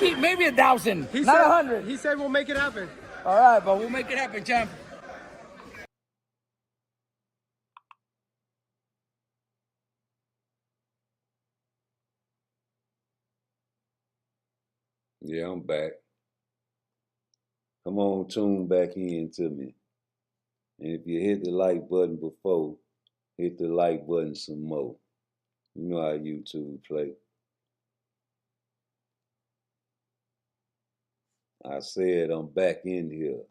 Maybe 1,000, He not said, 100. He said we'll make it happen. All right, but we'll make it happen, champ. Yeah, I'm back. Come on, tune back in to me. And if you hit the like button before, hit the like button some more. You know how YouTube play. I said I'm back in here.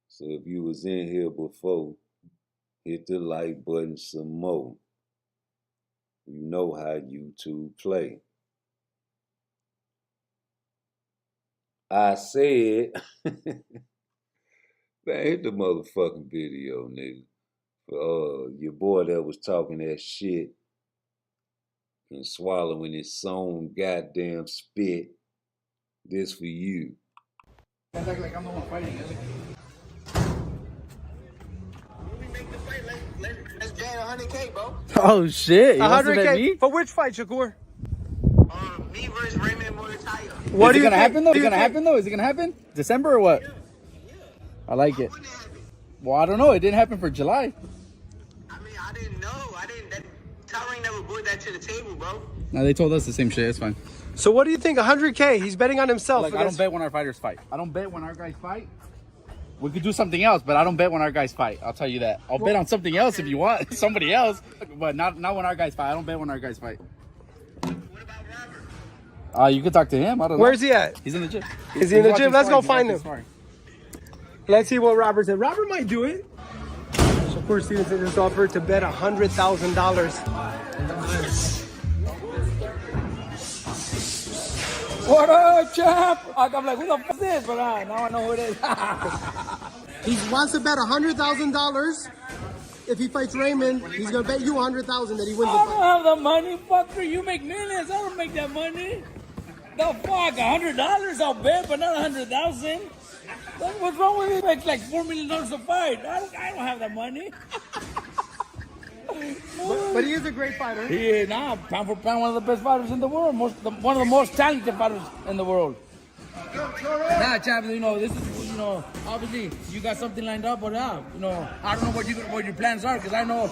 So if you was in here before, hit the like button some more. You know how YouTube play. I said, man, hit the motherfucking video, nigga. For your boy that was talking that shit and swallowing his own goddamn spit. This for you. Like I'm the one fighting. Let's get 100K, bro. Oh shit! 100K for which fight, Shakur? Me versus Raymond Moritaya. What Is do it you gonna happen though? Is it Do you gonna think- happen though? Is it gonna happen? December or what? Yeah. I like it. When it happened? Well, I don't know. It didn't happen for July. I mean, I didn't know. Tyron never brought that to the table, bro. No, they told us the same shit. It's fine. So what do you think? 100K. He's betting on himself. Like I don't bet when our fighters fight. I don't bet when our guys fight. We could do something else, but I don't bet when our guys fight. I'll tell you that. I'll bet on something else if you want, somebody else, but not when our guys fight. I don't bet when our guys fight. What about Robert? You could talk to him. I don't know. Where's he at? He's in the gym. Is he in the He's gym? watching Let's go sparring. find He's him. watching Let's see what Robert said. Robert might do it. Shakur Stevenson just offered to bet $100,000. What up, champ? I'm like, who the fuck is this? But now I know who it is. He wants to bet $100,000. If he fights Raymond, he's gonna bet you $100,000 that he wins the I don't fight. have the money, fucker. You make millions. I don't make that money. The fuck, $100 I'll bet, but not 100,000. What's wrong with it? Like $4 million a fight. I don't have that money. But he is a great fighter. He is pound for pound, one of the best fighters in the world. One of the most talented fighters in the world. Nah, champ, this is, obviously you got something lined up, but I don't know what your plans are, because I know,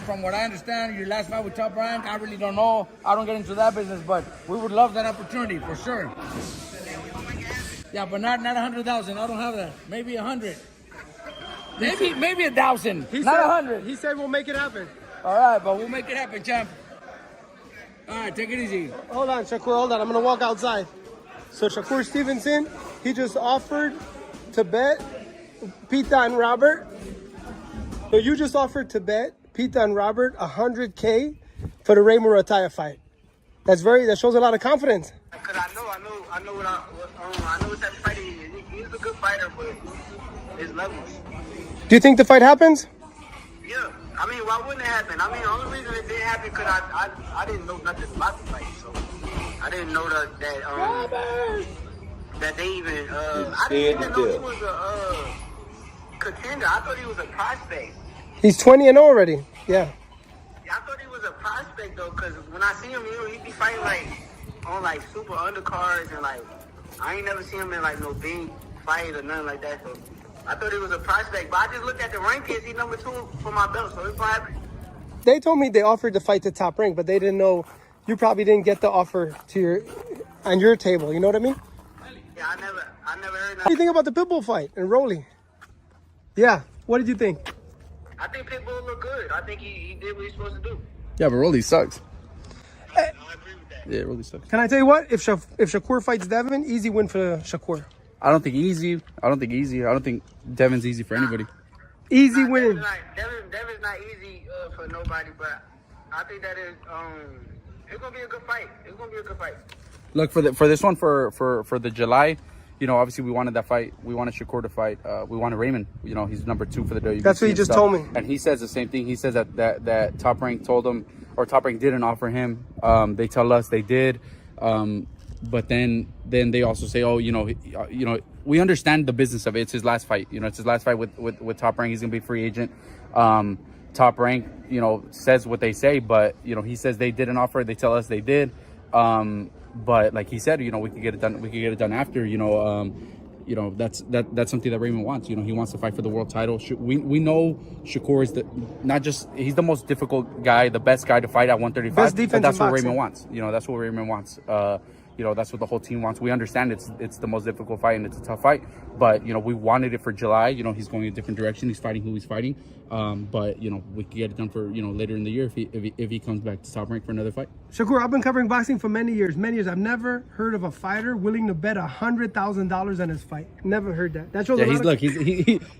from what I understand, your last fight with Top Rank, I really don't know. I don't get into that business, but we would love that opportunity for sure. Yeah, but not 100,000. I don't have that. Maybe 100. Maybe 1,000. Not 100. He said we'll make it happen. All right, but we'll make it happen, champ. All right, take it easy. Hold on, Shakur, hold on. I'm gonna walk outside. So Shakur Stevenson, he just offered to bet Pita and Robert. So you just offered to bet Pita and Robert 100K for the Raymond Moritaya fight. That shows a lot of confidence. Cause I know what type of fighter he is. He's a good fighter, but his levels. Do you think the fight happens? Yeah. I mean, why wouldn't it happen? I mean, the only reason it didn't happen because I didn't know nothing about the fight, so I didn't know that they even I didn't even know he was a contender. I thought he was a prospect. He's 20-0 already. Yeah. I thought he was a prospect though, because when I see him, he'd be fighting on super undercards, and I ain't never seen him in no big fight or nothing like that. So I thought he was a prospect, but I just looked at the rankings. He's number 2 for my belt, so it's fine. They told me they offered to fight the Top Rank, but they didn't know. You probably didn't get the offer on your table. You know what I mean? Yeah, I never heard What do you think about the Pitbull fight and Rolly? Yeah. What did you think? I think Pitbull looked good. I think he did what he's supposed to do. Yeah, but Rolly sucks. I agree with that. Yeah, Rolly sucks. Can I tell you what? If Shakur fights Devin, easy win for Shakur. I don't think easy. I don't think Devin's easy for anybody. Easy win. Devin's not easy for nobody, but I think that is it's gonna be a good fight. It's gonna be a good fight. Look, for this one, for the July, obviously we wanted that fight. We wanted Shakur to fight. We wanted Raymond. He's number 2 for the WBC. That's what he just told me. And he says the same thing. He says that Top Rank told him, or Top Rank didn't offer him. They tell us they did. But then they also say, we understand the business of it. It's his last fight. It's his last fight with Top Rank. He's gonna be a free agent. Top Rank, says what they say, but he says they didn't offer it. They tell us they did. But like he said, you know, we could get it done. We could get it done after. You know, that's something that Raymond wants. You know, he wants to fight for the world title. We know Shakur is he's the most difficult guy, the best guy to fight at 135. Best defense but that's in what boxing. Raymond wants. You know, that's what Raymond wants. You know, that's what the whole team wants. We understand it's the most difficult fight and it's a tough fight. But, you know, we wanted it for July. You know, he's going a different direction. He's fighting who he's fighting. But, you know, we could get it done for, you know, later in the year if he comes back to Top Rank for another fight. Shakur, I've been covering boxing for many years. I've never heard of a fighter willing to bet $100,000 on his fight. Never heard that. That shows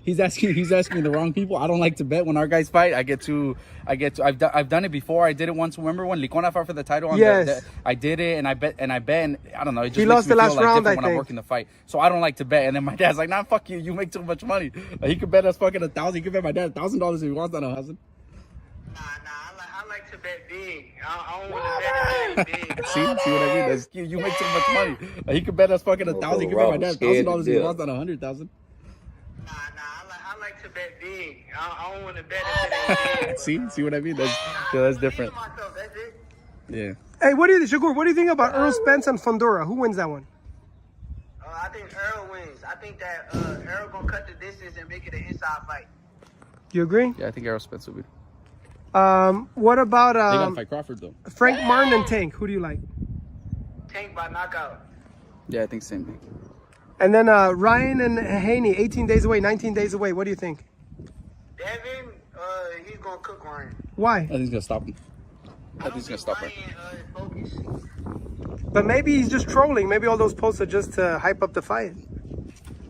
he's asking the wrong people. I don't like to bet when our guys fight. I've done it before. I did it once. Remember when Licona fought for the title? Yes. I did it and I bet and I don't know. It just he makes lost me the last feel like round, different I when I'm think. working the fight. So I don't like to bet. And then my dad's like, nah, fuck you. You make too much money. Like, he could bet us fucking $1,000. He could bet my dad $1,000 if he wants, not $1,000. Nah, I like to bet big. I don't want to bet big. See what I mean? That's, you make too much money. Like, he could bet us fucking $1,000. He could bet my dad $1,000 if he wants, not $100,000. Nah, I like to bet big. I don't want to bet if it ain't big. See what I mean? That's different. Myself, that's it. Yeah. Hey, Shakur, what do you think about Earl Spence and Fundora? Who wins that one? I think Earl wins. I think that Earl gonna cut the distance and make it an inside fight. You agree? Yeah, I think Errol Spence will be. What about They gotta fight Crawford though. Frank Martin and Tank? Who do you like? Tank by knockout. Yeah, I think same thing. And then Ryan and Haney, 18 days away, 19 days away. What do you think? Devin, he's gonna cook Ryan. Why? I think he's gonna stop him. I think he's gonna stop Ryan her. is focused. But maybe he's just trolling. Maybe all those posts are just to hype up the fight.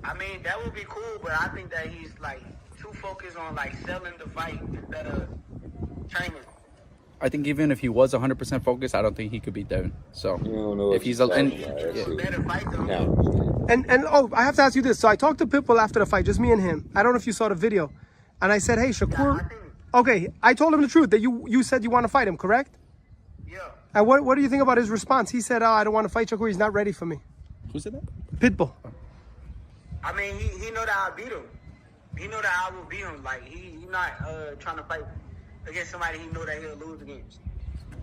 I mean, that would be cool, but I think that he's like too focused on like selling the fight instead of training. I think even if he was 100% focused, I don't think he could beat Devin. So You don't know if he's a Better fight though. Now, And oh, I have to ask you this. So I talked to Pitbull after the fight, just me and him. I don't know if you saw the video. And I said, hey, Shakur. Okay, I told him the truth that you said you want to fight him, correct? Yeah. And what do you think about his response? He said, oh, I don't want to fight Shakur. He's not ready for me. who said that? Pitbull. I mean, he know that I beat him. He know that I will beat him. Like he not trying to fight against somebody he know that he'll lose against.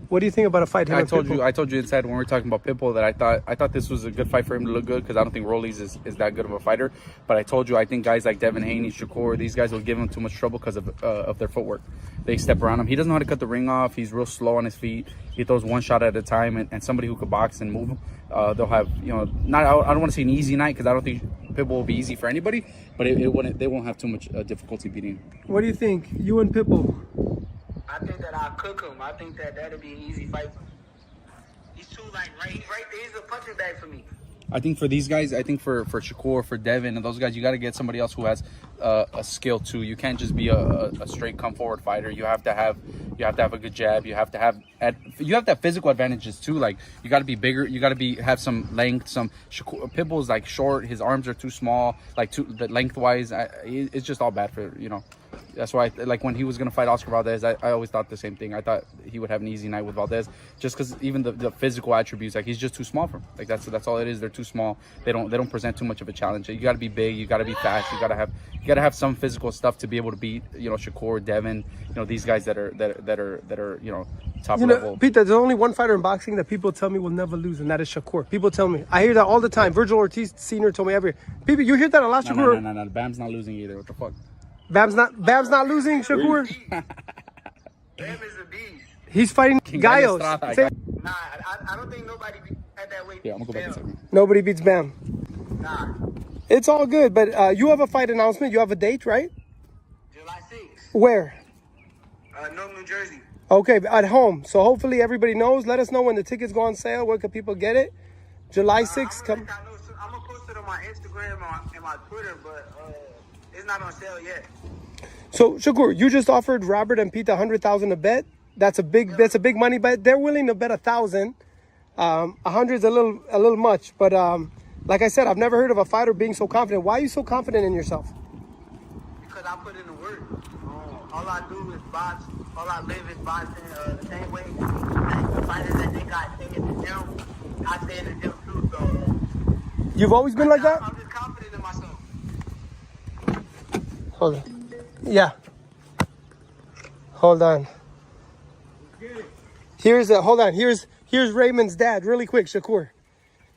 What do you think about a fight? I told you inside when we were talking about Pitbull that I thought this was a good fight for him to look good because I don't think Rollies is that good of a fighter. But I told you I think guys like Devin Haney, Shakur, these guys will give him too much trouble because of their footwork. They step around him. He doesn't know how to cut the ring off. He's real slow on his feet. He throws one shot at a time, and somebody who could box and move him, they'll have I don't want to say an easy night because I don't think Pitbull will be easy for anybody. But they won't have too much difficulty beating him. What do you think? You and Pitbull. I think that I'll cook him. I think that that'll be an easy fight for him. He's too right there. He's a punching bag for me. I think for these guys, I think for Shakur, for Devin, and those guys, you got to get somebody else who has a skill too. You can't just be a straight come forward fighter. You have to have a good jab. You have to have physical advantages too. Like you got to be bigger. You got to have some length. Shakur, Pitbull's like short. His arms are too small. Like lengthwise, it's just all bad for . That's why, like when he was gonna fight Oscar Valdez, I always thought the same thing. I thought he would have an easy night with Valdez, just because even the physical attributes, like he's just too small for him. Like that's all it is. They're too small. They don't present too much of a challenge. You got to be big. You got to be fast. You got to have some physical stuff to be able to beat Shakur, Devin, these guys that are top level. Pete, there's only one fighter in boxing that people tell me will never lose, and that is Shakur. People tell me. I hear that all the time. Virgil Ortiz Sr. told me every. People, you hear that a lot, Shakur? No. Bam's not losing either. What the fuck? Bam's not losing, Shakur. Bam is a beast. He's fighting Gallos. Nah, I don't think nobody at that weight. Yeah, I'm gonna go back in a second. Nobody beats Bam. Nah. It's all good, but you have a fight announcement. You have a date, right? July 6th. Where? Newark, New Jersey. Okay, at home. So hopefully everybody knows. Let us know when the tickets go on sale. Where can people get it? July 6th. I'm gonna post it on my Instagram and my Twitter, but it's not on sale yet. So Shakur, you just offered Robert and Pete $100,000 a bet. That's a big money bet. They're willing to bet 1,000. 100's a little much, but like I said, I've never heard of a fighter being so confident. Why are you so confident in yourself? Because I put in the work. All I do is box. All I live is boxing the same way. The fighters that they got stay in the gym, I stay in the gym too. So You've always been like that? I'm just confident in myself. Hold on. Yeah. Hold on. Here's Here's Raymond's dad, really quick, Shakur.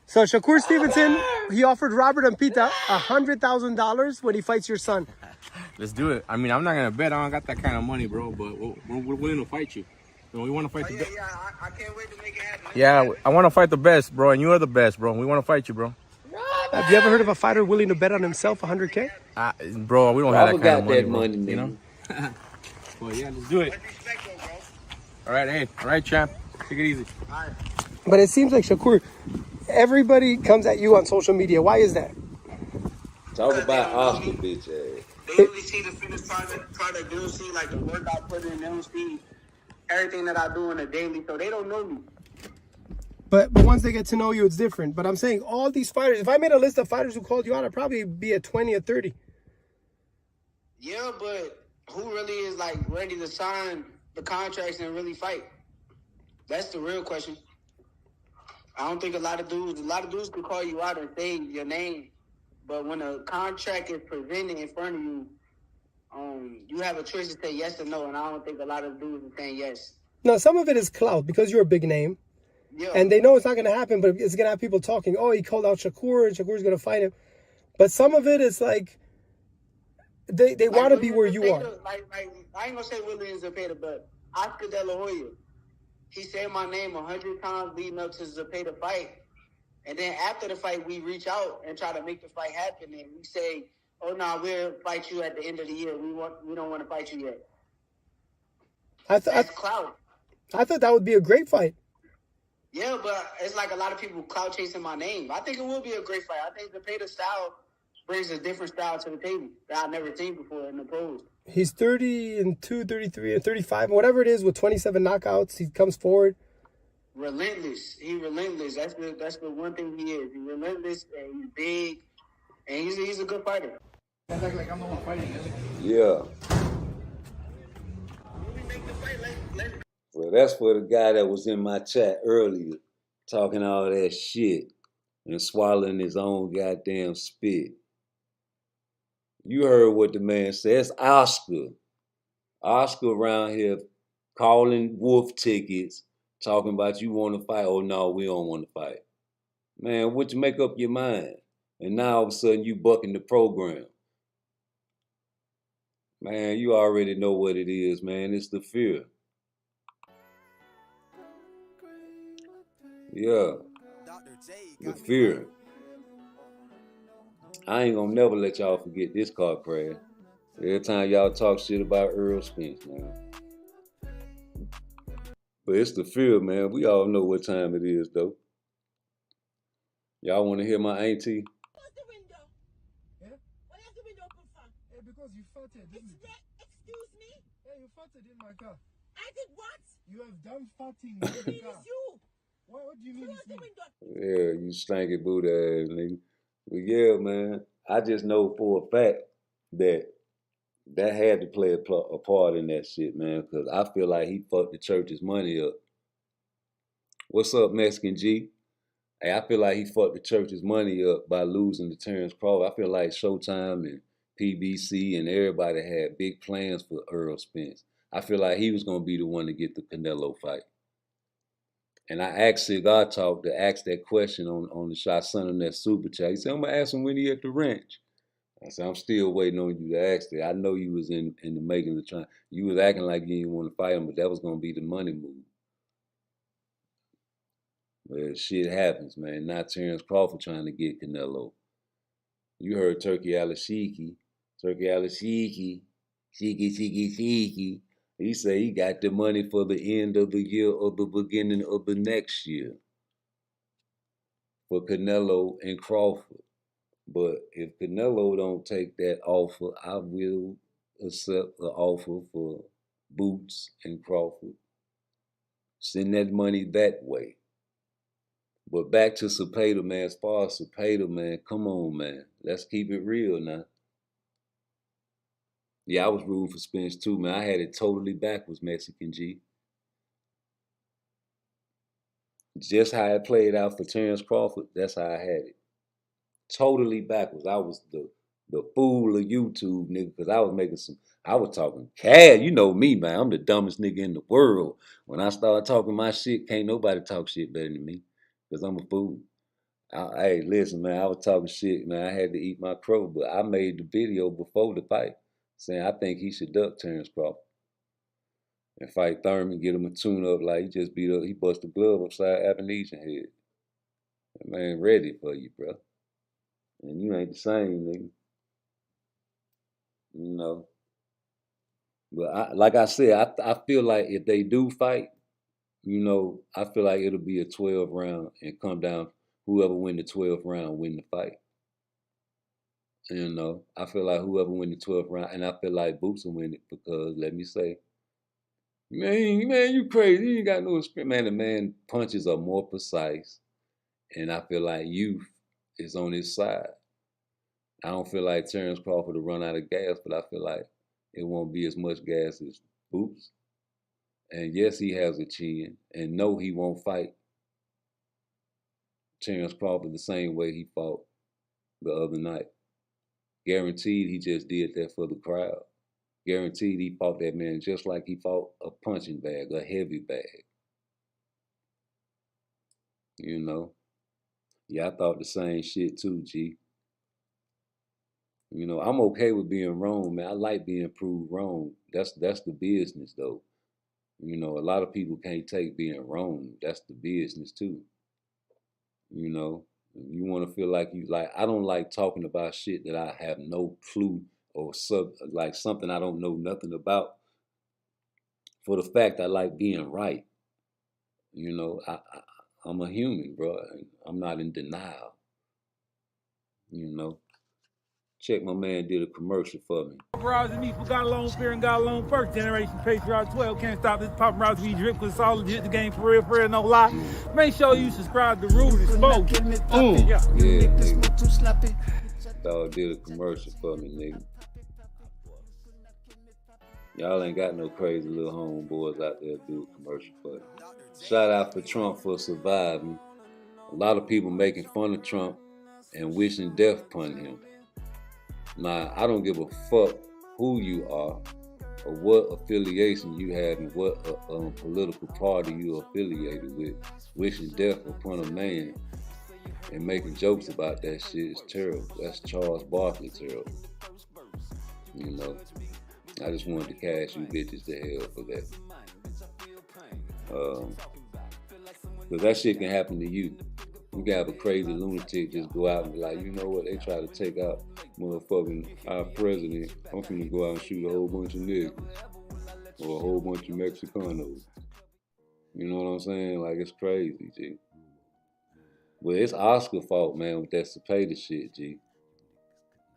So Shakur Stevenson, he offered Robert and Pita $100,000 when he fights your son. Let's do it. I mean, I'm not gonna bet. I don't got that kind of money, bro. But we're willing to fight you. You know, we want to fight the best. Yeah, I can't wait to make it happen. Yeah, I want to fight the best, bro. And you are the best, bro. We want to fight you, bro. Have you ever heard of a fighter willing to bet on himself $100K? Bro, we don't have that kind of money, that bro. money, You know? Well, yeah, let's do it. All right, champ. Take it easy. But it seems like, Shakur, everybody comes at you on social media. Why is that? Talk about Oscar, bitch ass. They only see the finished product. They don't see like the work I put in. They don't see everything that I do on a daily, so they don't know me. But once they get to know you, it's different. But I'm saying all these fighters, if I made a list of fighters who called you out, I'd probably be at 20 or 30. Yeah, but who really is like ready to sign the contracts and really fight? That's the real question. I don't think a lot of dudes could call you out and say your name, but when a contract is presented in front of you, you have a choice to say yes or no, and I don't think a lot of dudes are saying yes. No, some of it is clout because you're a big name. Yeah. And they know it's not going to happen, but it's going to have people talking, oh, he called out Shakur and Shakur's going to fight him. But some of it is like, they want to be where you are. Like, I ain't going to say William Zepeda, but Oscar De La Hoya. He said my name 100 times leading up to Zepeda fight. And then after the fight, we reach out and try to make the fight happen. And we say, oh, no, we'll fight you at the end of the year. We don't want to fight you yet. That's clout. I thought that would be a great fight. Yeah, but it's like a lot of people clout chasing my name. I think it will be a great fight. I think Zepeda style brings a different style to the table that I've never seen before in the pros. He's 32, 33, and 35, whatever it is, with 27 knockouts. He comes forward. Relentless. He's relentless. That's the one thing he is. He's relentless and he's big, and he's a good fighter. Like I'm the one fighting. Yeah. Well, that's for the guy that was in my chat earlier talking all that shit and swallowing his own goddamn spit. You heard what the man said. It's Oscar. Oscar around here calling wolf tickets, talking about you want to fight. Oh, no, we don't want to fight. Man, what you make up your mind? And now all of a sudden you bucking the program. Man, you already know what it is, man. It's the fear. Yeah, the fear. I ain't gonna never let y'all forget this car crash. Every time y'all talk shit about Earl Spence, man. But it's the fear, man. We all know what time it is, though. Y'all want to hear my auntie? Close the window. Yeah? Why is the window open for? Yeah, because you farted, didn't you? Excuse me? Yeah, you farted in my car. I did what? You have done farting in It the is car. you. What do you mean Close it's the me? window. Yeah, you stanky booty ass nigga. But yeah, man, I just know for a fact that had to play a part in that shit, man, because I feel like he fucked the church's money up. What's up, Mexican G? Hey, I feel like he fucked the church's money up by losing to Terence Crawford. I feel like Showtime and PBC and everybody had big plans for Earl Spence. I feel like he was going to be the one to get the Canelo fight. And I asked Cigar Talk to ask that question on the shot, son on that super chat. He said, I'm going to ask him when he at the ranch. I said, I'm still waiting on you to ask that. I know you was in the making of the trying. You was acting like you didn't want to fight him, but that was going to be the money move. Well, shit happens, man. Not Terence Crawford trying to get Canelo. You heard Turkey Alashiki. Turkey Alashiki. Shiki. He said he got the money for the end of the year or the beginning of the next year for Canelo and Crawford. But if Canelo don't take that offer, I will accept the offer for Boots and Crawford. Send that money that way. But back to Zepeda, man. As far as Zepeda, man, come on, man. Let's keep it real now. Yeah, I was rooting for Spence too, man. I had it totally backwards, Mexican G. Just how it played out for Terence Crawford, that's how I had it. Totally backwards. I was the the fool of YouTube, nigga, because I was talking cash. You know me, man. I'm the dumbest nigga in the world. When I start talking my shit, can't nobody talk shit better than me, because I'm a fool. Hey, listen, man, I was talking shit, man. I had to eat my crow, but I made the video before the fight saying I think he should duck Terence Crawford and fight Thurman, get him a tune-up like he just he bust the glove upside Abenesian head. That man ready for you, bro. And you ain't the same, nigga. You know. But like I said, I feel like if they do fight, you know, I feel like it'll be a 12 round and come down. Whoever win the 12th round win the fight. You know, I feel like whoever win the 12th round, and I feel like Boots will win it because, let me say, man, you crazy. You ain't got no experience. Man, the man punches are more precise, and I feel like youth is on his side. I don't feel like Terence Crawford will run out of gas, but I feel like it won't be as much gas as Boots. And yes, he has a chin, and no, he won't fight Terence Crawford the same way he fought the other night. Guaranteed he just did that for the crowd. Guaranteed he fought that man just like he fought a punching bag, a heavy bag. You know? Yeah, I thought the same shit too, G. You know, I'm okay with being wrong, man. I like being proved wrong. That's the business, though. You know, a lot of people can't take being wrong. That's the business, too. You know, you want to feel like I don't like talking about shit that I have no clue or like something I don't know nothing about. For the fact I like being right. You know, I'm a human, bro. I'm not in denial. You know. Check, my man did a commercial for me. Paparazzi me for got alone fear and got alone first. Generation Patriot 12 can't stop this paparazzi me drip because it's all legit. The game for real, no lie. Make sure you subscribe to Rudy Smoke. Yeah, nigga. Dog did a commercial for me, nigga. Y'all ain't got no crazy little homeboys out there do a commercial for you. Shout out for Trump for surviving. A lot of people making fun of Trump and wishing death upon him. Now, I don't give a fuck who you are or what affiliation you have and what political party you're affiliated with. Wishing death upon a man and making jokes about that shit is terrible. That's Charles Barkley terrible. You know, I just wanted to cash you bitches to hell for that. Because that shit can happen to you. You can have a crazy lunatic just go out and be like, you know what, they try to take out motherfucking our president. I'm finna go out and shoot a whole bunch of niggas. Or a whole bunch of Mexicanos. You know what I'm saying? Like, it's crazy, G. But it's Oscar's fault, man, with that Cepeda shit, G.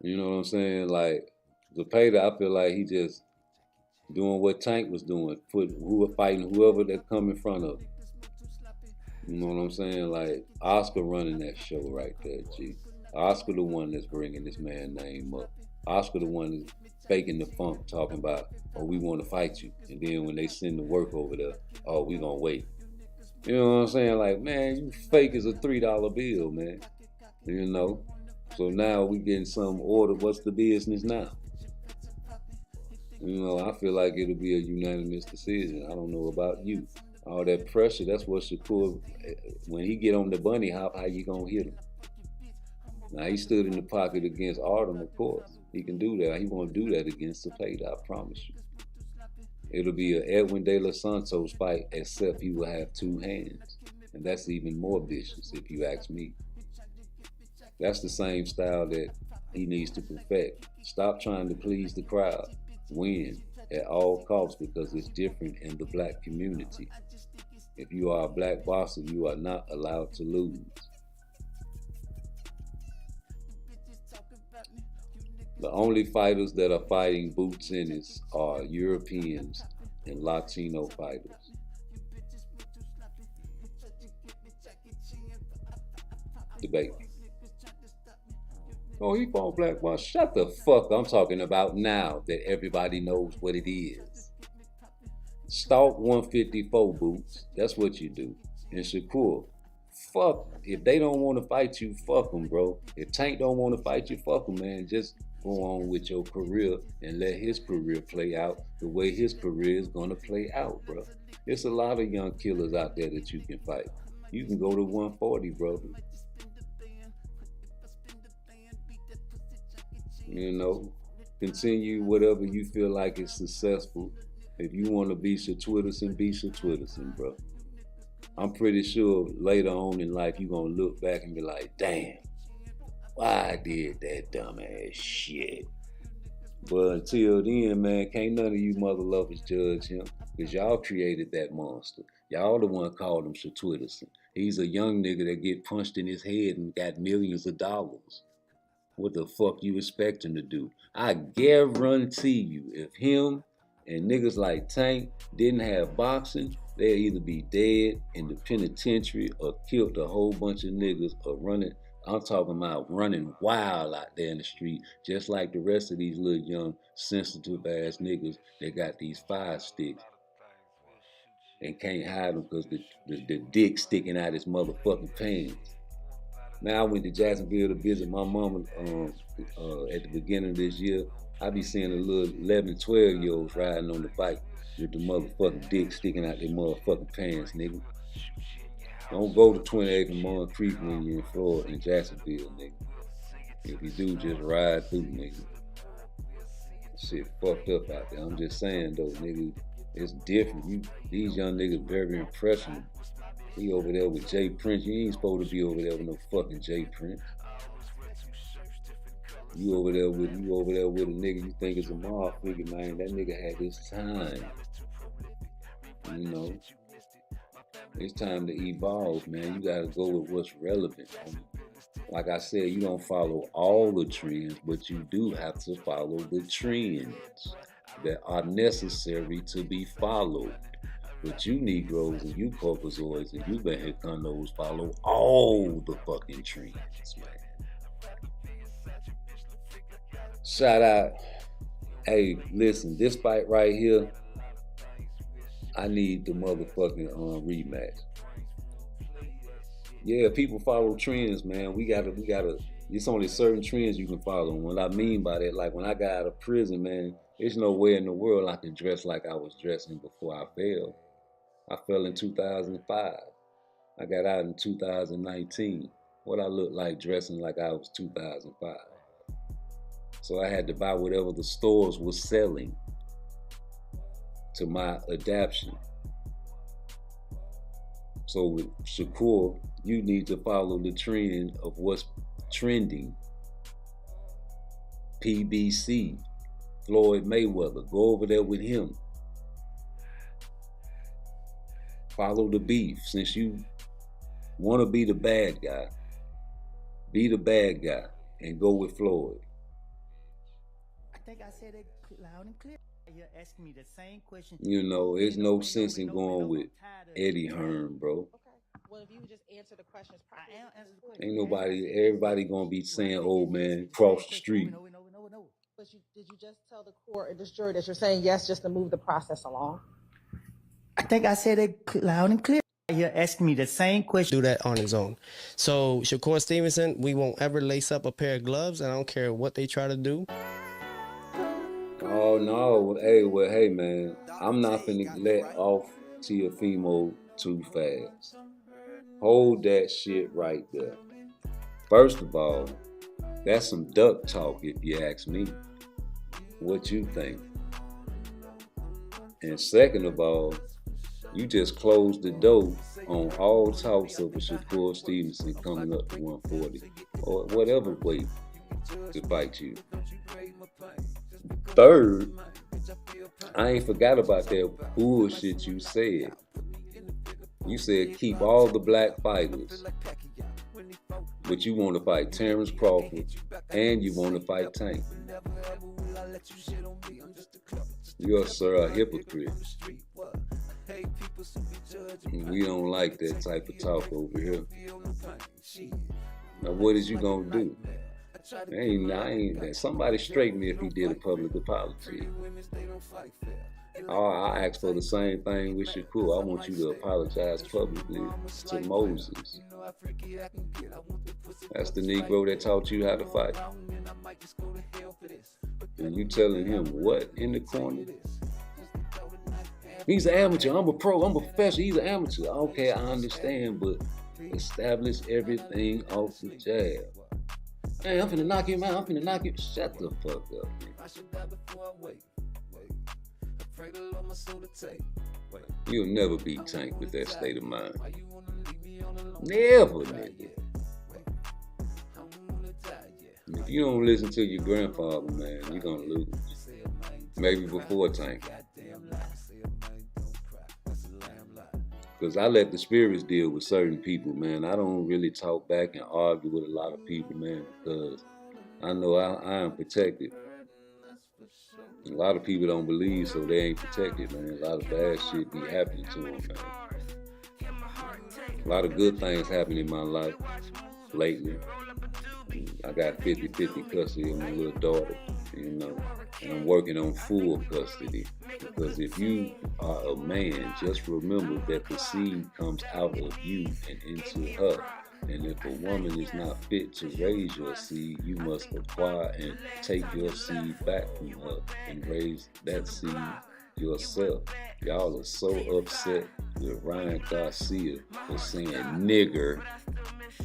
You know what I'm saying? Like, Cepeda, I feel like he just doing what Tank was doing, fighting whoever that come in front of him. You know what I'm saying? Like, Oscar running that show right there, G. Oscar the one that's bringing this man's name up. Oscar the one that's faking the funk, talking about, oh, we want to fight you. And then when they send the work over there, oh, we gonna wait. You know what I'm saying? Like, man, you fake as a $3 bill, man. You know? So now we getting some order. What's the business now? You know, I feel like it'll be a unanimous decision. I don't know about you. All that pressure, that's what Shakur, when he get on the bunny hop, how you gonna hit him? Now, he stood in the pocket against Artem, of course. He can do that. He won't do that against Cepeda, I promise you. It'll be an Edwin De Los Santos fight, except he will have two hands. And that's even more vicious, if you ask me. That's the same style that he needs to perfect. Stop trying to please the crowd. Win at all costs, because it's different in the black community. If you are a black boxer, you are not allowed to lose. The only fighters that are fighting Boots Ennis are Europeans and Latino fighters. Debate. Oh, he fought black box. Shut the fuck up. I'm talking about now that everybody knows what it is. Stalk 154 Boots. That's what you do. And Shakur, fuck. If they don't want to fight you, fuck them, bro. If Tank don't want to fight you, fuck them, man. Just go on with your career and let his career play out the way his career is gonna play out, bro. There's a lot of young killers out there that you can fight. You can go to 140, brother. You know, continue whatever you feel like is successful. If you want to be Shatwitterson, be Shatwitterson, bro. I'm pretty sure later on in life you're gonna look back and be like, damn, why I did that dumbass shit. But until then, man, can't none of you mother lovers judge him, because y'all created that monster. Y'all the one called him Shatwitterson. He's a young nigga that get punched in his head and got millions of dollars. What the fuck you expect him to do? I guarantee you, if him and niggas like Tank didn't have boxing, they'd either be dead in the penitentiary or killed a whole bunch of niggas or running. I'm talking about running wild out there in the street, just like the rest of these little young, sensitive ass niggas that got these fire sticks and can't hide them because the dick sticking out his motherfucking pants. Now I went to Jacksonville to visit my mama at the beginning of this year. I be seeing the little 11, 12-year-olds riding on the bike with the motherfucking dick sticking out their motherfucking pants, nigga. Don't go to 28 and Mon Creek when you're in Florida, in Jacksonville, nigga. If you do, just ride through, nigga. Shit fucked up out there. I'm just saying, though, nigga, it's different. These young niggas very impressionable. He over there with Jay Prince. You ain't supposed to be over there with no fucking Jay Prince. You over there with a nigga you think is a mob figure, man. That nigga had his time. You know, it's time to evolve, man. You gotta go with what's relevant. Like I said, you don't follow all the trends, but you do have to follow the trends that are necessary to be followed. But you Negroes and you Caucasoids and you Mexicanos follow all the fucking trends, man. Shout out. Hey, listen, this fight right here, I need the motherfucking rematch. Yeah, people follow trends, man. We gotta, it's only certain trends you can follow. And what I mean by that, like when I got out of prison, man, there's no way in the world I can dress like I was dressing before I fell. I fell in 2005. I got out in 2019. What I look like dressing like I was 2005. So I had to buy whatever the stores were selling to my adaptation. So with Shakur, you need to follow the trend of what's trending. PBC, Floyd Mayweather, go over there with him. Follow the beef. Since you want to be the bad guy and go with Floyd. I think I said it loud and clear. You're asking me the same question. You know, there's no sense in going with Eddie Hearn, bro. Okay. Well, if you would just answer the questions properly. Ain't nobody, everybody gonna be saying, "Old man, cross the street." But did you just tell the court or this jury that you're saying yes just to move the process along? I think I said it loud and clear. You're asking me the same question. Do that on his own. So Shakur Stevenson, we won't ever lace up a pair of gloves. I don't care what they try to do. Oh no, hey man, I'm not finna let off Teofimo too fast. Hold that shit right there. First of all, that's some duck talk if you ask me. What you think? And second of all, you just closed the door on all talks of a Shakur Stevenson coming up to 140 or whatever weight to fight you. Third, I ain't forgot about that bullshit you said. You said keep all the black fighters, but you want to fight Terence Crawford and you want to fight Tank. You're, sir, a hypocrite. We don't like that type of talk over here. Now, what is you gonna do? Somebody straighten me if he did a public apology. I asked for the same thing with Shakur. I want you to apologize publicly to Moses. That's the Negro that taught you how to fight. And you telling him what in the corner? He's an amateur. I'm a pro. I'm a professional. He's an amateur. Okay, I understand, but establish everything off the jab. Hey, I'm finna knock him out. I'm finna knock him. Shut the fuck up, man. You'll never be Tank with that state of mind. Never, nigga. If you don't listen to your grandfather, man, you're gonna lose. Maybe before Tank. Because I let the spirits deal with certain people, man. I don't really talk back and argue with a lot of people, man, because I know I am protected. A lot of people don't believe, so they ain't protected, man. A lot of bad shit be happening to them, man. A lot of good things happen in my life lately. I got 50-50 custody of my little daughter, you know, and I'm working on full custody. Because if you are a man, just remember that the seed comes out of you and into her. And if a woman is not fit to raise your seed, you must acquire and take your seed back from her and raise that seed yourself. Y'all are so upset with Ryan Garcia for saying nigger,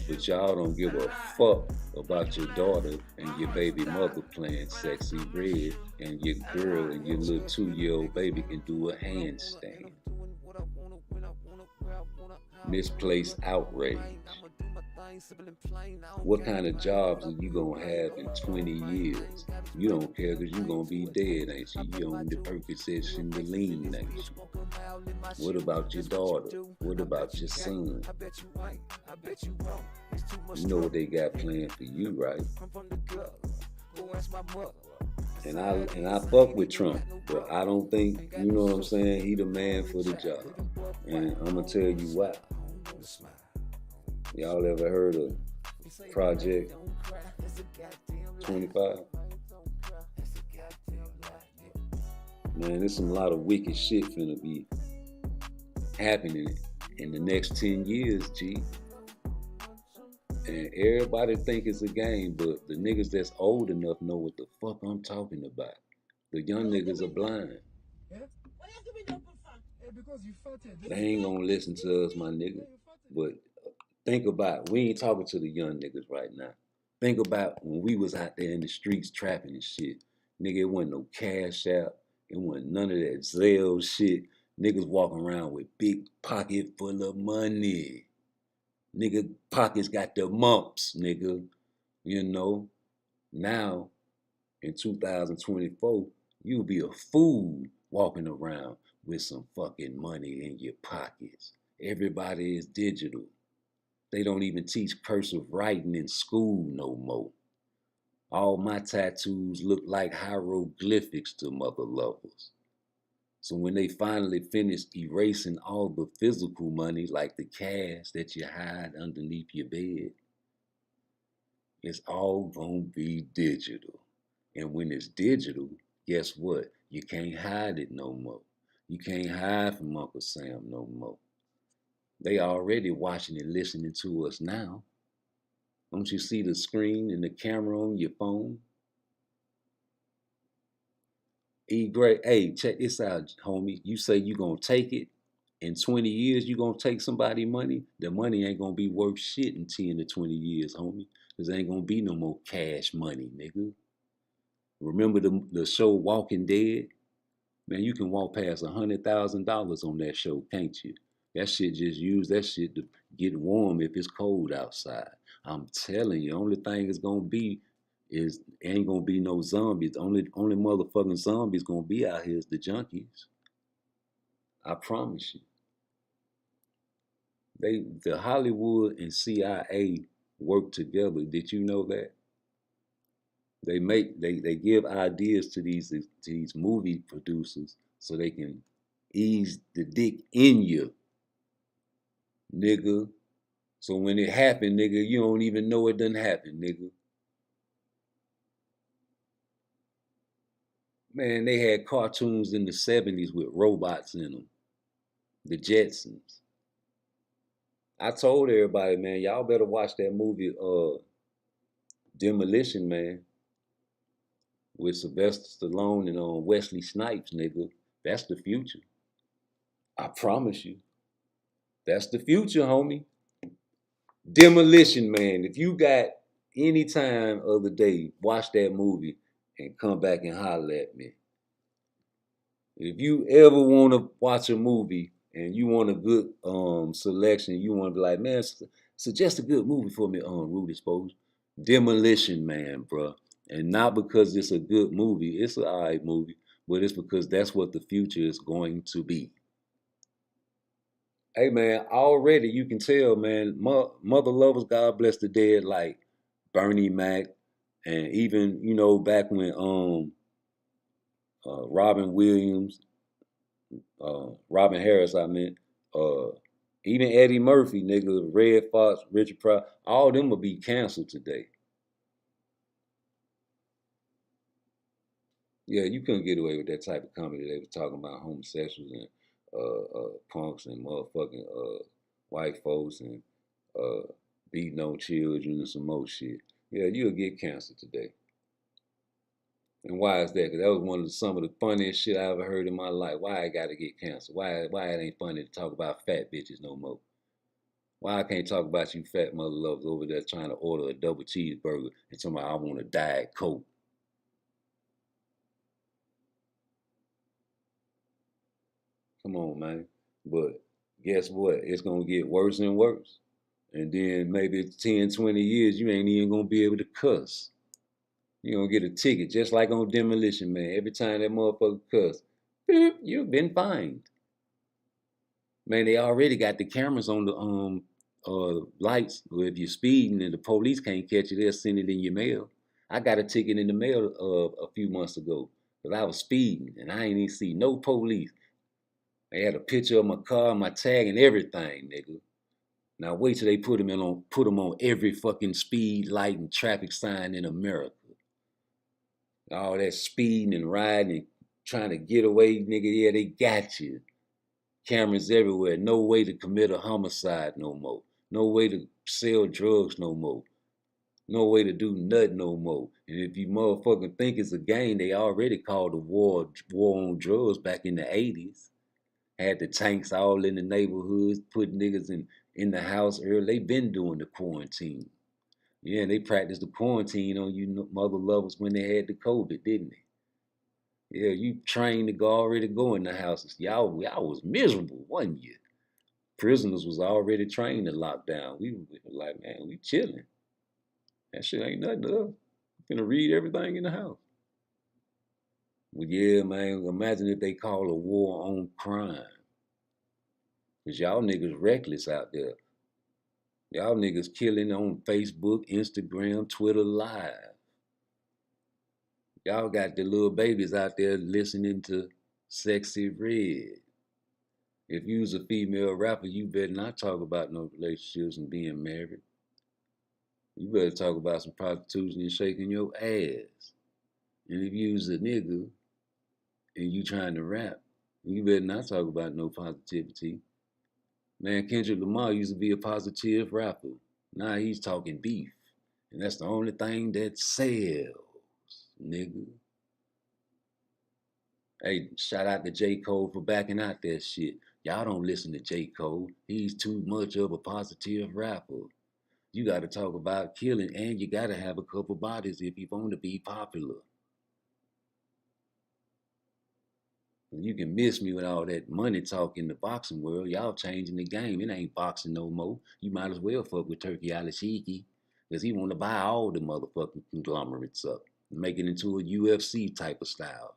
but y'all don't give a fuck about your daughter and your baby mother playing sexy red, and your girl and your little 2-year-old baby can do a handstand. Misplaced outrage. What kind of jobs are you gonna have in 20 years? You don't care because you're gonna be dead, ain't you? You on the Percocets and the lean, ain't you? What about your daughter? What about your son? You know what they got planned for you, right? And I fuck with Trump, but I don't think, you know what I'm saying, he the man for the job. And I'm gonna tell you why. Y'all ever heard of Project 25? Man, there's a lot of wicked shit finna be happening in the next 10 years, G. And everybody think it's a game, but the niggas that's old enough know what the fuck I'm talking about. The young niggas are blind. They ain't gonna listen to us, my nigga. But think about, we ain't talking to the young niggas right now. Think about when we was out there in the streets trapping and shit. Nigga, it wasn't no cash out. It wasn't none of that Zelle shit. Niggas walking around with big pocket full of money. Nigga, pockets got the mumps, nigga. You know, now in 2024, you'll be a fool walking around with some fucking money in your pockets. Everybody is digital. They don't even teach cursive writing in school no more. All my tattoos look like hieroglyphics to mother lovers. So when they finally finish erasing all the physical money, like the cash that you hide underneath your bed, it's all gonna be digital. And when it's digital, guess what? You can't hide it no more. You can't hide from Uncle Sam no more. They already watching and listening to us now. Don't you see the screen and the camera on your phone? Hey, check this out, homie. You say you gonna take it. In 20 years, you gonna take somebody money. The money ain't gonna be worth shit in 10 to 20 years, homie. Because there ain't gonna be no more cash money, nigga. Remember the show Walking Dead? Man, you can walk past $100,000 on that show, can't you? That shit, just use that shit to get warm if it's cold outside. I'm telling you, only thing it's gonna be is ain't gonna be no zombies. Only motherfucking zombies gonna be out here is the junkies. I promise you. The Hollywood and CIA work together. Did you know that? They give ideas to these movie producers so they can ease the dick in you, nigga. So when it happened, nigga, you don't even know it done happened, nigga. Man, they had cartoons in the 70s with robots in them. The Jetsons. I told everybody, man, y'all better watch that movie, Demolition Man. with Sylvester Stallone and Wesley Snipes, nigga. That's the future. I promise you. That's the future, homie. Demolition Man. If you got any time of the day, watch that movie and come back and holler at me. If you ever want to watch a movie and you want a good selection, you want to be like, man, suggest a good movie for me, Rudy Spose. Demolition Man, bro. And not because it's a good movie, it's an alright movie, but it's because that's what the future is going to be. Hey man, already you can tell, man, mother lovers, God bless the dead, like Bernie Mac, and even, you know, back when Robin Williams, Robin Harris, I meant, even Eddie Murphy, nigga, Red Fox, Richard Pryor, all of them will be canceled today. Yeah, you couldn't get away with that type of comedy. They were talking about homosexuals and punks and motherfucking white folks and beating on children and some more shit. Yeah, you'll get canceled today. And why is that? Because that was some of the funniest shit I ever heard in my life. Why I gotta get canceled? Why it ain't funny to talk about fat bitches no more? Why I can't talk about you fat mother lovers over there trying to order a double cheeseburger and talking about I want a Diet Coke? Come on, man. But guess what? It's going to get worse and worse. And then maybe 10, 20 years, you ain't even going to be able to cuss. You're going to get a ticket, just like on Demolition Man. Every time that motherfucker cuss, you've been fined. Man, they already got the cameras on the lights. Where if you're speeding and the police can't catch you, they'll send it in your mail. I got a ticket in the mail a few months ago because I was speeding and I ain't even see no police. They had a picture of my car, my tag, and everything, nigga. Now wait till they put them on every fucking speed light and traffic sign in America. All that speeding and riding and trying to get away, nigga, yeah, they got you. Cameras everywhere. No way to commit a homicide no more. No way to sell drugs no more. No way to do nothing no more. And if you motherfucking think it's a game, they already called the war on drugs back in the 80s. Had the tanks all in the neighborhoods, put niggas in the house early. They been doing the quarantine. Yeah, and they practiced the quarantine on you mother lovers when they had the COVID, didn't they? Yeah, you trained to already go in the houses. Y'all was miserable, wasn't you? Prisoners was already trained to lock down. We were like, man, we chilling. That shit ain't nothing to us. We finna read everything in the house. Well, yeah, man, imagine if they call a war on crime. Because y'all niggas reckless out there. Y'all niggas killing on Facebook, Instagram, Twitter Live. Y'all got the little babies out there listening to Sexy Red. If you was a female rapper, you better not talk about no relationships and being married. You better talk about some prostitution and shaking your ass. And if you was a nigga and you trying to rap, you better not talk about no positivity. Man, Kendrick Lamar used to be a positive rapper. Now he's talking beef. And that's the only thing that sells, nigga. Hey, shout out to J. Cole for backing out that shit. Y'all don't listen to J. Cole. He's too much of a positive rapper. You got to talk about killing, and you got to have a couple bodies if you want to be popular. You can miss me with all that money talk in the boxing world. Y'all changing the game. It ain't boxing no more. You might as well fuck with Turkey Alashiki because he want to buy all the motherfucking conglomerates up and make it into a UFC type of style.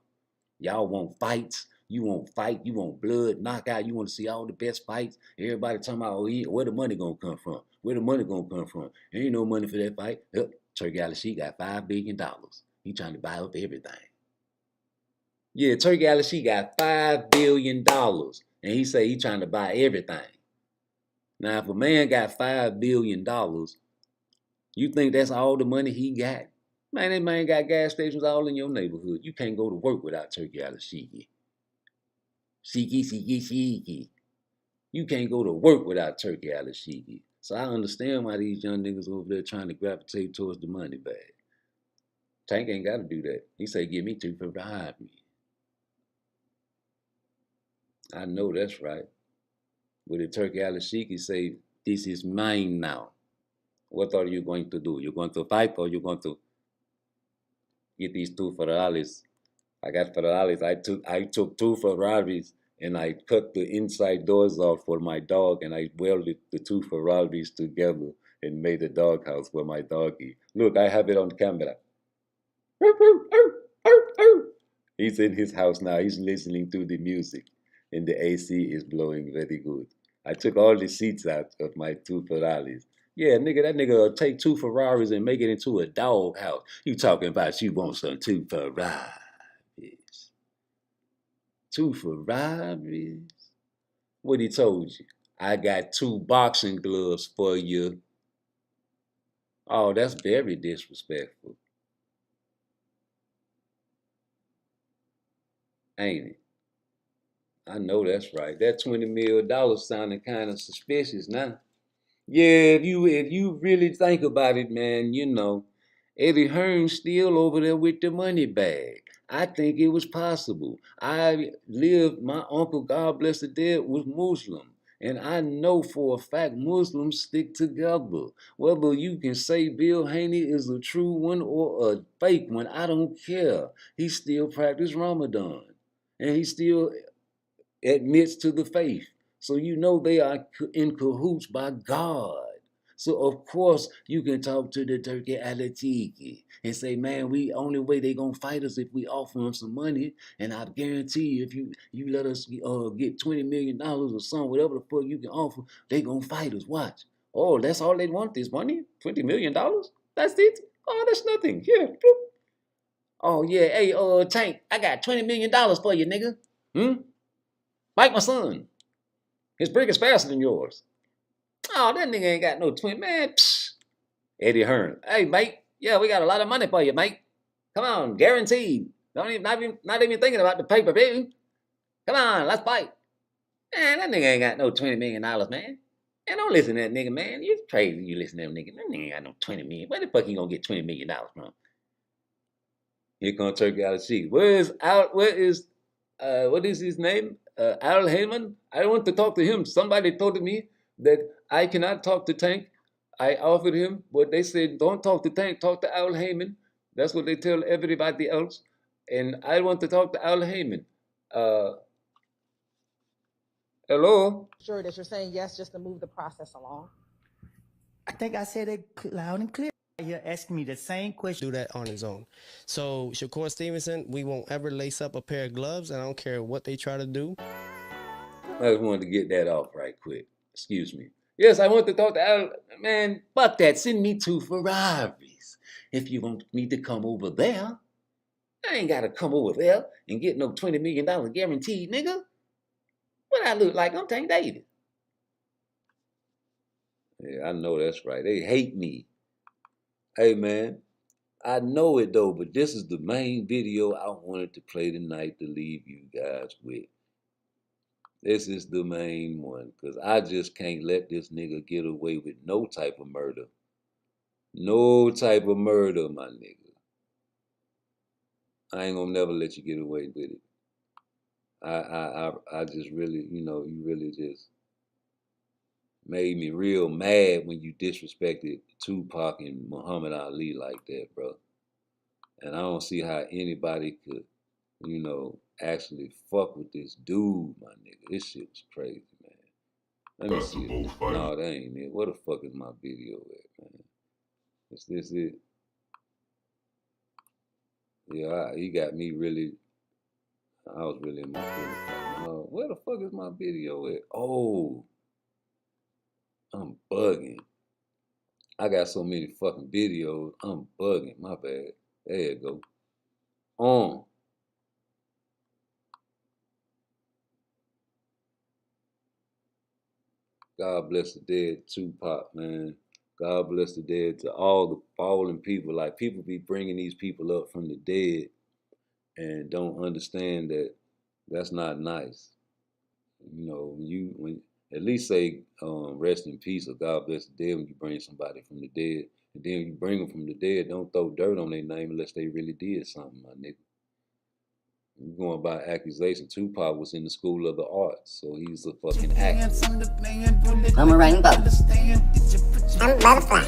Y'all want fights. You want fight. You want blood, knockout. You want to see all the best fights. Everybody talking about, oh, yeah, where the money gonna come from? Where the money gonna come from? There ain't no money for that fight. Turkey Alashiki got $5 billion. He trying to buy up everything. Yeah, Turkey Alashiki got $5 billion. And he say he trying to buy everything. Now, if a man got $5 billion, you think that's all the money he got? Man, that man got gas stations all in your neighborhood. You can't go to work without Turkey Alashiki. Shiki. You can't go to work without Turkey Alashiki. So I understand why these young niggas over there trying to gravitate towards the money bag. Tank ain't got to do that. He say, give me 2 for robbery. I know that's right. With the turkey Al-Sheikh, he say, this is mine now. What are you going to do? You're going to fight or you're going to get these 2 Ferraris? I got Ferraris. I took 2 Ferraris and I cut the inside doors off for my dog and I welded the 2 Ferraris together and made a doghouse for my doggy. Look, I have it on camera. He's in his house now. He's listening to the music and the AC is blowing very good. I took all the seats out of my 2 Ferraris. Yeah, nigga, that nigga will take 2 Ferraris and make it into a dog house. You talking about you want some 2 Ferraris. 2 Ferraris? What he told you? I got 2 boxing gloves for you. Oh, that's very disrespectful. Ain't it? I know that's right. That $20 million sounding kind of suspicious now. Yeah, if you really think about it, man, you know, Eddie Hearn's still over there with the money bag. I think it was possible. My uncle, God bless the dead, was Muslim. And I know for a fact Muslims stick together. Whether you can say Bill Haney is a true one or a fake one, I don't care. He still practiced Ramadan. And he still admits to the faith. So you know they are in cahoots by God. So of course you can talk to the Turkey Alatiki and say, man, only way they gonna fight us if we offer them some money. And I guarantee you, if you let us get $20 million or something, whatever the fuck you can offer, they gonna fight us. Watch. Oh, that's all they want is money? $20 million? That's it? Oh, that's nothing. Here. Oh yeah, hey, Tank, I got $20 million for you, nigga. Like my son. His brick is faster than yours. Oh, that nigga ain't got no twin. Man, psh. Eddie Hearn. Hey, mate. Yeah, we got a lot of money for you, mate. Come on, guaranteed. Not even thinking about the pay-per-view. Come on, let's fight. Man, that nigga ain't got no $20 million, man. Man, don't listen to that nigga, man. You crazy, you listen to that nigga. That nigga ain't got no $20 million. Where the fuck he gonna get $20 million from? Here comes Turkey Al-Sheikh. What is his name? Al Heyman. I want to talk to him. Somebody told me that I cannot talk to Tank. I offered him, but they said, don't talk to Tank, talk to Al Heyman. That's what they tell everybody else. And I want to talk to Al Heyman. Hello? Sure that you're saying yes just to move the process along. I think I said it loud and clear. You're asking me the same question. Do that on his own. So Shakur Stevenson, we won't ever lace up a pair of gloves, and I don't care what they try to do. I just wanted to get that off right quick. Excuse me. Yes, I want to talk to Al. Man, fuck that. Send me 2 Ferraris. If you want me to come over there, I ain't got to come over there and get no $20 million guaranteed, nigga. What I look like? I'm Tank Davis. Yeah, I know that's right. They hate me. Hey, man, I know it, though, but this is the main video I wanted to play tonight to leave you guys with. This is the main one, because I just can't let this nigga get away with no type of murder. No type of murder, my nigga. I ain't gonna never let you get away with it. I just really, you really just made me real mad when you disrespected Tupac and Muhammad Ali like that, bro. And I don't see how anybody could, actually fuck with this dude, my nigga. This shit was crazy, man. Let me see it. No, that ain't it. Where the fuck is my video at, man? Is this it? Yeah, he got me really, I was really in my feelings. Where the fuck is my video at? Oh, I'm bugging. I got so many fucking videos. I'm bugging. My bad. There you go. God bless the dead Tupac, man. God bless the dead to all the fallen people. Like, people be bringing these people up from the dead and don't understand that that's not nice. When at least say rest in peace or God bless the dead when you bring somebody from the dead. And then you bring them from the dead, don't throw dirt on their name unless they really did something, my nigga. You're going by accusation. Tupac was in the school of the arts, so he's a fucking actor. I'm a rainbow. I'm a butterfly.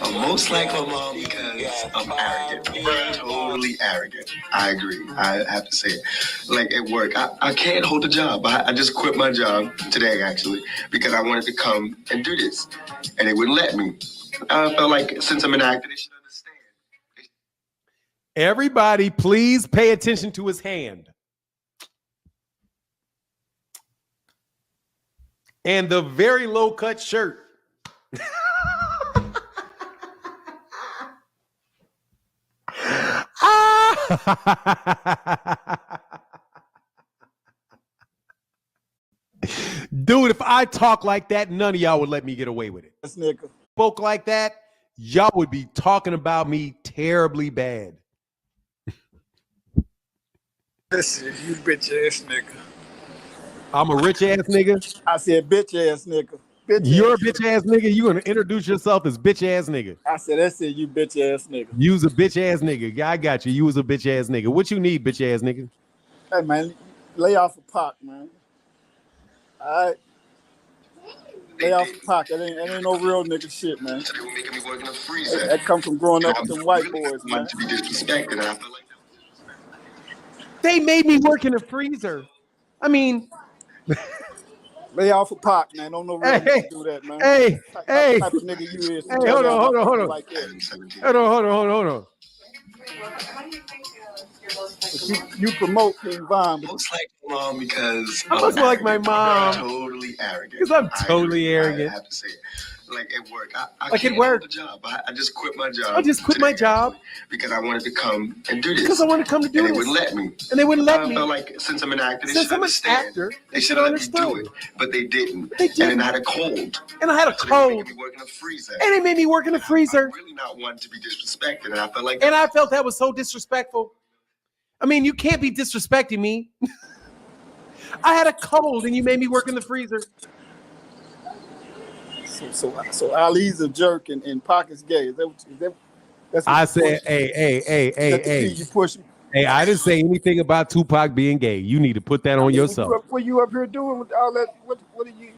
I'm most like my mom because I'm arrogant. Totally arrogant. I agree. I have to say it. Like at work, I can't hold a job. I just quit my job today, actually, because I wanted to come and do this. And they wouldn't let me. I felt like since I'm an actor, they should understand. Everybody, please pay attention to his hand. And the very low cut shirt. Dude, if I talk like that, none of y'all would let me get away with it. This nigga spoke like that, y'all would be talking about me terribly bad. Listen, you bitch ass nigga. I'm a rich ass nigga. I said bitch ass nigga. Bitch You're ass a bitch ass nigga. You gonna introduce yourself as bitch ass nigga. I said that's it, you bitch ass nigga. You's a bitch ass nigga. Yeah, I got you. You was a bitch ass nigga. What you need, bitch ass nigga? Hey man, lay off a Pac, man. All right. Lay off a Pac. That ain't no real nigga shit, man. They were making me work in a freezer. That come from growing up with them white boys, man. To be disrespected, and I feel like They made me work in a freezer. I mean, lay off a Pac, man. Don't no real nigga do that, man. Hey, Type of nigga you is. Hey, hold on. Like that. Hold on. You promote King Von, but most like my mom because I must like my mom. Totally arrogant. Because I'm totally arrogant. I have to say it. Like at work, I like can't at work. hold a job. I just quit my job. I just quit my job because I wanted to come and do this. Because I wanted to come to do and this. They wouldn't let me. And they wouldn't let me. I felt like since I'm an actor, they Since should I'm an understand. actor, They should let me do it, but they didn't. They didn't. And then I had a cold. And I had a cold. They made me work in a freezer. And they made me work in a freezer. I'm really not one to be disrespected, and I felt like. And I felt that was so disrespectful. I mean, you can't be disrespecting me. I had a cold and you made me work in the freezer. So Ali's a jerk and Pac is gay. That's what I said, hey. You push me. Hey, I didn't say anything about Tupac being gay. You need to put that on yourself. What you up here doing with all that? What are you?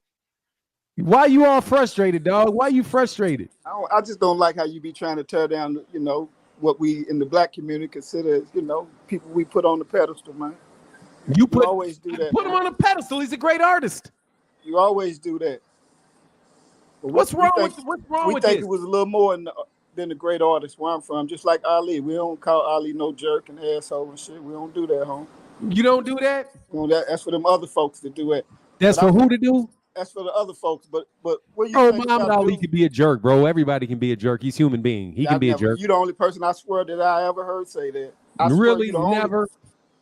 Why you all frustrated, dog? Why you frustrated? I just don't like how you be trying to tear down, what we in the black community consider, people we put on the pedestal, man. You always do that. Put him on a pedestal. He's a great artist. You always do that. But what's wrong with this? We think it was a little more than a great artist where I'm from, just like Ali. We don't call Ali no jerk and asshole and shit. We don't do that, home. You don't do that? That's for them other folks to do it. That's for who to do? That's for the other folks. But what you Oh, think Muhammad Ali could be a jerk, bro. Everybody can be a jerk. He's a human being. He can be a jerk. You're the only person I swear that I ever heard say that. Really? Never?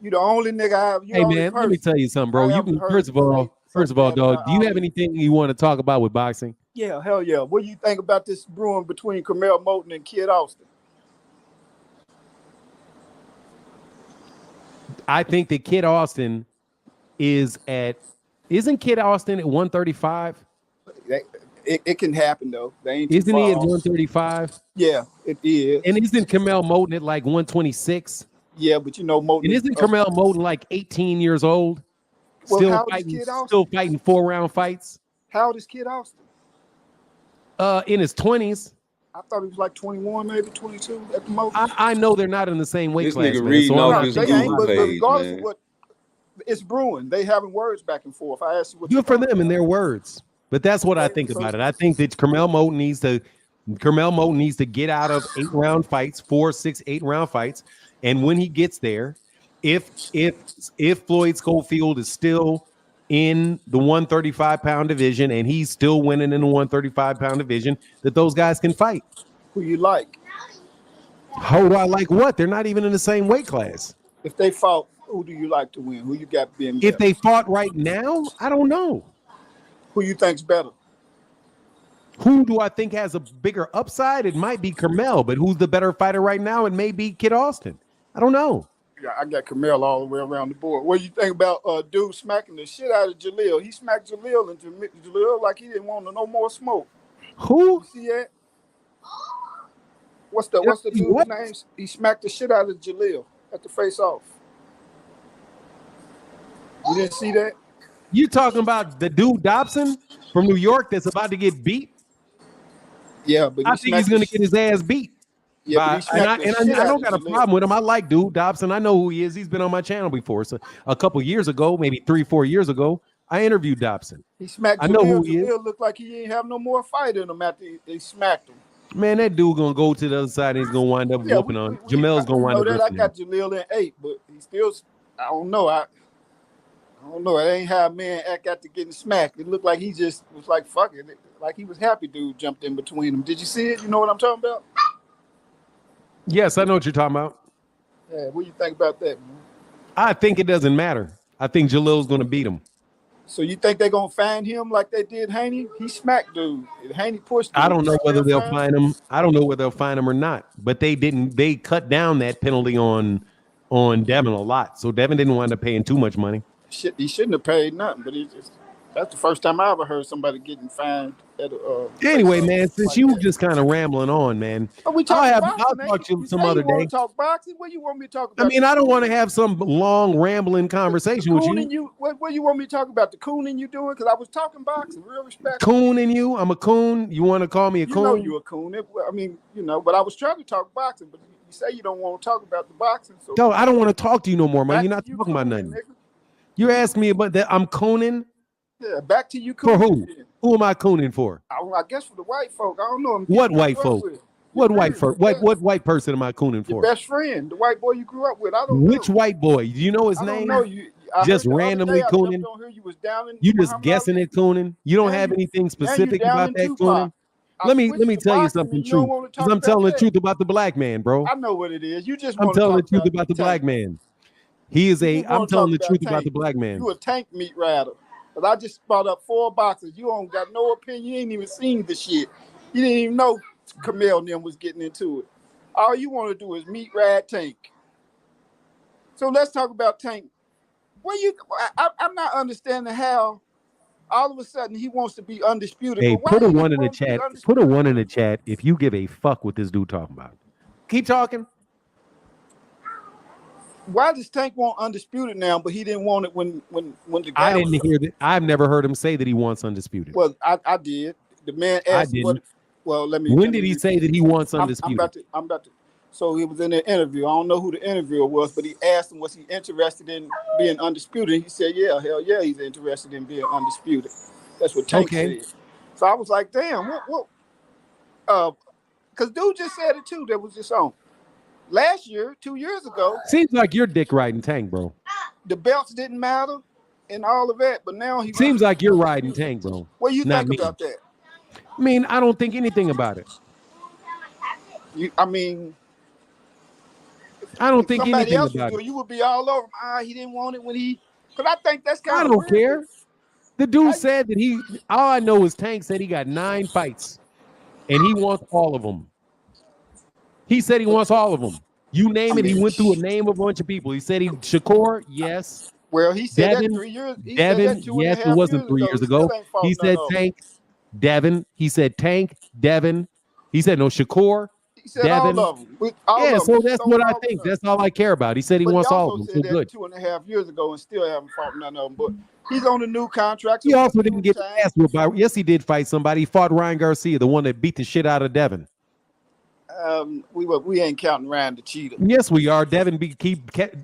You the only nigga I have. Hey, man, let me tell you something, bro. You can, first of all, dog, do you have anything you want to talk about with boxing? Yeah, hell yeah. What do you think about this brewing between Carmel Moulton and Kid Austin? I think that Kid Austin isn't Kid Austin at 135? It can happen though. Isn't he at 135? Yeah, it is. And isn't Carmel Moulton at like 126? Yeah, but Moulton. And isn't Carmel Moulton like 18 years old? Well, still fighting 4-round fights? How old is Kid Austin? In his 20s. I thought he was like 21, maybe 22 at the most. I know they're not in the same weight class. This nigga reading off his Google page, regardless man. of what, it's brewing. They having words back and forth. I asked you what. Good for them and their words. But that's what I think about it. I think that Carmel Moulton needs to get out of 8-round fights, 4, 6, 8-round fights. And when he gets there, if Floyd Schofield is still in the 135-pound division and he's still winning in the 135-pound division, that those guys can fight. Who you like? How do I like what? They're not even in the same weight class. If they fought, who do you like to win? Who you got being? If they fought right now, I don't know. Who you think's better? Who do I think has a bigger upside? It might be Carmel, but who's the better fighter right now? It may be Kid Austin. I don't know. Yeah, I got Camille all the way around the board. What do you think about dude smacking the shit out of Jaleel? He smacked Jaleel, and Jaleel like he didn't want no more smoke. Who? You see that? What's the dude's name? He smacked the shit out of Jaleel at the face off. You didn't see that? You talking about the dude Dobson from New York that's about to get beat? Yeah, but I think he's going to get his ass beat. Yeah, and I don't got a problem with him. I like dude Dobson. I know who he is. He's been on my channel before. So a couple years ago, maybe 3-4 years ago, I interviewed Dobson. He smacked. I know who he is. Jaleel looked like he ain't have no more fight in him after they smacked him. Man, that dude gonna go to the other side and he's gonna wind up whooping on. Jamel's gonna wind up. That I got Jaleel in 8, but he still. I don't know. I don't know. It ain't how a man act after getting smacked. It looked like he just was like fuck it. Like he was happy. Dude jumped in between them. Did you see it? You know what I'm talking about? Yes, I know what you're talking about. Yeah, what do you think about that, man? I think it doesn't matter. I think Jalil's going to beat him. So you think they're going to find him like they did Haney? He smacked dude. Haney pushed him. I don't know whether they'll find him. I don't know whether they'll find him or not. But they didn't. They cut down that penalty on Devin a lot. So Devin didn't wind up paying too much money. He shouldn't have paid nothing. But that's the first time I ever heard somebody getting fined. Anyway, man, since you just kind of rambling on, man, we talking boxing, I'll talk to you some other day. Talk boxing? What you want me to talk about? I mean, I don't want to have some long rambling conversation with you. What you want me to talk about? The cooning you doing? Because I was talking boxing, real respect. Cooning you? I'm a coon. You want to call me a coon? You know you a coon. I mean, but I was trying to talk boxing, but you say you don't want to talk about the boxing. So no, I don't want to talk to you no more, man. You're not talking about nothing. Nigga. You're asking me about that. I'm cooning. Yeah, back to you. For who? Who am I cooning for? I guess for the white folk. I don't know. What white folk? What white folk? What white person am I cooning for? Your best friend, the white boy you grew up with. I don't know. Which white boy? Do you know his name? I don't know. Just randomly cooning? You just guessing at cooning? You don't have anything specific about that cooning? Let me tell you something true. Because I'm telling the truth about the black man, bro. I know what it is. You just I'm telling the truth about the black man. He is I'm telling the truth about the black man. You a tank meat rider. I just brought up 4 boxers. You don't got no opinion. You ain't even seen the shit. You didn't even know Camille and them was getting into it. All you want to do is meat ride Tank. So let's talk about Tank. I'm not understanding how all of a sudden he wants to be undisputed. Hey, put a 1 in the chat. Put a 1 in the chat if you give a fuck what this dude talking about. Keep talking. Why does Tank want undisputed now, but he didn't want it when the guy I didn't hear that. I've never heard him say that he wants undisputed. Well, I did. The man asked let me. When did he say that he wants undisputed? I'm about to. So he was in an interview. I don't know who the interviewer was, but he asked him, was he interested in being undisputed? And he said, yeah, hell yeah, he's interested in being undisputed. That's what Tank said. So I was like, damn, what? Because dude just said it too. That was just on. Last year, 2 years ago. Seems like you're dick riding Tank, bro. The belts didn't matter and all of that, but now he seems like you're riding Tank, bro. What do you think about that? I mean, I don't think anything about it. I don't think anything about it. You would be all over him. He didn't want it when he. Because I think that's kind of. I don't care. The dude said that all I know is Tank said he got 9 fights and he wants all of them. He said he wants all of them. You name it. He went through a name of a bunch of people. He said Shakur, yes. Well, he said Devin, that 3 years. Devin, yes, it wasn't 3 years ago. He said Tank, Devin. He said Tank, Devin. He said no Shakur, he said Devin. all of them. So that's what I think. That's all I care about. He said he wants all of them. So good. 2.5 years ago and still haven't fought none of them. But he's on a new contract. He also didn't get ass whooped by. Yes, he did fight somebody. He fought Ryan Garcia, the one that beat the shit out of Devin. We ain't counting Ryan the cheater. Yes, we are. Devin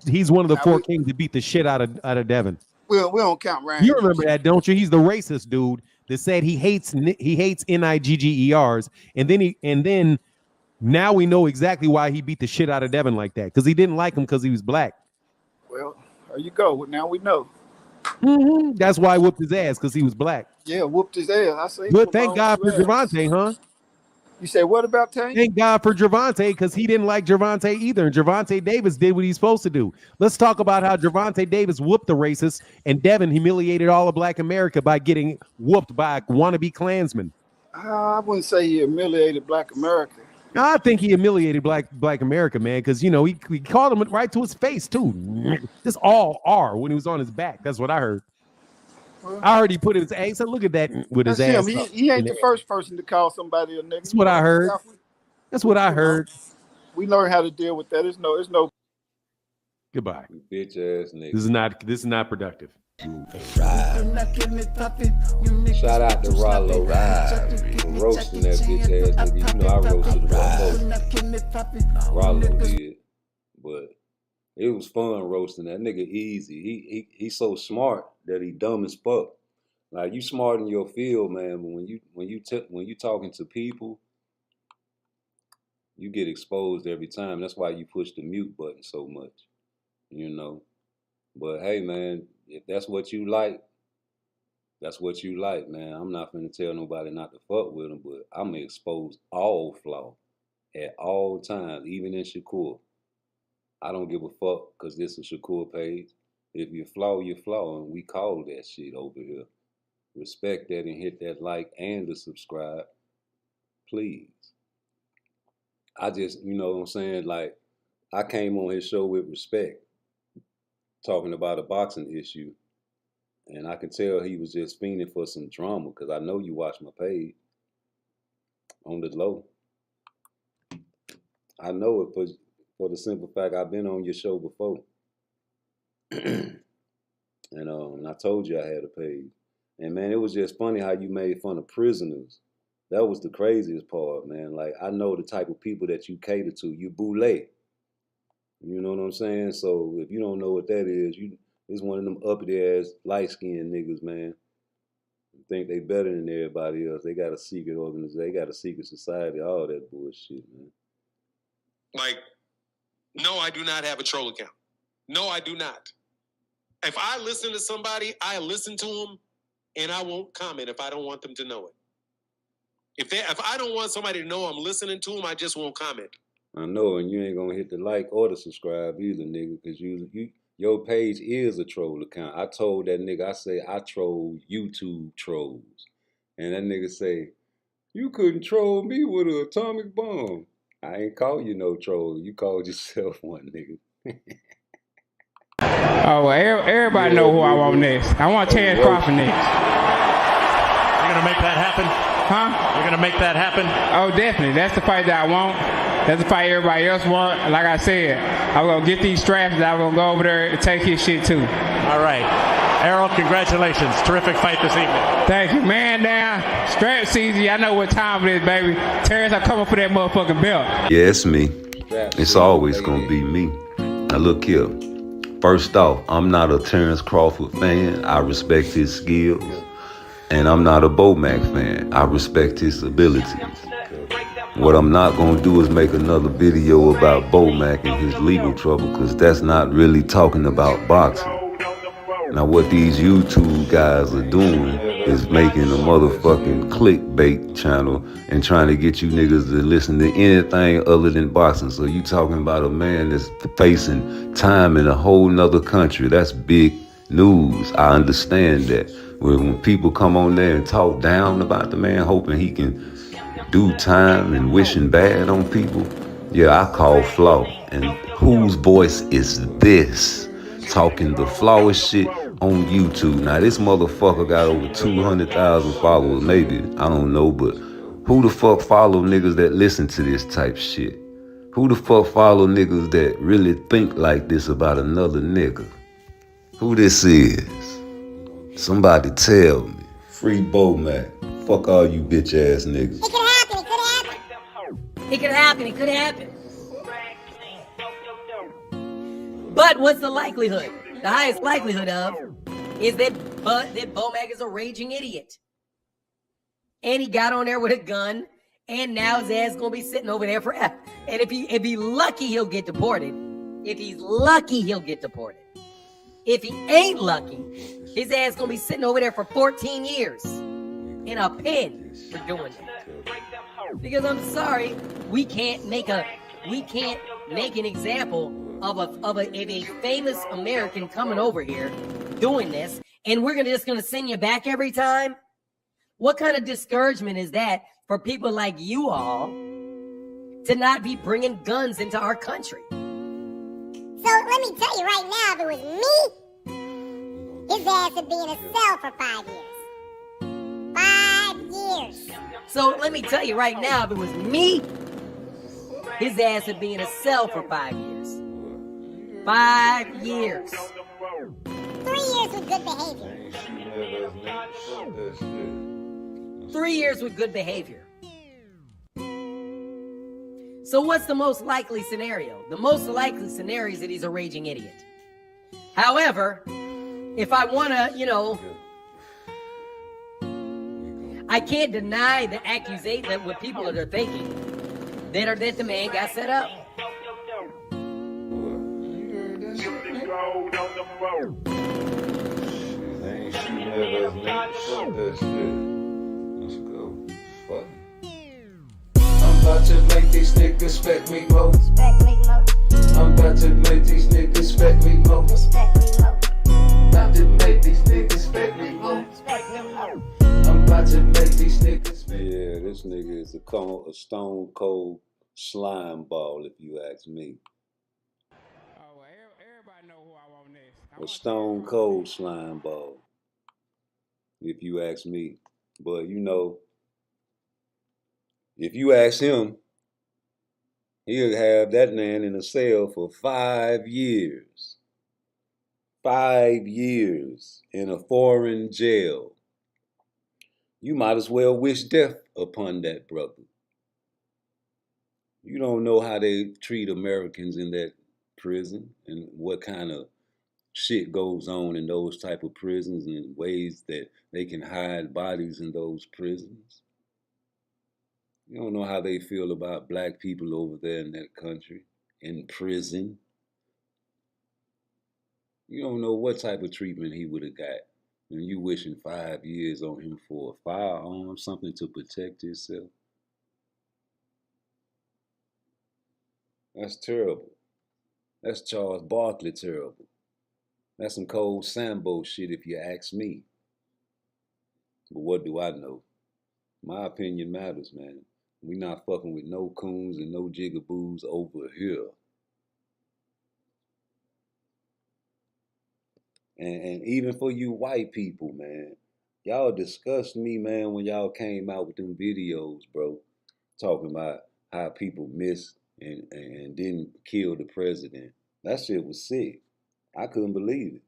he's one of the 4 kings that beat the shit out of Devin. We don't count Ryan. You remember that, don't you? He's the racist dude that said he hates NIGGERs, and then now we know exactly why he beat the shit out of Devin like that, because he didn't like him because he was black. Well, there you go. Now we know. Mm-hmm. That's why I whooped his ass, because he was black. Yeah, whooped his ass. I say. But thank God for Gervonta, huh? You said what about Tank? Thank God for Gervonta, because he didn't like Gervonta either. And Gervonta Davis did what he's supposed to do. Let's talk about how Gervonta Davis whooped the racists and Devin humiliated all of Black America by getting whooped by a wannabe Klansman. I wouldn't say he humiliated Black America. I think he humiliated Black America, man, because he called him right to his face too. This all R when he was on his back. That's what I heard. I heard he put his ass. Look at that with his That's ass. him. He ain't the first person to call somebody a nigga. That's what I heard. That's what I heard. We learn how to deal with that. It's no. Goodbye. Bitch ass nigga. This is not productive. Shout out to Rollo for roasting that bitch ass nigga. You know I roasted the Rollo did, but it was fun roasting that nigga easy. He's so smart that he dumb as fuck. Like you smart in your field, man, but when you talking to people, you get exposed every time. That's why you push the mute button so much, you know. But hey, man, if that's what you like, that's what you like, man. I'm not finna tell nobody not to fuck with them, but I'm gonna expose all flaw at all times, even in Shakur. I don't give a fuck because this is Shakur page. If you flaw, you flaw, and we call that shit over here. Respect that and hit that like and the subscribe, please. I just, you know what I'm saying? Like, I came on his show with respect, talking about a boxing issue, and I can tell he was just fiending for some drama because I know you watch my page on the low. I know it for the simple fact I've been on your show before. And I told you I had a page. And man, it was just funny how you made fun of prisoners. That was the craziest part, man. Like, I know the type of people that you cater to. You boule. You know what I'm saying? So if you don't know what that is, it's one of them uppity ass light-skinned niggas, man. Think they better than everybody else. They got a secret organization. They got a secret society. All that bullshit, man. Like, no, I do not have a troll account. No, I do not. If I listen to somebody, I listen to them, and I won't comment if I don't want them to know it. If I don't want somebody to know I'm listening to them, I just won't comment. I know, and you ain't gonna hit the like or the subscribe either, nigga, because your page is a troll account. I told that nigga, I say I troll YouTube trolls, and that nigga say, you couldn't troll me with an atomic bomb. I ain't call you no troll. You called yourself one, nigga. Oh, well, everybody know who I want next. I want Terence Crawford next. You're going to make that happen? Huh? You're going to make that happen? Oh, definitely. That's the fight that I want. That's the fight everybody else want. Like I said, I'm going to get these straps and I'm going to go over there and take his shit too. All right. Errol, congratulations. Terrific fight this evening. Thank you. Man down. Strap season. I know what time it is, baby. Terence, I'm coming for that motherfucking belt. Yeah, it's me. It's always gonna be me. Now look here. First off, I'm not a Terence Crawford fan. I respect his skills. And I'm not a Bomac fan. I respect his abilities. What I'm not gonna do is make another video about Bomac and his legal trouble, because that's not really talking about boxing. Now what these YouTube guys are doing is making a motherfucking clickbait channel and trying to get you niggas to listen to anything other than boxing. So you talking about a man that's facing time in a whole nother country. That's big news. I understand that. When people come on there and talk down about the man, hoping he can do time and wishing bad on people, yeah, I call flaw. And whose voice is this? Talking the flawest shit on YouTube. Now this motherfucker got over 200,000 followers, maybe, I don't know, but who the fuck follow niggas that listen to this type shit? Who the fuck follow niggas that really think like this about another nigga? Who this is? Somebody tell me. Free Bomac. Fuck all you bitch ass niggas. It could happen. It could happen. It could happen. But what's the likelihood? The highest likelihood of is that Bomac is a raging idiot. And he got on there with a gun, and now his ass gonna be sitting over there forever. And if he lucky, he'll get deported. If he's lucky, he'll get deported. If he ain't lucky, his ass gonna be sitting over there for 14 years in a pen for doing that. Because I'm sorry, we can't make an example of a famous American coming over here doing this, and we're just gonna send you back every time. What kind of discouragement is that for people like you all to not be bringing guns into our country? So let me tell you right now, if it was me, his ass would be in a cell for 5 years. 5 years. So let me tell you right now, if it was me, his ass would be in a cell for 5 years. 5 years. 3 years with good behavior. 3 years with good behavior. So what's the most likely scenario? The most likely scenario is that he's a raging idiot. However, if I want to, I can't deny the accusation that what people are thinking that the man got set up. Let's go. Fuck. I'm about to make these niggas respect me more. I'm about to make these niggas respect me more. About to make these niggas respect me more. I'm about to make these niggas. Yeah, this nigga is a stone cold slime ball, if you ask me. Everybody know who I want next. A stone cold slime ball, if you ask me. But if you ask him, he'll have that man in a cell for 5 years. 5 years in a foreign jail. You might as well wish death upon that brother. You don't know how they treat Americans in that prison and what kind of shit goes on in those type of prisons and ways that they can hide bodies in those prisons. You don't know how they feel about black people over there in that country, in prison. You don't know what type of treatment he would have got. And you wishing 5 years on him for a firearm, something to protect himself. That's terrible. That's Charles Barkley terrible. That's some cold Sambo shit if you ask me. But what do I know? My opinion matters, man. We not fucking with no coons and no jigaboos over here. And even for you white people, man, y'all disgust me, man, when y'all came out with them videos, bro, talking about how people missed and didn't kill the president. That shit was sick. I couldn't believe it.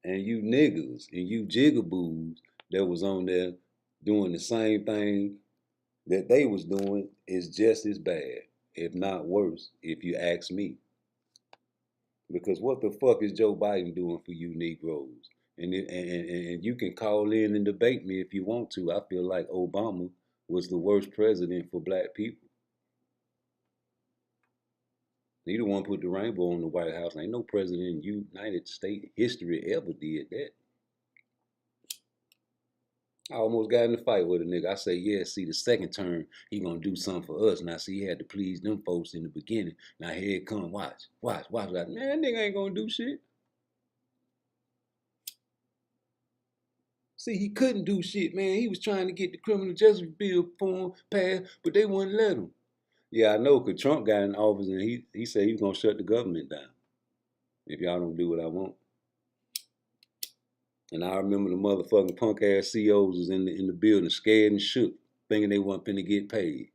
And you niggas and you jigaboos that was on there doing the same thing that they was doing is just as bad, if not worse, if you ask me. Because what the fuck is Joe Biden doing for you Negroes? And you can call in and debate me if you want to. I feel like Obama was the worst president for black people. He the one put the rainbow on the White House. Ain't no president in United States history ever did that. I almost got in a fight with a nigga. I say, yeah, see, the second term, he gonna do something for us. Now, see, he had to please them folks in the beginning. Now, here it come, watch. Like, man, that nigga ain't gonna do shit. See, he couldn't do shit, man. He was trying to get the criminal justice bill form passed, but they wouldn't let him. Yeah, I know, because Trump got in office and he said he was gonna shut the government down if y'all don't do what I want. And I remember the motherfucking punk ass CEOs was in the building, scared and shook, thinking they weren't finna get paid.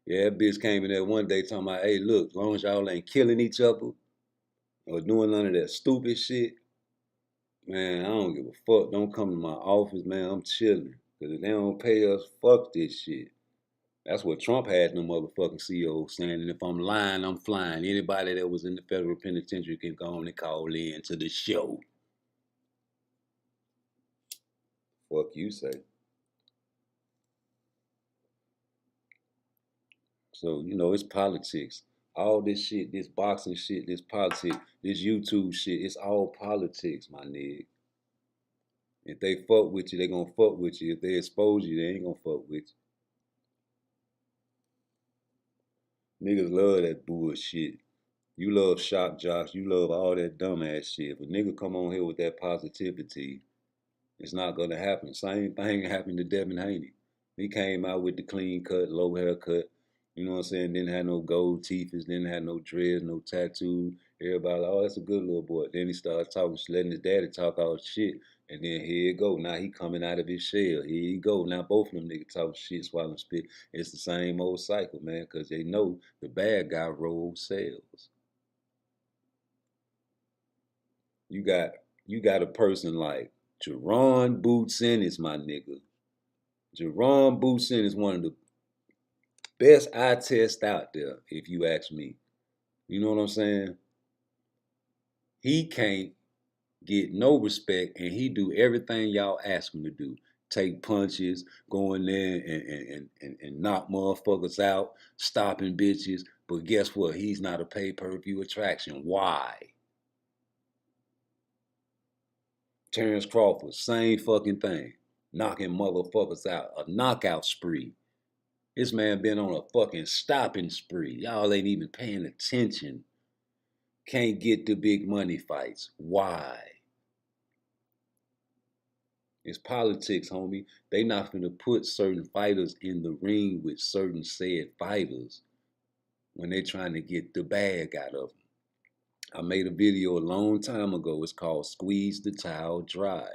Yeah, that bitch came in there one day talking about, hey, look, as long as y'all ain't killing each other or doing none of that stupid shit, man, I don't give a fuck. Don't come to my office, man. I'm chilling. Because if they don't pay us, fuck this shit. That's what Trump had them motherfucking CEOs saying. And if I'm lying, I'm flying. Anybody that was in the federal penitentiary can go on and call in to the show. Fuck you say. So, it's politics. All this shit, this boxing shit, this politics, this YouTube shit, it's all politics, my nigga. If they fuck with you, they gonna fuck with you. If they expose you, they ain't gonna fuck with you. Niggas love that bullshit. You love shock jocks. You love all that dumbass shit. If a nigga come on here with that positivity, It's not going to happen. Same thing happened to Devin Haney. He came out with the clean cut, low haircut. You know what I'm saying? Didn't have no gold teeth, didn't have no dreads, no tattoo. Everybody like, oh, that's a good little boy. Then he started talking, letting his daddy talk all shit. And then here you go. Now he coming out of his shell. Here you go. Now both of them niggas talking shit, swallowing spit. It's the same old cycle, man, because they know the bad guy role sells. You got a person like Jaron Ennis, my nigga. Jaron Ennis is one of the best eye test out there, if you ask me. You know what I'm saying? He can't get no respect, and he do everything y'all ask him to do. Take punches, go in there and knock motherfuckers out, stopping bitches. But guess what? He's not a pay-per-view attraction. Why? Terence Crawford, same fucking thing. Knocking motherfuckers out. A knockout spree. This man been on a fucking stopping spree. Y'all ain't even paying attention. Can't get the big money fights. Why? It's politics, homie. They not finna put certain fighters in the ring with certain said fighters when they trying to get the bag out of them. I made a video a long time ago. It's called Squeeze the Towel Dry.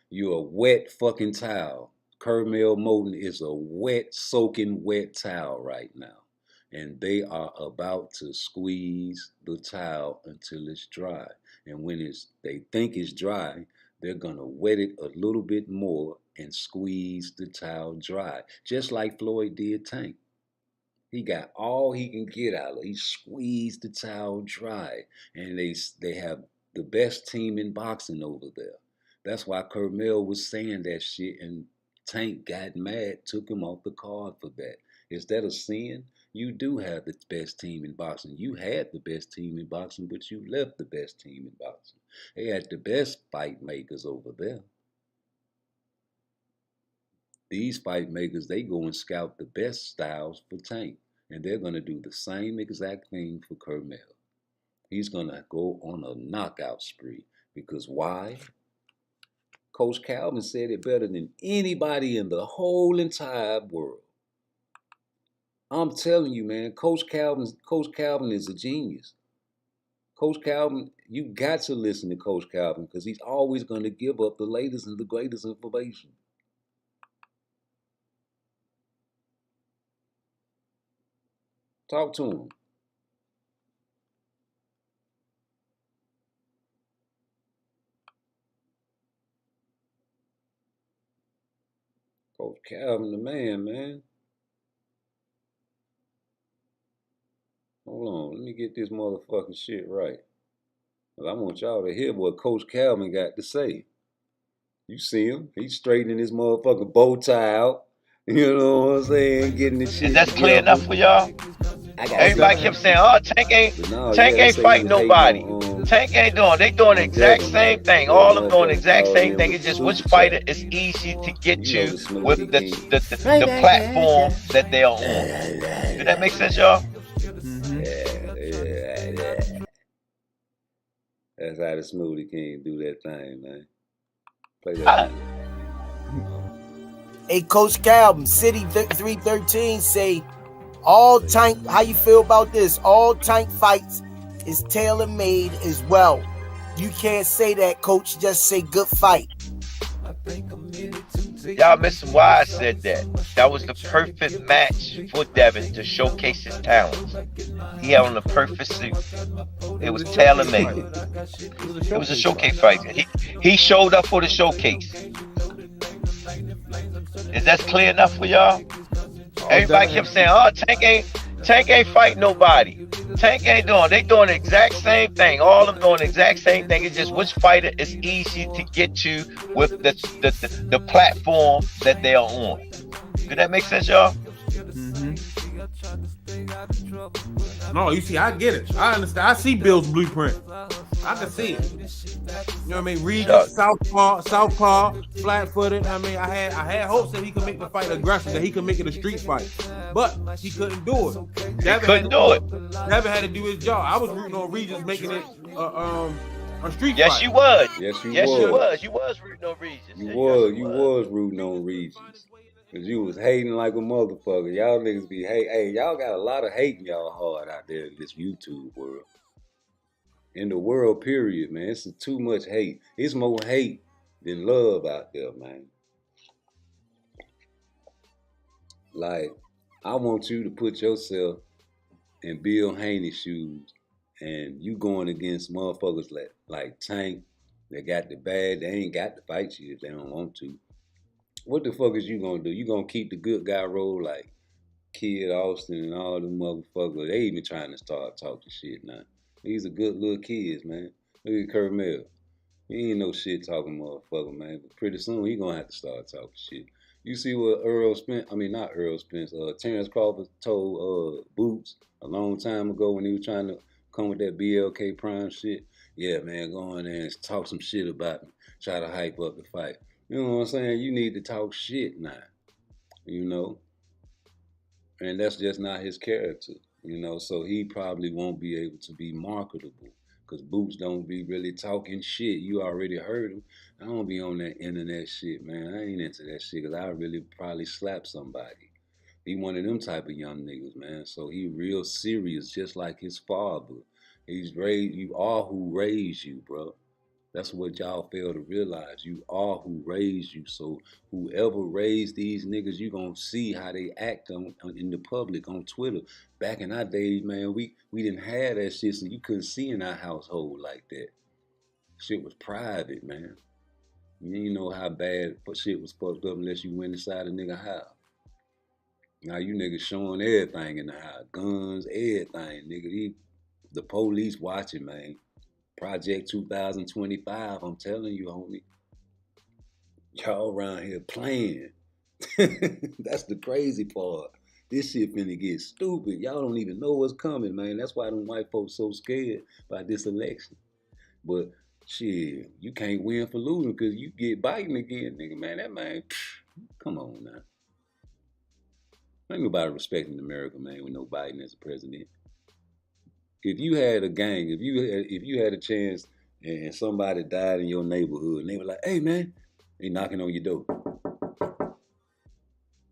You're a wet fucking towel. Carmel Moten is a wet, soaking wet towel right now. And they are about to squeeze the towel until it's dry. And when they think it's dry, they're going to wet it a little bit more and squeeze the towel dry. Just like Floyd did Tank. He got all he can get out of it. He squeezed the towel dry. And they have the best team in boxing over there. That's why Carmel was saying that shit, and Tank got mad, took him off the card for that. Is that a sin? You do have the best team in boxing. You had the best team in boxing, but you left the best team in boxing. They had the best fight makers over there. These fight makers, they go and scout the best styles for Tank. And they're going to do the same exact thing for Carmel. He's going to go on a knockout spree. Because why? Coach Calvin said it better than anybody in the whole entire world. I'm telling you, man, Coach Calvin is a genius. Coach Calvin, you got to listen to Coach Calvin because he's always going to give up the latest and the greatest information. Talk to him. Coach Calvin, the man. Hold on, let me get this motherfucking shit right. Well, I want y'all to hear what Coach Calvin got to say. You see him? He's straightening his motherfucking bow tie out. You know what I'm saying? Getting this shit. Is that clear enough for y'all? Everybody kept saying, "Oh, Tank ain't fighting nobody. Tank ain't doing. They doing the exact same thing. All of them doing the exact same thing. It's just which fighter is easy to get you with the platform that they are on." Did that make sense, y'all? Yeah. That's how the Smoothie King do that thing, man. Play that. Hey, Coach Calvin, City 313 say, all Tank, how you feel about this? All Tank fights is tailor-made as well. You can't say that, Coach. Just say good fight. Y'all missing why I said that. That was the perfect match for Devin to showcase his talents. He had on the perfect suit. It was tailor-made. It was a showcase fight. He showed up for the showcase. Is that clear enough for y'all? Everybody kept saying, "Oh, Tank ain't fighting nobody. Tank ain't doing. They doing the exact same thing. All of them doing the exact same thing. It's just which fighter is easy to get you with the platform that they are on." Did that make sense, y'all? No, you see, I get it. I understand. I see Bill's blueprint. I can see it. You know what I mean? Regis, southpaw, flat-footed. I mean, I had hopes that he could make the fight aggressive, that he could make it a street fight, but he couldn't do it. Devin had to do his job. I was rooting on Regis making it A street Yes, fight. you was. Yes, you Yes, you was. was. You was rooting on Regis. You Yeah, was. yes, You was rooting on Regis. Cause you was hating like a motherfucker. Y'all niggas be hate. Hey, y'all got a lot of hate in y'all heart out there in this YouTube world. In the world, period, man. It's too much hate. It's more hate than love out there, man. Like, I want you to put yourself in Bill Haney's shoes, and you going against motherfuckers like Tank. They got the bad. They ain't got to fight you if they don't want to. What the fuck is you gonna do? You gonna keep the good guy role like Kid Austin and all them motherfuckers? They even trying to start talking shit now. These are good little kids, man. Look at Kermel. He ain't no shit talking motherfucker, man. But pretty soon he gonna have to start talking shit. You see what Terence Crawford told Boots a long time ago when he was trying to come with that BLK Prime shit? Yeah, man, go in there and talk some shit about me. Try to hype up the fight. You know what I'm saying? You need to talk shit now, you know? And that's just not his character, you know? So he probably won't be able to be marketable because Boots don't be really talking shit. You already heard him. I don't be on that internet shit, man. I ain't into that shit because I really probably slap somebody. He one of them type of young niggas, man. So he real serious, just like his father. He's raised, you are who raised you, bro. That's what y'all fail to realize. You are who raised you. So whoever raised these niggas, you gonna see how they act in the public, on Twitter. Back in our days, man, we didn't have that shit, so you couldn't see in our household like that. Shit was private, man. You didn't know how bad shit was fucked up unless you went inside a nigga house. Now you niggas showing everything in the house. Guns, everything, nigga. The police watching, man. Project 2025, I'm telling you, homie. Y'all around here playing. That's the crazy part. This shit finna get stupid. Y'all don't even know what's coming, man. That's why them white folks so scared by this election. But shit, you can't win for losing because you get Biden again, nigga, man. That man, come on now. Ain't nobody respecting America, man, with no Biden as a president. If you had a gang, if you had a chance and somebody died in your neighborhood and they were like, hey man, they knocking on your door.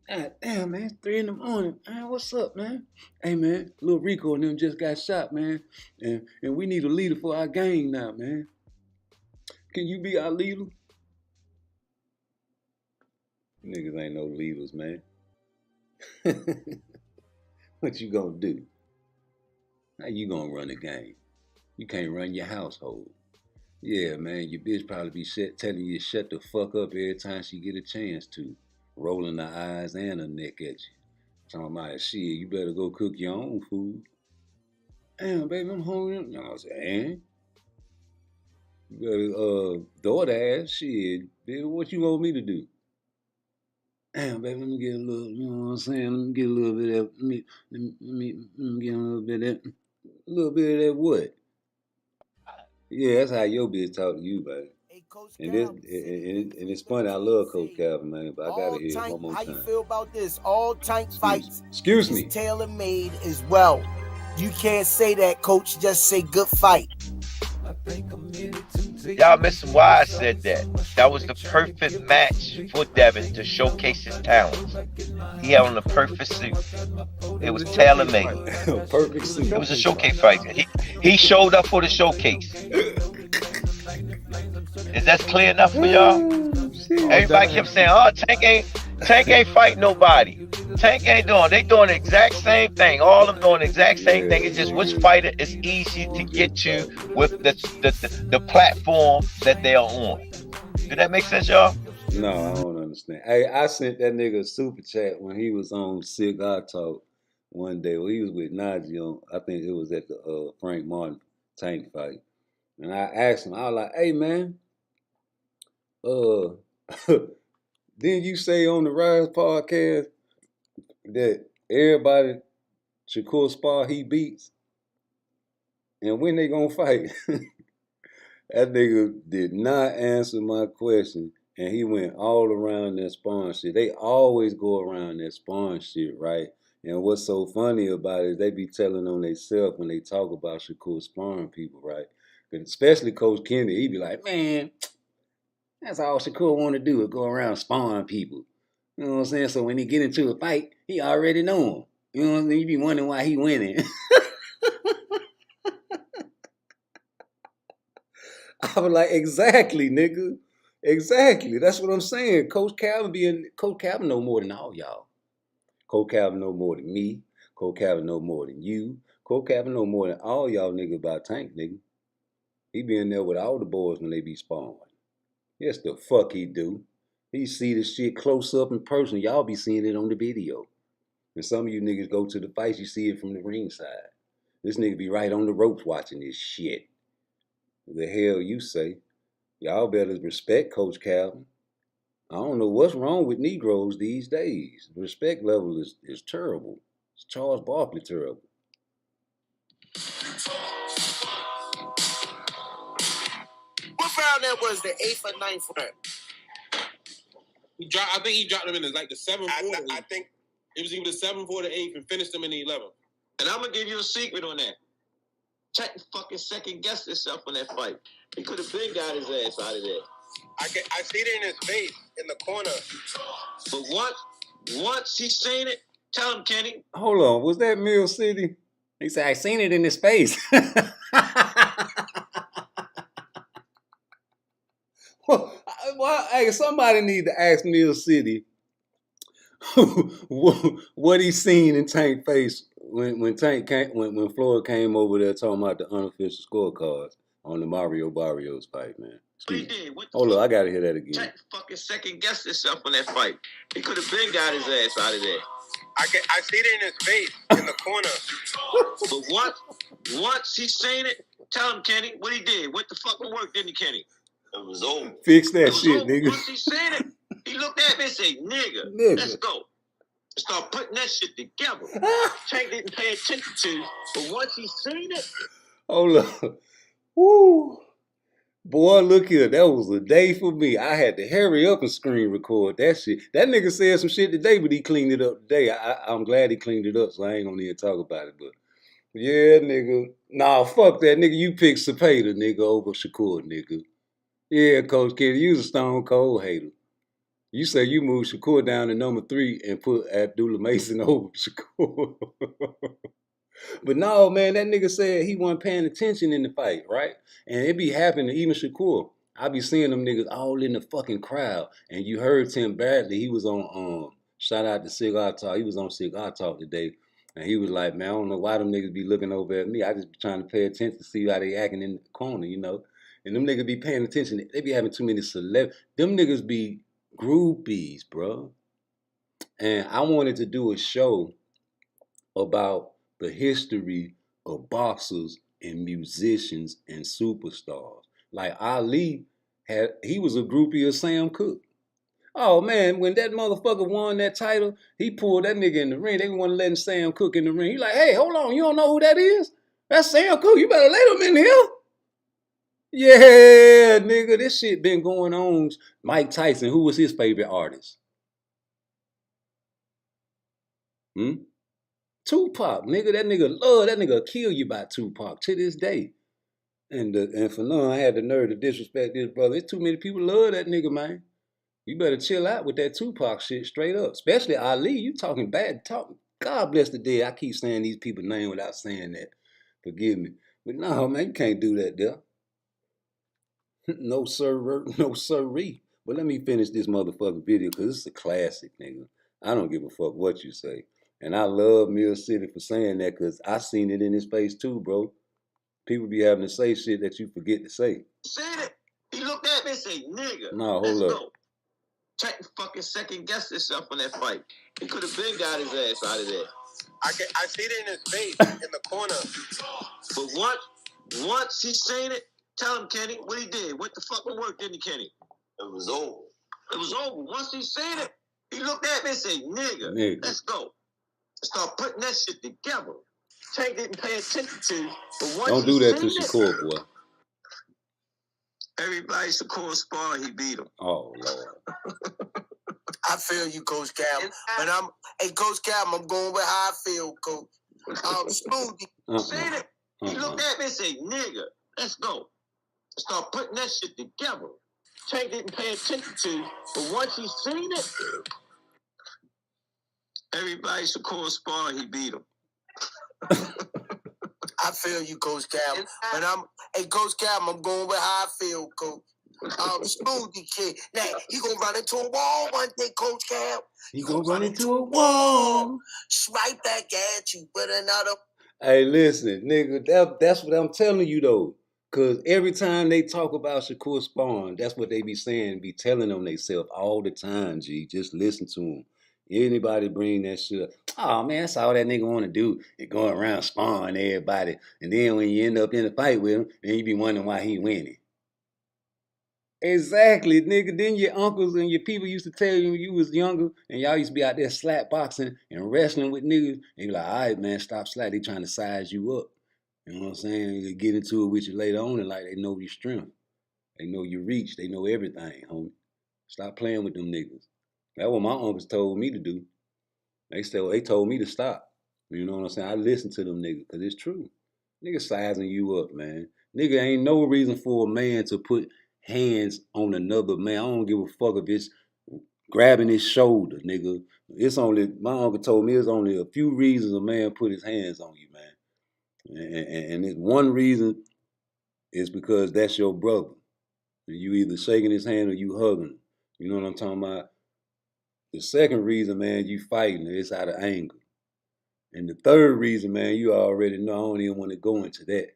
God damn, man, it's 3 a.m. Man, what's up, man? Hey man, Lil Rico and them just got shot, man. And we need a leader for our gang now, man. Can you be our leader? Niggas ain't no leaders, man. What you gonna do? How you gonna run the game? You can't run your household. Yeah, man, your bitch probably be telling you to shut the fuck up every time she get a chance to. Rolling her eyes and her neck at you. Talking about, shit, you better go cook your own food. Damn, baby, I'm hungry. No, I said, and? You better DoorDash, shit. Baby, what you want me to do? Damn, baby, let me get a little, you know what I'm saying? Let me get a little bit of that, let me get a little bit of that. A little bit of that what? Yeah, that's how your bitch talk to you, baby. And it's funny, I love Coach Calvin, man, but I gotta hear it one more time. How you feel about this? All tank fights Excuse me. is tailor-made as well. You can't say that, coach. Just say good fight. Y'all missing why I said that. That was the perfect match for Devin to showcase his talents. He had on the perfect suit. It was tailor-made. Perfect suit. It was a showcase fight. He showed up for the showcase. Is that clear enough for y'all? Everybody kept saying, oh, Tank ain't fight nobody. Tank ain't doing. They doing the exact same thing. All of them doing the exact same thing. It's just which fighter is easy to get you with the platform that they are on. Did that make sense, y'all? No, I don't understand. Hey, I sent that nigga a super chat when he was on Cigar Talk one day. Well, he was with Najee on, I think it was at the Frank Martin Tank fight. And I asked him, I was like, hey man, didn't you say on the Rise podcast that everybody Shakur spar he beats? And when they gonna fight? That nigga did not answer my question. And he went all around that sparring shit. They always go around that sparring shit, right? And what's so funny about it is they be telling on themselves when they talk about Shakur sparring people, right? But especially Coach Kennedy, he'd be like, man, that's all Shakur want to do is go around and spawn people. You know what I'm saying? So when he get into a fight, he already know him. You know what I'm saying? You be wondering why he winning. I was like, exactly, nigga. Exactly. That's what I'm saying. Coach Calvin know more than all y'all. Coach Calvin know more than me. Coach Calvin know more than you. Coach Calvin know more than all y'all niggas about Tank, nigga. He be in there with all the boys when they be spawned. Yes, the fuck he do. He see the shit close up in person. Y'all be seeing it on the video. And some of you niggas go to the fights, you see it from the ringside. This nigga be right on the ropes watching this shit. The hell you say? Y'all better respect Coach Calvin. I don't know what's wrong with Negroes these days. The respect level is terrible. It's Charles Barkley terrible. What round that was? The 8th or 9th round? I think he dropped him in the 7th. I think it was either the 7th or the 8th and finished him in the 11th. And I'm gonna give you a secret on that. Check fucking second guess yourself on that fight. He could have been got his ass out of there. I see it in his face in the corner. But once he seen it, tell him, Kenny. Hold on, was that Mill City? He said, I seen it in his face. Well, hey, somebody need to ask Mill City what he seen in Tank's face when Floyd came over there talking about the unofficial scorecards on the Mario Barrios fight, man. Hold on, I gotta hear that again. Check fucking second guess yourself on that fight. He could have been got his ass out of there. I see it in his face in the corner. But once he seen it, tell him, Kenny, what he did. Went to fucking work, didn't he, Kenny? It was over. Fix that shit, nigga. Once he seen it, he looked at me and said, nigga, let's go. Start putting that shit together. Tank didn't pay attention to, but once he seen it. Hold on. Woo. Boy, look here. That was a day for me. I had to hurry up and screen record that shit. That nigga said some shit today, but he cleaned it up today. I'm glad he cleaned it up, so I ain't gonna even talk about it. But yeah, nigga. Nah, fuck that, nigga. You picked Cepeda, nigga, over Shakur, nigga. Yeah, Coach Kennedy, you was a stone cold hater. You say you moved Shakur down to number 3 and put Abdullah Mason over Shakur. But no, man, that nigga said he wasn't paying attention in the fight, right? And it be happening to even Shakur. I be seeing them niggas all in the fucking crowd. And you heard Tim Bradley, he was on, shout out to Cigar Talk. He was on Cigar Talk today. And he was like, man, I don't know why them niggas be looking over at me. I just be trying to pay attention to see how they acting in the corner, you know? And them niggas be paying attention. They be having too many celebrities. Them niggas be groupies, bro. And I wanted to do a show about the history of boxers and musicians and superstars. Like Ali, he was a groupie of Sam Cooke. Oh man, when that motherfucker won that title, he pulled that nigga in the ring. They wasn't letting Sam Cooke in the ring. He like, hey, hold on, you don't know who that is? That's Sam Cooke. You better let him in here. Yeah, nigga, this shit been going on. Mike Tyson, who was his favorite artist? Tupac, nigga. That nigga kill you by Tupac to this day. And for none, I had the nerve to disrespect this brother. There's too many people love that nigga, man. You better chill out with that Tupac shit straight up. Especially Ali, you talking bad talk. God bless the dead. I keep saying these people's name without saying that. Forgive me. But no, man, you can't do that there. No sir, no sirree. But let me finish this motherfucking video because it's a classic, nigga. I don't give a fuck what you say. And I love Mill City for saying that because I seen it in his face too, bro. People be having to say shit that you forget to say. Seen it. He looked at me and said, nigga. No, hold up. Go. Check fucking second guess yourself on that fight. He could have been got his ass out of there. I see it in his face in the corner. But once he seen it, tell him, Kenny, what he did. Went to fucking work, didn't he, Kenny? It was over. It was over. Once he seen it, he looked at me and said, nigga. Let's go. Start putting that shit together. Tank didn't pay attention to, but once don't do that to Shakur, boy. Everybody Shakur spar, he beat him. Oh, Lord. I feel you, Coach Cam. But Coach Cam, I'm going with how I feel, Coach. Smoothie. Seen it. He looked at me and said, nigga, let's go. Start putting that shit together. Tank didn't pay attention to you, but once he seen it, everybody Shakur spar, he beat him. I feel you, Coach Cal. Hey, Coach Cal, I'm going with how I feel, Coach. Smoothie kid. Now, he gonna run into a wall one day, Coach Cal. He gonna run into a wall. Right back at you with another. Hey, listen, nigga, that's what I'm telling you, though. Because every time they talk about Shakur Spawn, that's what they be saying, be telling on themselves all the time, G. Just listen to them. Anybody bring that shit up, oh, man, that's all that nigga want to do is go around spawn everybody. And then when you end up in a fight with him, then you be wondering why he winning. Exactly, nigga. Then your uncles and your people used to tell you when you was younger and y'all used to be out there slap boxing and wrestling with niggas. And you like, all right, man, stop slap. They trying to size you up. You know what I'm saying? They get into it with you later on and like they know your strength. They know your reach. They know everything, homie. Stop playing with them niggas. That's what my uncles told me to do. They told me to stop. You know what I'm saying? I listen to them niggas because it's true. Nigga sizing you up, man. Nigga ain't no reason for a man to put hands on another man. I don't give a fuck if it's grabbing his shoulder, nigga. It's only, my uncle told me it's only a few reasons a man put his hands on you, man. And it's one reason is because that's your brother. You either shaking his hand or you hugging him. You know what I'm talking about? The second reason, man, you fighting, it's out of anger. And the third reason, man, you already know. I don't even want to go into that.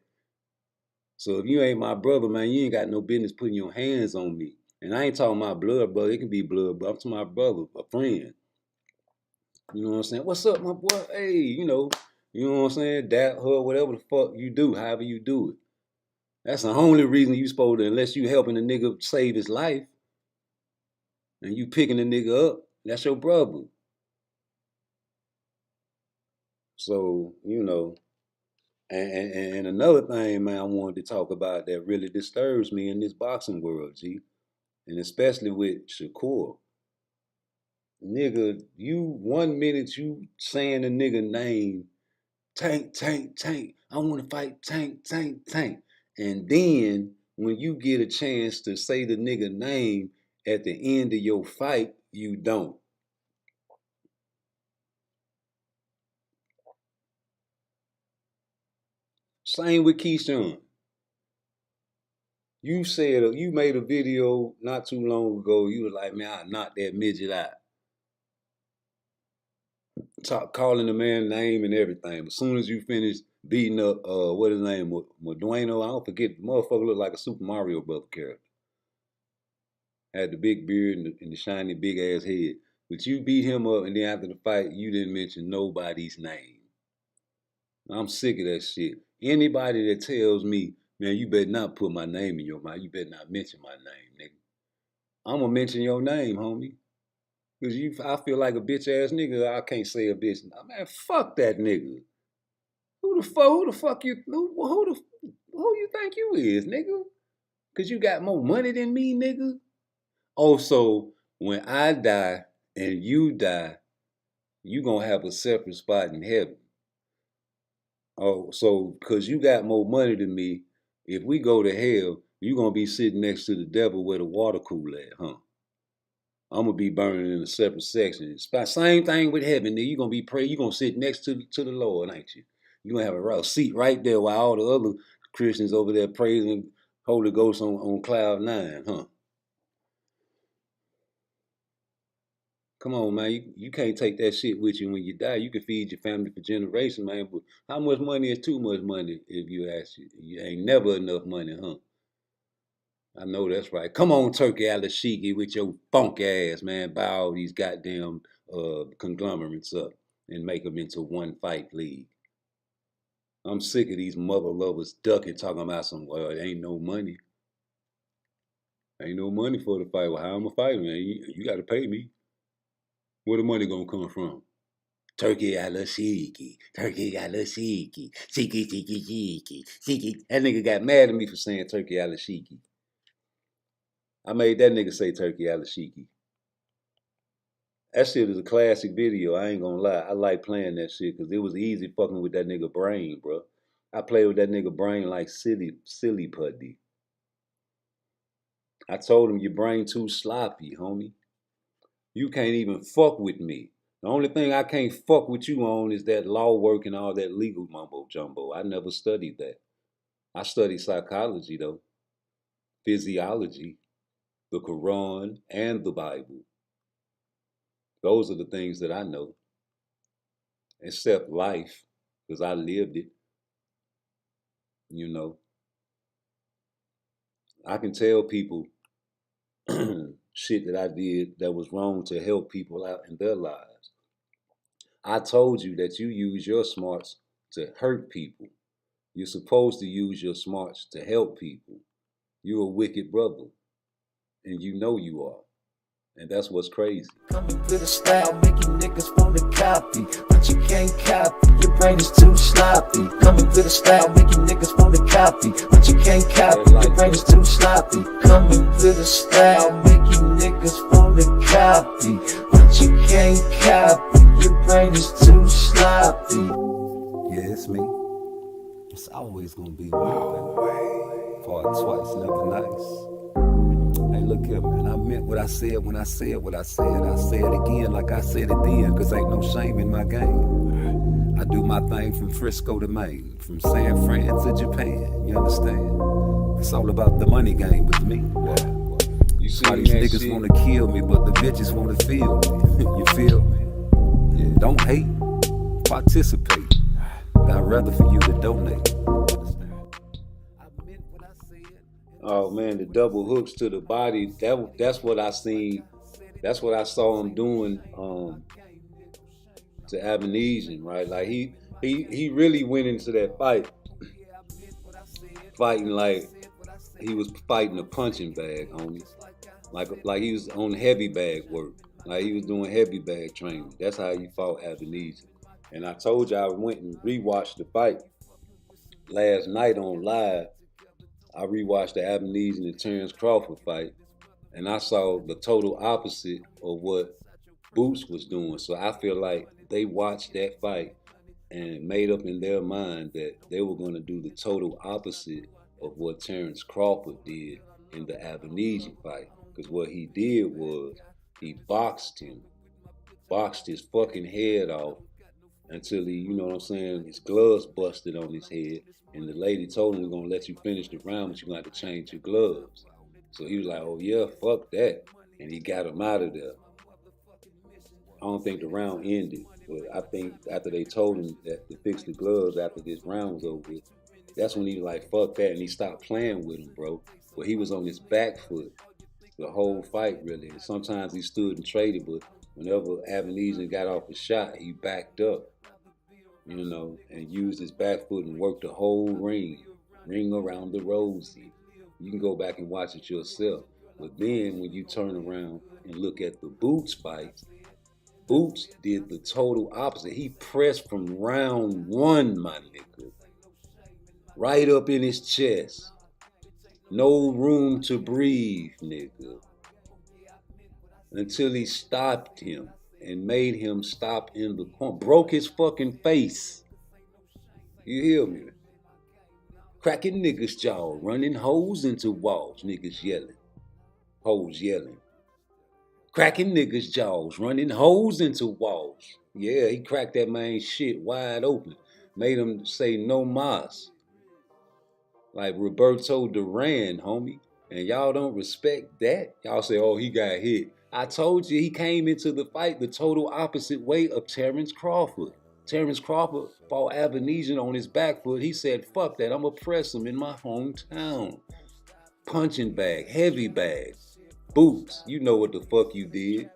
So if you ain't my brother, man, you ain't got no business putting your hands on me. And I ain't talking my blood brother. It can be blood, but I'm talking my brother, a friend. You know what I'm saying? What's up, my boy? Hey, you know what I'm saying? Dap, hug, whatever the fuck you do, however you do it. That's the only reason you supposed to, unless you helping a nigga save his life, and you picking a nigga up, that's your brother. So, and another thing, man, I wanted to talk about that really disturbs me in this boxing world, G, and especially with Shakur. Nigga, you 1 minute you saying a nigga name, Tank, Tank, Tank. I want to fight Tank, Tank, Tank. And then when you get a chance to say the nigga name at the end of your fight, you don't. Same with Keyshawn. You made a video not too long ago. You was like, man, I knocked that midget out. Calling the man name and everything. As soon as you finish beating up, what his name, Modueno, I don't forget, the motherfucker looked like a Super Mario Brother character. Had the big beard and the shiny big ass head. But you beat him up and then after the fight, you didn't mention nobody's name. I'm sick of that shit. Anybody that tells me, man, you better not put my name in your mouth. You better not mention my name, nigga. I'm gonna mention your name, homie. Cause I feel like a bitch ass nigga. I can't say a bitch. Man, fuck that nigga. Who the fuck you think you is, nigga? Cause you got more money than me, nigga. Also, when I die and you die, you gonna have a separate spot in heaven. Oh, so cause you got more money than me, if we go to hell, you gonna be sitting next to the devil where the water cooler at, huh? I'm gonna be burning in a separate section. It's the same thing with heaven. Then you gonna be praying. You gonna sit next to the Lord, ain't you? You gonna have a seat right there while all the other Christians over there praising Holy Ghost on cloud 9, huh? Come on, man. You can't take that shit with you when you die. You can feed your family for generations, man. But how much money is too much money if you ask you? You ain't never enough money, huh? I know that's right. Come on, Turkey Alashiki with your funk ass, man. Buy all these goddamn conglomerates up and make them into one fight league. I'm sick of these mother lovers ducking, talking about well, it ain't no money. Ain't no money for the fight. Well, how am I fighting, man? You got to pay me. Where the money gonna come from? Turkey Alashiki. Turkey Alashiki. Shiki, shiki, shiki. Shiki. That nigga got mad at me for saying Turkey Alashiki. I made that nigga say Turkey Alashiki. That shit is a classic video. I ain't gonna lie. I like playing that shit because it was easy fucking with that nigga brain, bro. I played with that nigga brain like silly putty. I told him your brain too sloppy, homie. You can't even fuck with me. The only thing I can't fuck with you on is that law work and all that legal mumbo jumbo. I never studied that. I studied psychology though, physiology, the Quran, and the Bible. Those are the things that I know. Except life, because I lived it. You know, I can tell people shit that I did that was wrong to help people out in their lives. I told you that you use your smarts to hurt people. You're supposed to use your smarts to help people. You're a wicked brother, and you know you are. And that's what's crazy. Coming with a style, making niggas wanna copy, but you can't copy. Your brain is too sloppy. Coming with a style, making niggas wanna copy, but you can't copy. Your brain is too sloppy. Coming with a style, making niggas wanna copy, but you can't copy. Your brain is too sloppy. Yeah, it's me. It's always gonna be me. Fought twice, never nice. Hey, look here, man. I meant what I said when I said what I said. I say it again like I said it then, cause ain't no shame in my game. I do my thing from Frisco to Maine, from San Fran to Japan. You understand? It's all about the money game with me. You see all these niggas shit? Wanna kill me, but the bitches wanna feel me. You feel me? Yeah, don't hate, participate. But I'd rather for you to donate. Oh man, the double hooks to the body, that's what I seen. That's what I saw him doing to Abenesian, right? Like he really went into that fighting like he was fighting a punching bag, homie. Like he was on heavy bag work. Like he was doing heavy bag training. That's how he fought Abenesian. And I told you I went and rewatched the fight last night on live. I rewatched the Abenesian and Terence Crawford fight, and I saw the total opposite of what Boots was doing. So I feel like they watched that fight and made up in their mind that they were going to do the total opposite of what Terence Crawford did in the Abenesian fight. Because what he did was he boxed his fucking head off until he, you know what I'm saying, his gloves busted on his head. And the lady told him, we're going to let you finish the round, but you're going to have to change your gloves. So he was like, oh yeah, fuck that. And he got him out of there. I don't think the round ended, but I think after they told him that to fix the gloves after this round was over, that's when he was like, fuck that, and he stopped playing with him, bro. But he was on his back foot the whole fight, really. And sometimes he stood and traded, but whenever Abenesian got off a shot, he backed up, you know, and used his back foot and worked the whole ring around the rosy. You can go back and watch it yourself. But then when you turn around and look at the Boots fights, Boots did the total opposite. He pressed from round one, my nigga. Right up in his chest. No room to breathe, nigga. Until he stopped him and made him stop in the corner. Broke his fucking face. You hear me? Cracking niggas' jaw, running holes into walls, niggas yelling. Hoes yelling. Cracking niggas' jaws, running holes into walls. Yeah, he cracked that man's shit wide open. Made him say no mas. Like Roberto Duran, homie. And y'all don't respect that. Y'all say, oh, he got hit. I told you he came into the fight the total opposite way of Terence Crawford. Terence Crawford fought Abenesian on his back foot. He said, fuck that, I'm gonna press him in my hometown. Punching bag, heavy bag. Boots, you know what the fuck you did.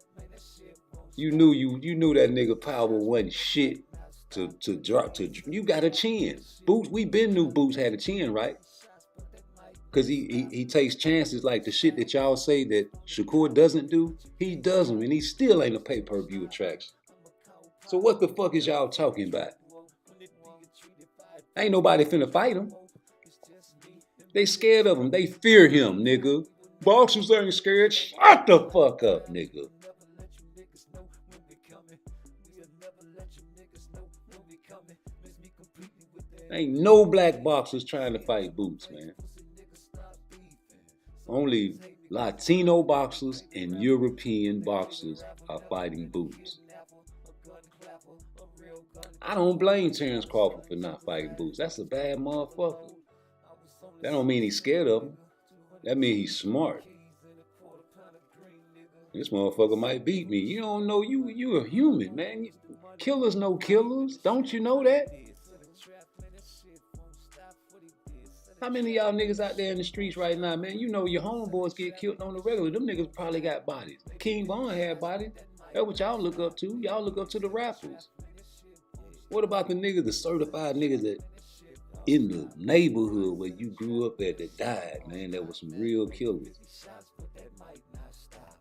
You knew that nigga power wasn't shit to drop to. You got a chin. Boots, we been knew Boots had a chin, right? Cause he takes chances like the shit that y'all say that Shakur doesn't do. He does them, and he still ain't a pay-per-view attraction. So what the fuck is y'all talking about? Ain't nobody finna fight him. They scared of him. They fear him, nigga. Boxers ain't scared. Shut the fuck up, nigga. Ain't no black boxers trying to fight Boots, man. Only Latino boxers and European boxers are fighting Boots. I don't blame Terence Crawford for not fighting Boots. That's a bad motherfucker. That don't mean he's scared of him. That means he's smart. This motherfucker might beat me. You don't know you a human, man. Killers know killers. Don't you know that? How many of y'all niggas out there in the streets right now, man? You know your homeboys get killed on the regular. Them niggas probably got bodies. King Von had bodies. That's what y'all look up to. Y'all look up to the rappers. What about the niggas, the certified niggas that in the neighborhood where you grew up at that died, man? That was some real killers.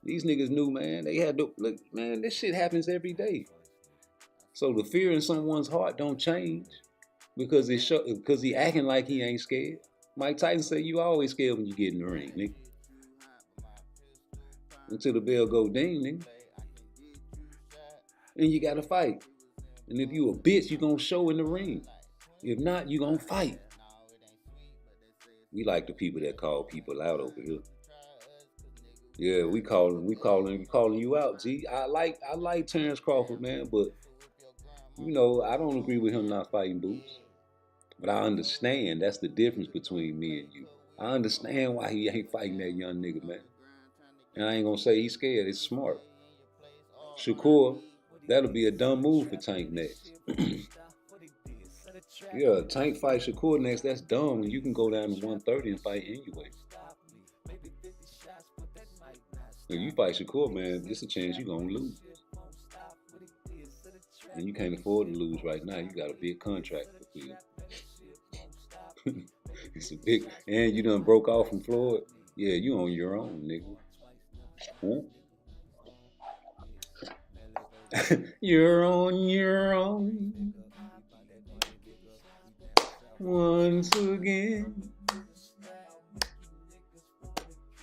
These niggas knew, man. They had to look, man. This shit happens every day. So the fear in someone's heart don't change because he acting like he ain't scared. Mike Tyson said you always scared when you get in the ring, nigga. Until the bell go ding, nigga. And you gotta fight. And if you a bitch, you gonna show in the ring. If not, you gonna fight. We like the people that call people out over here. Yeah, we calling you out, G. I like Terence Crawford, man, but you know, I don't agree with him not fighting Boots. But I understand that's the difference between me and you. I understand why he ain't fighting that young nigga, man. And I ain't gonna say he's scared, it's smart. Shakur, that'll be a dumb move for Tank next. Yeah, Tank fight Shakur next, that's dumb when you can go down to 130 and fight anyway. If you fight Shakur, man, there's a chance you're gonna lose. And you can't afford to lose right now. You got a big contract to fulfill. It's a big, and you done broke off from Floyd. Yeah, you on your own, nigga. You're on your own. Once again.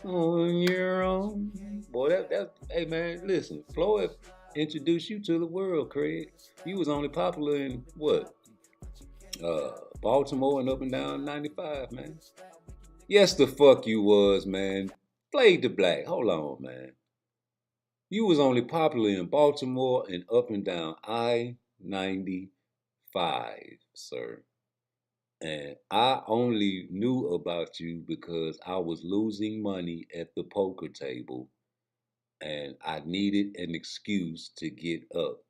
On your own. Boy, that hey man, listen, Floyd introduced you to the world, Craig. You was only popular in what? Baltimore and up and down 95, man. Yes, the fuck you was, man. Fade the black. Hold on, man. You was only popular in Baltimore and up and down I-95, sir. And I only knew about you because I was losing money at the poker table and I needed an excuse to get up.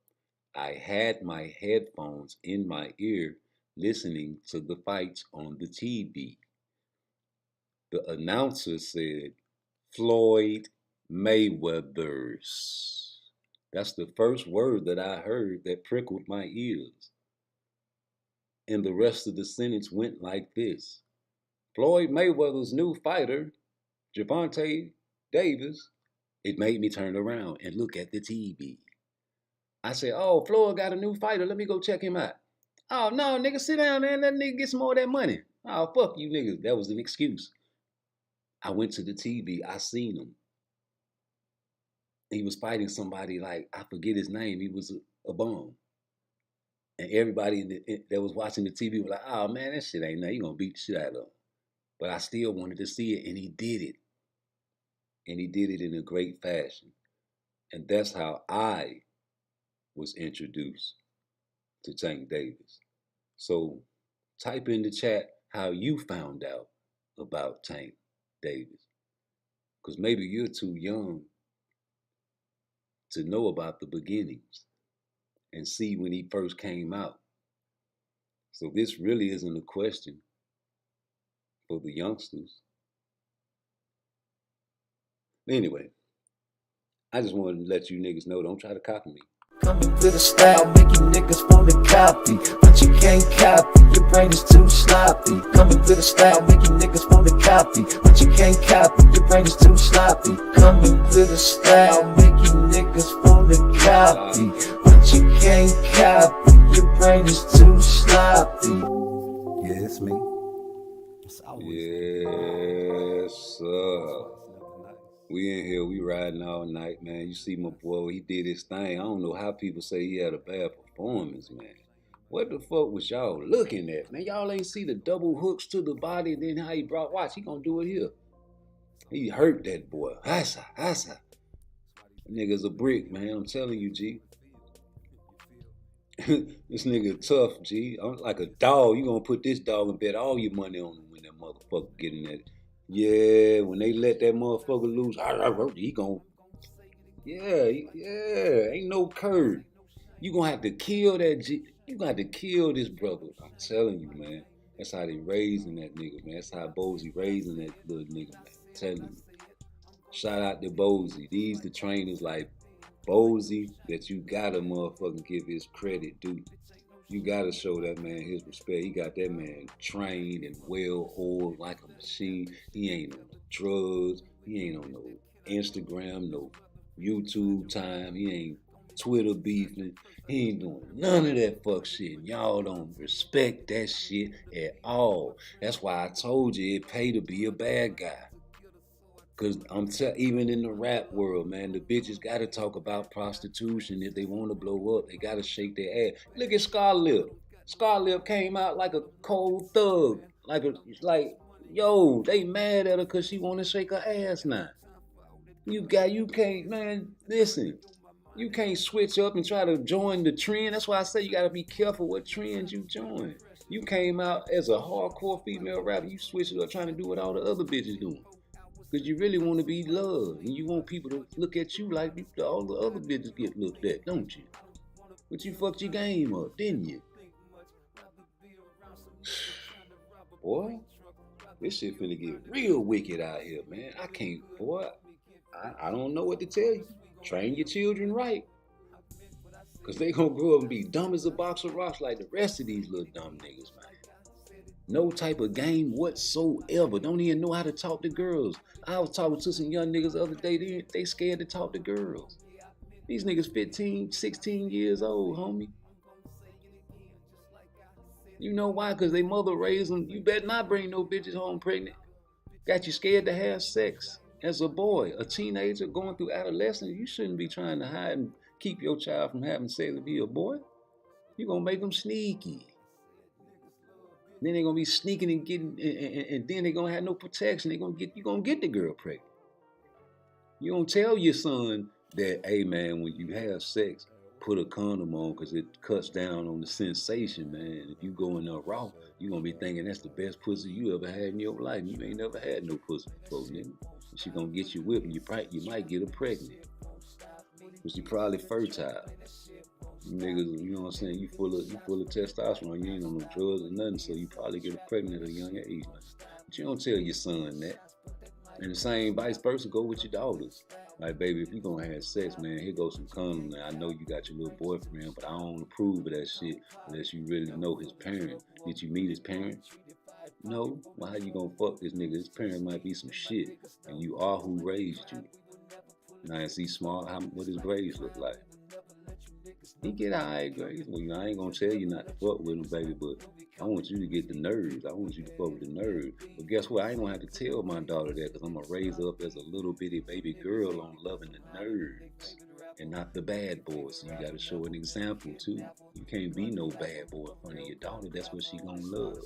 I had my headphones in my ear listening to the fights on the TV. The announcer said, Floyd Mayweather's. That's the first word that I heard that prickled my ears. And the rest of the sentence went like this. Floyd Mayweather's new fighter, Gervonta Davis. It made me turn around and look at the TV. I said, oh, Floyd got a new fighter. Let me go check him out. Oh, no, nigga, sit down, man. Let nigga get some more of that money. Oh, fuck you, niggas. That was an excuse. I went to the TV. I seen him. He was fighting somebody like, I forget his name. He was a bum. And everybody that was watching the TV was like, oh, man, that shit ain't nothing. You gonna beat the shit out of him. But I still wanted to see it, and he did it. And he did it in a great fashion. And that's how I was introduced to Tank Davis. So type in the chat how you found out about Tank Davis. Because maybe you're too young to know about the beginnings and see when he first came out. So this really isn't a question for the youngsters. Anyway, I just wanted to let you niggas know, don't try to copy me. Coming with a style, making niggas wanna copy, but you can't copy, your brain is too sloppy. Coming with a style, making niggas wanna copy, but you can't copy, your brain is too sloppy. Coming with a style, making niggas wanna copy, but you can't copy, your brain is too sloppy. Yeah, it's me. Yes, sir. We in here, we riding all night, man. You see my boy, he did his thing. I don't know how people say he had a bad performance, man. What the fuck was y'all looking at, man? Y'all ain't see the double hooks to the body and then how he brought, watch, he gonna do it here. He hurt that boy. Hassa. Nigga's a brick, man. I'm telling you, G. This nigga tough, G. I'm like a dog. You gonna put this dog and bet all your money on him when that motherfucker get in that. Yeah, when they let that motherfucker loose, he gon' yeah, ain't no curve. You gonna have to kill that G. You gonna have to kill this brother. I'm telling you, man. That's how they raising that nigga, man. That's how Bozy raising that little nigga, man. I'm telling you. Shout out to Bozy. These the trainers like Bozy that you gotta motherfucking give his credit due. You gotta show that man his respect. He got that man trained and well oiled like a machine. He ain't on drugs. He ain't on no Instagram, no YouTube time. He ain't Twitter beefing. He ain't doing none of that fuck shit. Y'all don't respect that shit at all. That's why I told you it pay to be a bad guy. Cause even in the rap world, man, the bitches gotta talk about prostitution if they want to blow up. They gotta shake their ass. Look at Scarlett. Scarlett came out like a cold thug, like yo, they mad at her cause she want to shake her ass now. You can't, man. Listen, you can't switch up and try to join the trend. That's why I say you gotta be careful what trends you join. You came out as a hardcore female rapper. You switch it up trying to do what all the other bitches doing. Because you really want to be loved. And you want people to look at you like all the other bitches get looked at, don't you? But you fucked your game up, didn't you? Boy, this shit finna get real wicked out here, man. I can't, boy. I don't know what to tell you. Train your children right. Because they gonna grow up and be dumb as a box of rocks like the rest of these little dumb niggas, man. No type of game whatsoever. Don't even know how to talk to girls. I was talking to some young niggas the other day. They scared to talk to girls. These niggas 15, 16 years old, homie. You know why? Because they mother raised them. You better not bring no bitches home pregnant. Got you scared to have sex. As a boy, a teenager going through adolescence, you shouldn't be trying to hide and keep your child from having sex if you're a boy. You're going to make them sneaky. Then they're gonna be sneaking and getting, and then they're gonna have no protection. You're gonna get the girl pregnant. You don't tell your son that, hey man, when you have sex, put a condom on because it cuts down on the sensation, man. If you go in there raw, you're gonna be thinking that's the best pussy you ever had in your life. You ain't never had no pussy before, nigga. She gonna get you whipped and you might get her pregnant. Because you probably fertile. You niggas, you know what I'm saying? You full of testosterone. You ain't on no drugs or nothing, so you probably get pregnant at a young age. But you don't tell your son that. And the same vice versa go with your daughters. Like, baby, if you gonna have sex, man, here goes some condom. Now, I know you got your little boyfriend, but I don't approve of that shit unless you really know his parent. Did you meet his parents? No. Well, how you gonna fuck this nigga? His parent might be some shit, and you are who raised you. Now, is he smart? What his grades look like? He get alright grades. Well, I ain't gonna tell you not to fuck with him, baby, but I want you to get the nerves. I want you to fuck with the nerves. But guess what? I ain't gonna have to tell my daughter that because I'm gonna raise her up as a little bitty baby girl on loving the nerves and not the bad boys. So you gotta show an example too. You can't be no bad boy in front of your daughter. That's what she gonna love.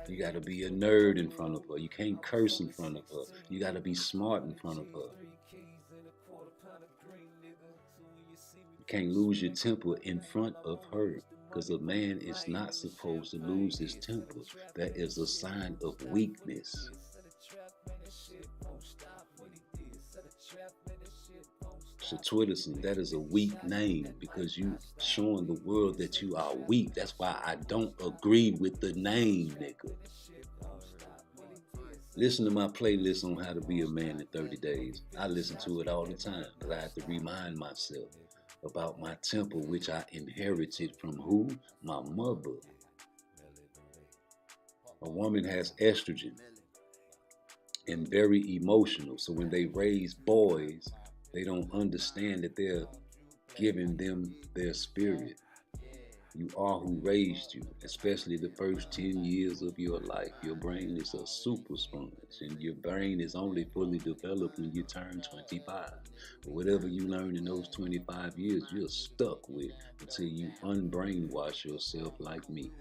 You gotta be a nerd in front of her. You can't curse in front of her. You gotta be smart in front of her. Can't lose your temper in front of her because a man is not supposed to lose his temper. That is a sign of weakness. Twitterson, that is a weak name because you showing the world that you are weak. That's why I don't agree with the name, nigga. Listen to my playlist on how to be a man in 30 days. I listen to it all the time because I have to remind myself about my temper, which I inherited from who? My mother. A woman has estrogen and very emotional. So when they raise boys, they don't understand that they're giving them their spirit. You are who raised you, especially the first 10 years of your life. Your brain is a super sponge, and your brain is only fully developed when you turn 25. But whatever you learn in those 25 years, you're stuck with until you unbrainwash yourself like me.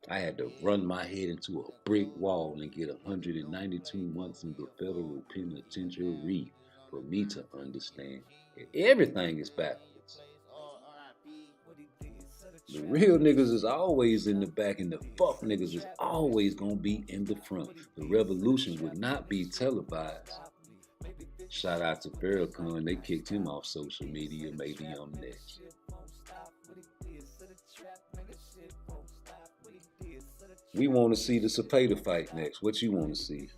I had to run my head into a brick wall and get 192 months in the federal penitentiary for me to understand that everything is backwards. The real niggas is always in the back and the fuck niggas is always gonna be in the front. The revolution would not be televised. Shout out to Farrakhan, they kicked him off social media, maybe I'm next. We want to see the Cepeda fight next. What you want to see?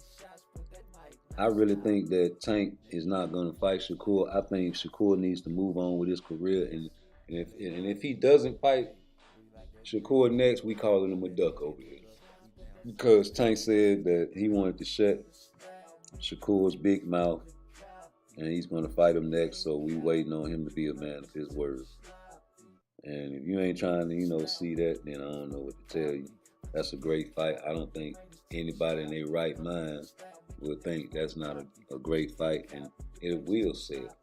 I really think that Tank is not going to fight Shakur. I think Shakur needs to move on with his career, and if he doesn't fight Shakur next, we calling him a duck over here. Because Tank said that he wanted to shut Shakur's big mouth, and he's going to fight him next, so we waiting on him to be a man of his word. And if you ain't trying to, see that, then I don't know what to tell you. That's a great fight. I don't think anybody in their right mind would think that's not a great fight, and it will sell.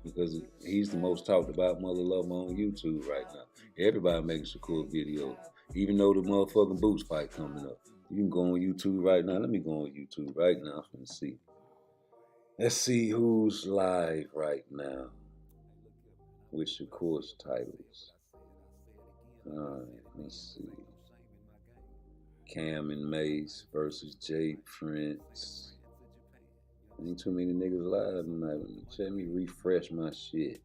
Because he's the most talked about mother lover on YouTube right now. Everybody making Shakur videos. Even though the motherfucking Boots fight coming up. You can go on YouTube right now. Let me go on YouTube right now and see. Let's see who's live right now with Shakur's titles. Alright, let's see. Cam and Mace versus Jay Prince. Ain't too many niggas live tonight. Let me refresh my shit.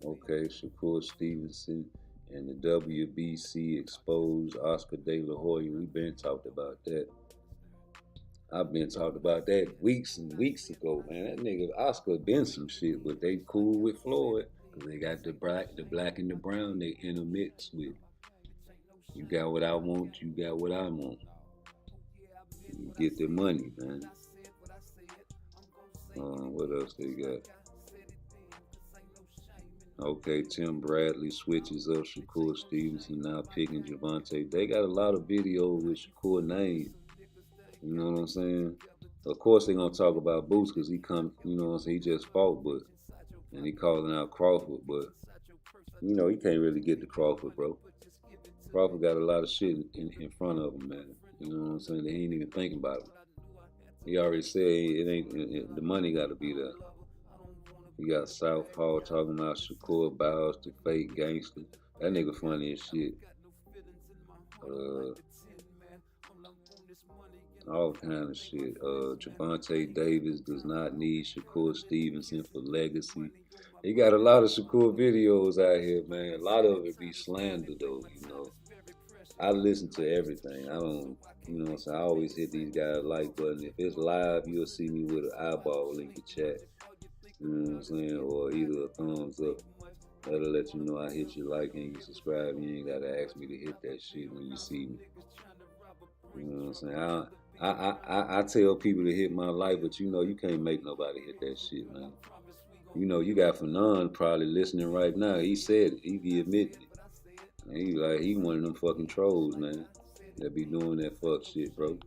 Okay, Shakur Stevenson and the WBC exposed Oscar De La Hoya. We been talked about that. I've been talked about that weeks and weeks ago, man. That nigga Oscar been some shit, but they cool with Floyd. Cause they got the black and the brown they intermix with. You got what I want, you got what I want. You get the money, man. What else they got? Okay, Tim Bradley switches up Shakur Stevenson, now picking Javante. They got a lot of videos with Shakur name. You know what I'm saying? Of course they gonna talk about Boots because he come, you know what I'm saying, he just fought, and he calling out Crawford, but he can't really get to Crawford, bro. Crawford got a lot of shit in front of him, man. You know what I'm saying? They ain't even thinking about it. He already said the money got to be there. You got Southpaw talking about Shakur bows to fake gangster. That nigga funny as shit. All kind of shit. Javante Davis does not need Shakur Stevenson for legacy. He got a lot of Shakur videos out here, man. A lot of it be slander, though, I listen to everything. I don't, what I'm saying? I always hit these guys like button. If it's live, you'll see me with an eyeball in the chat. You know what I'm saying? Or either a thumbs up. That'll let you know I hit you like and you subscribe. You ain't gotta ask me to hit that shit when you see me. You know what I'm saying? I tell people to hit my like, but you can't make nobody hit that shit, man. You got Fanon probably listening right now. He said it. He admitted it. He one of them fucking trolls, man. That be doing that fuck shit, bro.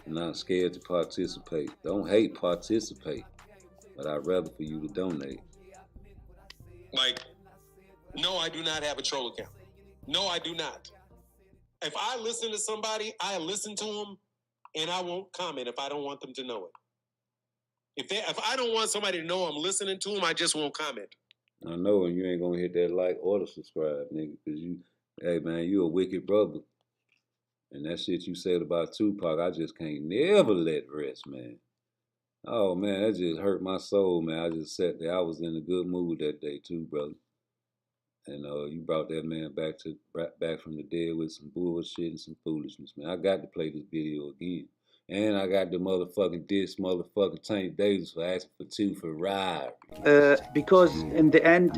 I'm not scared to participate. Don't hate, participate. But I'd rather for you to donate. No, I do not have a troll account. No, I do not. If I listen to somebody, I listen to them, and I won't comment if I don't want them to know it. If I don't want somebody to know I'm listening to them, I just won't comment. I know, and you ain't gonna hit that like or the subscribe, nigga, because hey man, you a wicked brother. And that shit you said about Tupac, I just can't never let rest, man. Oh man, that just hurt my soul, man. I just sat there. I was in a good mood that day too, brother. And you brought that man back from the dead with some bullshit and some foolishness, man. I got to play this video again. And I got the motherfucking Tank Davis for asking for 2 for ride. Because in the end,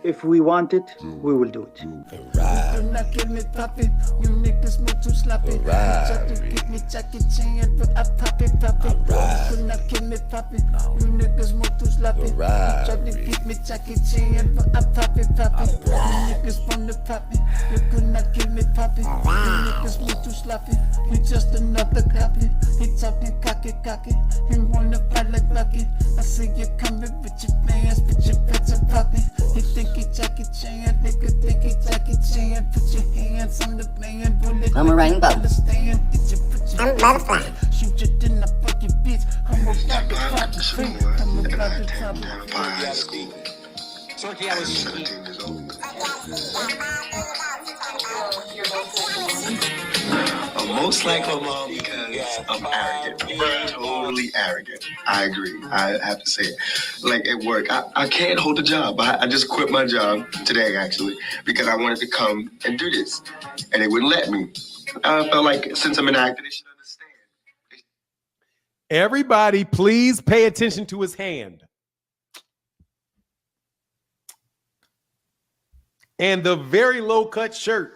if we want it, we will do it. Just another copy. He talking cocky. He wanna fight like Lucky. I see you coming with your fans, with your pets and popping. He think he Jackie Chan, nigga think he Jackie Chan. rainbow. I'm butterfly. Turkey, I was 17 years old. Most like my mom because I'm arrogant. Totally arrogant. I agree. I have to say it. Like at work, I can't hold a job. I just quit my job today, actually, because I wanted to come and do this. And they wouldn't let me. I felt like since I'm an actor, they should understand. Everybody, please pay attention to his hand. And the very low cut shirt.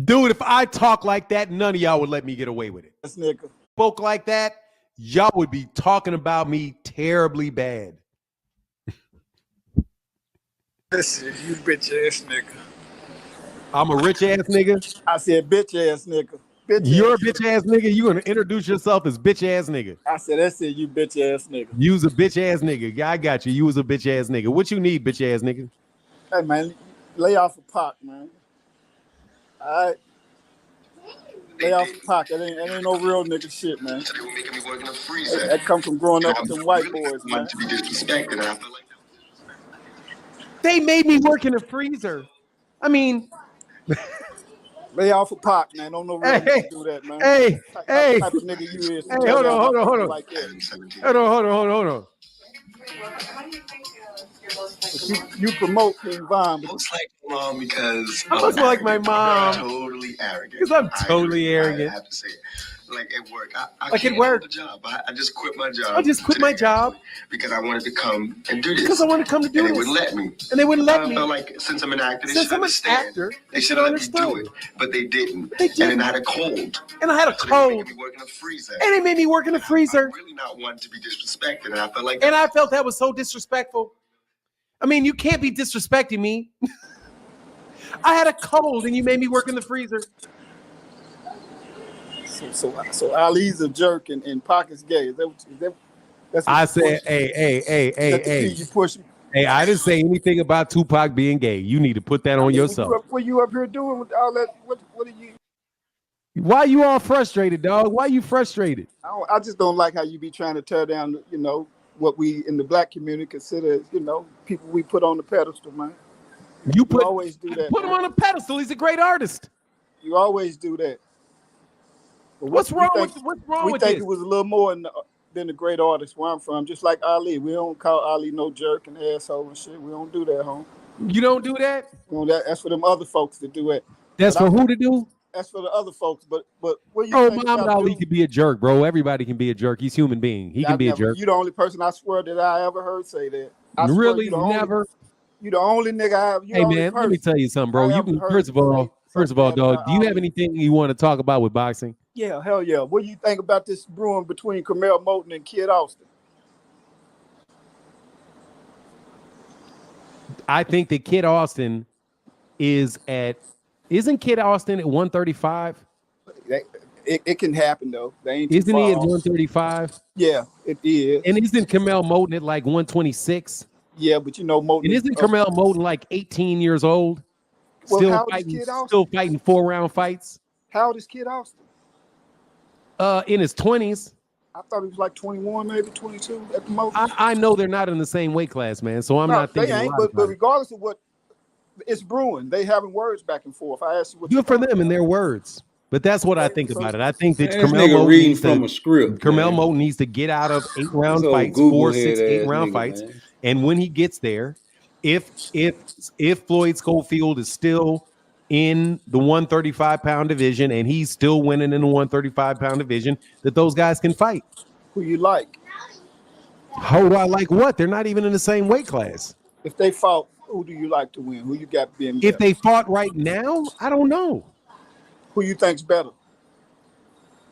Dude, if I talk like that, none of y'all would let me get away with it. This nigga. Spoke like that, y'all would be talking about me terribly bad. Listen, you bitch ass nigga. I'm a rich ass nigga. I said bitch ass nigga. You're a bitch ass nigga. You gonna introduce yourself as bitch ass nigga. I said that's it, you bitch ass nigga. You's a bitch ass nigga. Yeah, I got you. You was a bitch ass nigga. What you need, bitch ass nigga? Hey man, lay off the Pac, man. All right. Lay off the Pac. That ain't no real nigga shit, man. So they were making me work in a freezer. That come from growing up with them white boys, man. Want to be disrespected, and I feel like They made me work in a freezer. I mean, lay off the Pac, man. Don't no real nigga do that, man. Hey, Type of nigga you is. Hey, hold on. Like that. Hold on. You promote King Von. most like my mom because I must like my mom. Totally arrogant. Because I'm totally arrogant. I have to say it. Like at work, I Like can't at work. hold a job. I just quit my job. I just quit my job because I wanted to come and do this. because I wanted to come to do and this. they wouldn't let me. And they wouldn't let I me. felt like since I'm an actor, they Since should I'm an understand. actor, They should should let me understand. do it, but they didn't. They didn't. And then I had a cold. And I had a So cold. They made me work in a freezer. And they made me work in the freezer. I really not wanting to be disrespected, and I felt like. And I felt that was so disrespectful. I mean, you can't be disrespecting me. I had a cold and you made me work in the freezer. So Ali's a jerk and Pac is gay. Is that that's what I you said, push? hey. You push. Hey, I didn't say anything about Tupac being gay. You need to put that on yourself. What you up here doing with all that? What are you? Why you all frustrated, dog? Why you frustrated? I just don't like how you be trying to tear down, what we in the black community consider, people we put on the pedestal, man. You always do that. Put him on a pedestal. He's a great artist. You always do that. But What's wrong with this? We think it was a little more than the great artist where I'm from. Just like Ali, we don't call Ali no jerk and asshole and shit. We don't do that, home. You don't do that? That's for them other folks to do it. That's for who to do? That's for the other folks. But what do you Bro, think Muhammad about Ali can be a jerk, bro. Everybody can be a jerk. He's a human being. He can be a jerk. You the only person I swear that I ever heard say that. Really? Never? You the only nigga I have. Hey, man, let me tell you something, bro. You can, first of all, dog, do you have anything you want to talk about with boxing? Yeah, hell yeah. What do you think about this brewing between Carmel Moulton and Kid Austin? I think that Kid Austin isn't Kid Austin at 135? It can happen though. They ain't Isn't too he at far off. 135? Yeah, it is. And isn't Carmel Moulton at like 126? Yeah, but Moulton. And isn't Carmel Moulton like 18 years old? Well, Still how old is fighting, Kid Austin? still fighting 4-round fights? How old is Kid Austin? In his 20s. I thought he was like 21, maybe 22 at the most. I know they're not in the same weight class, man. So I'm not thinking. They ain't. But regardless of what, it's brewing. They having words back and forth. I asked you what. Good for them and their words. But that's what I think about it. I think that Man, Carmel this nigga Moulton reading needs from a script. Carmel man. Moulton needs to get out of 8-round This old fights, Google 4, 6, head ass 8-round nigga, fights. man. And when he gets there, if Floyd Schofield is still in the 135-pound division and he's still winning in the 135-pound division, that those guys can fight. Who you like? How do I like what? They're not even in the same weight class. If they fought, who do you like to win? Who you got being better? If they fought right now, I don't know. Who you think's better?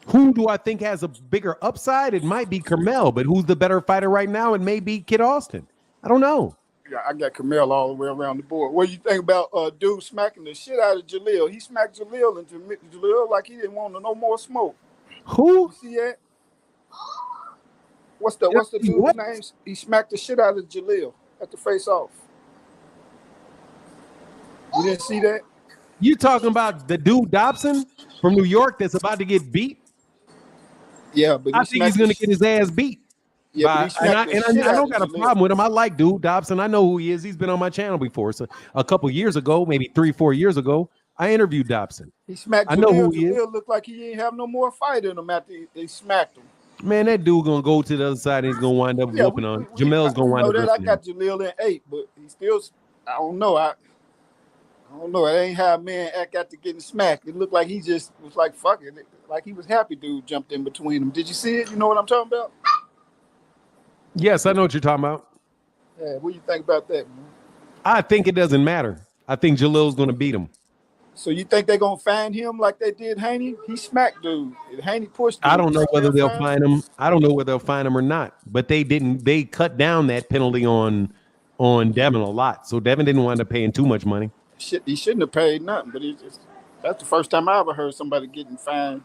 Who do I think has a bigger upside? It might be Carmel, but who's the better fighter right now? It may be Kid Austin. I don't know. Yeah, I got Carmel all the way around the board. What do you think about dude smacking the shit out of Jaleel? He smacked Jaleel and Jaleel like he didn't want no more smoke. Who? You see that? What's the dude's name? He smacked the shit out of Jaleel at the face-off. You didn't see that? You talking about the dude Dobson from New York that's about to get beat? Yeah, but I think he's going to get his ass beat. Yeah, but I don't got a problem with him. I like dude Dobson. I know who he is. He's been on my channel before. So a couple years ago, maybe 3-4 years ago, I interviewed Dobson. He smacked Jaleel. I know who he is. Looked like he didn't have no more fight in him after they smacked him. Man, that dude gonna go to the other side and he's gonna wind up whooping on. Jamel's gonna wind up. I got Jaleel in 8, but he still. I don't know. I don't know. It ain't how a man act after getting smacked. It looked like he just was like, fuck it. Like he was happy dude jumped in between them. Did you see it? You know what I'm talking about? Yes, I know what you're talking about. Yeah, what do you think about that, man? I think it doesn't matter. I think Jalil's going to beat him. So you think they're going to find him like they did Haney? He smacked dude. Haney pushed him. I don't know whether they'll find him. I don't know whether they'll find him or not. But they didn't. They cut down that penalty on Devin a lot. So Devin didn't wind up paying too much money. Shit, he shouldn't have paid nothing. But that's the first time I ever heard somebody getting fined.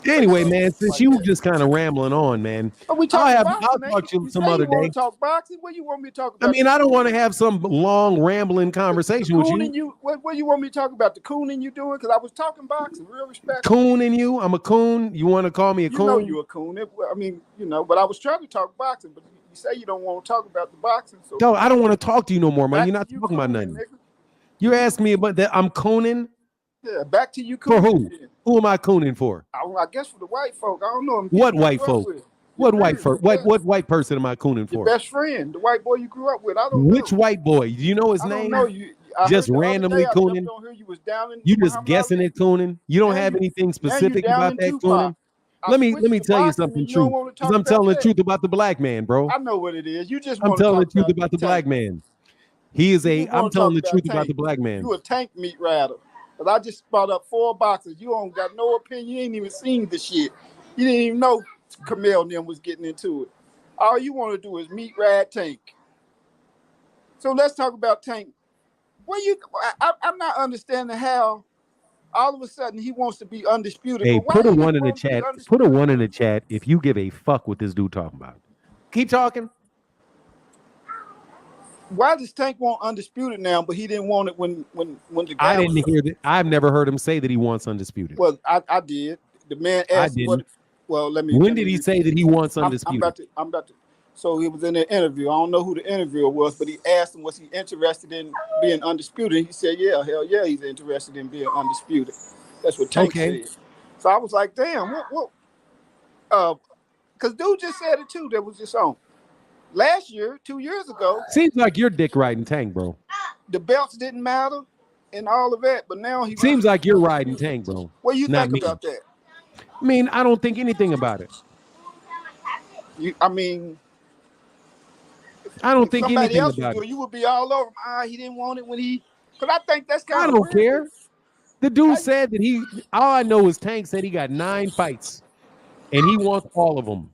Anyway, man, since you were just kind of rambling on, man, I'll talk to you some other day. Talk boxing? What you want me to talk about? I mean, I don't want to have some long rambling conversation with you. What you want me to talk about? The cooning you doing? Because I was talking boxing, real respect. Cooning you? I'm a coon. You want to call me a coon? You know you're a coon. I mean, but I was trying to talk boxing, but you say you don't want to talk about the boxing. So no, I don't want to talk to you no more, man. You're not talking about nothing. Nigga. You asked me about that. I'm cooning. Yeah, back to you. For who? Who am I cooning for? I guess for the white folk. I don't know. What white folk? What white folk? What white person am I cooning for? Your best friend, the white boy you grew up with. I don't know. Which white boy? Do you know his name? I don't know. Just randomly cooning. You just guessing it cooning. You don't have anything specific about that cooning. Let me tell you something true. Because I'm telling the truth about the black man, bro. I know what it is. You just. I'm telling the truth about the black man. He is a. I'm telling the truth about the black man. You a tank meat rider. But I just brought up 4 boxers. You don't got no opinion. You ain't even seen the shit. You didn't even know Camille and them was getting into it. All you want to do is meet Rad Tank. So let's talk about Tank. I'm not understanding how all of a sudden he wants to be undisputed. Hey, put a 1 in the chat. Put a 1 in the chat if you give a fuck what this dude talking about. Keep talking. Why does Tank want undisputed now, but he didn't want it when the guy I didn't hear that. I've never heard him say that he wants undisputed. Well, I did. The man asked. When did he say that he wants undisputed? I'm about to. So he was in an interview. I don't know who the interviewer was, but he asked him, was he interested in being undisputed? He said, yeah, hell yeah, he's interested in being undisputed. That's what Tank said. So I was like, damn, what? Because dude just said it too. That was just on. Last year, 2 years ago. Seems like you're dick riding Tank, bro. The belts didn't matter and all of that, but now he seems like you're riding Tank, bro. What do you think about that? I mean, I don't think anything about it. I mean, I don't think anything about it. You would be all over him. He didn't want it when he. Because I think that's kind of. I don't care. The dude said that all I know is Tank said he got 9 fights, and he wants all of them.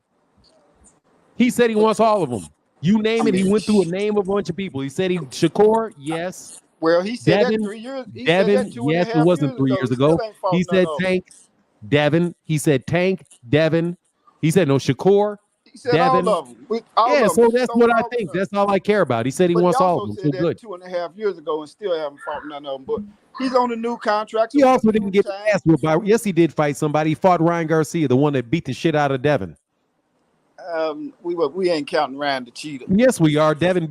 He said he wants all of them. You name it. He went through a name of a bunch of people. He said Shakur, yes. Well, he said Devin, that 3 years. Devin, yes, it wasn't 3 years ago. He said Tank, Devin. He said Tank, Devin. He said no Shakur, he said Devin. All of them. So that's what I think. That's all I care about. He said he wants all of them. So good. 2.5 years ago and still haven't fought none of them. But he's on a new contract. He also didn't get the ass whooped by. Yes, he did fight somebody. He fought Ryan Garcia, the one that beat the shit out of Devin. We ain't counting Ryan the cheater. Yes, we are. Devin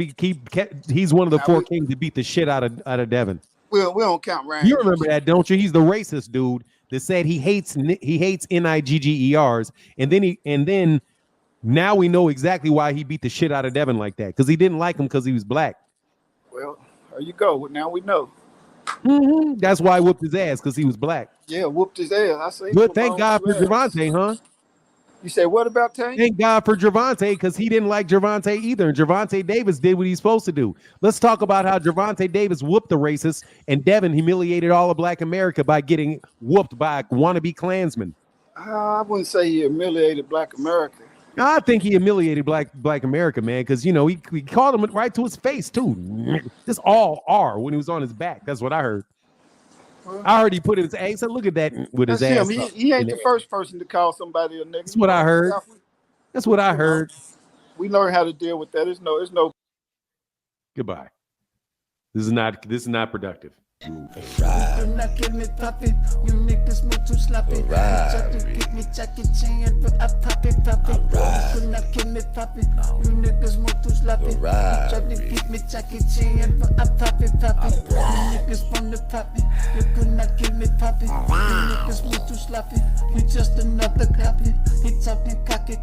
he's one of the 4 kings that beat the shit out of Devin. We don't count Ryan. You remember that, don't you? He's the racist dude that said he hates NIGGERs, and then now we know exactly why he beat the shit out of Devin like that, because he didn't like him because he was black. Well, there you go. Now we know. Mm-hmm. That's why I whooped his ass, because he was black. Yeah, whooped his ass. I say. But thank God for Gervonta, huh? You say what about Tank? Thank God for Gervonta, because he didn't like Gervonta either. And Gervonta Davis did what he's supposed to do. Let's talk about how Gervonta Davis whooped the racists and Devin humiliated all of Black America by getting whooped by a wannabe Klansman. I wouldn't say he humiliated Black America. I think he humiliated Black America, man, because, he called him right to his face, too. This all R when he was on his back. That's what I heard. I heard he put his ass. Look at that with his ass. He ain't the first person to call somebody a nigga. That's what I heard. That's what I heard. We learn how to deal with that. There's no. Goodbye. This is not productive. Could not give me puppy. You niggas move too sloppy. Try to get me Jackie Chan, but I pop it. Could not give me puppy. You niggas move too sloppy. Try to get me Jackie Chan, but I pop it. You niggas want to pop me. You could not give me puppy. You niggas move too sloppy. You just another copy. He talking cocky.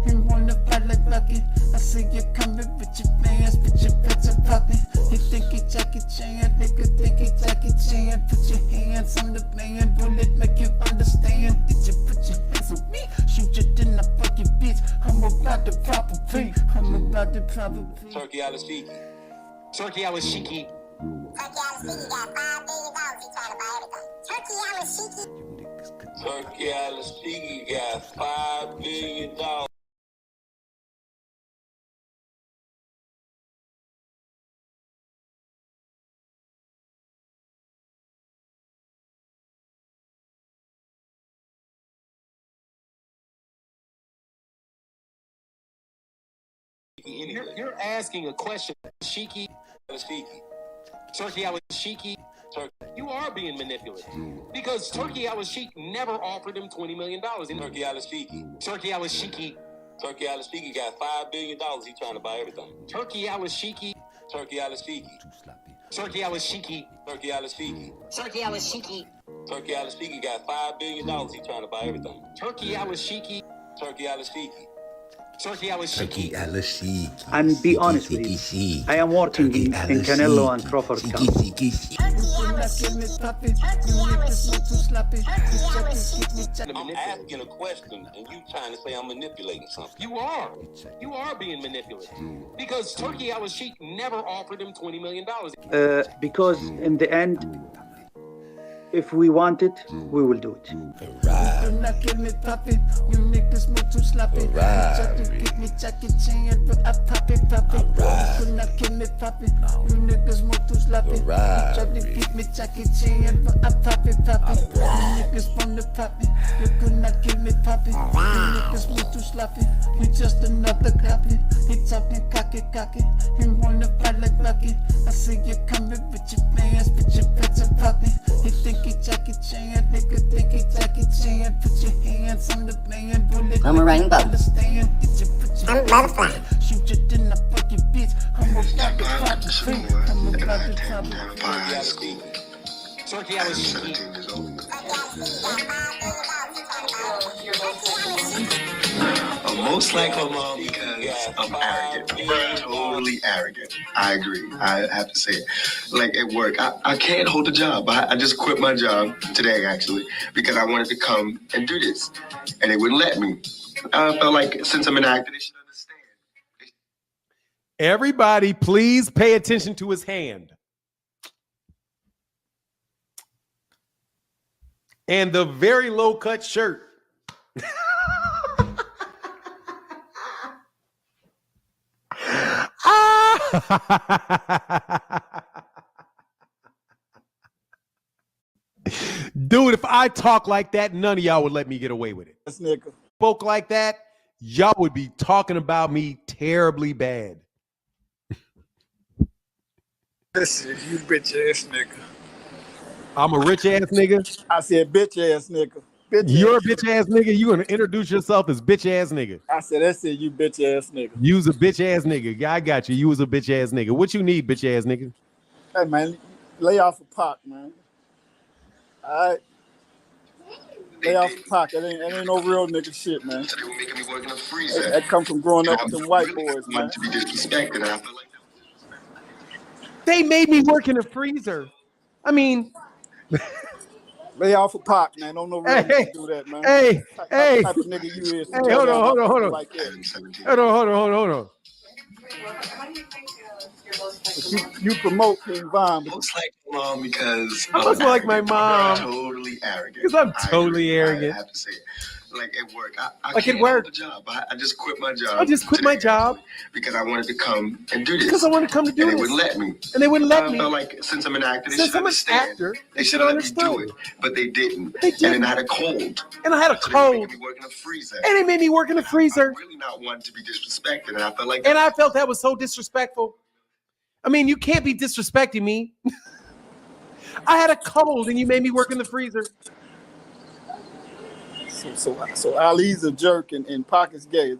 He wanna fight like Lucky. I see you coming with your fans, with your pets and poppy. He think he Jackie Chan, nigga think he Jackie Chan. Put your hands on the man, bullet make you understand. Did you put your hands on me? Shoot you, then I fuck your bitch. I'm about to pop a pee. Turkey out of Cheeky. Turkey out of Cheeky. Turkey out of Cheeky got $5 billion. You're asking a question, Shiki. Turkey out Shiki. You are being manipulated because Turkey out Sheik never offered him $20 million in Turkey out Shiki. Turkey out Shiki. Turkey out Shiki got $5 billion. He's trying to buy everything. Turkey out Shiki. Turkey out Shiki. Turkey out Shiki. Turkey out Shiki. Turkey out Shiki. Turkey out Shiki got $5 billion. He's trying to buy everything. Turkey out Shiki. Turkey out Shiki. Turkey Shiki. And be honest with you, I am working in Canelo and Crawford camp. I'm asking a question and you trying to say I'm manipulating something. You are being manipulated because Turkey out Sheik never offered him $20 million. Because in the end, if we want it, we will do it. Could not give me puppy. You niggas move too sloppy. Try to get me Jackie Chan, but I pop it. Could not give me puppy. You niggas move too sloppy. Try to get me Jackie Chan, but I pop it. You niggas want to pop me. You could not give me puppy. You niggas move too sloppy. You just another copy. He talking cocky. He wanna fight like Lucky. I see you coming with your fans, with your pets and poppy. He think he Jackie Chan, nigga think he Jackie Chan. Put your hands on the man, bullet. I'm a rainbow. Understand? I'm butterfly. Shoot you, then I fuck your bitch. I'm about to pop the free. I'm about to pop the free. Turkey out Shiki. I'm most like my mom because I'm arrogant. Totally arrogant. I agree. I have to say it. Like at work, I can't hold a job. I just quit my job today, actually, because I wanted to come and do this. And they wouldn't let me. I felt like since I'm an actor, they should understand. Everybody, please pay attention to his hand. And the very low-cut shirt. Dude, if I talk like that, none of y'all would let me get away with it. This nigga. Spoke like that, y'all would be talking about me terribly bad. Listen, you bitch ass nigga. I'm a rich ass nigga. I said bitch ass nigga. You're a bitch ass nigga. You gonna introduce yourself as bitch ass nigga. I said that's it, you bitch ass nigga. You's a bitch ass nigga. Yeah, I got you. You was a bitch ass nigga. What you need, bitch ass nigga? Hey man, lay off a Pac, man. All right. Lay off a Pac. That ain't no real nigga shit, man. They were making me work in a freezer. That come from growing up with them white boys, man. To be disrespected, and I feel like They made me work in a freezer. I mean, lay off a Pac, man. Don't no real nigga do that, man. Hey, type of nigga you is. Hey, hold on. Like that. Hold on. You promote King Von. Most like my mom because I must like my mom. Totally arrogant. Because I'm totally arrogant. I have to say it. Like at work, I Like at can't work. hold the job. I just quit my job. I just quit my job because I wanted to come and do this. because I wanted to come to do and this. they wouldn't let me. And they wouldn't let me. I felt like since I'm an actor, they Since should I'm an understand. actor, They should should let me understand. do it, but they didn't. They didn't. And then I had a cold. And I had a So cold. They made me work in a freezer. And they made me work in the freezer. I'm really not wanting to be disrespected, and I felt like. And I felt that was so disrespectful. I mean, you can't be disrespecting me. I had a cold, and you made me work in the freezer. So Ali's a jerk and Pocket's gay.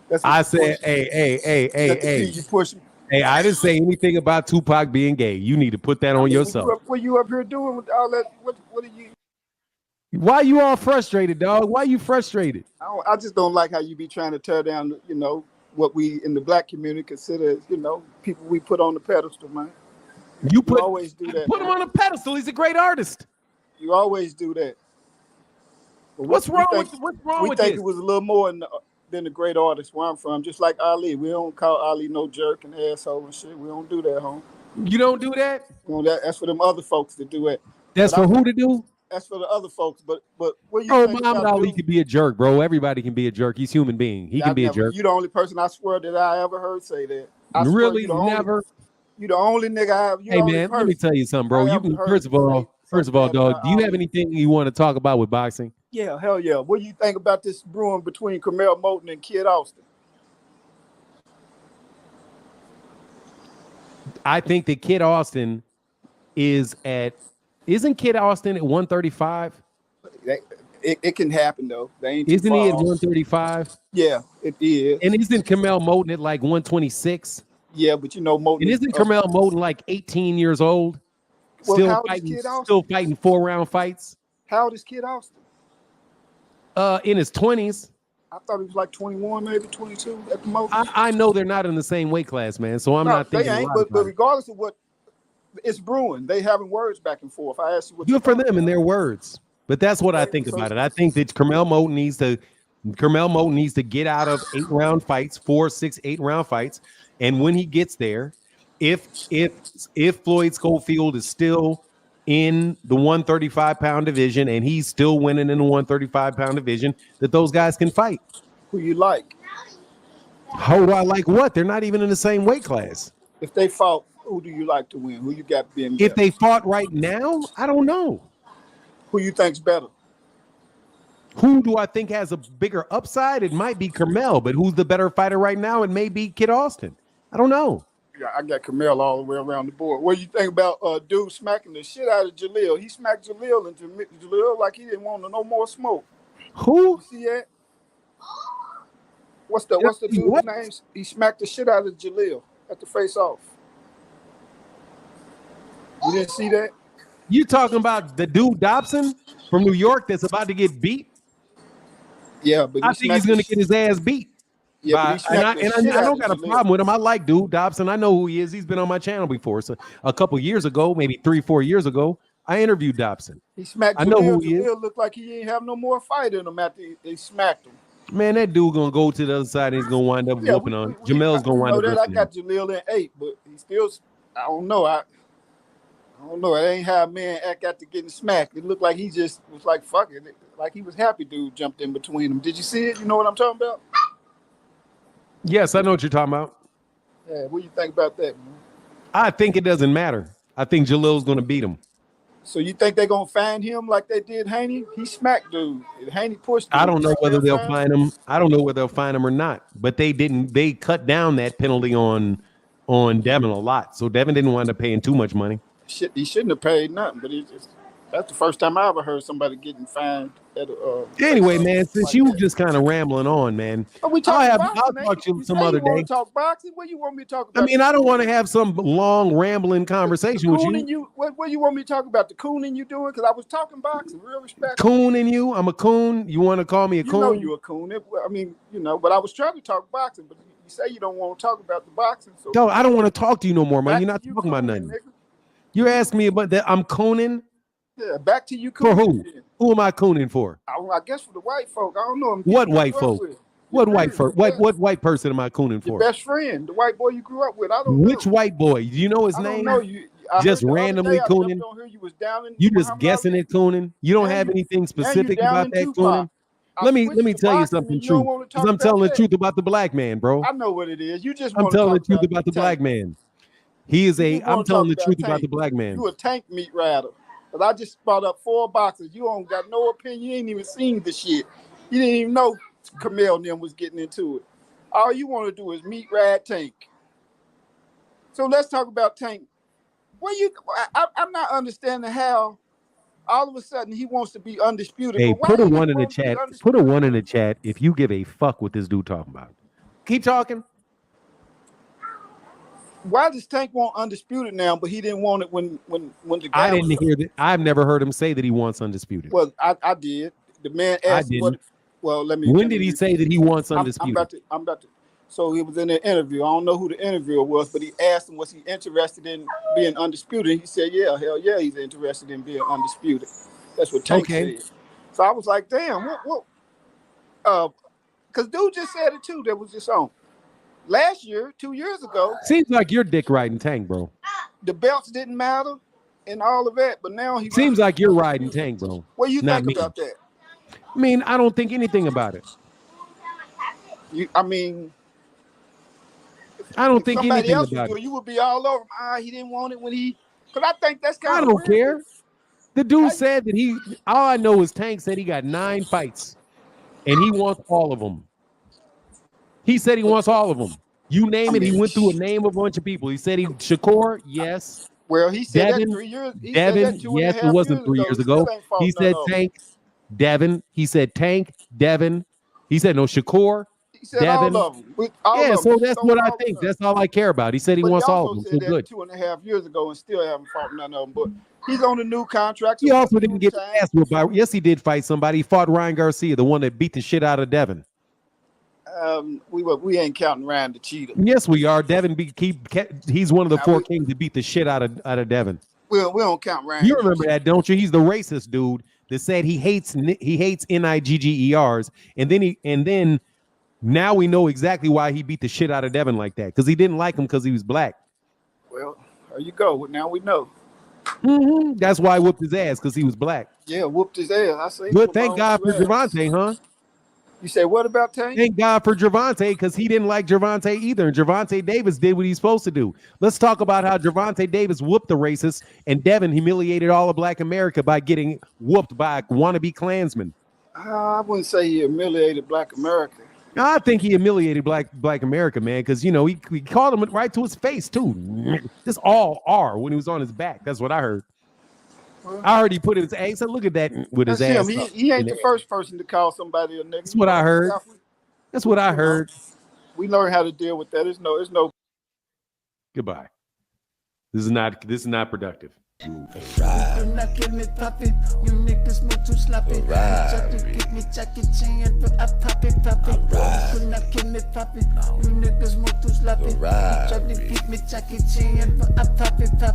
That's I said, hey. You push. Hey, I didn't say anything about Tupac being gay. You need to put that on yourself. What you up here doing with all that? What are you? Why you all frustrated, dog? Why you frustrated? I just don't like how you be trying to tear down, what we in the black community consider, people we put on the pedestal, man. You always do that. Put him on a pedestal. He's a great artist. You always do that. But What's wrong with we think it was a little more than the great artist where I'm from. Just like Ali, we don't call Ali no jerk and asshole and shit. We don't do that, home. You don't do that? That's for them other folks to do it. That's for who to do? That's for the other folks. But what you? Oh, think Muhammad about Ali could be a jerk, bro. Everybody can be a jerk. He's a human being. He can be a jerk. You the only person I swear that I ever heard say that. Really? Never? You the only nigga I have. Hey man, let me tell you something, bro. You can first of all, dog. Do you have anything you want to talk about with boxing? Yeah, hell yeah. What do you think about this brewing between Carmel Moulton and Kid Austin? I think that Kid Austin isn't Kid Austin at 135? It can happen though. Isn't he at 135? Yeah, it is. And isn't Carmel Moulton at like 126? Yeah, but Moulton. And isn't Carmel Moulton like 18 years old? Well, Still fighting 4-round fights? How old is Kid Austin? In his 20s. I thought he was like 21, maybe 22 at the most. I know they're not in the same weight class, man. So I'm not thinking. They ain't, but regardless of what, it's brewing. They having words back and forth. I asked you what. Good for them and their words. But that's what I think about it. I think that Carmel Moulton needs to get out of 8-round fights, 4, 6, 8-round fights. And when he gets there, if Floyd Schofield is still in the 135-pound division and he's still winning in the 135-pound division, that those guys can fight. Who you like? How do I like what? They're not even in the same weight class. If they fought, who do you like to win? Who you got being better? If they fought right now, I don't know. Who you think's better? Who do I think has a bigger upside? It might be Carmel, but who's the better fighter right now? It may be Kid Austin. I don't know. Yeah, I got Carmel all the way around the board. What do you think about dude smacking the shit out of Jaleel? He smacked Jaleel, and Jaleel like he didn't want no more smoke. Who? You see that? What's the dude's name? He smacked the shit out of Jaleel at the face-off. You didn't see that? You talking about the dude Dobson from New York that's about to get beat? Yeah, but I think he's going to get his ass beat. Yeah, I don't got a problem with him. I like dude Dobson. I know who he is. He's been on my channel before. So a couple years ago, maybe 3-4 years ago, I interviewed Dobson. He smacked. I know who he is. Jaleel looked like he ain't have no more fight in him after they smacked him. Man, that dude gonna go to the other side and he's gonna wind up whooping on. Jamel's gonna wind up. I got Jaleel in 8, but he still. I don't know. I don't know. It ain't how a man act after getting smacked. It looked like he just was like, fuck it. Like he was happy dude jumped in between them. Did you see it? You know what I'm talking about? Yes, I know what you're talking about. Yeah, what do you think about that, man? I think it doesn't matter. I think Jalil's going to beat him. So you think they're going to find him like they did Haney? He smacked dude. Haney pushed dude. I don't know whether they'll find him. I don't know whether they'll find him or not. But they cut down that penalty on Devin a lot. So Devin didn't wind up paying too much money. Shit, he shouldn't have paid nothing, but that's the first time I ever heard somebody getting fined at anyway, man, since you just kind of rambling on, man, I'll talk to you some other day. Talk boxing? What you want me to talk about? I mean, I don't want to have some long rambling conversation with you. What you want me to talk about? The cooning you doing? Because I was talking boxing, real respect. Cooning you? I'm a coon. You want to call me a coon? You know you're a coon. I mean, but I was trying to talk boxing, but you say you don't want to talk about the boxing. So no, I don't want to talk to you no more, man. You're not talking about nothing. You asked me about that. I'm cooning. Yeah, back to you. For who? Who am I cooning for? I guess for the white folk. I don't know. What white folk? What white folk? What white person am I cooning for? Your best friend, the white boy you grew up with. I don't know. Which white boy? Do you know his name? I don't know. Just randomly cooning? You just guessing it cooning? You don't have anything specific about that cooning? let me switched to tell you boxing something and you don't true. want to Because talk I'm about telling the that. truth about the black man, bro. I know what it is. You just I'm want to telling the talk truth about about the Tank. black man. He is You a. just want I'm to talk telling the about truth about Tank. the black man. You a Tank meat rider. But I just brought up 4 boxers. You don't got no opinion. You ain't even seen the shit. You didn't even know Camille and them was getting into it. All you want to do is meat ride Tank. So let's talk about Tank. I'm not understanding how all of a sudden he wants to be undisputed. Hey, But why put a he one in the want to be chat. undisputed? Put a one in the chat if you give a fuck what this dude talking about. Keep talking. Why does Tank want undisputed now, but he didn't want it when the guy I didn't hear that. I've never heard him say that he wants undisputed. Well, I did. The man I asked didn't. what. Well, let me. When did he say that he wants I'm undisputed? I'm about to. So he was in an interview. I don't know who the interviewer was, but he asked him, was he interested in being undisputed? He said, yeah, hell yeah, he's interested in being undisputed. That's what Tank said. So I was like, damn, what? Because dude just said it too. That was just on. Last year, 2 years ago. Seems like you're dick riding Tank, bro. The belts didn't matter and all of that, but now he seems like you're riding Tank, bro. What do you Not think me. about that? I mean, I don't think anything about it. I mean, I don't think somebody anything else about would do it. it. You would be all over him. He didn't want it when he. Because I think that's kind I of don't weird. care. The dude said that he. All I know is Tank said he got 9 fights, and he wants all of them. He said he wants all of them. You name it. He went through a name of a bunch of people. He said he Shakur, yes. Well, he said Devin, that 3 years. He Devin, said that 2.5 yes, it wasn't 3 years ago. Still ain't fought He none said of them. Tank, Devin. He said Tank, Devin. He said no Shakur, He said Devin. all of them. All Yeah, of so them. that's what I think. That's all I care about. He said he But wants he all of also them. said So that good. 2.5 years ago and still haven't fought none of them. But he's on a new contract. So He also give didn't him get time. his ass whooped by. Yes, he did fight somebody. He fought Ryan Garcia, the one that beat the shit out of Devin. We ain't counting Ryan the cheater. Yes, we are. Devin he's one of the Nah, 4 kings that beat the shit out of Devin. We don't count Ryan. You remember that, don't you? He's the racist dude that said he hates NIGGERs, and then now we know exactly why he beat the shit out of Devin like that, because he didn't like him because he was black. Well, there you go. Now we know. Mm-hmm. That's why I whooped his ass, because he was black. Yeah, whooped his ass. I say. But thank God for Gervonta, huh? You say what about Tank? Thank God for Gervonta, because he didn't like Gervonta either. And Gervonta Davis did what he's supposed to do. Let's talk about how Gervonta Davis whooped the racists, and Devin humiliated all of Black America by getting whooped by a wannabe Klansman. I wouldn't say he humiliated Black America. I think he humiliated Black America, man, because he called him right to his face too. Just all R when he was on his back. That's what I heard. I heard he put his ass. Look at that with his That's ass. him. up He ain't in the the air. first person to call somebody a nigga. That's what I heard. That's what I heard. We learn how to deal with that. There's no. Goodbye. This is not productive. Do not give me poppy. You niggas move too sloppy. Try to get me Jackie Chan, but I pop it. Do not give me poppy. You niggas move too sloppy. Try to get me Jackie Chan, but I pop it. You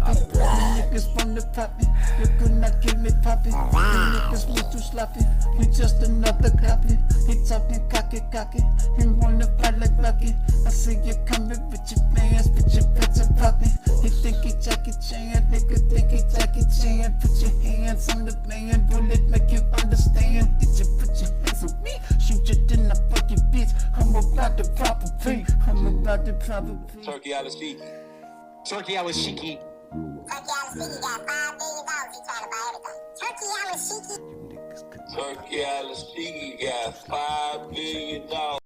niggas want to pop it. You could not give me poppy. You niggas move too sloppy. You just another copy. He talking cocky. He wanna fight like Bucky. I see you coming with your pants, with your pants and poppy. He think he Jackie Chan, nigga think he Jackie Chan. Put your hands on the man, will it make you understand? Did you put your hands on me? Shoot you, then I fuck your bitch. I'm about to pop a pee. Turkey out of Shiki. Turkey out of Shiki. Turkey out of Shiki got $5 billion.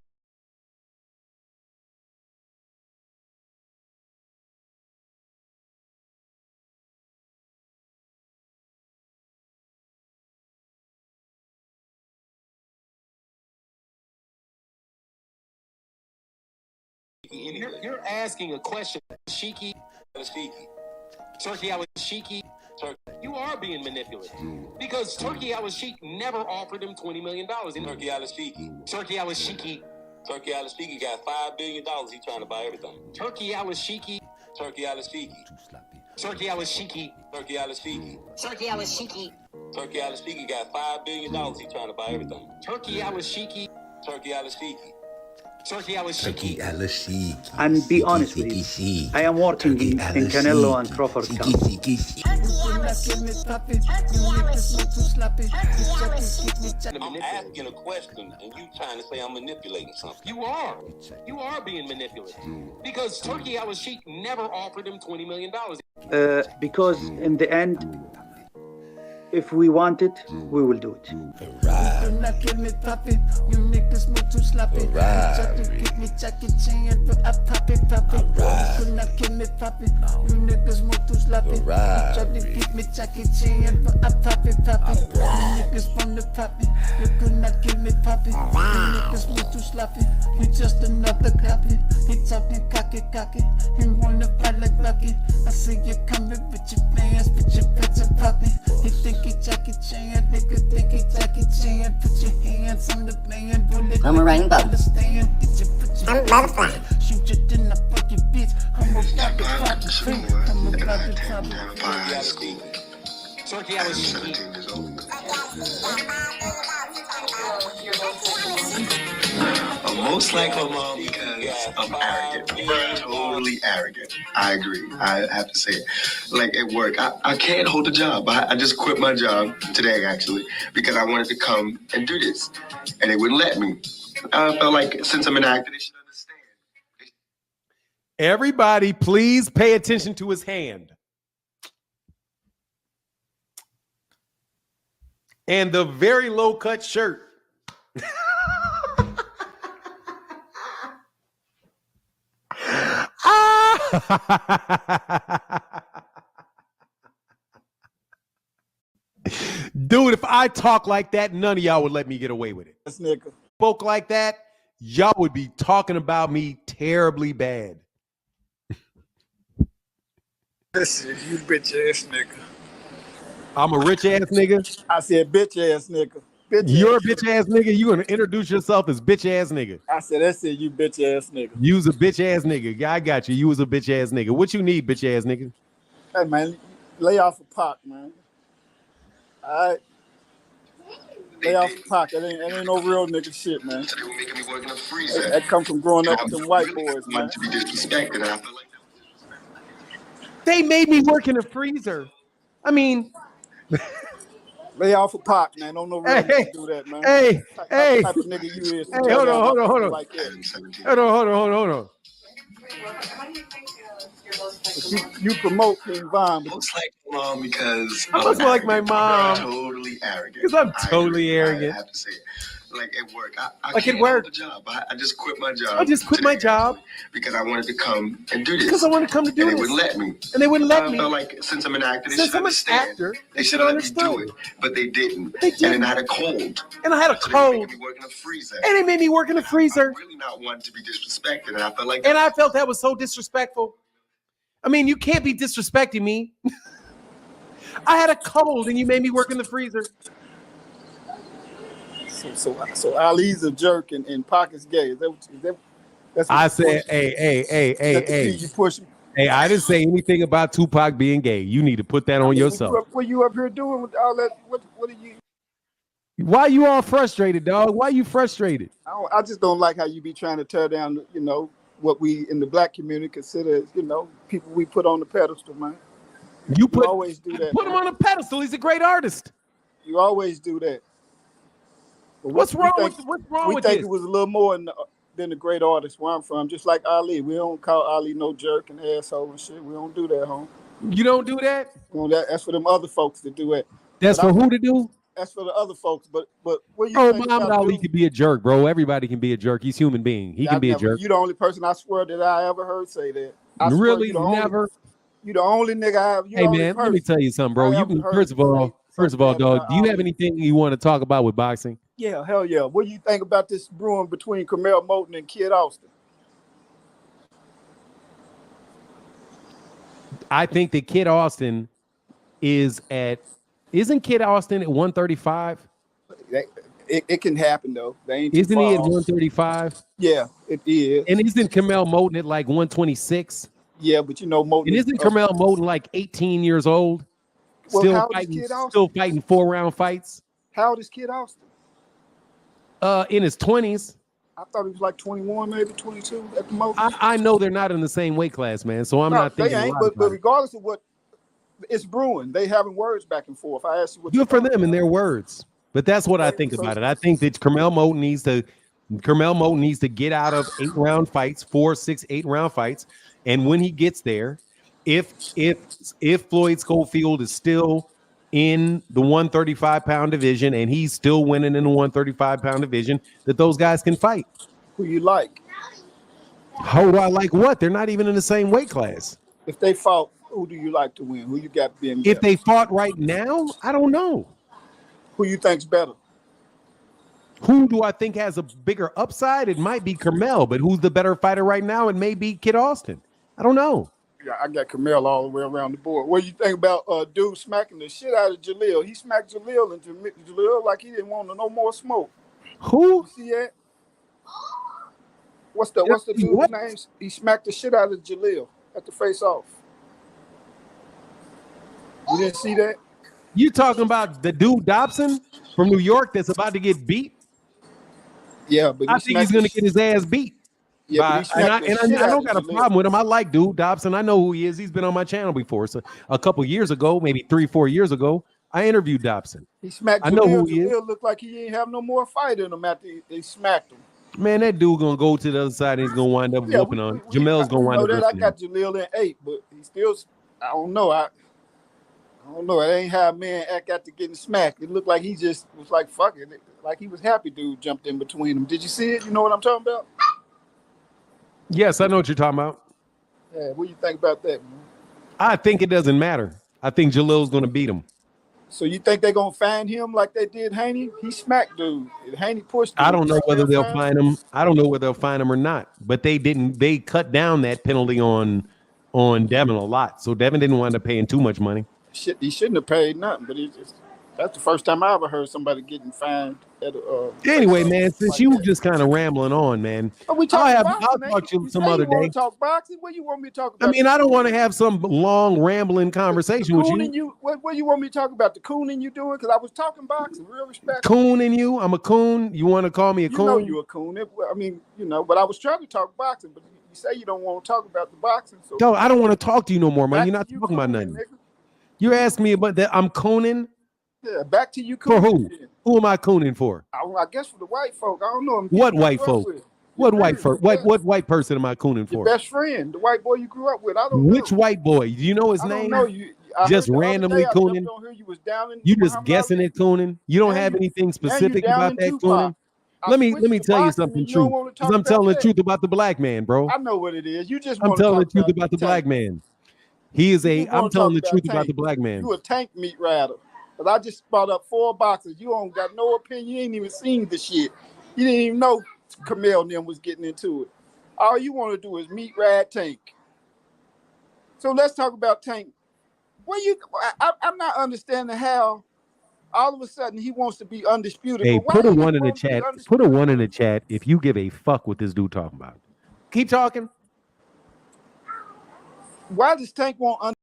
You're asking a question. Shiki. Turkey out with Shiki. You are being manipulated because Turkey out with Shiki never offered him $20 million in Turkey out of Shiki. Turkey out with Shiki. Turkey out of Shiki got $5 billion. He's trying to buy everything. Turkey out with Shiki. Turkey out of Shiki. Turkey out with Shiki. Turkey out of Shiki. Turkey out with Shiki. Turkey out of Shiki got $5 billion. He's trying to buy everything. Turkey out with Shiki. Turkey out of Shiki. Turkey, I was cheeky. And be honest with you, I am working in Canelo and Crawford camp. I'm asking a question and you trying to say I'm manipulating something. You are. You are being manipulated. Because Turkey, I was cheek never offered him $20 million. Because in the end, if we want it, we will do it. Just another copy. He talking cocky. He wanna fight like Lucky. I see you coming with your fans, with your pets and popping. He think he Jackie Chan, nigga think he Jackie Chan. Put your hands on the man, bullet. I'm a rainbow. Understand? I'm butterfly. Shoot you, then I fuck your bitch. I'm about to pop the tree. I'm about to pop the tree. Turkey, I was cheeky. I'm most like my mom because I'm arrogant. Totally arrogant. I agree. I have to say it. Like at work, I can't hold a job. I just quit my job today, actually, because I wanted to come and do this. And they wouldn't let me. I felt like since I'm an actor, they should understand. Everybody, please pay attention to his hand. And the very low cut shirt. Dude, if I talk like that, none of y'all would let me get away with it. This nigga spoke like that, y'all would be talking about me terribly bad. Listen, you bitch ass nigga. I'm a rich ass nigga. I said bitch ass nigga. You're a bitch ass nigga. You gonna introduce yourself as bitch ass nigga. I said that's it, you bitch ass nigga. You's a bitch ass nigga. Yeah, I got you. You was a bitch ass nigga. What you need, bitch ass nigga? Hey man, lay off the Pac, man. All right. Lay off the Pac. That ain't no real nigga shit, man. So they were making me work in a freezer. That come from growing up with them white boys, man. To be disrespected, and I feel like they made me work in a freezer. I mean, lay off a Pac, man. Don't no real nigga do that, man. Hey, Type of nigga you is. Hey, hold on. Like that. Hold on. You promote King Von. Most like my mom because I must like my mom. Totally arrogant. Because I'm totally arrogant. I have to say it. Like at work, I like can't at work. hold a job. I just quit my job. I just quit my job because I wanted to come and do this. Because I wanted to come to do and this. They wouldn't let me. And they wouldn't let me. I felt like since I'm an actor, they since should I'm understand. an actor, they should let me do it, but they didn't. They didn't. And then I had a cold. And I had a cold. They made me work in a freezer. And they made me work in a freezer. I'm really not wanting to be disrespected, and I felt like. And I felt that was so disrespectful. I mean, you can't be disrespecting me. I had a cold, and you made me work in the freezer. So Ali's a jerk and Pac is gay. That's what I said, hey. You push me. Hey, I didn't say anything about Tupac being gay. You need to put that on yourself. What you up here doing with all that? What are you? Why you all frustrated, dog? Why you frustrated? I just don't like how you be trying to tear down, what we in the black community consider, people we put on the pedestal, man. You always do that. Put him on a pedestal. He's a great artist. You always do that. But what's wrong with this? We think it was a little more than a great artist where I'm from, just like Ali. We don't call Ali no jerk and asshole and shit. We don't do that, home. You don't do that? That's for them other folks to do it. That's for who to do? That's for the other folks. But what you think Muhammad Ali can be a jerk, bro. Everybody can be a jerk. He's a human being. He can be a jerk. You're the only person I swear that I ever heard say that. Really? Never? You're the only nigga I have. Hey, man, let me tell you something, bro. You can, first of all, dog, do you have anything you want to talk about with boxing? Yeah, hell yeah. What do you think about this brewing between Carmel Moulton and Kid Austin? I think that Kid Austin isn't Kid Austin at 135? It can happen, though. Isn't he at 135? Yeah, it is. And isn't Carmel Moulton at like 126? Yeah, but Moulton. And isn't Carmel Moulton like 18 years old? Well, still fighting 4-round fights? How old is Kid Austin? In his 20s. I thought he was like 21, maybe 22 at the most. I know they're not in the same weight class, man. So I'm not thinking. They ain't. But regardless of what, it's brewing. They having words back and forth. I asked you what. Good for them and their words. But that's what I think about it. I think that Carmel Moten needs to get out of 8-round fights, 4, 6, 8-round fights, and when he gets there, if Floyd Schofield is still in the 135-pound division and he's still winning in the 135-pound division, that those guys can fight. Who you like? How do I like what? They're not even in the same weight class. If they fought, who do you like to win? Who you got being? If they fought right now, I don't know. Who you think's better? Who do I think has a bigger upside? It might be Carmel, but who's the better fighter right now? It may be Kid Austin. I don't know. Yeah, I got Carmel all the way around the board. What do you think about dude smacking the shit out of Jaleel? He smacked Jaleel, and Jaleel like he didn't want no more smoke. Who? You see that? What's the dude's name? He smacked the shit out of Jaleel at the face-off. You didn't see that? You talking about the dude Dobson from New York that's about to get beat? Yeah, but I think he's going to get his ass beat. Yeah, I don't got a problem with him. I like dude Dobson. I know who he is. He's been on my channel before. So a couple years ago, maybe 3-4 years ago, I interviewed Dobson. He smacked. I know who he is. Jaleel looked like he ain't have no more fight in him after they smacked him. Man, that dude gonna go to the other side and he's gonna wind up whooping on. Jamel's gonna wind up. I got Jaleel in 8, but he still. I don't know. I don't know. It ain't how a man act after getting smacked. It looked like he just was like, fuck it. Like he was happy dude jumped in between them. Did you see it? You know what I'm talking about? Yes, I know what you're talking about. Yeah, what do you think about that, man? I think it doesn't matter. I think Jalil's going to beat him. So you think they're going to find him like they did Haney? He smacked dude. Haney pushed him. I don't know whether they'll find him. I don't know whether they'll find him or not. But they didn't. They cut down that penalty on Devin a lot. So Devin didn't wind up paying too much money. Shit, he shouldn't have paid nothing. But that's the first time I ever heard somebody getting fined. Anyway, man, since you just kind of rambling on, man, I'll talk to you some other day. Talk boxing? What you want me to talk about? I mean, I don't want to have some long rambling conversation with you. What you want me to talk about? The cooning you doing? Because I was talking boxing, real respect. Cooning you? I'm a coon. You want to call me a coon? You know you're a coon. I mean, but I was trying to talk boxing, but you say you don't want to talk about the boxing. So no, I don't want to talk to you no more, man. You're not talking about nothing. You asked me about that. I'm cooning. Yeah, back to you. For who? Who am I cooning for? I guess for the white folk. I don't know. What white folk? What white folk? What white person am I cooning for? Your best friend, the white boy you grew up with. I don't know. Which white boy? Do you know his name? I don't know. Just randomly cooning. You just guessing it cooning. You don't have anything specific about that cooning. Let me tell you something true. Because I'm telling the truth about the black man, bro. I know what it is. You just. I'm telling the truth about the black man. He is a. I'm telling the truth about the black man. You a tank meat rider. But I just brought up 4 boxers. You don't got no opinion. You ain't even seen the shit. You didn't even know Camille and them was getting into it. All you want to do is meet Rad Tank. So let's talk about Tank. I'm not understanding how all of a sudden he wants to be undisputed. Hey, put a 1 in the chat. Put a 1 in the chat if you give a fuck what this dude talking about. Keep talking. Why does Tank want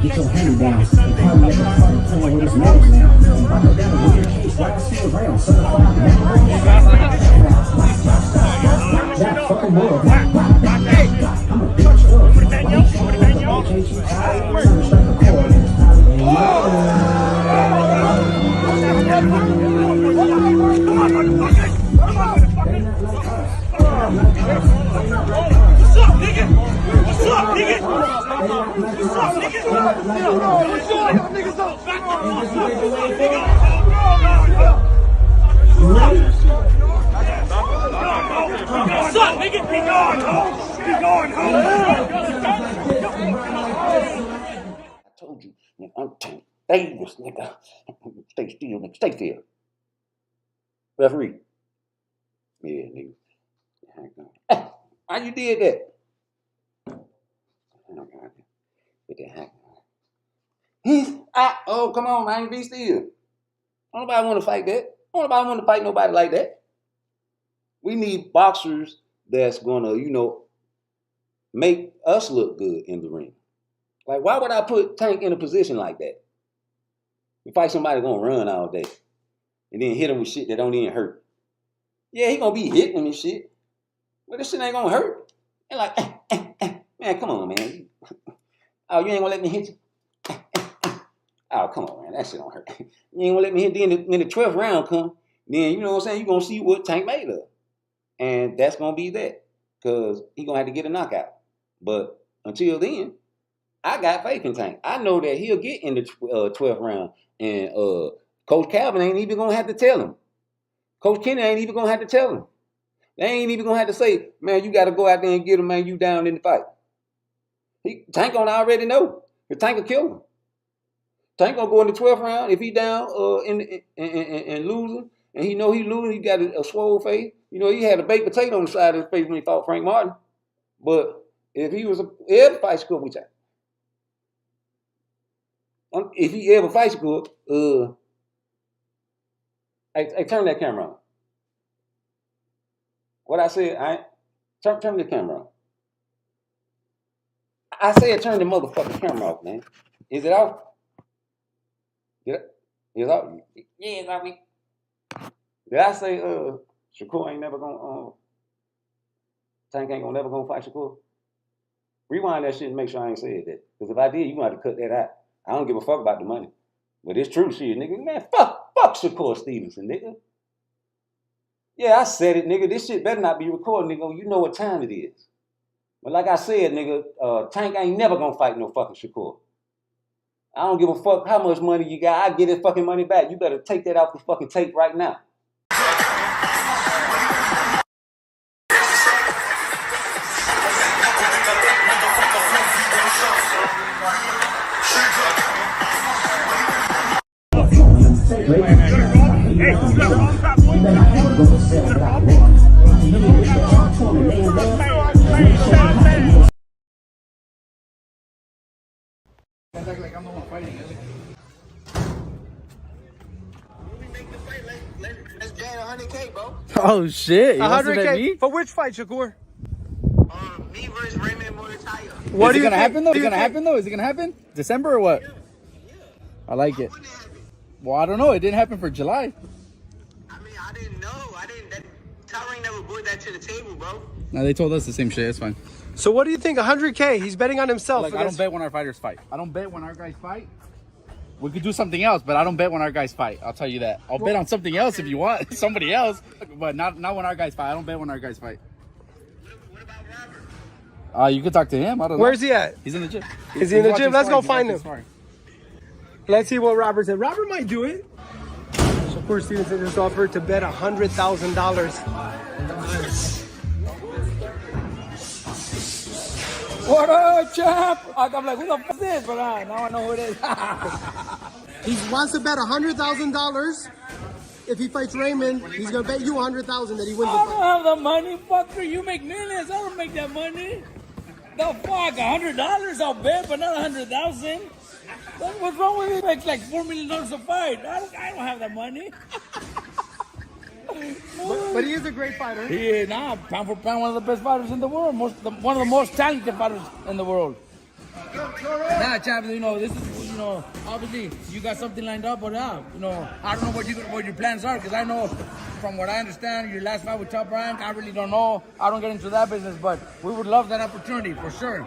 Get your hand down. Probably let the fucking play with his nose now. If I go down the weird case, why I see around? Certified that fucking world. I'm a bitch up. What's up, nigga? What's up, nigga? What's up, nigga? What's up, niggas up? Back up. What's up, nigga? Be gone, ho. Be gone, ho. I told you, nigga, I'm Tank Davis, nigga. Stay still, nigga. Stay still. Referee. Yeah, nigga. How you did that? Oh, come on, man. Be still. Don't nobody want to fight that. Don't nobody want to fight nobody like that. We need boxers that's going to, make us look good in the ring. Like, why would I put Tank in a position like that? You fight somebody going to run all day and then hit him with shit that don't even hurt. Yeah, he going to be hitting him and shit. But this shit ain't going to hurt. And like, man, come on, man. Oh, you ain't going to let me hit you? Oh, come on, man. That shit don't hurt. You ain't going to let me hit. Then when the 12th round come, then, you know what I'm saying, you're going to see what Tank made of. And that's going to be that. Because he going to have to get a knockout. But until then, I got faith in Tank. I know that he'll get in the 12th round. And Coach Calvin ain't even going to have to tell him. Coach Kenny ain't even going to have to tell him. They ain't even going to have to say, man, you got to go out there and get him, man, you down in the fight. Tank going to already know. If Tank will kill him. Tank going to go in the 12th round. If he down and losing, and he know he losing, he got a swole face. He had a baked potato on the side of his face when he fought Frank Martin. But if he was ever fight score with Tank. If he ever fight score, I turn that camera on. What I said, turn the camera on. I said turn the motherfucking camera off, man. Is it off? Is it off? Yeah, it's off. Did I say Shakur ain't never gonna Tank ain't never gonna fight Shakur? Rewind that shit and make sure I ain't said that. Because if I did, you gonna have to cut that out. I don't give a fuck about the money. But it's true shit, nigga. Man, fuck Shakur Stevenson, nigga. Yeah, I said it, nigga. This shit better not be recorded, nigga. You know what time it is. But like I said, nigga, Tank ain't never gonna fight no fucking Shakur. I don't give a fuck how much money you got. I get his fucking money back. You better take that off the fucking tape right now. Like I'm the one fighting. Let's get 100K, bro. Oh shit! 100K for which fight, Shakur? Me versus Raymond Moritaya. What is it gonna happen though? Is it gonna happen though? Is it gonna happen? December or what? Yeah. I like it. Well, I don't know. It didn't happen for July. I mean, I didn't know. Tyron never brought that to the table, bro. No, they told us the same shit. It's fine. So what do you think? 100K. He's betting on himself. Like, I don't bet when our fighters fight. I don't bet when our guys fight. We could do something else, but I don't bet when our guys fight. I'll tell you that. I'll bet on something else if you want. Somebody else. But not when our guys fight. I don't bet when our guys fight. What about Robert? You could talk to him. I don't know. Where's he at? He's in the gym. Is he in the gym? Let's go find him. Let's see what Robert said. Robert might do it. Shakur Stevenson just offered to bet $100,000. What up, champ? I'm like, who the fuck is this? But now I know who it is. He wants to bet $100,000. If he fights Raymond, he's gonna bet you $100,000 that he wins the I fight. don't have the money, fucker. You make millions. I don't make that money. The fuck, $100 I'll bet, but not $100,000. What's wrong with it? Makes like $4 million a fight. I don't have that money. But he is a great fighter. He is pound for pound, one of the best fighters in the world. One of the most talented fighters in the world. Champ, this is, obviously you got something lined up, but I don't know what your plans are, because I know, from what I understand, your last fight with Top Rank, I really don't know. I don't get into that business, but we would love that opportunity for sure.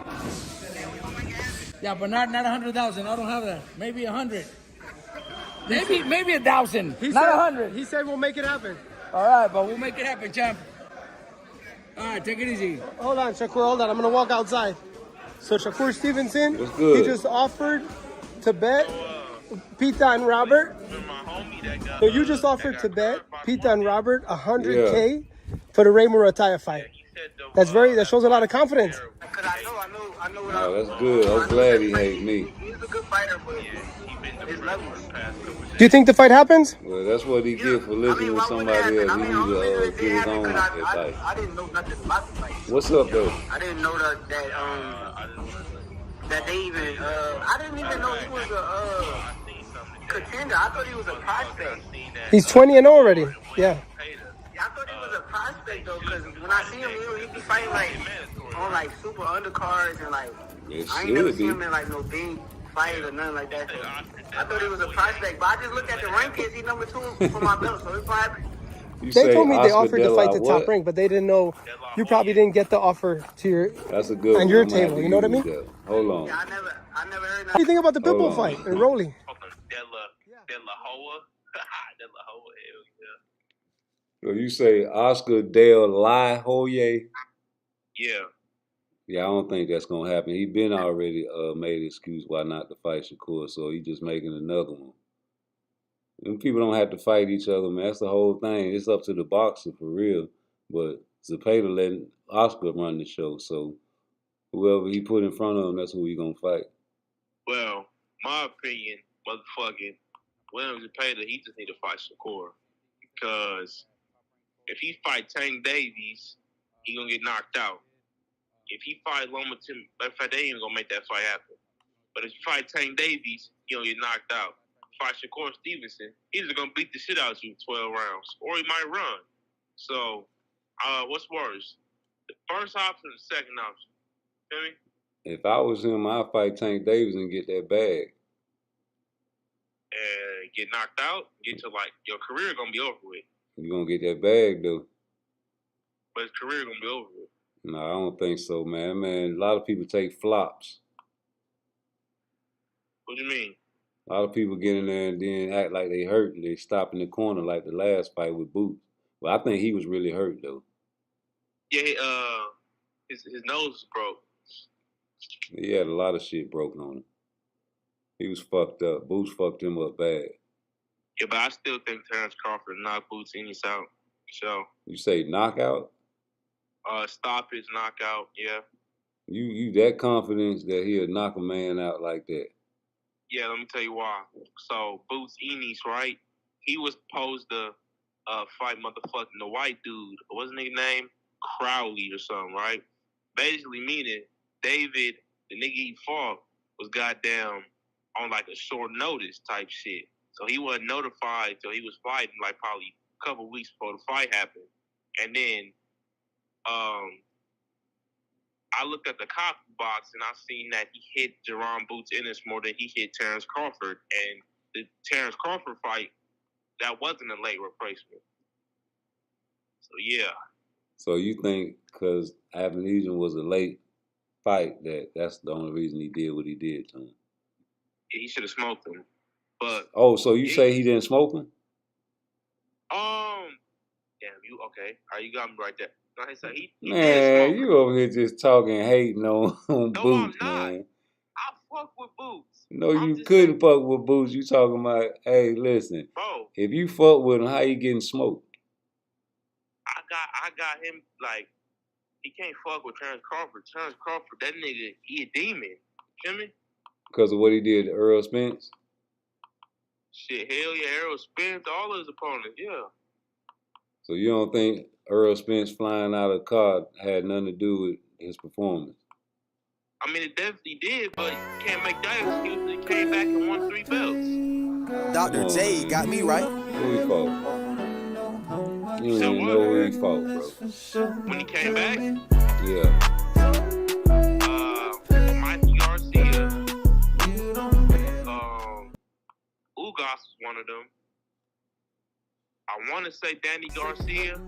Yeah, but not 100,000. I don't have that. Maybe 100. Maybe 1,000. Not 100. He said we'll make it happen. All right, but we'll make it happen, champ. All right, take it easy. Hold on, Shakur. Hold on. I'm gonna walk outside. So Shakur Stevenson, what's good? He just offered to bet Pita and Robert. So you just offered to bet Pita and Robert $100K for the Ray Murataya fight. That shows a lot of confidence. No, that's good. I'm glad he hate me. Do you think the fight happens? Well, that's what he get for listening to somebody else. He need to get his own advice. I didn't know nothing about the fight. What's up, though? I didn't know that they even. I didn't even know he was a contender. I thought he was a prospect. He's 20-0 already. Yeah. I thought he was a prospect though, because when I see him, he be fighting like on like super undercards and like I ain't never seen him in like no big fight or nothing like that. So I thought he was a prospect, but I just looked at the rankings. He's number 2 for my belt, so it's probably. They told me they offered to fight the top rank, but they didn't know. You probably didn't get the offer to your on your table. You know what I mean? Hold on. I never heard. What do you think about the Pitbull fight and Rolly? So you say Oscar De La Hoya? Yeah. Yeah, I don't think that's gonna happen. He been already made an excuse why not to fight Shakur, so he just making another one. Them people don't have to fight each other, man. That's the whole thing. It's up to the boxer for real. But Zepeda letting Oscar run the show, so whoever he put in front of him, that's who he gonna fight. Well, my opinion, motherfucking William Zepeda, he just need to fight Shakur. Because if he fight Tank Davies, he gonna get knocked out. If he fight Loma Tim, in fact, they ain't even gonna make that fight happen. But if you fight Tank Davies, he gonna get knocked out. Fight Shakur Stevenson, he's just gonna beat the shit out of you 12 rounds, or he might run. So, what's worse, the first option or the second option? Feel me? If I was him, I'd fight Tank Davis and get that bag. And get knocked out, get to like your career gonna be over with. You gonna get that bag though. But his career gonna be over with. No, I don't think so, man. Man, a lot of people take flops. What do you mean? A lot of people get in there and then act like they hurt and they stop in the corner like the last fight with Boots. But I think he was really hurt though. Yeah, his nose was broke. He had a lot of shit broken on him. He was fucked up. Boots fucked him up bad. Yeah, but I still think Terence Crawford knocked Boots Ennis out. So you say knockout? Stoppage, knockout, yeah. You that confident that he'll knock a man out like that? Yeah, let me tell you why. So Boots Ennis, right? He was supposed to fight motherfucking the white dude. Wasn't his name? Crowley or something, right? Basically meaning David, the nigga he fought, was goddamn on like a short notice type shit. So he wasn't notified till he was fighting like probably a couple weeks before the fight happened. And then I looked at the copy box and I seen that he hit Jaron Boots Ennis more than he hit Terence Crawford. And the Terence Crawford fight, that wasn't a late replacement. So yeah. So you think because Avenesian was a late fight that's the only reason he did what he did to him? Yeah, he should have smoked him. But so you say he didn't smoke him? Damn, you okay? You got me right there. No, he man, you over here just talking, hating on Boots, man. I fuck with Boots. No, you couldn't fuck with Boots. You talking about, hey, listen, bro, if you fuck with him, how you getting smoked? I got him like, he can't fuck with Terence Crawford. Terence Crawford, that nigga, he a demon. Feel me? Because of what he did to Earl Spence? Shit, hell yeah, Earl Spence, all his opponents, yeah. So you don't think Earl Spence flying out of the car had nothing to do with his performance? I mean, it definitely did, but you can't make that excuse. He came back and won 3 belts. Dr. J got me right. Who he fought? You don't even know who he fought, bro. When he came back? Yeah. Mikey Garcia. Ugas was one of them. I want to say Danny Garcia.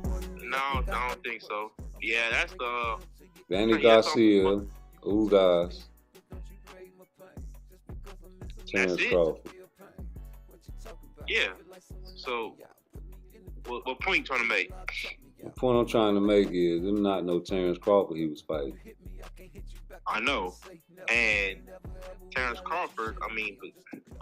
No, I don't think so. Yeah, that's the... Danny Garcia, Ugas, Terence Crawford. Yeah. So, what point you trying to make? The point I'm trying to make is them not no Terence Crawford he was fighting. I know. And Terence Crawford, I mean...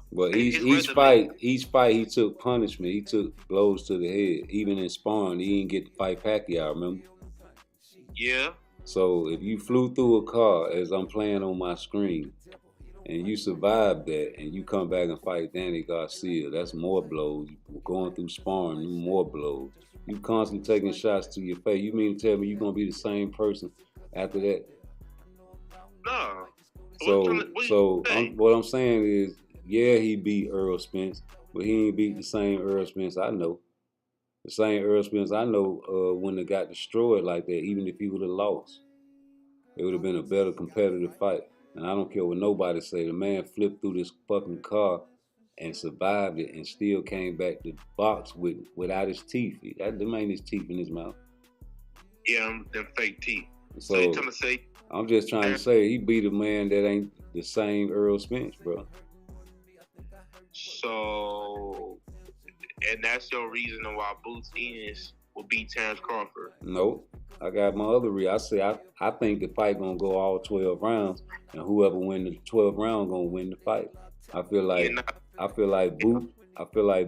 But each fight he took punishment. He took blows to the head. Even in sparring, he didn't get to fight Pacquiao, remember? Yeah. So if you flew through a car as I'm playing on my screen, and you survive that, and you come back and fight Danny Garcia, that's more blows. You're going through sparring, more blows. You constantly taking shots to your face. You mean to tell me you're gonna be the same person after that? No. What I'm saying is, yeah, he beat Earl Spence, but he ain't beat the same Earl Spence I know. The same Earl Spence I know wouldn't have got destroyed like that, even if he would have lost. It would have been a better competitive fight. And I don't care what nobody say. The man flipped through this fucking car and survived it and still came back to box without his teeth. Them ain't his teeth in his mouth. Yeah, them fake teeth. So you trying to say? I'm just trying to say he beat a man that ain't the same Earl Spence, bro. So, and that's your reason why Boots Ennis will beat Terence Crawford? Nope. I got my other reason. I say I think the fight gonna go all 12 rounds, and whoever win the 12th round gonna win the fight. I feel like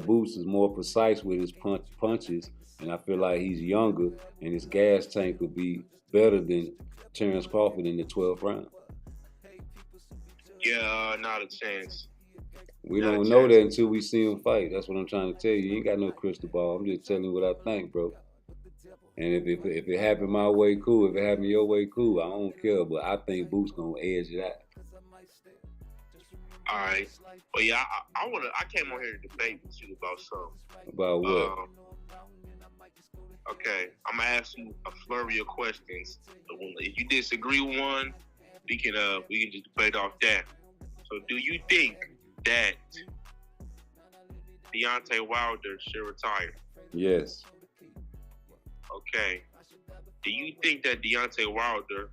Boots is more precise with his punches, and I feel like he's younger, and his gas tank would be better than Terence Crawford in the 12th round. Yeah, not a chance. We don't know that until we see him fight. That's what I'm trying to tell you. You ain't got no crystal ball. I'm just telling you what I think, bro. And if it happened my way, cool. If it happened your way, cool. I don't care, but I think Boots gonna edge it out. All right. Well, yeah, I came on here to debate with you about something. About what? Okay, I'm gonna ask you a flurry of questions. If you disagree with one, we can just debate off that. So, do you think that Deontay Wilder should retire? Yes. Okay. Do you think that Deontay Wilder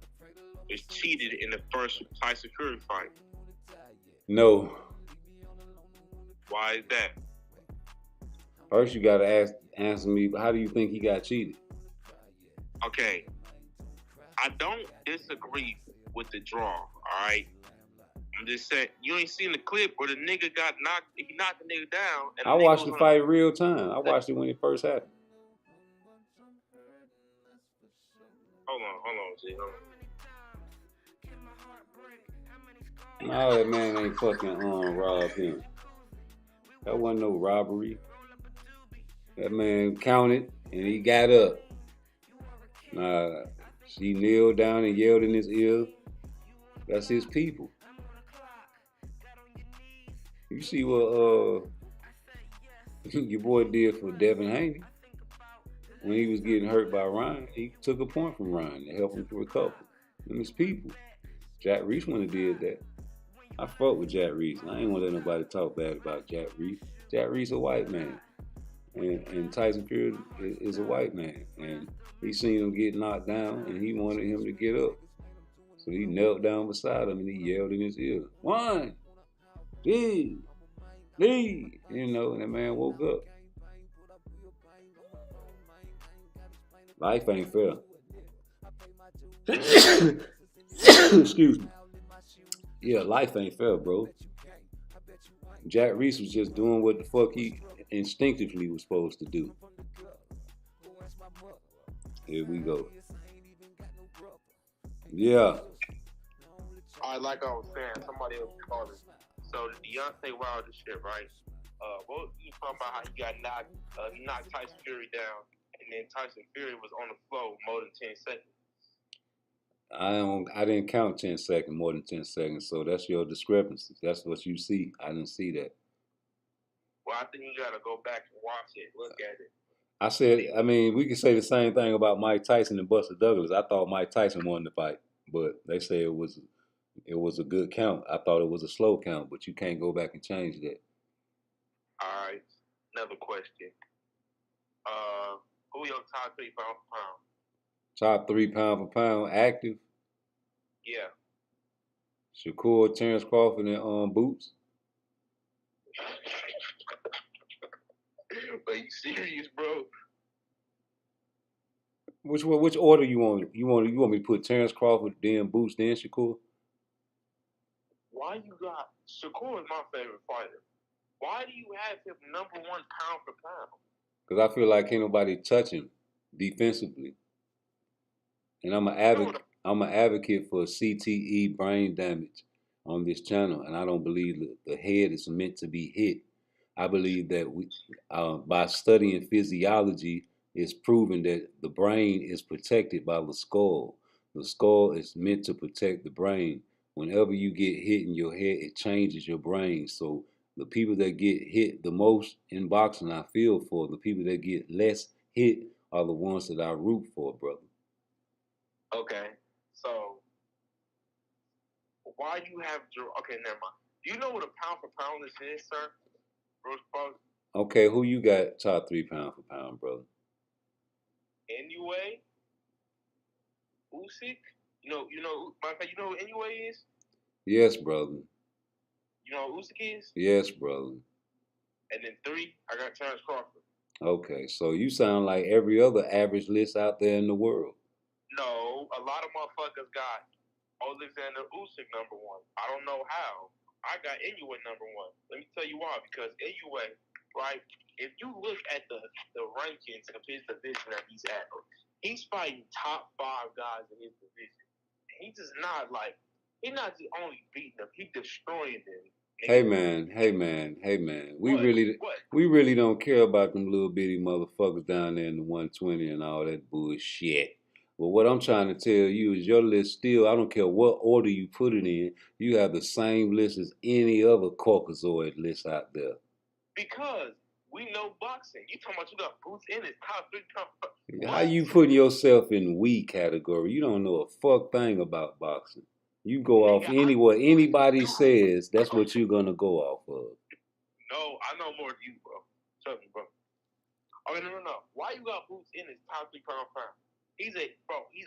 is cheated in the first Tyson Fury fight? No. Why is that? First, you gotta answer me. How do you think he got cheated? Okay. I don't disagree with the draw. All right. I'm just saying, you ain't seen the clip where the nigga got knocked. He knocked the nigga down. And I watched the fight real time. I watched it when it first happened. Hold on, G. No, that man ain't fucking robbed him. That wasn't no robbery. That man counted and he got up. She kneeled down and yelled in his ear. That's his people. You see what your boy did for Devin Haney when he was getting hurt by Ryan. He took a point from Ryan to help him to recover. And his people. Jack Reese wouldn't have did that. I fuck with Jack Reese. I ain't want to let nobody talk bad about Jack Reese. Jack Reese a white man. And Tyson Fury is a white man. And he seen him get knocked down and he wanted him to get up. So he knelt down beside him and he yelled in his ear, 1, 2, 3, you know, and that man woke up. Life ain't fair. Excuse me. Yeah, life ain't fair, bro. Jack Reese was just doing what the fuck he instinctively was supposed to do. Here we go. Yeah. All right, like I was saying, somebody else called it. So the Deontay Wilder shit, right? What you talking about? How he got knocked? He knocked Tyson Fury down, and then Tyson Fury was on the floor more than 10 seconds. I didn't count 10 seconds, more than 10 seconds. So that's your discrepancy. That's what you see. I didn't see that. Well, I think you gotta go back and watch it, look at it. I said, I mean, we could say the same thing about Mike Tyson and Buster Douglas. I thought Mike Tyson won the fight, but they say it was a good count. I thought it was a slow count, but you can't go back and change that. All right, another question. Who your top 3 pound for pound? Top 3 pound for pound, active. Yeah. Shakur, Terence Crawford, and Boots. Are you serious, bro? Which order you want? You want me to put Terence Crawford, then Boots, then Shakur? Why you got Shakur is my favorite fighter. Why do you have him number 1 pound for pound? Because I feel like ain't nobody touch him defensively. And I'm an advocate for CTE brain damage on this channel, and I don't believe that the head is meant to be hit. I believe that by studying physiology, it's proven that the brain is protected by the skull. The skull is meant to protect the brain. Whenever you get hit in your head, it changes your brain. So the people that get hit the most in boxing, I feel for. The people that get less hit are the ones that I root for, brother. Okay, so why you have okay, never mind. Do you know what a pound for pound is, sir? Bruce Post? Okay, who you got top 3 pound for pound, brother? Anyway, Usyk. You know who Anyway is? Yes, brother. You know who Usyk is? Yes, brother. And then 3, I got Terence Crawford. Okay, so you sound like every other average list out there in the world. No, a lot of motherfuckers got Alexander Usyk #1. I don't know how. I got Inoue #1. Let me tell you why. Because Inoue, right? If you look at the rankings of his division that he's at, he's fighting top 5 guys in his division. He's just not he's not just only beating them, he's destroying them. Hey man. We really don't care about them little bitty motherfuckers down there in the 120 and all that bullshit. But what I'm trying to tell you is your list still, I don't care what order you put it in, you have the same list as any other Caucasoid list out there. Because we know boxing. You talking about you got Bruce Ennis, top 3 pound. How you putting yourself in weak category? You don't know a fuck thing about boxing. You go off what anybody says, that's what you're gonna go off of. No, I know more than you, bro. Trust me, bro. Okay, no. Why you got Bruce Ennis top 3 pound? He's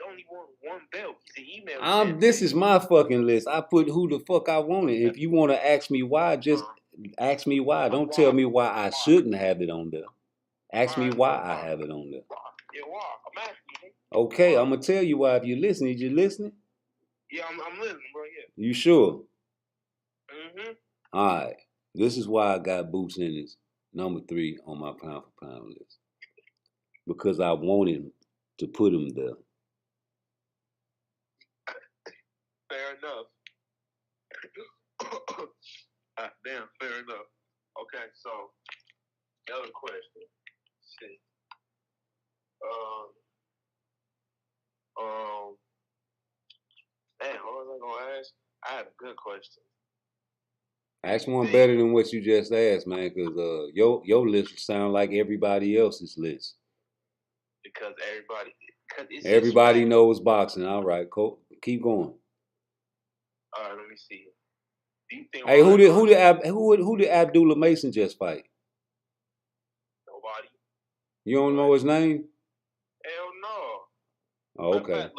only won 1 belt. He's an email. This is my fucking list. I put who the fuck I wanted. If you want to ask me why, just ask me why. Don't tell me why I shouldn't have it on there. Ask me why I have it on there. Yeah, why? I'm asking you. Okay, I'm gonna tell you why if you're listening. You listening? Yeah, I'm listening, bro. Yeah. You sure? Mm-hmm. All right. This is why I got Boots Ennis #3 on my pound for pound list. Because I wanted to put him there. Fair enough. Damn, fair enough. Okay, so another question. Shit. Damn, what was I gonna ask? I had a good question. Ask one better than what you just asked, man, because your list sound like everybody else's list. Because everybody knows boxing. All right, keep going. All right, let me see. Do you think hey, who did Abdullah Mason just fight? Nobody. You don't know his name? Hell no. Oh, okay.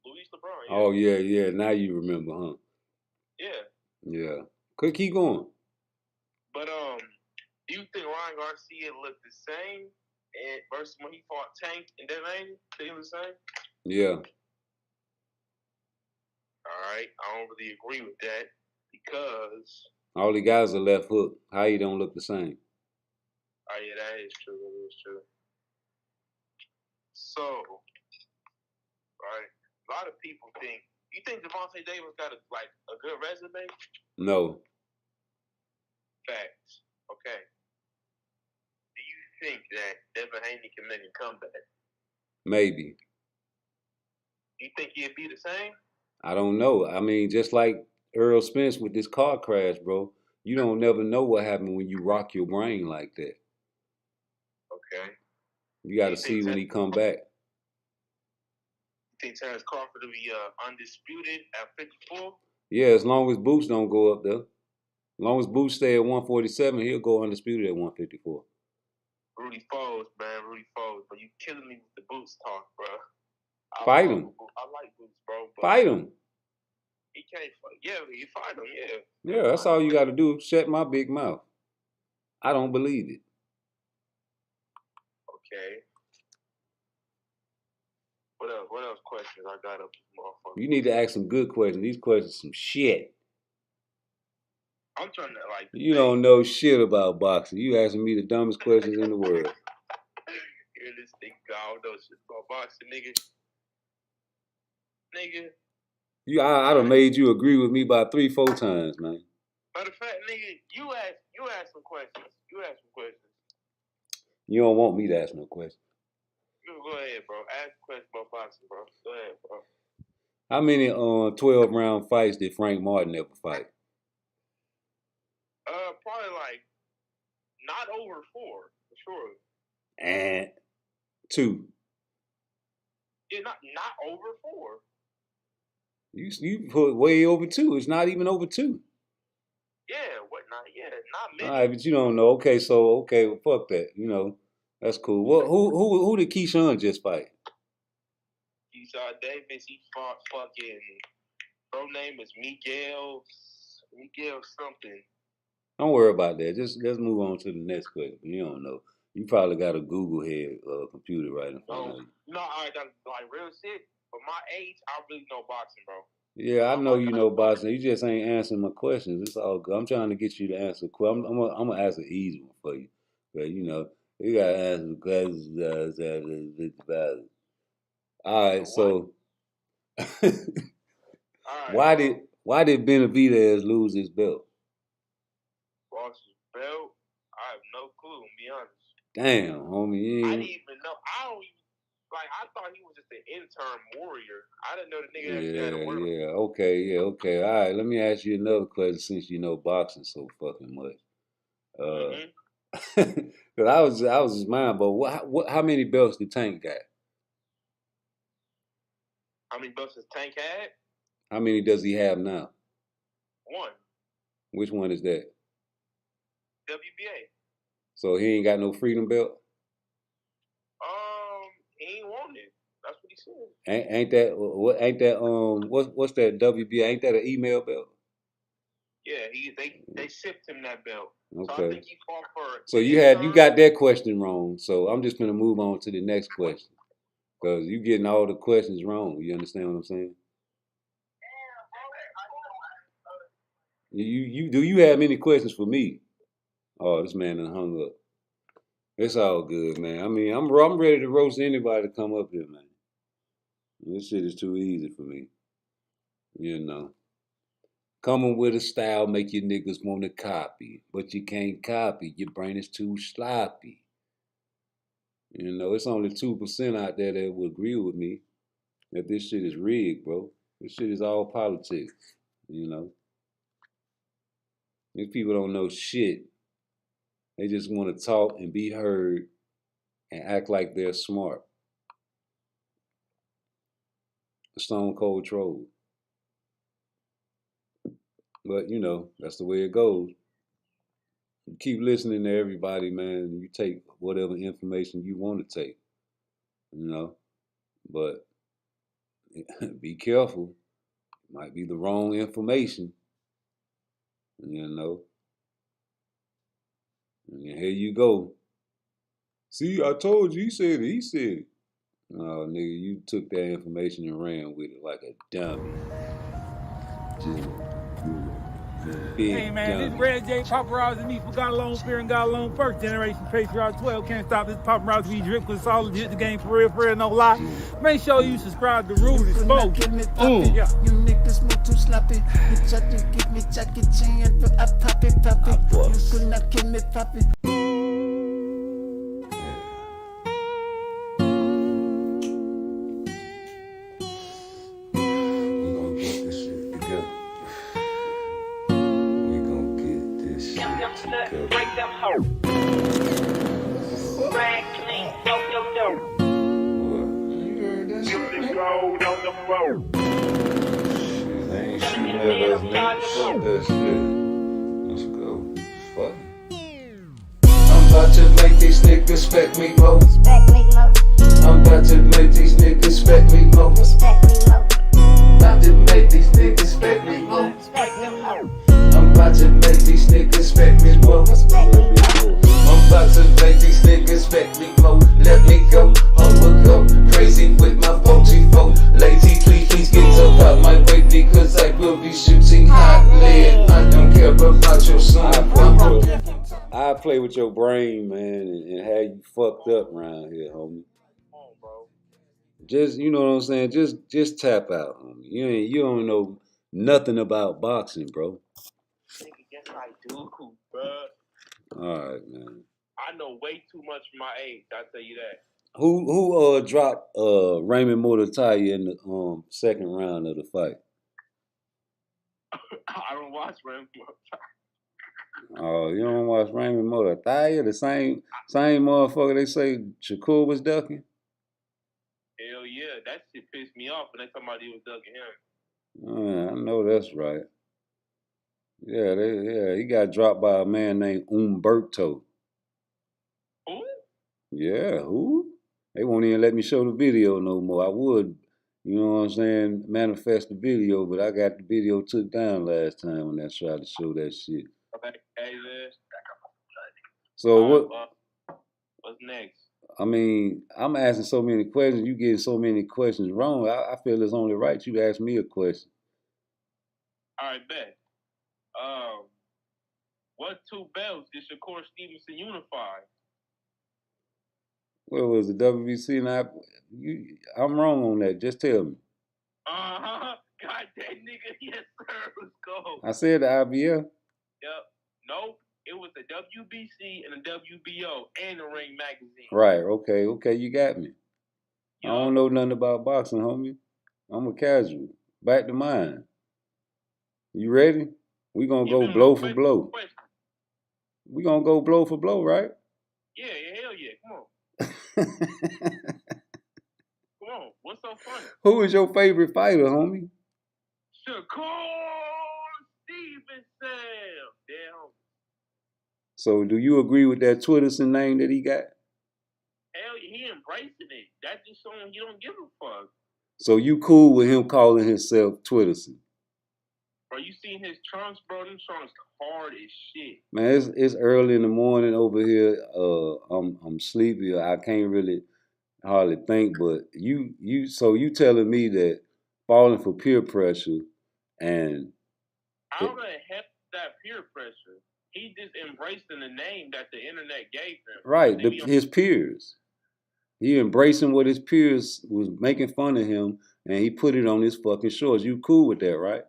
Luis LeBron. Yeah. Oh yeah. Now you remember, huh? Yeah. Yeah. Could keep going. But do you think Ryan Garcia looked the same versus when he fought Tank and Delaney? Think the same? Yeah. All right, I don't really agree with that because all the guys are left hook. How you don't look the same? Oh yeah, that is true. That is true. So, right, a lot of people think. You think Gervonta Davis got a good resume? No. Facts. Okay. Do you think that Devin Haney can make a comeback? Maybe. You think he'd be the same? I don't know. I mean, just like Earl Spence with this car crash, bro. You don't never know what happened when you rock your brain like that. Okay. You got to see when he come back. You think Terence Crawford will be undisputed at 54? Yeah, as long as Boots don't go up there. As long as Boots stay at 147, he'll go undisputed at 154. Rudy Foles, man. Rudy Foles. But you killing me with the Boots talk, bro. Fight him. I like Boots, bro. But fight him. He can't fight. Yeah, you fight him, yeah. Yeah, that's all you got to do. Shut my big mouth. I don't believe it. Okay. What else questions I got up this motherfucker? You need to ask some good questions. These questions some shit. I'm trying to You don't know shit about boxing. You asking me the dumbest questions in the world. Hear this thing, I don't know shit about boxing, nigga. nigga. I done made you agree with me about 3-4 times, man. Matter of fact, nigga, you ask some questions. You don't want me to ask no questions. Go ahead, bro. Ask a question about boxing, bro. Go ahead, bro. How many 12-round fights did Frank Martin ever fight? Probably like not over 4, for sure. And 2. Yeah, not over 4. You put way over 2. It's not even over 2. Yeah, what not? Yeah, not many. All right, but you don't know. Okay, well, fuck that. You know, that's cool. Well, who did Keyshawn just fight? Keyshawn Davis. He fought fucking. Bro name is Miguel something. Don't worry about that. Just let's move on to the next question. You don't know. You probably got a Google head computer right in front of you. No, all right, that's like real shit. For my age, I really know boxing, bro. Yeah, I know you know boxing. You just ain't answering my questions. It's all good. I'm trying to get you to answer questions. I'm gonna ask an easy one for you. But you know, you gotta answer the questions. All right, so why did Benavidez lose his belt? Lost his belt? I have no clue, to be honest. Damn, homie. I didn't even know. I don't even, I thought he was just an intern warrior. I didn't know the nigga actually had a work. Okay. All right, let me ask you another question since you know boxing so fucking much. Cause I was just mind, but how many belts did Tank got? How many belts does Tank had? How many does he have now? 1. Which one is that? WBA. So he ain't got no freedom belt? He ain't want it. That's what he said. What's that WBA? Ain't that an email belt? Yeah, they shipped him that belt. Okay. So I think he fought for it. So you got that question wrong. So I'm just gonna move on to the next question. Because you getting all the questions wrong. You understand what I'm saying? Do you have any questions for me? Oh, this man done hung up. It's all good, man. I mean, I'm ready to roast anybody to come up here, man. This shit is too easy for me. You know. Coming with a style make you niggas want to copy. But you can't copy. Your brain is too sloppy. You know, it's only 2% out there that would agree with me that this shit is rigged, bro. This shit is all politics, you know. These people don't know shit. They just want to talk and be heard and act like they're smart. Stone cold troll. But, you know, that's the way it goes. You keep listening to everybody, man. You take whatever information you want to take, you know. But be careful. It might be the wrong information, you know. And here you go. See, I told you, he said it. No, nigga, you took that information and ran with it like a dummy. Hey man, dummy. this Red J paparazzi me for God alone, fear and God alone, first generation Patriot 12. Can't stop this paparazzi we drip because it's all legit, the game for real, no lie. Make sure you subscribe to Rudy Smoke. You niggas move too sloppy. You try to give me Jackie Chan, but I pop it. You could not give me poppy. Break them hoes. Rag clean, dope. Music gold on the road. Ain't shooting at us, nigga. Fuck that shit. Let's go. Fuck. I'm about to make these niggas respect me more. I'm about to make these niggas respect me more. About to make these niggas respect me more. I'm about to make these niggas respect me more. I'm about to make these niggas respect me more. Let me go, I'ma go crazy with my 44. Lazy, please get up out my way because I will be shooting hot lead. I don't care about your son. I play with your brain, man, and have you fucked up around here, homie. Just you know what I'm saying. Just tap out. You don't know nothing about boxing, bro. Nigga, yes I do, bro. All right, man. I know way too much for my age. I tell you that. Who dropped Raymond Motortaya in the second round of the fight? I don't watch Raymond Motortaya. Oh, you don't watch Raymond Motortaya? The same motherfucker they say Shakur was ducking? Hell yeah, that shit pissed me off when they talking about he was ducking him. I know that's right. Yeah, he got dropped by a man named Umberto. Who? Yeah, who? They won't even let me show the video no more. I would, you know what I'm saying, manifest the video, but I got the video took down last time when I tried to show that shit. Okay, hey, man. So what's next? I mean, I'm asking so many questions. You getting so many questions wrong. I feel it's only right you ask me a question. All right, bet. What two belts did Shakur Stevenson unify? What was the WBC? I'm wrong on that. Just tell me. God, that nigga, yes sir. Let's go. I said the IBF. Yep. Nope. It was the WBC and the WBO and the Ring Magazine. Right. Okay. You got me. I don't know nothing about boxing, homie. I'm a casual. Back to mine. You ready? We gonna go blow for blow. We gonna go blow for blow, right? Yeah, hell yeah. Come on. Come on. What's so funny? Who is your favorite fighter, homie? Shakur Stevenson. Damn. So do you agree with that Twitterson name that he got? Hell, he embracing it. That just showing you don't give a fuck. So you cool with him calling himself Twitterson? Bro, you seen his trunks, bro? Them trunks hard as shit. Man, it's early in the morning over here. I'm sleepy. I can't really hardly think. But so you telling me that falling for peer pressure and I don't know help that peer pressure. He just embracing the name that the internet gave him. Right, his peers. He embracing what his peers was making fun of him, and he put it on his fucking shorts. You cool with that, right?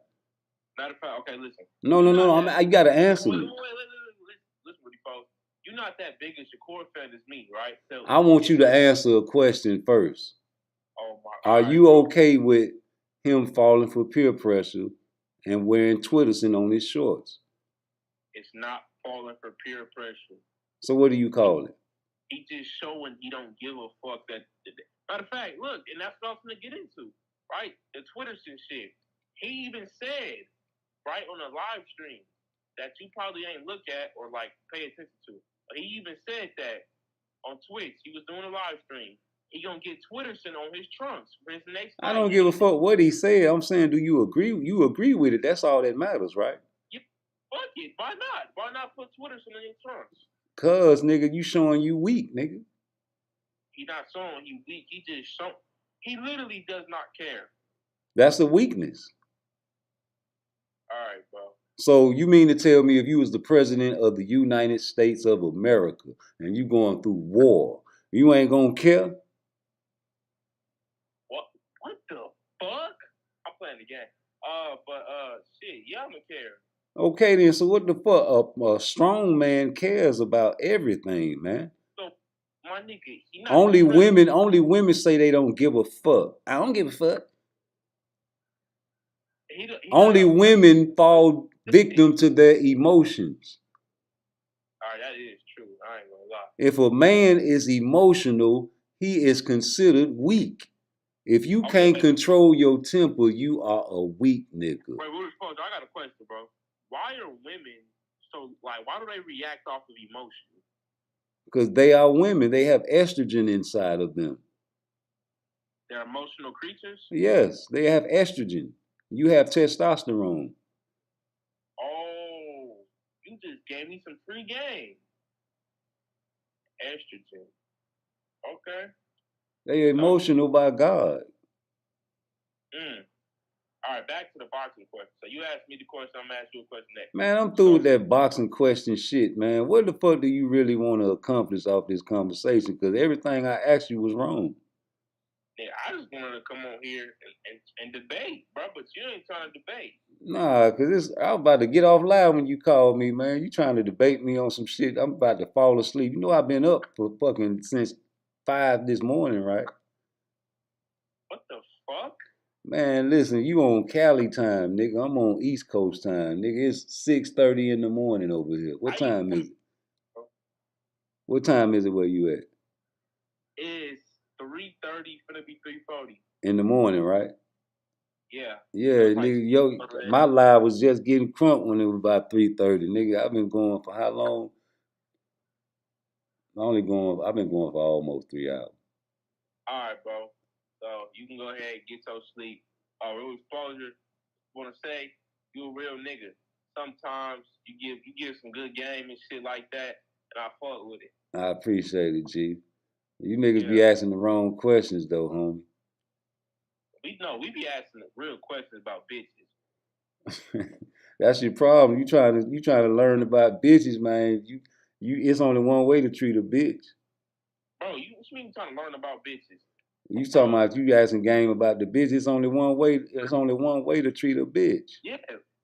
Matter of fact, okay, listen. No. I gotta answer me. Listen, Woody folks. You're not that big a Shakur fan as me, right? So, I want you to answer a question first. Oh my! Are you okay with him falling for peer pressure and wearing Twitterson on his shorts? It's not falling for peer pressure. So what do you call it? He just showing he don't give a fuck. Matter of fact, look, and that's what I was gonna get into, right? The Twitterson shit. He even said, right on a live stream that you probably ain't look at or like pay attention to. He even said that on Twitch. He was doing a live stream. He gonna get Twitterson on his trunks for his next fight. I don't give a fuck what he said. I'm saying, do you agree? You agree with it? That's all that matters, right? Fuck it. Why not? Why not put Twitterson in your trunks? Cause nigga, you showing you weak, nigga. He not showing you weak. He just show. He literally does not care. That's a weakness. All right, bro. So you mean to tell me if you was the president of the United States of America and you going through war, you ain't gonna care? What the fuck? I'm playing the game. Shit, yeah, I'm gonna care. Okay then, so what the fuck? A strong man cares about everything, man. So my nigga, he not only women say they don't give a fuck. I don't give a fuck. Only women fall victim to their emotions. All right, that is true. I ain't gonna lie. If a man is emotional, he is considered weak. If you can't control your temper, you are a weak nigga. Wait, I got a question, bro. Why are women why do they react off of emotion? Because they are women. They have estrogen inside of them. They're emotional creatures? Yes, they have estrogen. You have testosterone. Oh, you just gave me some free game. Estrogen. Okay. They emotional by God. All right, back to the boxing question. So you asked me the question, I'm going to ask you a question next. Man, I'm through with that boxing question shit, man. What the fuck do you really want to accomplish off this conversation? Because everything I asked you was wrong. Yeah, I just wanted to come on here and debate, bro. But you ain't trying to debate. Nah, cause I was about to get off live when you called me, man. You trying to debate me on some shit. I'm about to fall asleep. You know I've been up for fucking since 5 this morning, right? What the fuck? Man, listen, you on Cali time, nigga. I'm on East Coast time, nigga. It's 6:30 in the morning over here. What time is it? What time is it where you at? It's 3:30, finna be 3:40. In the morning, right? Yeah. Yeah, nigga, my live was just getting crunk when it was about 3:30, nigga. I've been going for how long? I've been going for almost 3 hours. All right, bro. So you can go ahead and get your sleep. Real exposure. Want to say you a real nigga. Sometimes you give some good game and shit like that, and I fuck with it. I appreciate it, G. You niggas be asking the wrong questions though, homie. We be asking the real questions about bitches. That's your problem. You trying to learn about bitches, man. It's only one way to treat a bitch. Bro, what you mean you trying to learn about bitches? You talking about you asking game about the bitch? It's only one way. It's only one way to treat a bitch. Yeah,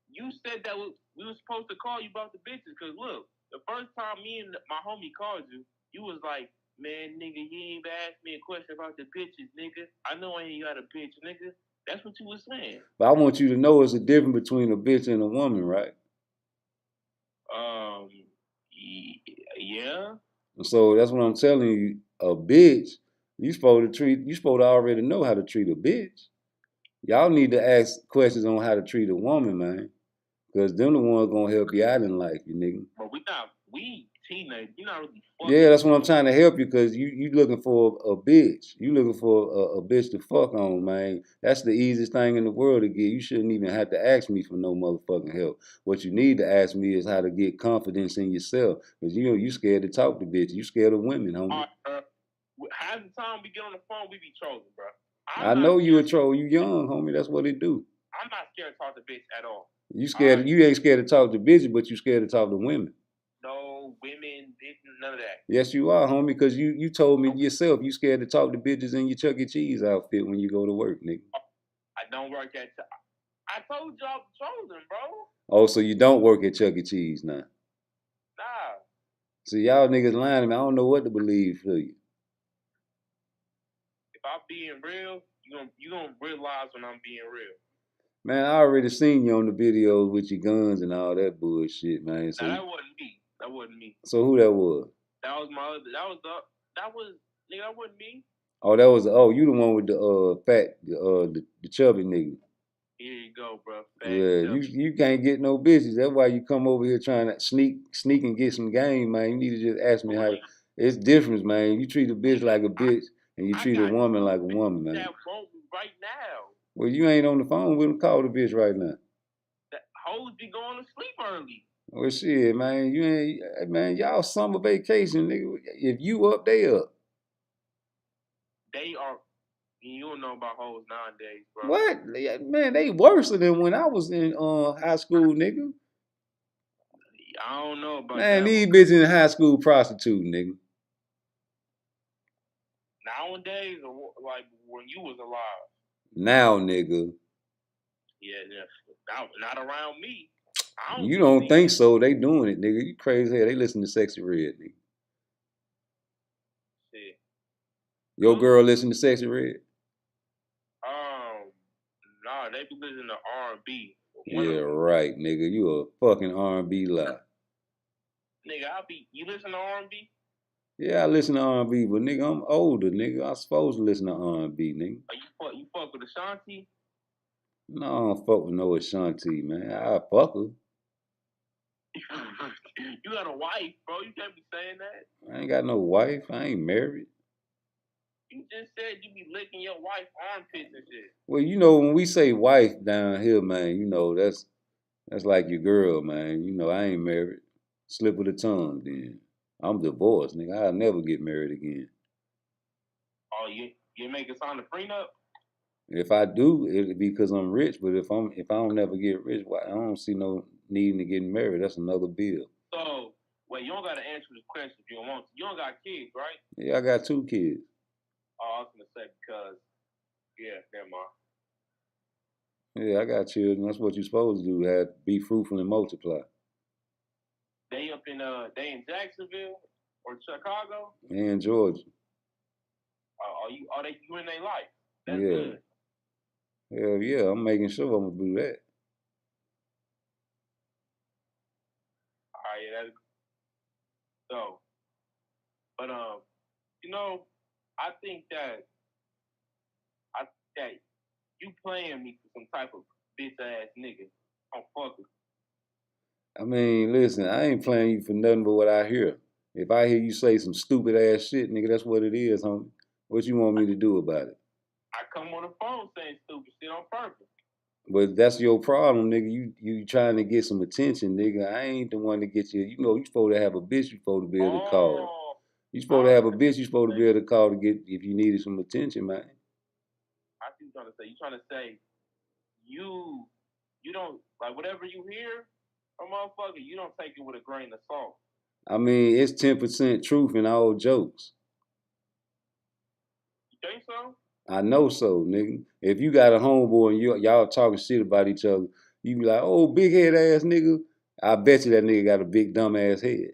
you said that we were supposed to call you about the bitches. Cause look, the first time me and my homie called you, you was like, "Man, nigga, you ain't even asked me a question about the bitches, nigga. I know I ain't got a bitch, nigga." That's what you was saying. But I want you to know it's a difference between a bitch and a woman, right? Yeah. So that's what I'm telling you. A bitch, you supposed to already know how to treat a bitch. Y'all need to ask questions on how to treat a woman, man. Because them the ones gonna help you out in life, you nigga. But we teenagers, you not really fucking. Yeah, that's what I'm trying to help you, because you looking for a bitch. You looking for a bitch to fuck on, man. That's the easiest thing in the world to get. You shouldn't even have to ask me for no motherfucking help. What you need to ask me is how to get confidence in yourself. Because you scared to talk to bitches. You scared of women, homie. Half the time we get on the phone, we be trolling, bro. I know you a troll. You young, homie. That's what it do. I'm not scared to talk to bitch at all. You scared? You ain't scared to talk to bitches, but you scared to talk to women. No, women, none of that. Yes, you are, homie, because you told me yourself you scared to talk to bitches in your Chuck E. Cheese outfit when you go to work, nigga. I don't work at. I told y'all trolling, bro. Oh, so you don't work at Chuck E. Cheese now? Nah. So y'all niggas lying to me. I don't know what to believe for you. If I'm being real, you gonna realize when I'm being real. Man, I already seen you on the videos with your guns and all that bullshit, man. So nah, that wasn't me. That wasn't me. So who that was? That was my other. That wasn't me. Oh, you the one with the fat, the chubby nigga. Here you go, bro. Yeah, you can't get no bitches. That's why you come over here trying to sneak and get some game, man. You need to just ask me how. It's different, man. You treat a bitch like a bitch, and you treat a woman like a woman, man. That phone right now. Well, you ain't on the phone with him. Call the bitch right now. That hoes be going to sleep early. Well, shit, man. You ain't, man. Y'all summer vacation, nigga. If you up, they up. They are. You don't know about hoes nowadays, bro. What? Man, they worse than when I was in high school, nigga. I don't know about man, that. these bitches in high school prostituting, nigga. Nowadays, like when you was alive. Now, nigga. Yeah. Not around me. You don't think so? They doing it, nigga. You crazy hell. They listen to Sexy Red, nigga. Shit. Your girl listen to Sexy Red? Nah, they be listening to R&B. Yeah, right, nigga. You a fucking R&B lie. Nigga, you listen to R&B? Yeah, I listen to R&B, but nigga, I'm older, nigga. I'm supposed to listen to R&B, nigga. You fuck with Ashanti? No, I don't fuck with no Ashanti, man. I fuck her. You got a wife, bro. You can't be saying that. I ain't got no wife. I ain't married. You just said you be licking your wife's armpits and shit. Well, you know, when we say wife down here, man, you know, that's like your girl, man. You know, I ain't married. Slip of the tongue, then. I'm divorced, nigga. I'll never get married again. Oh, you make it sign a prenup? If I do, it'll be because I'm rich. But if I don't never get rich, I don't see no need to get married. That's another bill. So, wait, you don't got to answer this question if you don't want to. You don't got kids, right? Yeah, I got 2 kids. Oh, I was gonna say because Yeah, never mind. Yeah, I got children. That's what you're supposed to do. Be fruitful and multiply. They in Jacksonville or Chicago? They in Georgia. Are they in their life? That's Yeah. good. Hell yeah, I'm making sure I'm gonna do that. All right, that's so. But I think that you playing me for some type of bitch ass nigga. I'm fucking. I mean, listen, I ain't playing you for nothing but what I hear. If I hear you say some stupid ass shit, nigga, that's what it is, homie. What you want me to do about it? I come on the phone saying stupid shit on purpose. But that's your problem, nigga. You trying to get some attention, nigga. I ain't the one to get you. You know, you supposed to have a bitch you supposed to be able to call. You supposed to have a bitch you supposed to be able to call to get if you needed some attention, man. I see what you're trying to say. You don't like whatever you hear, motherfucker, you don't take it with a grain of salt. I mean, it's 10% truth in all jokes. You think so? I know so, nigga. If you got a homeboy and y'all talking shit about each other, you be like, oh, big head ass nigga. I bet you that nigga got a big dumb ass head.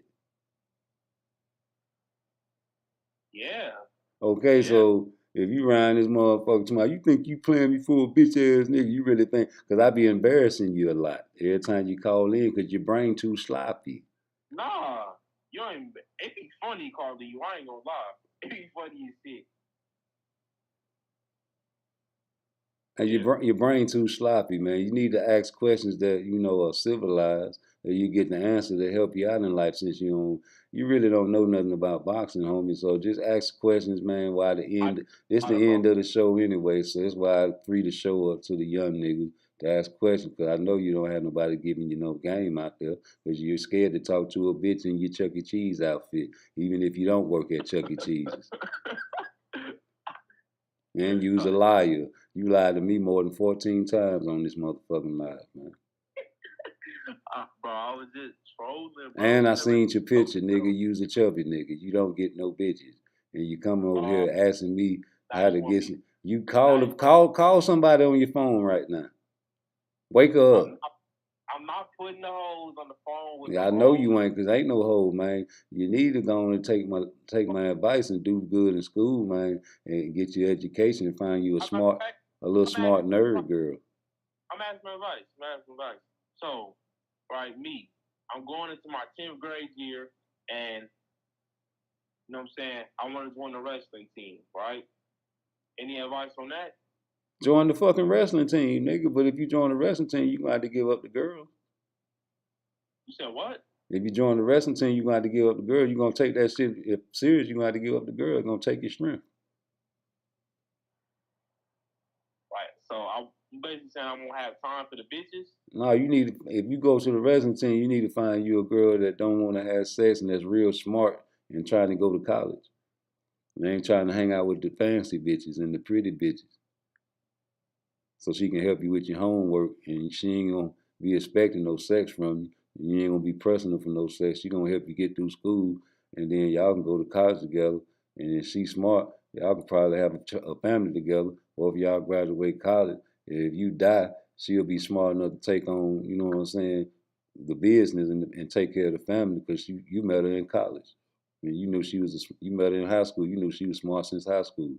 Yeah. Okay, so if you round this motherfucker tomorrow, you think you playing me for a bitch ass nigga, you really think, because I be embarrassing you a lot every time you call in because your brain too sloppy. Nah, you ain't, it be funny calling you, I ain't gonna lie. It be funny as shit. And your brain too sloppy, man. You need to ask questions that, you know, are civilized, that you get the answer to help you out in life since you really don't know nothing about boxing, homie. So just ask questions, man, while it's the end of the show anyway, so that's why I free the show up to the young niggas to ask questions, because I know you don't have nobody giving you no game out there, because you're scared to talk to a bitch in your Chuck E. Cheese outfit, even if you don't work at Chuck E. Cheese's. And you's a liar. You lied to me more than 14 times on this motherfucking live, man. Bro, I was just trolling, bro. And I seen your picture, nigga. You's a chubby nigga. You don't get no bitches. And you coming over here asking me how to get some. You call somebody on your phone right now. Wake her up. I'm not putting the hoes on the phone with I know you ain't, because ain't no hoe, man. You need to go on and take my advice and do good in school, man, and get your education and find you a little smart nerd girl. I'm asking advice. So, right, me, I'm going into my 10th grade year, and you know what I'm saying, I want to join the wrestling team, right? Any advice on that? Join the fucking wrestling team, nigga. But if you join the wrestling team, you're going to have to give up the girl. You said what? If you join the wrestling team, you're going to have to give up the girl. You're going to take that shit serious. You're going to have to give up the girl. It's going to take your strength. Right. So you basically saying I'm going to have time for the bitches? No, if you go to the wrestling team, you need to find you a girl that don't want to have sex and that's real smart and trying to go to college. And ain't trying to hang out with the fancy bitches and the pretty bitches. So she can help you with your homework, and she ain't going to be expecting no sex from you. You ain't going to be pressing her for no sex. She going to help you get through school, and then y'all can go to college together. And if she's smart, y'all can probably have a family together. Or if y'all graduate college, if you die, she'll be smart enough to take on, you know what I'm saying, the business and take care of the family, because you met her in college. And you knew you met her in high school. You knew she was smart since high school.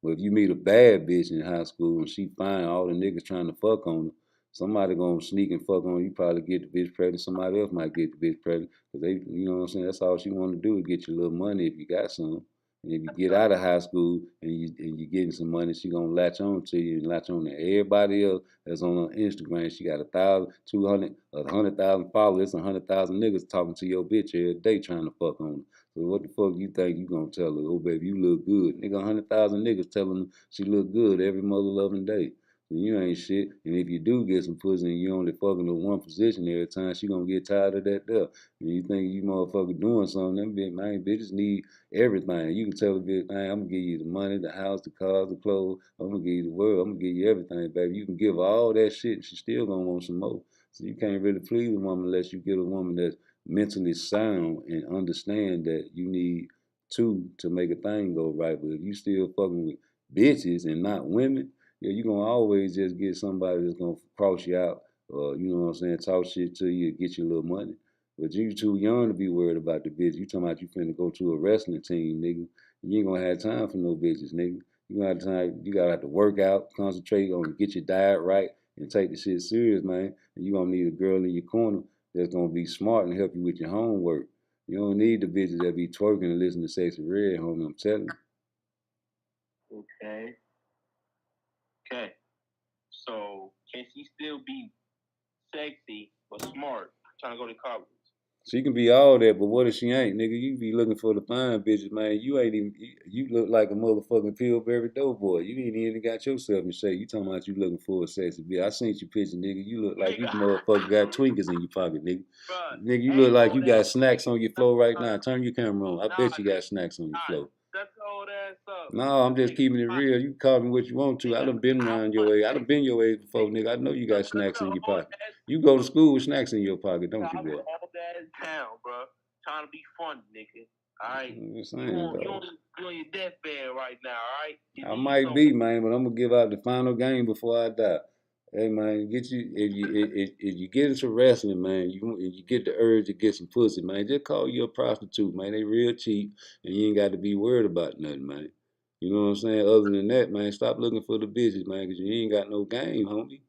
But if you meet a bad bitch in high school and she fine, all the niggas trying to fuck on her, somebody gonna sneak and fuck on her. You probably get the bitch pregnant. Somebody else might get the bitch pregnant, because they, you know what I'm saying, that's all she want to do is get you a little money if you got some. And if you get out of high school and you getting some money, she gonna latch on to you and latch on to everybody else that's on her Instagram. She got 1,000, 200, 100,000 followers, 100,000 niggas talking to your bitch every day trying to fuck on her. So what the fuck you think you gonna tell her? Oh baby, you look good. Nigga, 100,000 niggas telling her she look good every mother loving day. So you ain't shit. And if you do get some pussy and you only fucking to one position every time, she gonna get tired of that there. And you think you motherfucker doing something, them bitches need everything. You can tell a bitch, man, I'm gonna give you the money, the house, the cars, the clothes. I'm gonna give you the world. I'm gonna give you everything, baby. You can give her all that shit and she still gonna want some more. So you can't really please a woman unless you get a woman that's mentally sound and understand that you need two to make a thing go right. But if you still fucking with bitches and not women, yeah, you're gonna always just get somebody that's gonna cross you out, or you know what I'm saying, talk shit to you, get you a little money. But you too young to be worried about the bitch. You talking about you finna go to a wrestling team, nigga. You ain't gonna have time for no bitches, nigga. You gonna have time. You gotta have to work out, concentrate on get your diet right, and take the shit serious, man. And you gonna need a girl in your corner that's gonna be smart and help you with your homework. You don't need the bitches that be twerking and listen to Sexy Red, homie. I'm telling you. Okay. Okay. So can she still be sexy but smart, trying to go to college? She can be all that, but what if she ain't, nigga? You be looking for the fine bitches, man. You ain't even. You look like a motherfucking Pillsbury Doughboy. You ain't even got yourself in shape. You talking about you looking for a sexy bitch? I seen you picture, nigga. You look like you motherfucker got Twinkies in your pocket, nigga. Nigga, you look like you got snacks on your floor right now. Turn your camera on. I bet you got snacks on your floor. Shut your old ass up. No, I'm just keeping it real. You can call me what you want to. I done been around your age. I done been your age before, nigga. I know you got snacks in your pocket. You go to school with snacks in your pocket, don't you, boy? All that town, bro. Trying to be fun, nigga. All right. I'm just saying, You dog. on your deathbed right now, all right? I might be, man, but I'm gonna give out the final game before I die. Hey, man, get you if you get into wrestling, man, you get the urge to get some pussy, man. Just call you a prostitute, man. They real cheap, and you ain't got to be worried about nothing, man. You know what I'm saying? Other than that, man, stop looking for the bitches, man, because you ain't got no game, homie.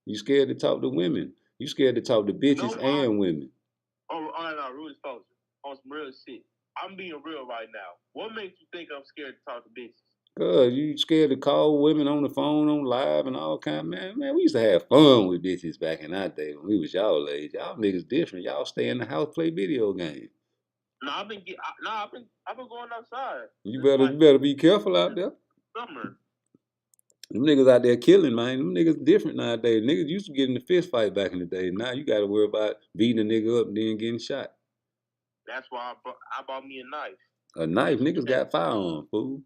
You scared to talk to women. You scared to talk to bitches and women. Oh, no, real exposure. On some real shit. I'm being real right now. What makes you think I'm scared to talk to bitches? Cause you scared to call women on the phone, on live, and all kind. Man, we used to have fun with bitches back in our day when we was y'all age. Y'all niggas different. Y'all stay in the house, play video games. No, I've been going outside. You better be careful out there. Summer. Them niggas out there killing, man. Them niggas different nowadays. Niggas used to get in the fist fight back in the day. Now you got to worry about beating a nigga up and then getting shot. That's why I bought me a knife. A knife? Niggas got firearms, fool.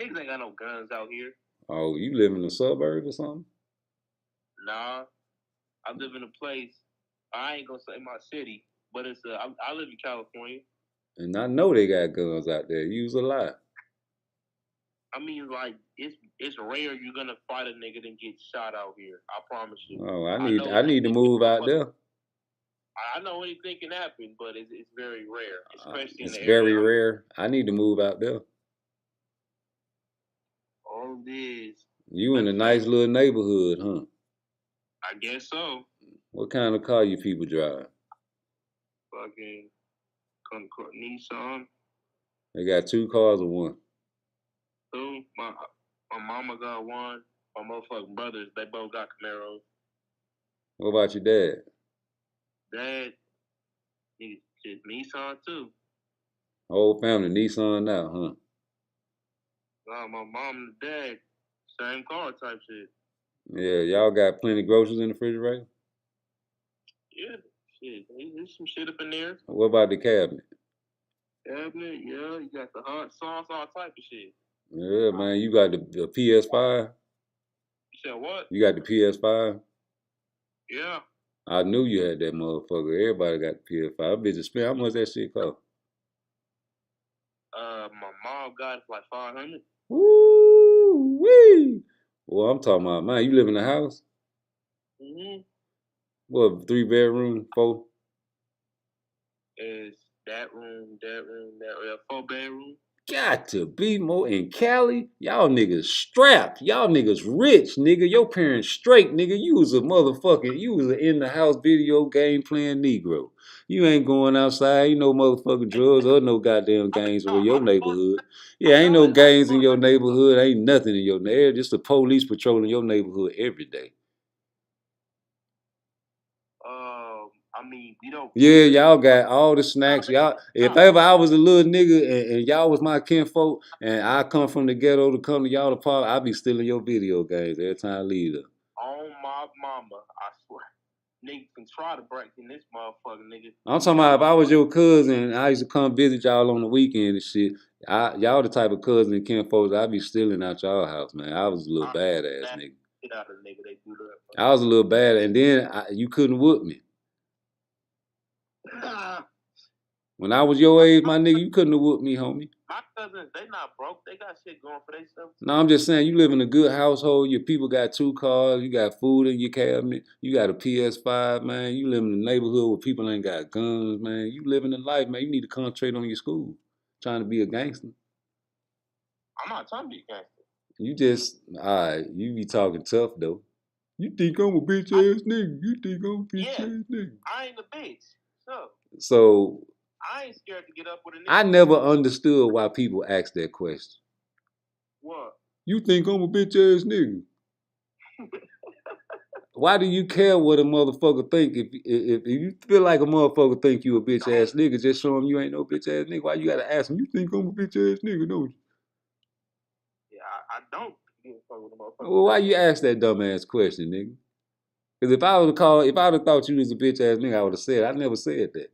Niggas ain't got no guns out here. Oh, you live in the suburbs or something? Nah, I live in a place. I ain't gonna say my city, but it's I live in California. And I know they got guns out there. Use a lot. I mean, like it's rare you're gonna fight a nigga and get shot out here. I promise you. Oh, I need to move out there. I know anything can happen, but it's very rare, especially in the area. It's very rare. I need to move out there. All it is. You in a nice little neighborhood, huh? I guess so. What kind of car you people drive? Fucking Nissan. They got 2 cars or 1? 2. My mama got 1. My motherfucking brothers, they both got Camaros. What about your dad? Dad, he's just Nissan too. Whole family Nissan now, huh? My mom and dad, same car type shit. Yeah, y'all got plenty of groceries in the refrigerator? Yeah, shit. There's some shit up in there. What about the cabinet? Cabinet, yeah. You got the hot sauce, all type of shit. Yeah, man. You got the PS5? You said what? You got the PS5? Yeah. I knew you had that motherfucker. Everybody got the PS5. I bet you spend how much that shit cost? My mom got it for like $500. Woo wee! Well, I'm talking about, man, you live in a house? Mm-hmm. What, 3 bedroom, 4? It's that room, 4 bedroom. Got to be more in Cali. Y'all niggas strapped. Y'all niggas rich, nigga. Your parents straight, nigga. You was an in the house video game playing Negro. You ain't going outside. Ain't no motherfucking drugs or no goddamn gangs in your neighborhood. Yeah, ain't no gangs in your neighborhood. Ain't nothing in your neighborhood. Just the police patrolling your neighborhood every day. I mean, you know. Yeah, y'all got all the snacks. Y'all, if ever I was a little nigga and y'all was my kinfolk and I come from the ghetto to come to y'all park, I be stealing your video games every time I leave them. On my mama, I swear. Nigga can try to break in this motherfucker, nigga. I'm talking about if I was your cousin and I used to come visit y'all on the weekend and shit, y'all the type of cousin and kinfolks I be stealing out y'all house, man. I was a little badass nigga. Get out of the nigga, they do that. I was a little bad, and then you couldn't whoop me. When I was your age, my nigga, you couldn't have whooped me, homie. My cousins, they not broke. They got shit going for themselves. No, I'm just saying, you live in a good household. Your people got 2 cars. You got food in your cabinet. You got a PS5, man. You live in a neighborhood where people ain't got guns, man. You living in life, man. You need to concentrate on your school. Trying to be a gangster. I'm not trying to be a gangster. You just, all right, you be talking tough, though. You think I'm a bitch ass nigga. You think I'm a bitch ass nigga. I ain't a bitch. So, I ain't scared to get up with a nigga. I never understood why people ask that question. What? You think I'm a bitch ass nigga? Why do you care what a motherfucker think? If you feel like a motherfucker think you a bitch ass nigga, just show him you ain't no bitch ass nigga. Why you gotta ask him? You think I'm a bitch ass nigga, don't you? Yeah, I don't give a fuck with a motherfucker. Well, why you ask that dumb ass question, nigga? Because if I would have thought you was a bitch ass nigga, I would have said. I never said that.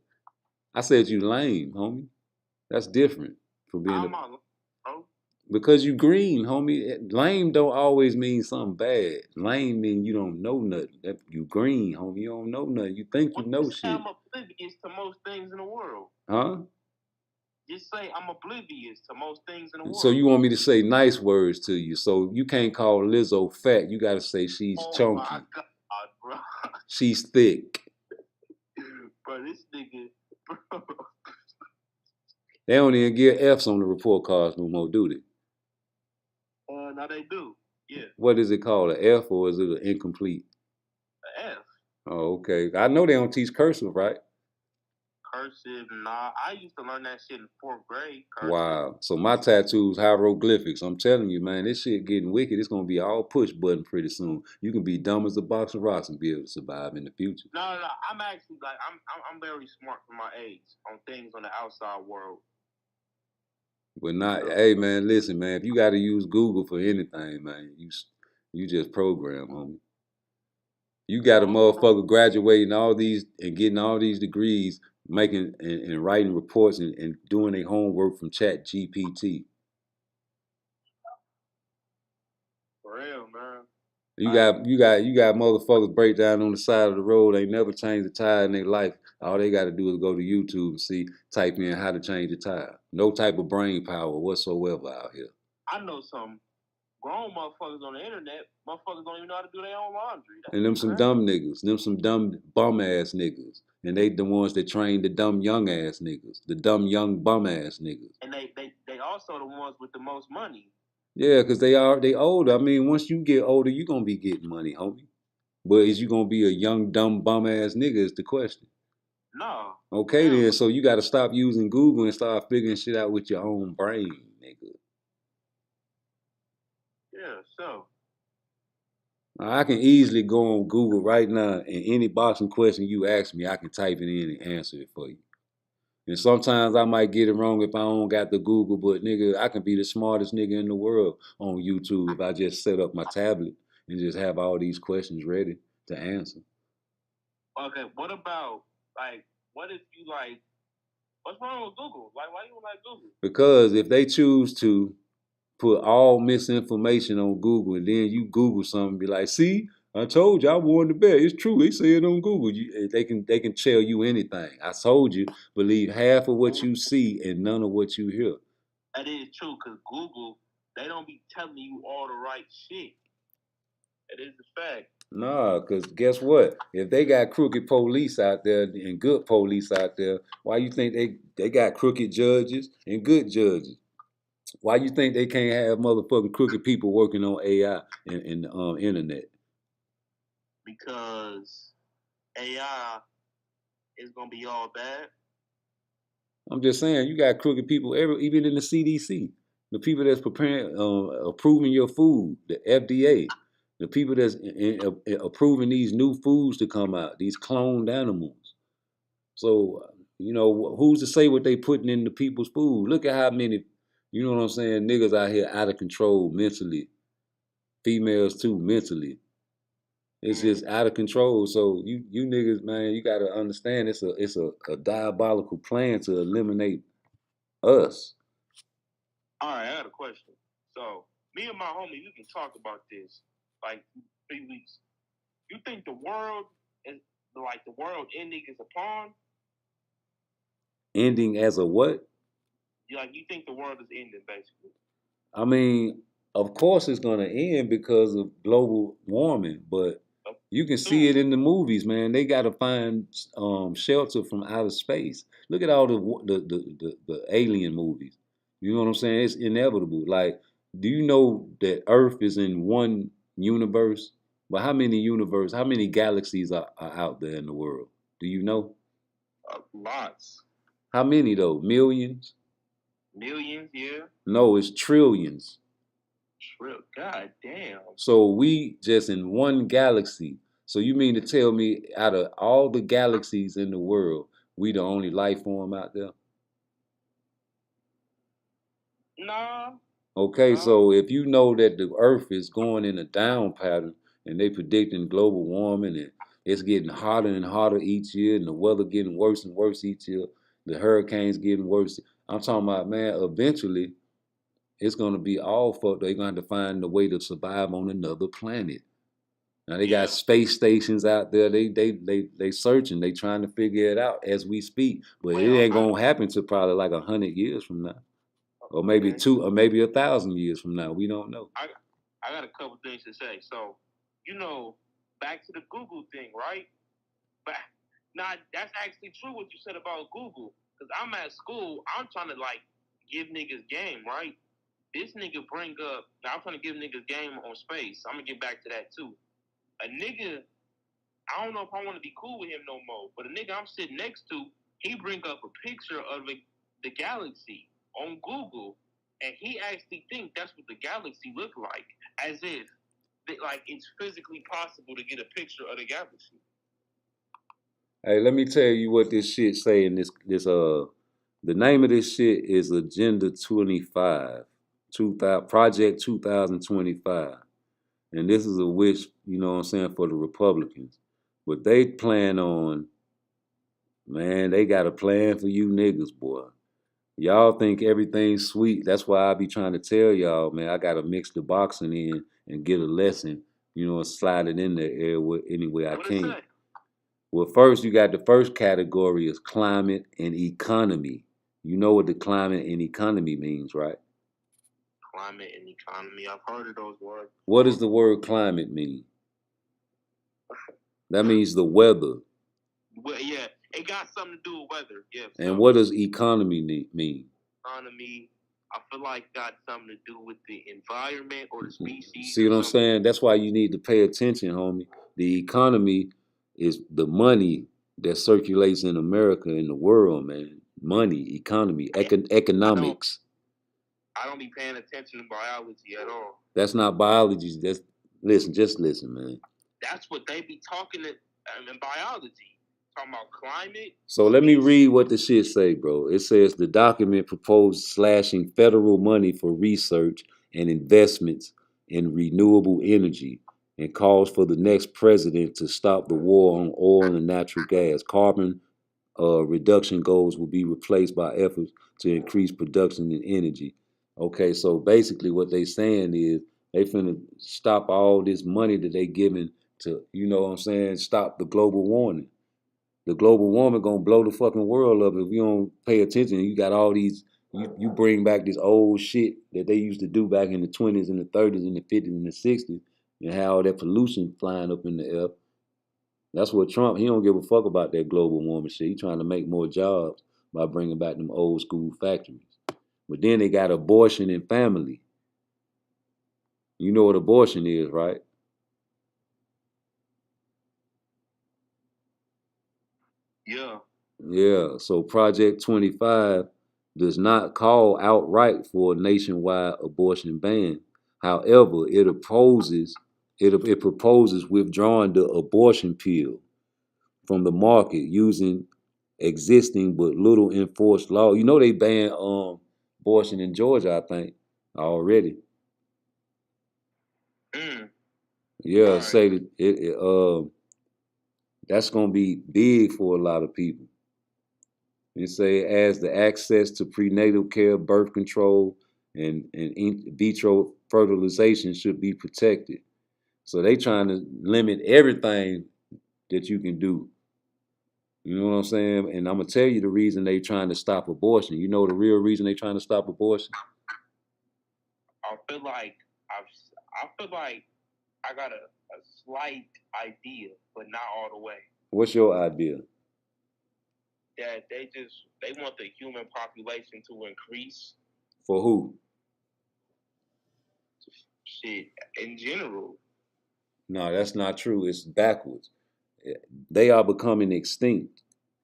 I said you lame, homie. That's different from being because you green, homie. Lame don't always mean something bad. Lame mean you don't know nothing. You green, homie. You don't know nothing. You think you know shit. I'm oblivious to most things in the world. Huh? Just say I'm oblivious to most things in the world. So you want me to say nice words to you. So you can't call Lizzo fat. You got to say she's chunky. My God, bro. She's thick. Bro, this nigga, bro. They don't even get F's on the report cards no more, do they? Now they do. Yeah. What is it called? An F or is it an incomplete? An F. Oh, okay. I know they don't teach cursive, right? Cursive, nah. I used to learn that shit in 4th grade. Cursive. Wow. So my tattoo's hieroglyphics. I'm telling you, man, this shit getting wicked. It's gonna be all push button pretty soon. You can be dumb as a box of rocks and be able to survive in the future. No. I'm actually like I'm very smart for my age on things on the outside world. But not, hey man, listen, man, if you gotta use Google for anything, man, you just program, homie. You got a motherfucker graduating all these and getting all these degrees, making and writing reports and doing their homework from Chat GPT. For real, man. You got motherfuckers break down on the side of the road. They never change the tire in their life. All they got to do is go to YouTube and type in how to change the tire. No type of brain power whatsoever out here. I know some grown motherfuckers on the internet. Motherfuckers don't even know how to do their own laundry. And them some dumb niggas. Them some dumb bum ass niggas. And they the ones that train the dumb young ass niggas. The dumb young bum ass niggas. And they also the ones with the most money. Yeah, because they older. I mean, once you get older, you gonna be getting money, homie. But is you gonna be a young, dumb, bum ass nigga is the question. No. Okay then, so you gotta stop using Google and start figuring shit out with your own brain, nigga. Yeah, so. I can easily go on Google right now and any boxing question you ask me, I can type it in and answer it for you. And sometimes I might get it wrong if I don't got the Google, but nigga, I can be the smartest nigga in the world on YouTube if I just set up my tablet and just have all these questions ready to answer. Okay, what about, like, what if you, like, what's wrong with Google? Like, why you don't like Google? Because if they choose to put all misinformation on Google and then you Google something and be like, see, I told you I won the bet. It's true. They say it on Google. They can tell you anything. I told you, believe half of what you see and none of what you hear. That is true, because Google, they don't be telling you all the right shit. That is the fact. Nah, because guess what? If they got crooked police out there and good police out there, why you think they got crooked judges and good judges? Why you think they can't have motherfucking crooked people working on AI and the internet? Because AI is gonna be all bad. I'm just saying, you got crooked people even in the CDC. The people that's preparing, approving your food, the FDA, the people that's approving these new foods to come out, these cloned animals. So, you know, who's to say what they putting in the people's food? Look at how many, you know what I'm saying, niggas out here out of control mentally. Females too, mentally. It's just out of control. So you niggas, man, you gotta understand it's a diabolical plan to eliminate us. All right, I got a question. So me and my homie, we can talk about this like 3 weeks. You think the world is like the world ending is a pawn? Ending as a what? You think the world is ending, basically? I mean, of course it's gonna end because of global warming, but you can see it in the movies, man. They got to find shelter from outer space. Look at all the alien movies. You know what I'm saying? It's inevitable. Like, do you know that Earth is in one universe? But how many galaxies are out there in the world? Do you know? Lots. How many though? Millions? Millions, yeah. No, it's trillions. God damn. So we just in one galaxy. So you mean to tell me out of all the galaxies in the world, we the only life form out there? Nah. Okay, so if you know that the Earth is going in a down pattern and they predicting global warming and it's getting hotter and hotter each year and the weather getting worse and worse each year, the hurricanes getting worse. I'm talking about, man, eventually it's gonna be all fucked. They're gonna have to find a way to survive on another planet. Now they got space stations out there. They searching. They trying to figure it out as we speak. But it ain't gonna happen till probably like 100 years from now, or maybe 1,000 years from now. We don't know. I got a couple things to say. So, back to the Google thing, right? But now that's actually true what you said about Google. Because I'm at school, I'm trying to give niggas game, right? This nigga bring up. Now I'm trying to give niggas game on space. I'm gonna get back to that too. A nigga, I don't know if I want to be cool with him no more, but a nigga I'm sitting next to, he bring up a picture of the galaxy on Google, and he actually think that's what the galaxy look like, as if it's physically possible to get a picture of the galaxy. Hey, let me tell you what this shit say in this the name of this shit is Agenda 25, Project 2025. And this is a wish, you know what I'm saying, for the Republicans. But they plan on, man, they got a plan for you niggas, boy. Y'all think everything's sweet. That's why I be trying to tell y'all, man, I gotta mix the boxing in and get a lesson, and slide it in there any way I can. Well, first, you got the first category is climate and economy. You know what the climate and economy means, right? Climate and economy. I've heard of those words. What does the word climate mean? That means the weather. Well, yeah, it got something to do with weather. Yeah. And what does economy mean? Economy, I feel like got something to do with the environment or the species. See what I'm saying? That's why you need to pay attention, homie. The economy is the money that circulates in America and the world, man. Money, economy, economics. I don't be paying attention to biology at all. That's not biology. Just listen, man. That's what they be talking in biology. Talking about climate. So let me read what the shit say, bro. It says the document proposed slashing federal money for research and investments in renewable energy and calls for the next president to stop the war on oil and natural gas. Carbon reduction goals will be replaced by efforts to increase production in energy. Okay, so basically what they saying is they finna stop all this money that they giving to, stop the global warming. The global warming gonna blow the fucking world up if you don't pay attention. You got all these, you bring back this old shit that they used to do back in the 20s and the 30s and the 50s and the 60s and how all that pollution flying up in the air. That's what Trump, he don't give a fuck about that global warming shit. He trying to make more jobs by bringing back them old school factories. But then they got abortion and family. You know what abortion is, right? Yeah. Yeah, so Project 25 does not call outright for a nationwide abortion ban. However, it proposes withdrawing the abortion pill from the market using existing but little enforced law. You know they banned abortion in Georgia, I think, already. Yeah, right. Say that that's gonna be big for a lot of people. It say as the access to prenatal care, birth control, and in vitro fertilization should be protected. So they trying to limit everything that you can do. You know what I'm saying? And I'm gonna tell you the reason they trying to stop abortion. You know the real reason they trying to stop abortion? I feel like I got a slight idea, but not all the way. What's your idea? That they want the human population to increase. For who? Shit, in general. No, that's not true. It's backwards. They are becoming extinct.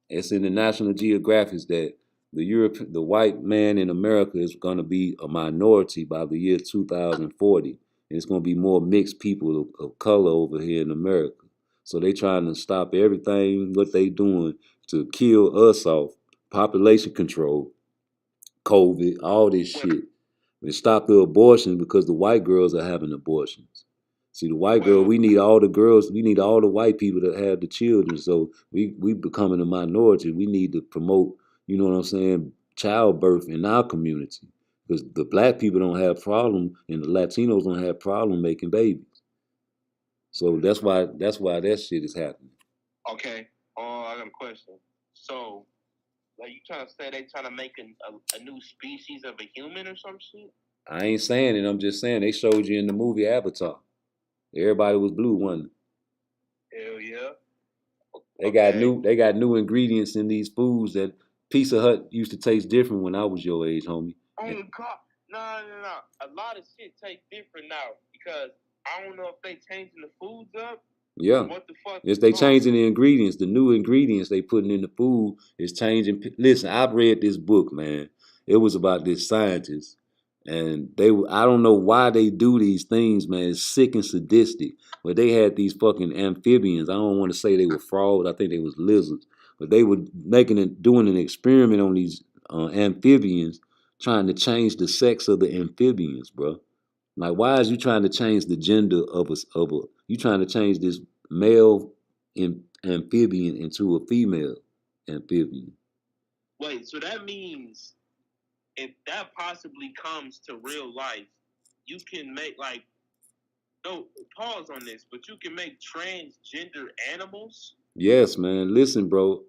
It's in the National Geographic that the white man in America is going to be a minority by the year 2040. And it's going to be more mixed people of color over here in America. So they trying to stop everything what they doing to kill us off. Population control, COVID, all this shit. They stop the abortion because the white girls are having abortions. See, the white girl, we need all the girls, we need all the white people to have the children. So we becoming a minority. We need to promote, you know what I'm saying, childbirth in our community. Because the black people don't have problem and the Latinos don't have problem making babies. So that's why that shit is happening. Okay. I got a question. So, like, you trying to say they trying to make a new species of a human or some shit? I ain't saying it. I'm just saying they showed you in the movie Avatar. Everybody was blue, wasn't it? Hell yeah. They got new ingredients in these foods that Pizza Hut used to taste different when I was your age, homie. Oh my God. No. A lot of shit tastes different now because I don't know if they changing the foods up. Yeah. What the fuck? It's they changing the ingredients. The new ingredients they putting in the food is changing. Listen, I've read this book, man. It was about this scientist. And I don't know why they do these things, man. It's sick and sadistic. But they had these fucking amphibians. I don't want to say they were frogs. I think they was lizards. But they were doing an experiment on these amphibians, trying to change the sex of the amphibians, bro. Like, why is you trying to change the gender of you trying to change this male amphibian into a female amphibian? Wait, so that means if that possibly comes to real life, you can make pause on this, but you can make transgender animals? Yes, man. Listen, bro.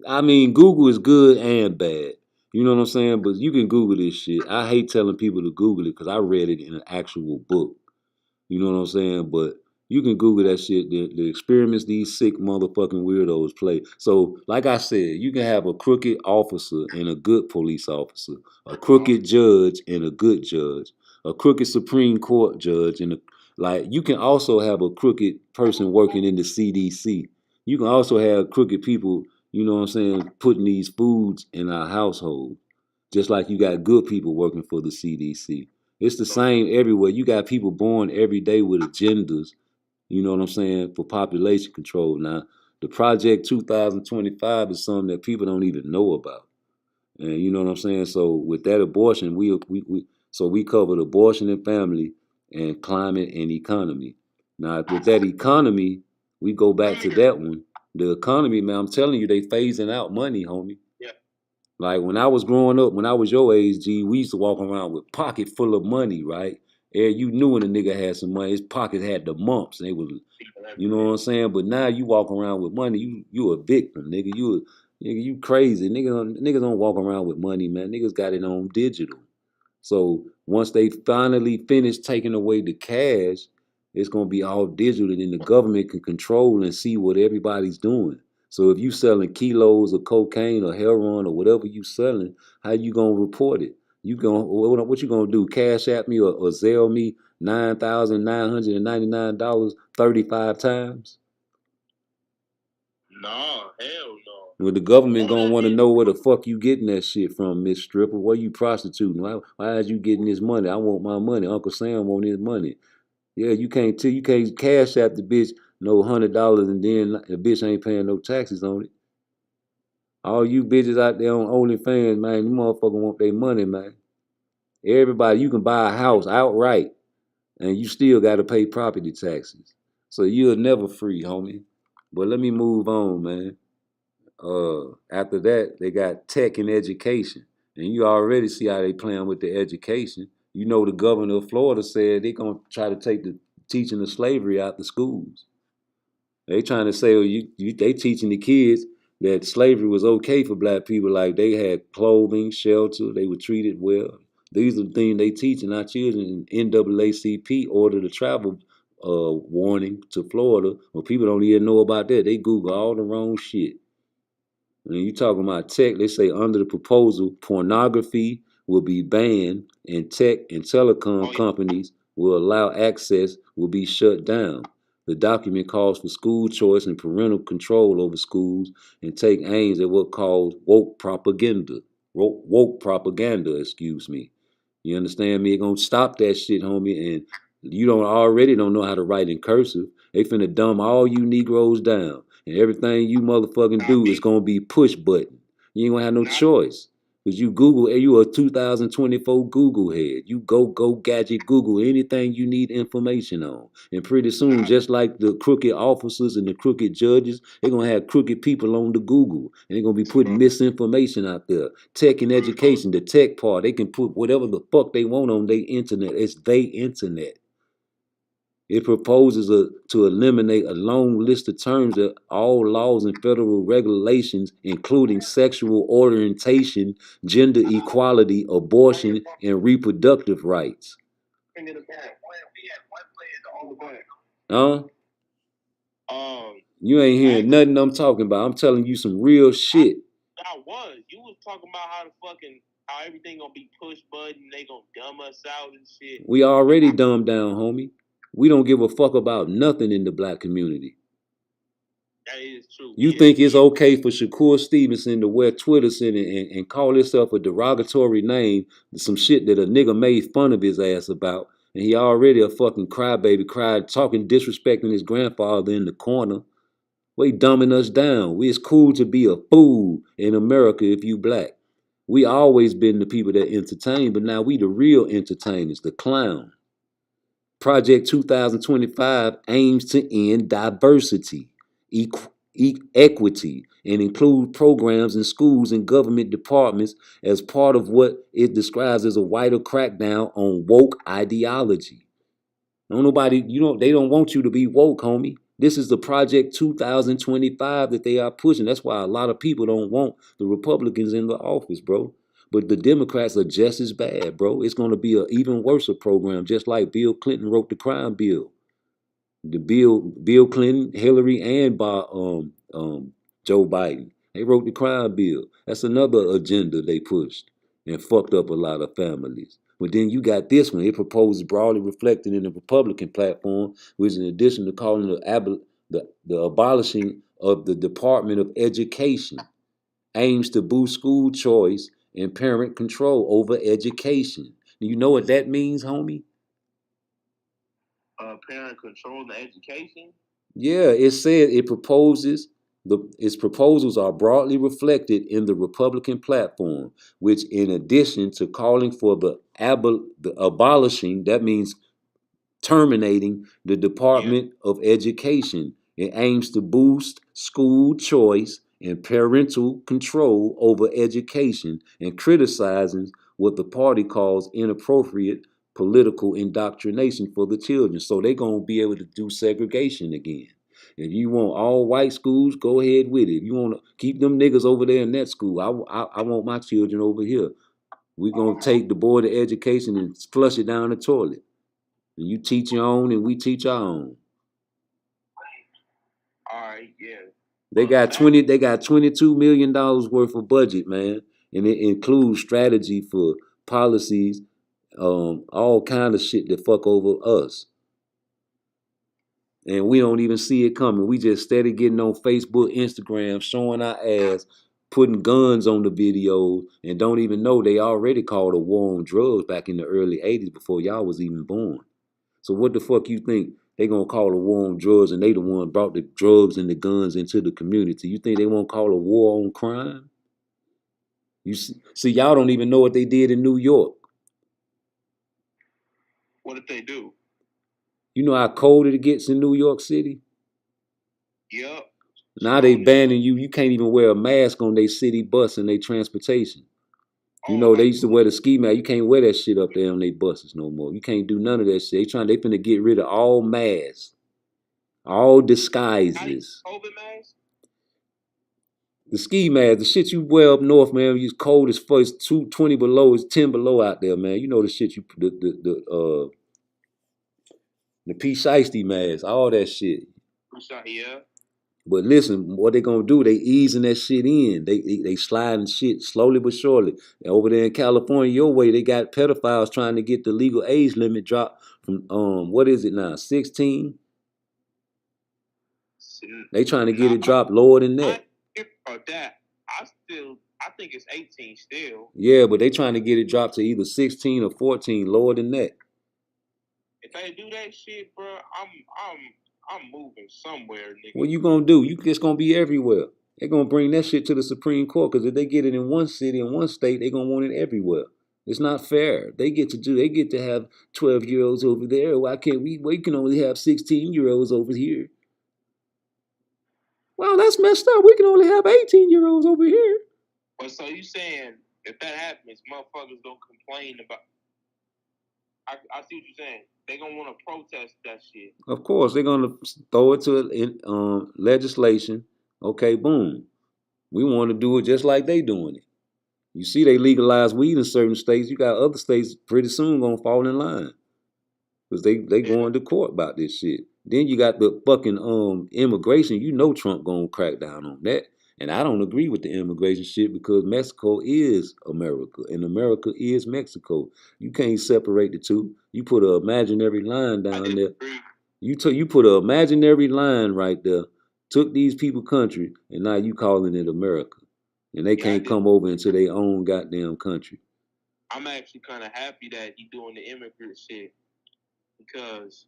Google is good and bad. You know what I'm saying? But you can Google this shit. I hate telling people to Google it because I read it in an actual book. You know what I'm saying? But you can Google that shit. The experiments these sick motherfucking weirdos play. So, like I said, you can have a crooked officer and a good police officer, a crooked judge and a good judge, a crooked Supreme Court judge, and you can also have a crooked person working in the CDC. You can also have crooked people, you know what I'm saying, putting these foods in our household. Just like you got good people working for the CDC. It's the same everywhere. You got people born every day with agendas, you know what I'm saying, for population control. Now, the Project 2025 is something that people don't even know about. And you know what I'm saying? So with that abortion, we covered abortion and family and climate and economy. Now, with that economy, we go back to that one. The economy, man, I'm telling you, they phasing out money, homie. Like when I was growing up, when I was your age, G, we used to walk around with pocket full of money, right? You knew when a nigga had some money, his pocket had the mumps. And they was, you know what I'm saying? But now you walk around with money, you a victim, nigga. You crazy. Niggas don't walk around with money, man. Niggas got it on digital. So once they finally finish taking away the cash, it's gonna be all digital, and then the government can control and see what everybody's doing. So if you selling kilos of cocaine or heroin or whatever you selling, how you gonna report it? What you gonna do? Cash at me or Zelle me $9,999 35 times? No, hell no. Well, the government gonna want to know where the fuck you getting that shit from, Miss Stripper. Where you prostituting? Why is you getting this money? I want my money. Uncle Sam want his money. Yeah, you can't cash out the bitch no $100 and then the bitch ain't paying no taxes on it. All you bitches out there on OnlyFans, man, you motherfuckers want their money, man. Everybody, you can buy a house outright and you still got to pay property taxes. So you're never free, homie. But let me move on, man. After that, they got tech and education. And you already see how they playing with the education. You know the governor of Florida said they're going to try to take the teaching of slavery out the schools. They trying to say, oh, they teaching the kids that slavery was okay for black people, like they had clothing, shelter, they were treated well. These are the things they teaching our children. NAACP ordered a travel warning to Florida, but people don't even know about that. They Google all the wrong shit. When you talking about tech, they say under the proposal, pornography will be banned and tech and telecom companies will allow access will be shut down. The document calls for school choice and parental control over schools and take aims at what calls woke propaganda. Woke propaganda, excuse me. You understand me? It's gonna stop that shit, homie. And you already don't know how to write in cursive. They finna dumb all you Negroes down. And everything you motherfucking do is gonna be push button. You ain't gonna have no choice. Cause you Google, you a 2024 Google head. You go gadget Google anything you need information on. And pretty soon, just like the crooked officers and the crooked judges, they're gonna have crooked people on the Google. And they're gonna be putting misinformation out there. Tech and education, the tech part, they can put whatever the fuck they want on their internet. It's their internet. It proposes to eliminate a long list of terms that all laws and federal regulations, including sexual orientation, gender equality, abortion, and reproductive rights. Huh? You ain't hearing nothing I'm talking about. I'm telling you some real shit. You was talking about how everything gonna be push button, they gonna dumb us out and shit. We already dumbed down, homie. We don't give a fuck about nothing in the black community. That is true. You think it's okay for Shakur Stevenson to wear Twitter and call himself a derogatory name, some shit that a nigga made fun of his ass about, and he already a fucking crybaby, talking, disrespecting his grandfather in the corner. They dumbing us down. It's cool to be a fool in America if you black. We always been the people that entertain, but now we the real entertainers, the clown. Project 2025 aims to end diversity, equity, and include programs in schools and government departments as part of what it describes as a wider crackdown on woke ideology. Don't nobody, they don't want you to be woke, homie. This is the Project 2025 that they are pushing. That's why a lot of people don't want the Republicans in the office, bro. But the Democrats are just as bad, bro. It's going to be an even worse program, just like Bill Clinton wrote the crime bill. The Bill Clinton, Hillary, and Joe Biden. They wrote the crime bill. That's another agenda they pushed and fucked up a lot of families. But then you got this one. It proposes broadly reflected in the Republican platform, which in addition to calling the abolishing of the Department of Education, aims to boost school choice and parent control over education. Do you know what that means, homie? Parent control the education? Yeah, it said it proposes, its proposals are broadly reflected in the Republican platform, which in addition to calling for the abolishing, that means terminating the Department of Education. It aims to boost school choice and parental control over education and criticizing what the party calls inappropriate political indoctrination for the children. So they're going to be able to do segregation again. If you want all white schools, go ahead with it. If you want to keep them niggas over there in that school, I want my children over here. We're going to take the Board of Education and flush it down the toilet. And you teach your own and we teach our own. All right, yeah. They got $22 million worth of budget, man. And it includes strategy for policies, all kind of shit that fuck over us. And we don't even see it coming. We just steady getting on Facebook, Instagram, showing our ass, putting guns on the videos, and don't even know they already called a war on drugs back in the early 80s before y'all was even born. So what the fuck you think they gonna call a war on drugs and they the one brought the drugs and the guns into the community? You think they won't call a war on crime? You see, y'all don't even know what they did in New York. What did they do? You know how cold it gets in New York City? Yep. Now they banning you. You can't even wear a mask on their city bus and their transportation. You know, they used to wear the ski mask. You can't wear that shit up there on their buses no more. You can't do none of that shit. They finna get rid of all masks. All disguises. COVID mask? The ski mask, the shit you wear up north, man, it's cold as fuck. It's 220 below, it's 10 below out there, man. You know the shit the P. Shiesty mask, all that shit. Yeah. But listen, what they gonna do? They easing that shit in. They sliding shit slowly but surely. And over there in California, your way, they got pedophiles trying to get the legal age limit dropped from what is it now? 16? They trying to get it dropped lower than that. I think it's 18 still. Yeah, but they trying to get it dropped to either 16 or 14, lower than that. If they do that shit, bro, I'm moving somewhere, nigga. What you gonna do? It's gonna be everywhere. They're gonna bring that shit to the Supreme Court because if they get it in one city, in one state, they're gonna want it everywhere. It's not fair. They get to have 12-year-olds over there. Why can't we can only have 16-year-olds over here? Well, that's messed up. We can only have 18-year-olds over here. But so you saying if that happens, motherfuckers don't complain about. I see what you're saying. They gonna want to protest that shit. Of course, they're gonna throw it to legislation. Okay, boom. We want to do it just like they doing it. You see, they legalize weed in certain states. You got other states pretty soon gonna fall in line because they going to court about this shit. Then you got the fucking immigration. You know Trump gonna crack down on that. And I don't agree with the immigration shit because Mexico is America and America is Mexico. You can't separate the two. You put an imaginary line down there. You put an imaginary line right there, took these people country, and now you calling it America. And they can't come over into their own goddamn country. I'm actually kind of happy that he doing the immigrant shit because,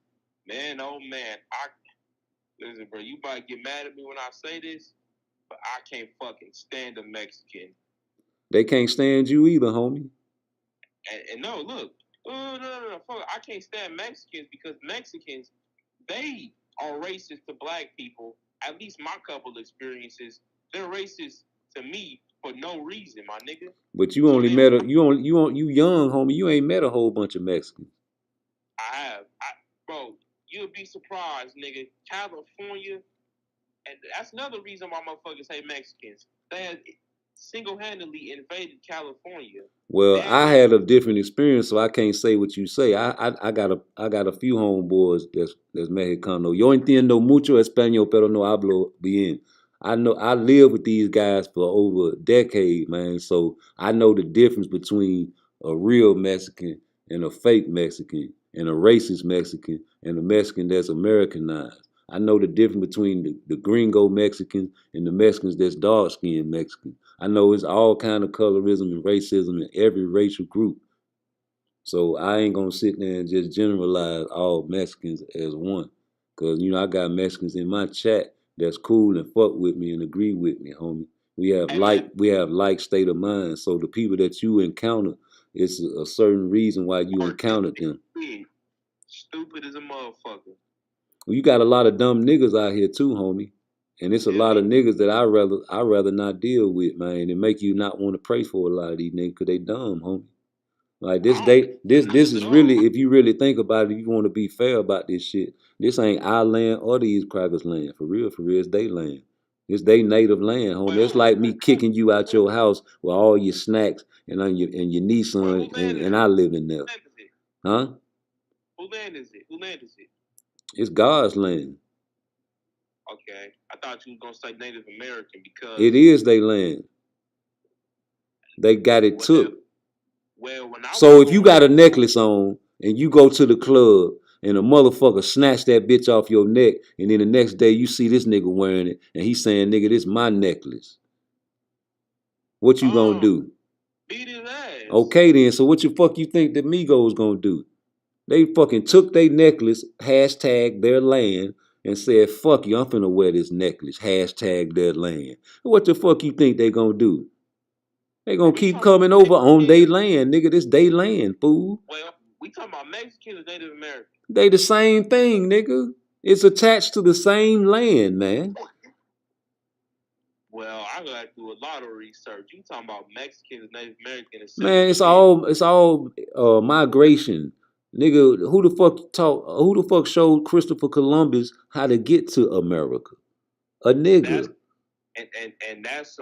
man, oh man, listen, bro, you might get mad at me when I say this, but I can't fucking stand a Mexican. They can't stand you either, homie. And no, look, no, fuck, I can't stand Mexicans because Mexicans, they are racist to black people. At least my couple experiences, they're racist to me for no reason, my nigga. But you only met you young, homie. You ain't met a whole bunch of Mexicans. I have, bro. You'll be surprised, nigga. California, and that's another reason why motherfuckers hate Mexicans. They had single-handedly invaded California. Well, I had a different experience, so I can't say what you say. I got a few homeboys that's Mexicano. Yo entiendo mucho español, pero no hablo bien. I live with these guys for over a decade, man. So I know the difference between a real Mexican and a fake Mexican and a racist Mexican and a Mexican that's Americanized. I know the difference between the gringo Mexicans and the Mexicans that's dark-skinned Mexican. I know it's all kind of colorism and racism in every racial group. So I ain't gonna sit there and just generalize all Mexicans as one. Cause I got Mexicans in my chat that's cool and fuck with me and agree with me, homie. We have like state of mind. So the people that you encounter, it's a certain reason why you encountered them. Stupid as a motherfucker. Well, you got a lot of dumb niggas out here too, homie. And it's a lot of niggas that I rather not deal with, man. It make you not want to pray for a lot of these niggas because they dumb, homie. Like this is really, if you really think about it, if you want to be fair about this shit, this ain't our land or these crackers' land. For real, it's they land. It's they native land, homie. It's like me kicking you out your house with all your snacks and your Nissan, and I live in there. Huh? Who land is it? It's God's land. Okay, I thought you were gonna say Native American because it is their land. They got it took. So if you got a necklace on and you go to the club and a motherfucker snatch that bitch off your neck, and then the next day you see this nigga wearing it and he's saying, "Nigga, this my necklace." What you gonna do? Beat his ass. Okay then. So what you think the Migos gonna do? They fucking took their necklace, hashtag their land, and said, "Fuck you, I'm finna wear this necklace, hashtag their land." What the fuck you think they gonna do? They gonna keep coming over on their land, nigga. This they land, fool. Well, we talking about Mexicans or Native Americans? They the same thing, nigga. It's attached to the same land, man. Well, I gotta do a lot of research. You talking about Mexicans and Native Americans? Man, it's all migration. Nigga, who the fuck showed Christopher Columbus how to get to America? A nigga. And that's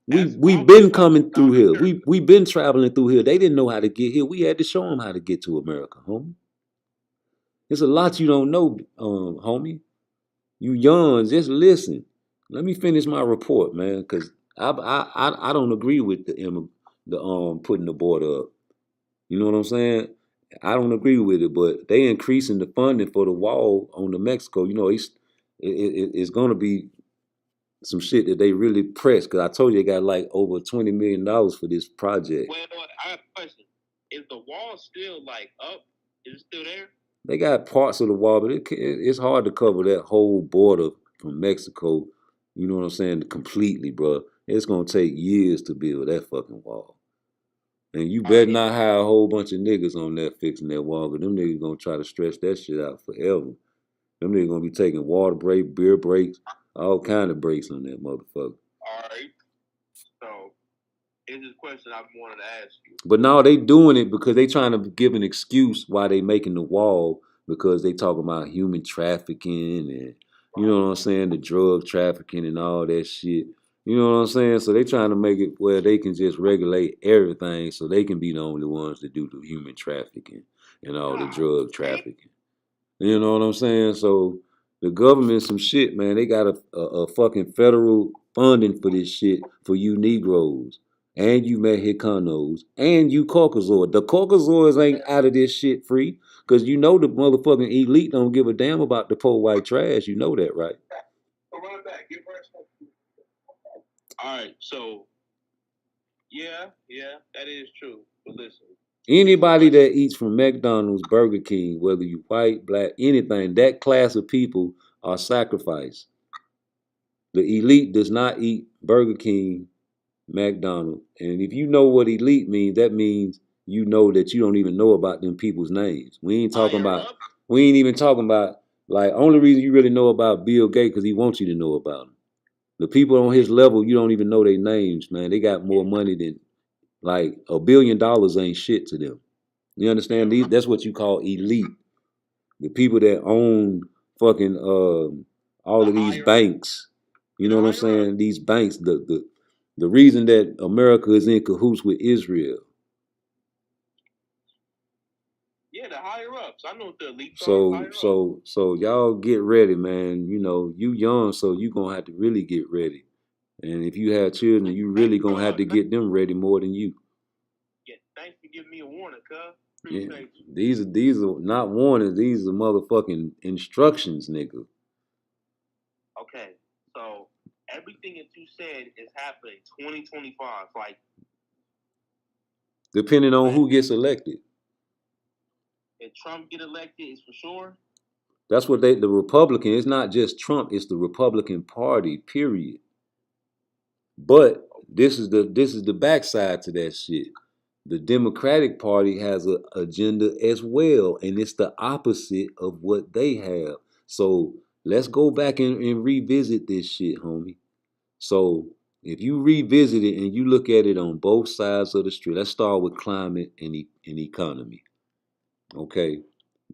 We've been coming through here. We been traveling through here. They didn't know how to get here. We had to show them how to get to America, homie. There's a lot you don't know, homie. You young, just listen. Let me finish my report, man, because I don't agree with the putting the border up. You know what I'm saying? I don't agree with it, but they increasing the funding for the wall on the Mexico. You know, it's gonna be some shit that they really press, because I told you they got like over $20 million for this project. Well, I have a question. Is the wall still like up? Is it still there? They got parts of the wall, but it's hard to cover that whole border from Mexico. You know what I'm saying? Completely, bro. It's gonna take years to build that fucking wall. And you better not hire a whole bunch of niggas on there fixing that wall, but them niggas gonna try to stretch that shit out forever. Them niggas gonna be taking water breaks, beer breaks, all kind of breaks on that motherfucker. All right. So, here's the question I wanted to ask you. But now they doing it because they trying to give an excuse why they making the wall, because they talking about human trafficking and, you know what I'm saying, the drug trafficking and all that shit. You know what I'm saying? So they trying to make it where they can just regulate everything so they can be the only ones that do the human trafficking and all the drug trafficking. You know what I'm saying? So the government, some shit, man, they got a fucking federal funding for this shit for you Negroes and you Mexicanos and you Caucasoids. The Caucasoids ain't out of this shit free, because you know the motherfucking elite don't give a damn about the poor white trash. You know that, right? All right, so yeah, that is true. But listen, anybody that eats from McDonald's, Burger King, whether you white, black, anything, that class of people are sacrificed. The elite does not eat Burger King, McDonald's. And if you know what elite means, that means you know that you don't even know about them people's names. We ain't even talking about, like, only reason you really know about Bill Gates because he wants you to know about him. The people on his level, you don't even know their names, man. They got more money than, like, $1 billion ain't shit to them. You understand? That's what you call elite. The people that own fucking all of these banks. You know what I'm saying? These banks, the reason that America is in cahoots with Israel. Yeah, the higher ups. I know what the elite So y'all get ready, man. You know, you young, so you gonna have to really get ready. And if you have children, you really gonna have to get them ready more than you. Yeah, thanks for giving me a warning, cuz. Yeah. These are not warnings, these are motherfucking instructions, nigga. Okay, so everything that you said is happening 2025. Like, depending on who gets elected. If Trump get elected, it's for sure. That's what the Republican, it's not just Trump, it's the Republican Party, period. But this is the backside to that shit. The Democratic Party has an agenda as well, and it's the opposite of what they have. So let's go back and revisit this shit, homie. So if you revisit it and you look at it on both sides of the street, let's start with climate and economy. Okay,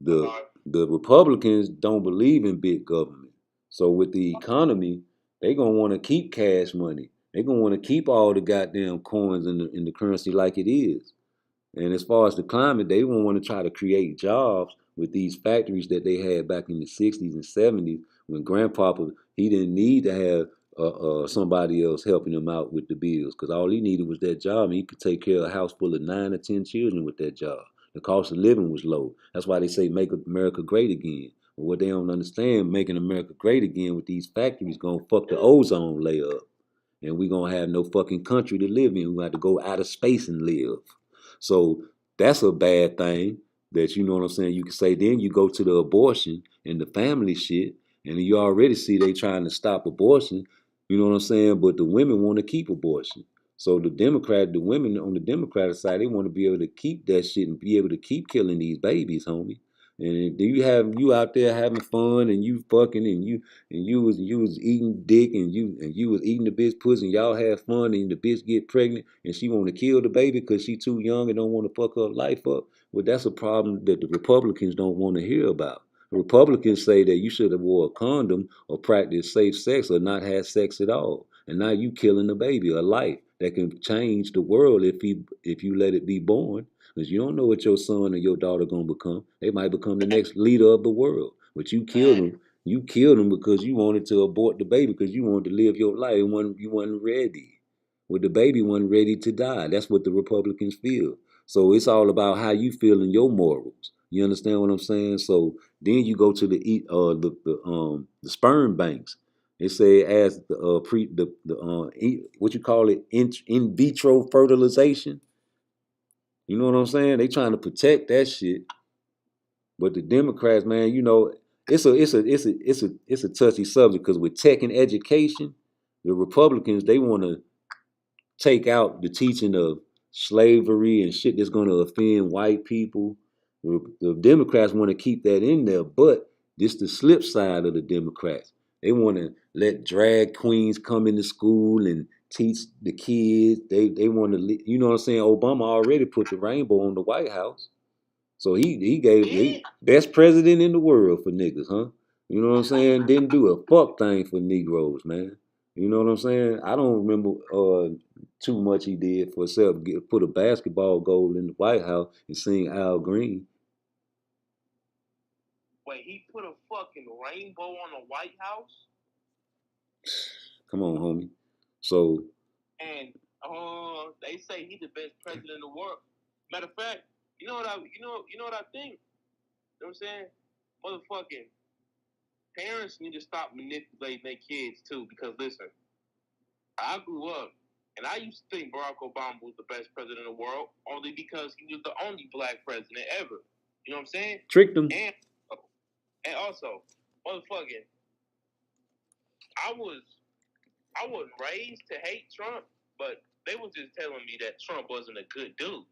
the Republicans don't believe in big government. So with the economy, they gonna want to keep cash money. They gonna want to keep all the goddamn coins in the currency like it is. And as far as the climate, they won't want to try to create jobs with these factories that they had back in the 60s and 70s when Grandpapa, he didn't need to have somebody else helping him out with the bills, because all he needed was that job, and he could take care of a house full of 9 or 10 children with that job. The cost of living was low. That's why they say make America great again. But what they don't understand, making America great again with these factories gonna fuck the ozone layer up. And we gonna have no fucking country to live in. We have to go out of space and live. So that's a bad thing that, you know what I'm saying, you can say. Then you go to the abortion and the family shit, and you already see they trying to stop abortion, you know what I'm saying, but the women want to keep abortion. So the women on the Democratic side, they want to be able to keep that shit and be able to keep killing these babies, homie. And you out there having fun and you fucking and you was eating dick and you was eating the bitch pussy and y'all had fun and the bitch get pregnant and she want to kill the baby because she too young and don't want to fuck her life up. Well, that's a problem that the Republicans don't want to hear about. The Republicans say that you should have wore a condom or practiced safe sex or not had sex at all. And now you killing a baby, a life that can change the world if you let it be born. Because you don't know what your son or your daughter gonna become. They might become the next leader of the world. But you killed them. You killed them because you wanted to abort the baby because you wanted to live your life. You wasn't ready. Well, the baby wasn't ready to die. That's what the Republicans feel. So it's all about how you feel in your morals. You understand what I'm saying? So then you go to the sperm banks. They say as what you call it in vitro fertilization. You know what I'm saying? They trying to protect that shit. But the Democrats, man, you know, it's a touchy subject because with tech and education, the Republicans, they want to take out the teaching of slavery and shit that's going to offend white people. The Democrats want to keep that in there, but this the slip side of the Democrats. They want to let drag queens come into school and teach the kids. They want to, you know what I'm saying? Obama already put the rainbow on the White House. So he gave best president in the world for niggas, huh? You know what I'm saying? Didn't do a fuck thing for Negroes, man. You know what I'm saying? I don't remember too much he did for himself. Put a basketball goal in the White House and sing Al Green. Wait, he put a fucking rainbow on the White House? Come on, homie. So. And they say he's the best president in the world. Matter of fact, you know what I think? You know what I'm saying? Motherfucking parents need to stop manipulating their kids too. Because listen, I grew up and I used to think Barack Obama was the best president in the world only because he was the only black president ever. You know what I'm saying? Tricked them. And also, motherfucking, I wasn't raised to hate Trump, but they was just telling me that Trump wasn't a good dude.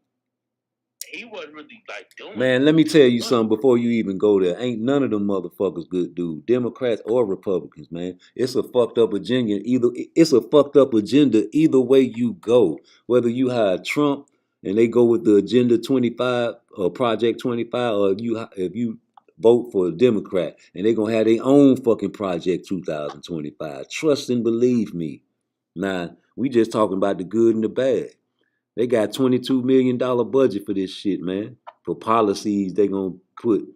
He wasn't really like doing. Man, let me tell you something before you even go there. Ain't none of them motherfuckers good dudes, Democrats or Republicans, man. It's a fucked up agenda. Either way you go. Whether you hire Trump and they go with the Agenda 25 or Project 25, or if you vote for a Democrat and they're gonna have their own fucking Project 2025. Trust and believe me. Now, we just talking about the good and the bad. They got $22 million budget for this shit, man. For policies they gonna put.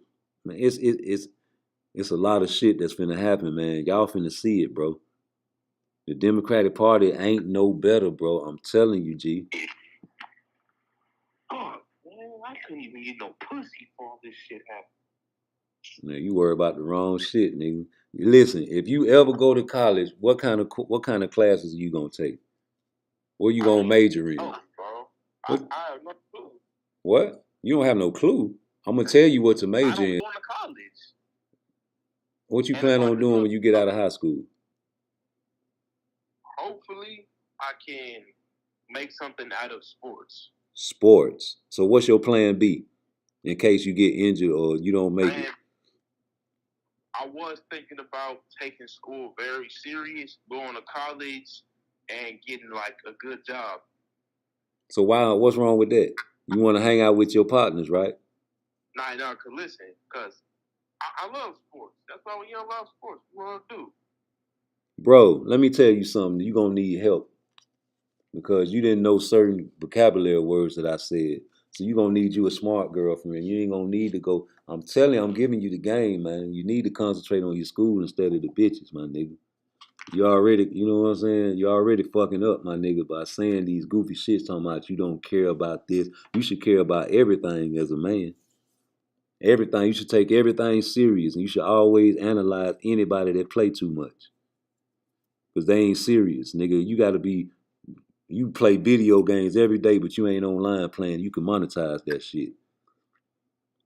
Man, it's a lot of shit that's finna happen, man. Y'all finna see it, bro. The Democratic Party ain't no better, bro. I'm telling you, G. Oh, man, I couldn't even get no pussy for all this shit happening. Man, you worry about the wrong shit, nigga. Listen, if you ever go to college, what kind of classes are you gonna take? What you gonna major in? Oh, bro. I have no clue. What? You don't have no clue? I'm gonna tell you what to major in. I don't go to college. What you plan on doing when you get out of high school? Hopefully, I can make something out of sports. Sports. So what's your plan B in case you get injured or you don't make it? I was thinking about taking school very serious, going to college, and getting like a good job. So what's wrong with that? You want to hang out with your partners, right? Nah, cause listen, cause I love sports. That's why when you love sports, what do I do? Bro, let me tell you something. You're going to need help because you didn't know certain vocabulary words that I said. So you're going to need you a smart girlfriend. You ain't going to need to go. I'm telling you, I'm giving you the game, man. You need to concentrate on your school instead of the bitches, my nigga. You already, you know what I'm saying? You're already fucking up, my nigga, by saying these goofy shits talking about you don't care about this. You should care about everything as a man. Everything. You should take everything serious. And you should always analyze anybody that play too much. Because they ain't serious, nigga. You play video games every day, but you ain't online playing. You can monetize that shit.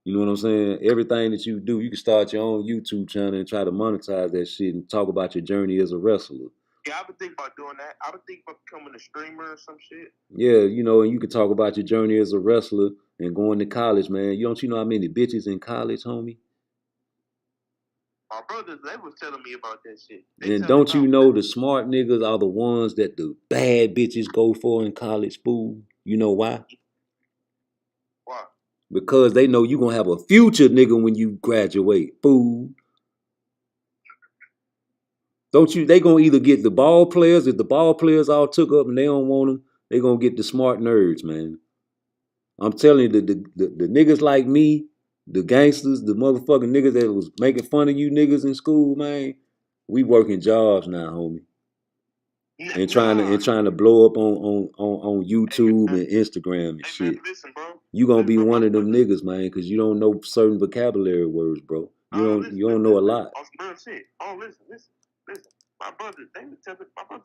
You know what I'm saying? Everything that you do, you can start your own YouTube channel and try to monetize that shit and talk about your journey as a wrestler. Yeah, I've been thinking about doing that. I've been thinking about becoming a streamer or some shit. Yeah, you know, and you can talk about your journey as a wrestler and going to college, man. You know how many bitches in college, homie? My brothers, they was telling me about that shit. And don't you know the smart niggas are the ones that the bad bitches go for in college, fool? You know why? Why? Because they know you gonna have a future, nigga, when you graduate, fool. Don't you? They gonna either get the ball players. If the ball players all took up and they don't want them, they gonna get the smart nerds, man. I'm telling you, the niggas like me, the gangsters, the motherfucking niggas that was making fun of you niggas in school, man, we working jobs now, homie. And trying to blow up on YouTube and Instagram and shit. Listen, bro. You gonna be one of them niggas, man, because you don't know certain vocabulary words, bro. You don't know a lot. On some real shit. Oh, listen. My brother,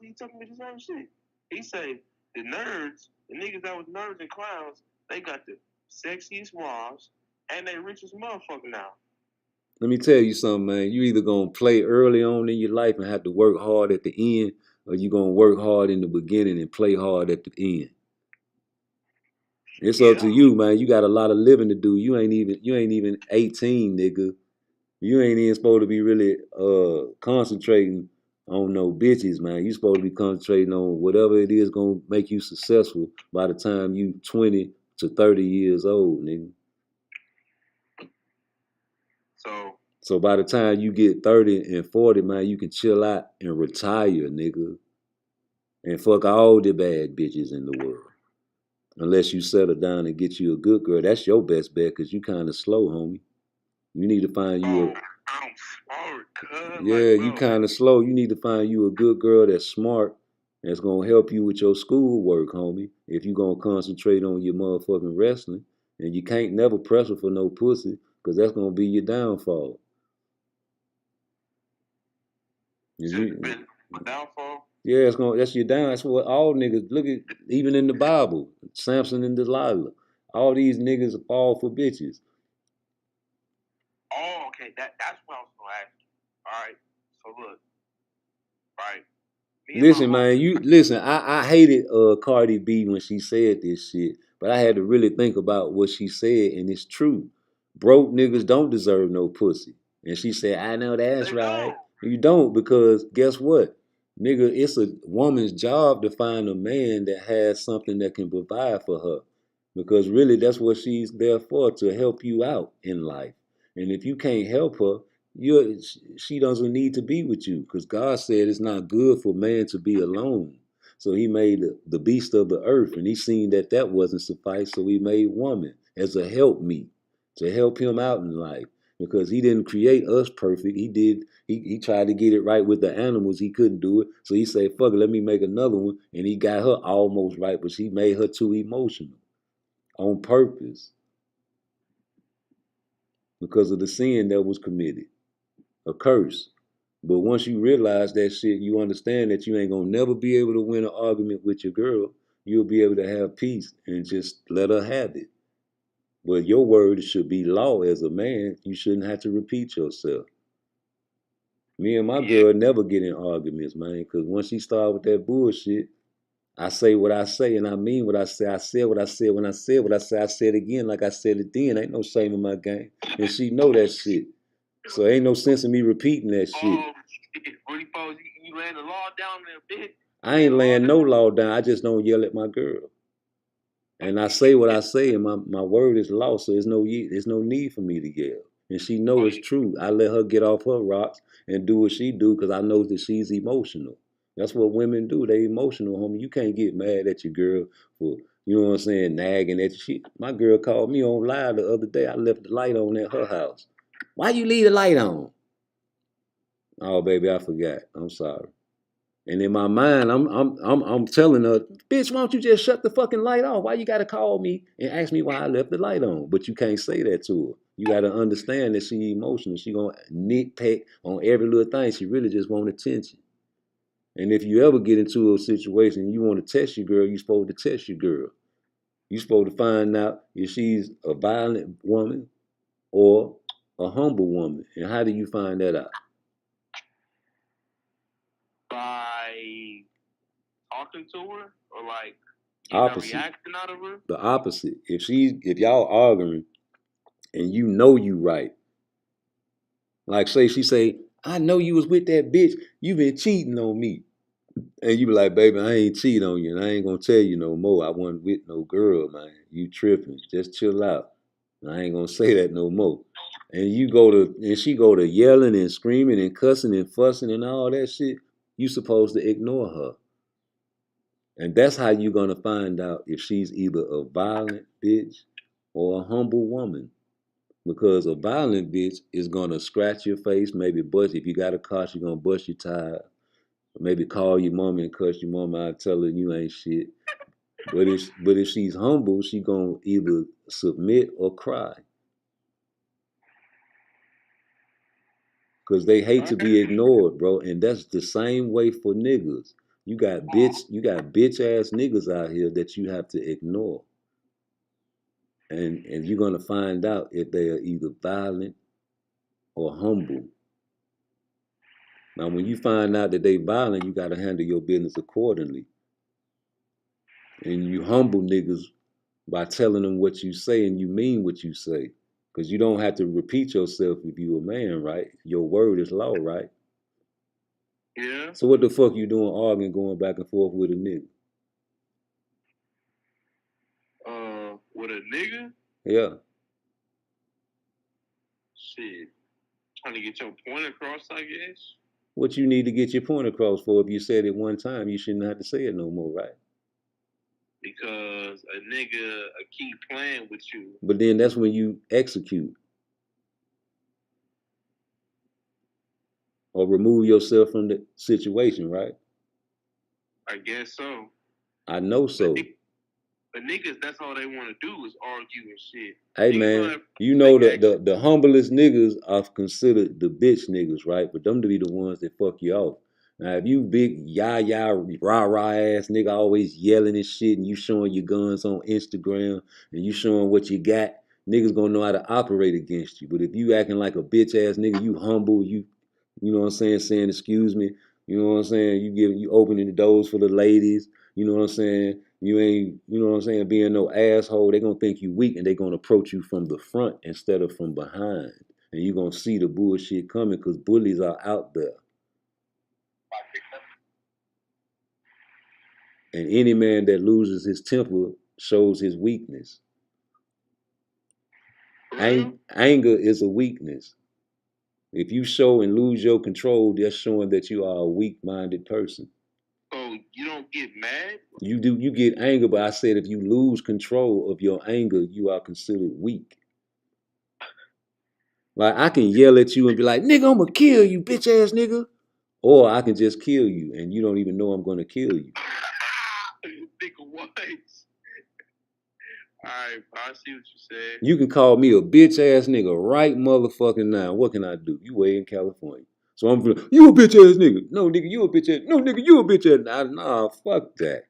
he telling me the same shit. He say the nerds, the niggas that was nerds and clowns, they got the sexiest wives and they richest motherfucker now. Let me tell you something, man. You either gonna play early on in your life and have to work hard at the end, or you gonna work hard in the beginning and play hard at the end. It's up to you, man. You got a lot of living to do. You ain't even 18, nigga. You ain't even supposed to be really concentrating on no bitches, man. You supposed to be concentrating on whatever it is gonna make you successful by the time you 20 to 30 years old, nigga. So by the time you get 30 and 40, man, you can chill out and retire, nigga. And fuck all the bad bitches in the world. Unless you settle down and get you a good girl. That's your best bet because you kind of slow, homie. You need to find you a... I'm smart, cuz. Yeah, you kind of slow. You need to find you a good girl that's smart, that's going to help you with your schoolwork, homie. If you going to concentrate on your motherfucking wrestling. And you can't never press her for no pussy because that's going to be your downfall. My downfall? Yeah, that's your down. That's what all niggas look at. Even in the Bible, Samson and Delilah, all these niggas fall for bitches. Oh, okay. That's what I was gonna ask you. All right. So look, right. Listen, man. I hated Cardi B when she said this shit, but I had to really think about what she said, and it's true. Broke niggas don't deserve no pussy, and she said, "I know that's right." You don't, because guess what? Nigga, it's a woman's job to find a man that has something that can provide for her. Because really, that's what she's there for, to help you out in life. And if you can't help her, she doesn't need to be with you. Because God said it's not good for man to be alone. So he made the beast of the earth, and he seen that wasn't suffice, so he made woman as a helpmeet to help him out in life. Because he didn't create us perfect. He tried to get it right with the animals. He couldn't do it. So he said, fuck it, let me make another one. And he got her almost right, but he made her too emotional on purpose because of the sin that was committed, a curse. But once you realize that shit, you understand that you ain't gonna never be able to win an argument with your girl. You'll be able to have peace and just let her have it. But your word should be law as a man. You shouldn't have to repeat yourself. Me and my girl never get in arguments, man, because once she start with that bullshit, I say what I say and I mean what I say. I said what I said when I said what I said. I said it again like I said it then. Ain't no shame in my game. And she know that shit. So ain't no sense in me repeating that shit. You laying the law down there, bitch. I ain't laying no law down. I just don't yell at my girl. And I say what I say, and my word is law, so there's no need for me to yell. And she know it's true. I let her get off her rocks and do what she do because I know that she's emotional. That's what women do. They emotional, homie. You can't get mad at your girl for, you know what I'm saying, nagging at you. My girl called me on live the other day. I left the light on at her house. Why you leave the light on? Oh, baby, I forgot. I'm sorry. And in my mind, I'm telling her, bitch, why don't you just shut the fucking light off? Why you gotta call me and ask me why I left the light on? But you can't say that to her. You gotta understand that she emotional. She gonna nitpick on every little thing. She really just want attention. And if you ever get into a situation and you want to test your girl, you're supposed to test your girl. You're supposed to find out if she's a violent woman or a humble woman. And how do you find that out? By talking to her or like Opposite. a reaction out of her? The opposite. If y'all arguing and you know you right, like say she say, I know you was with that bitch, you been cheating on me. And you be like, baby, I ain't cheating on you, and I ain't gonna tell you no more. I wasn't with no girl, man. You tripping. Just chill out. I ain't gonna say that no more. And she go to yelling and screaming and cussing and fussing and all that shit. You supposed to ignore her. And that's how you gonna find out if she's either a violent bitch or a humble woman. Because a violent bitch is gonna scratch your face, maybe bust. If you got a car, she gonna bust your tire. Maybe call your mama and cuss your mama out, tell her you ain't shit. But if she's humble, she gonna either submit or cry. Cause they hate to be ignored, bro. And that's the same way for niggas. You got bitch ass niggas out here that you have to ignore. And you're gonna find out if they are either violent or humble. Now, when you find out that they violent, you gotta handle your business accordingly. And you humble niggas by telling them what you say and you mean what you say. Because you don't have to repeat yourself if you a man, right? Your word is law, right? Yeah. So what the fuck you doing arguing, going back and forth with a nigga? With a nigga? Yeah. Shit. Trying to get your point across, I guess. What you need to get your point across for? If you said it one time, you shouldn't have to say it no more, right? Because a nigga keep playing with you. But then that's when you execute. Or remove yourself from the situation, right? I guess so. I know so. But niggas, that's all they want to do is argue and shit. Hey man, you know the humblest niggas are considered the bitch niggas, right? But them to be the ones that fuck you off. Now if you big rah ass nigga always yelling and shit and you showing your guns on Instagram and you showing what you got, niggas gonna know how to operate against you. But if you acting like a bitch ass nigga, you humble, you know what I'm saying excuse me, you know what I'm saying, you opening the doors for the ladies, you know what I'm saying? You ain't, you know what I'm saying, being no asshole. They're going to think you weak and they're going to approach you from the front instead of from behind. And you're going to see the bullshit coming because bullies are out there. And any man that loses his temper shows his weakness. Anger is a weakness. If you show and lose your control, that's showing that you are a weak-minded person. So you don't get mad? You get anger, but I said if you lose control of your anger, you are considered weak. Like I can yell at you and be like, nigga, I'm gonna kill you, bitch ass nigga. Or I can just kill you and you don't even know I'm gonna kill you. Nigga, what? Alright, I see what you said. You can call me a bitch ass nigga right motherfucking now. What can I do? You way in California. So I'm like, you a bitch ass nigga. No, nigga, you a bitch ass. No, nigga, you a bitch ass. Nah, fuck that.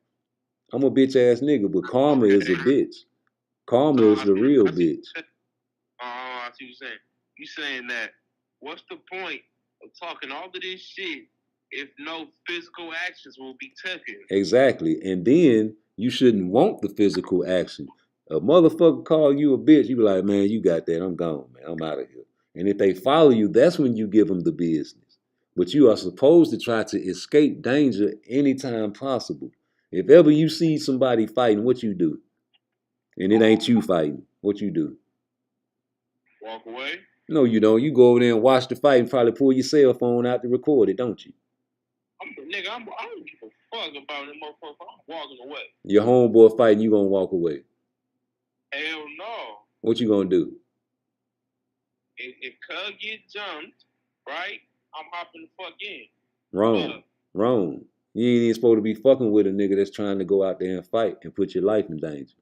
I'm a bitch ass nigga, but karma is a bitch. Karma is the real bitch. I see what you're saying. You saying that what's the point of talking all of this shit if no physical actions will be taken? Exactly. And then you shouldn't want the physical action. A motherfucker call you a bitch, you be like, man, you got that. I'm gone, man. I'm out of here. And if they follow you, that's when you give them the business. But you are supposed to try to escape danger anytime possible. If ever you see somebody fighting, what you do? And it ain't you fighting. What you do? Walk away? No, you don't. You go over there and watch the fight and probably pull your cell phone out to record it, don't you? I don't give a fuck about it, motherfucker. I'm walking away. Your homeboy fighting, you gonna walk away. Hell no. What you gonna do? If Cub get jumped, right, I'm hopping the fuck in. Wrong. You ain't even supposed to be fucking with a nigga that's trying to go out there and fight and put your life in danger.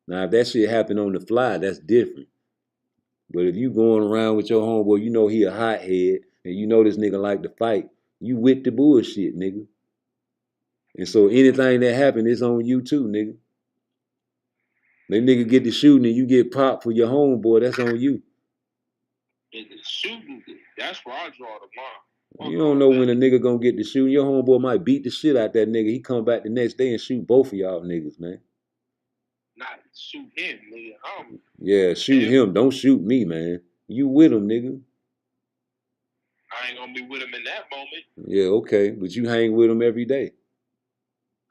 Now, if that shit happen on the fly, that's different. But if you going around with your homeboy, you know he a hothead, and you know this nigga like to fight, you with the bullshit, nigga. And so anything that happen is on you too, nigga. That nigga get to shooting and you get popped for your homeboy, that's on you. And the shooting, that's where I draw the line. You don't know when a nigga gonna get to shoot. Your homeboy might beat the shit out that nigga. He come back the next day and shoot both of y'all niggas, man. Not shoot him, nigga. Yeah, shoot him. Don't shoot me, man. You with him, nigga. I ain't gonna be with him in that moment. Yeah, okay. But you hang with him every day.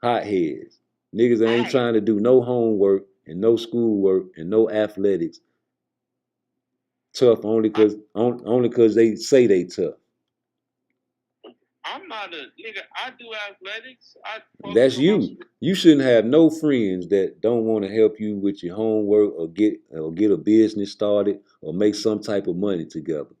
Hotheads. Niggas that ain't trying to do no homework and no schoolwork and no athletics. Tough only cause they say they tough. I'm not a nigga. I do athletics. That's you. You shouldn't have no friends that don't want to help you with your homework or get a business started or make some type of money together.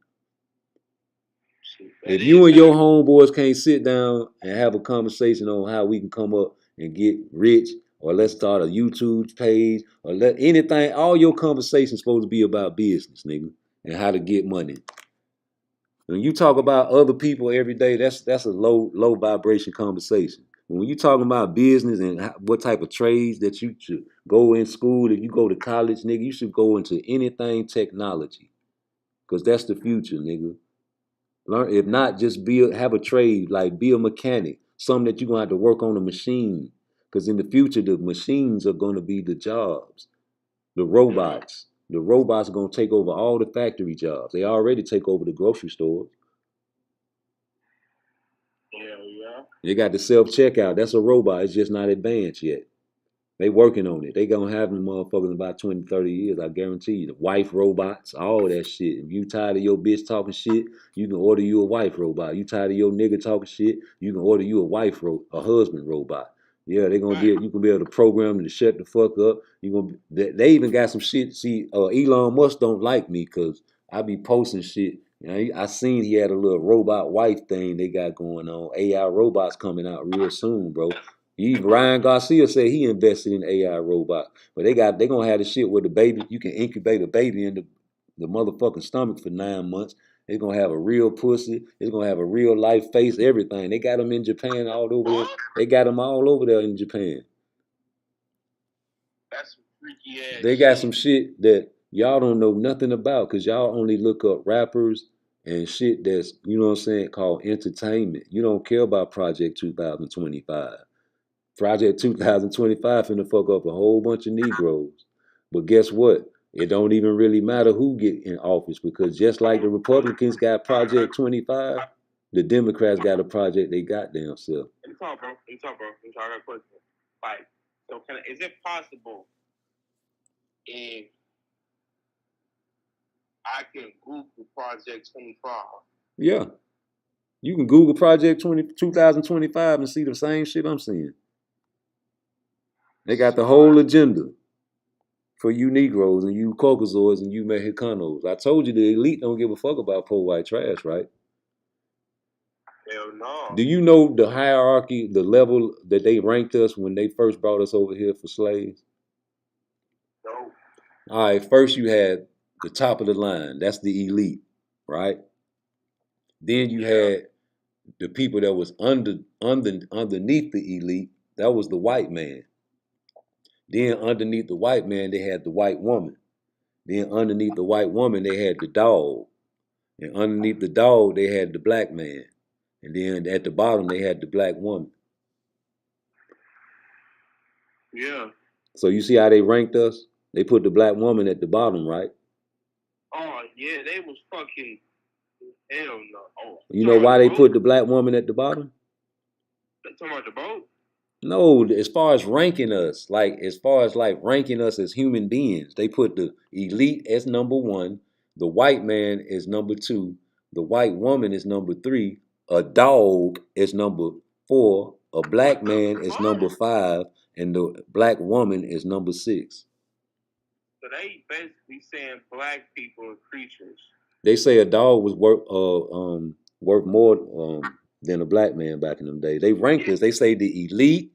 If you and your homeboys can't sit down and have a conversation on how we can come up and get rich, or let's start a YouTube page, or let anything, all your conversations supposed to be about business, nigga, and how to get money. When you talk about other people every day, that's a low vibration conversation. When you talking about business and what type of trades that you should go in school, if you go to college, nigga, you should go into anything technology, because that's the future, nigga. Learn, if not, just have a trade, like be a mechanic, something that you're gonna have to work on a machine. Because in the future, the machines are gonna be the jobs, the robots. The robots are gonna take over all the factory jobs. They already take over the grocery stores. Yeah. They got the self-checkout. That's a robot. It's just not advanced yet. They working on it. They gonna have them motherfuckers in about 20, 30 years, I guarantee you. The wife robots, all that shit. If you tired of your bitch talking shit, you can order you a wife robot. You tired of your nigga talking shit, you can order you a husband robot. Yeah, they gonna you can be able to program them to shut the fuck up. They even got some shit. See, Elon Musk don't like me because I be posting shit. You know, I seen he had a little robot wife thing they got going on. AI robots coming out real soon, bro. Ryan Garcia said he invested in AI robot, but they gonna have the shit where the baby, you can incubate a baby in the motherfucking stomach for 9 months. It's gonna have a real pussy. It's gonna have a real life face, everything. They got them in Japan all over there. They got them all over there in Japan. That's some freaky ass. They got some shit that y'all don't know nothing about because y'all only look up rappers and shit that's, you know what I'm saying, called entertainment. You don't care about Project 2025. Project 2025 finna fuck up a whole bunch of Negroes. But guess what? It don't even really matter who get in office, because just like the Republicans got Project 25, the Democrats got a project they goddamn self. Let me talk, bro. I got a question. Like, so is it possible if I can Google Project 25? Yeah. You can Google Project 2025 and see the same shit I'm seeing. They got the whole agenda for you Negroes and you Caucasoids and you Mexicanos. I told you the elite don't give a fuck about poor white trash, right? Hell no. Do you know the hierarchy, the level that they ranked us when they first brought us over here for slaves? No. All right, first you had the top of the line. That's the elite, right? Then you had the people that was underneath the elite. That was the white man. Then underneath the white man, they had the white woman. Then underneath the white woman, they had the dog. And underneath the dog, they had the black man. And then at the bottom, they had the black woman. Yeah. So you see how they ranked us? They put the black woman at the bottom, right? Oh, yeah, they was fucking, hell no. Oh, You know why they put the black woman at the bottom? They talking about the boat? No, as far as ranking us, ranking us as human beings, they put the elite as number 1, the white man is number 2, the white woman is number 3, a dog is number 4, a black man is number 5, and the black woman is number 6. So they basically saying black people are creatures. They say a dog was worth more than a black man back in them days. They ranked us. They say the elite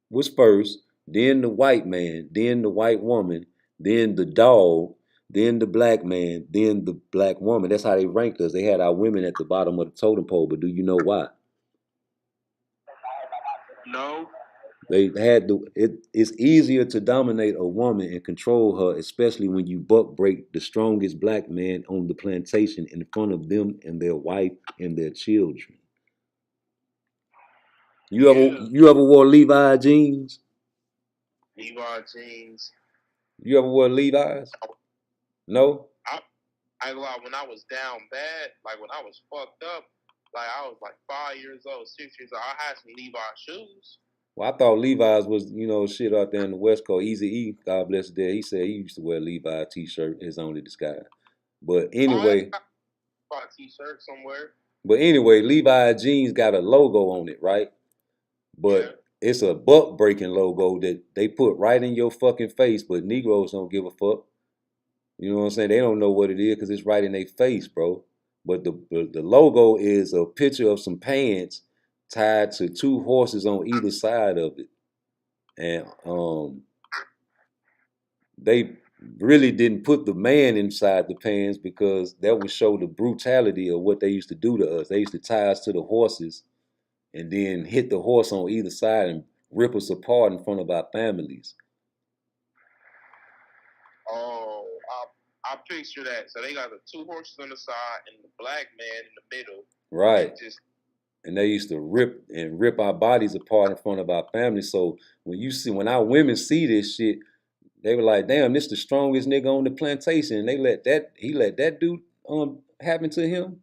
was first, then the white man, then the white woman, then the dog, then the black man, then the black woman. That's how they ranked us. They had our women at the bottom of the totem pole, but do you know why? No. They had it's easier to dominate a woman and control her, especially when you buck break the strongest black man on the plantation in front of them and their wife and their children. You ever wore Levi jeans? Levi jeans. You ever wore Levi's? No? I lie, when I was down bad, like when I was fucked up, like I was like 5 years old, 6 years old, I had some Levi shoes. Well, I thought Levi's was, shit out there in the West Coast. Easy E, God bless his dad. He said he used to wear Levi t-shirt, his only disguise. But anyway. I bought a t-shirt somewhere. But anyway, Levi jeans got a logo on it, right? But it's a buck breaking logo that they put right in your fucking face, but Negroes don't give a fuck. You know what I'm saying? They don't know what it is because it's right in their face, bro. But the logo is a picture of some pants tied to two horses on either side of it. And they really didn't put the man inside the pants because that would show the brutality of what they used to do to us. They used to tie us to the horses and then hit the horse on either side and rip us apart in front of our families. Oh, I picture that. So they got the two horses on the side and the black man in the middle. Right. And they used to rip our bodies apart in front of our families. So when our women see this shit, they were like, damn, this the strongest nigga on the plantation. And he let that dude happen to him.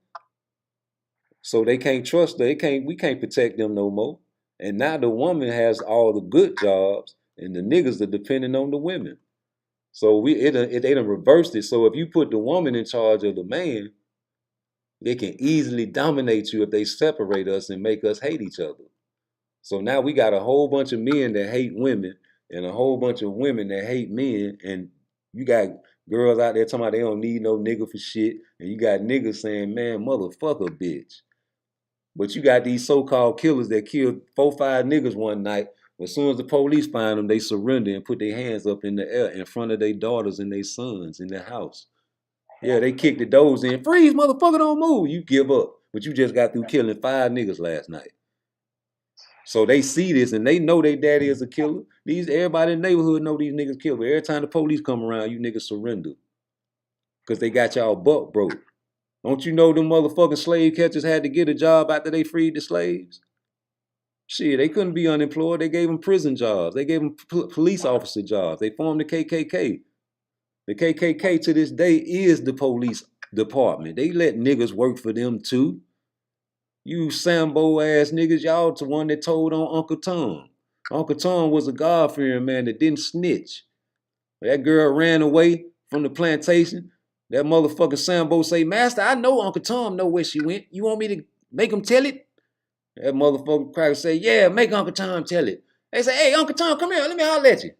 So they can't trust her. We can't protect them no more. And now the woman has all the good jobs and the niggas are depending on the women. So they done reversed it. So if you put the woman in charge of the man, they can easily dominate you if they separate us and make us hate each other. So now we got a whole bunch of men that hate women and a whole bunch of women that hate men. And you got girls out there talking about they don't need no nigga for shit. And you got niggas saying, man, motherfucker, bitch. But you got these so-called killers that killed 4-5 niggas one night. As soon as the police find them, they surrender and put their hands up in the air in front of their daughters and their sons in their house. Yeah, they kicked the doors in. Freeze, motherfucker, don't move. You give up. But you just got through killing 5 niggas last night. So they see this and they know their daddy is a killer. Everybody in the neighborhood know these niggas kill. But every time the police come around, you niggas surrender. Because they got y'all buck broke. Don't you know them motherfucking slave catchers had to get a job after they freed the slaves? Shit, they couldn't be unemployed. They gave them prison jobs. They gave them police officer jobs. They formed the KKK. The KKK to this day is the police department. They let niggas work for them too. You Sambo ass niggas, y'all the one that told on Uncle Tom. Uncle Tom was a God-fearing man that didn't snitch. That girl ran away from the plantation. That motherfucker Sambo say, Master, I know Uncle Tom know where she went. You want me to make him tell it? That motherfucker cracker say, yeah, make Uncle Tom tell it. They say, hey, Uncle Tom, come here. Let me holler at you.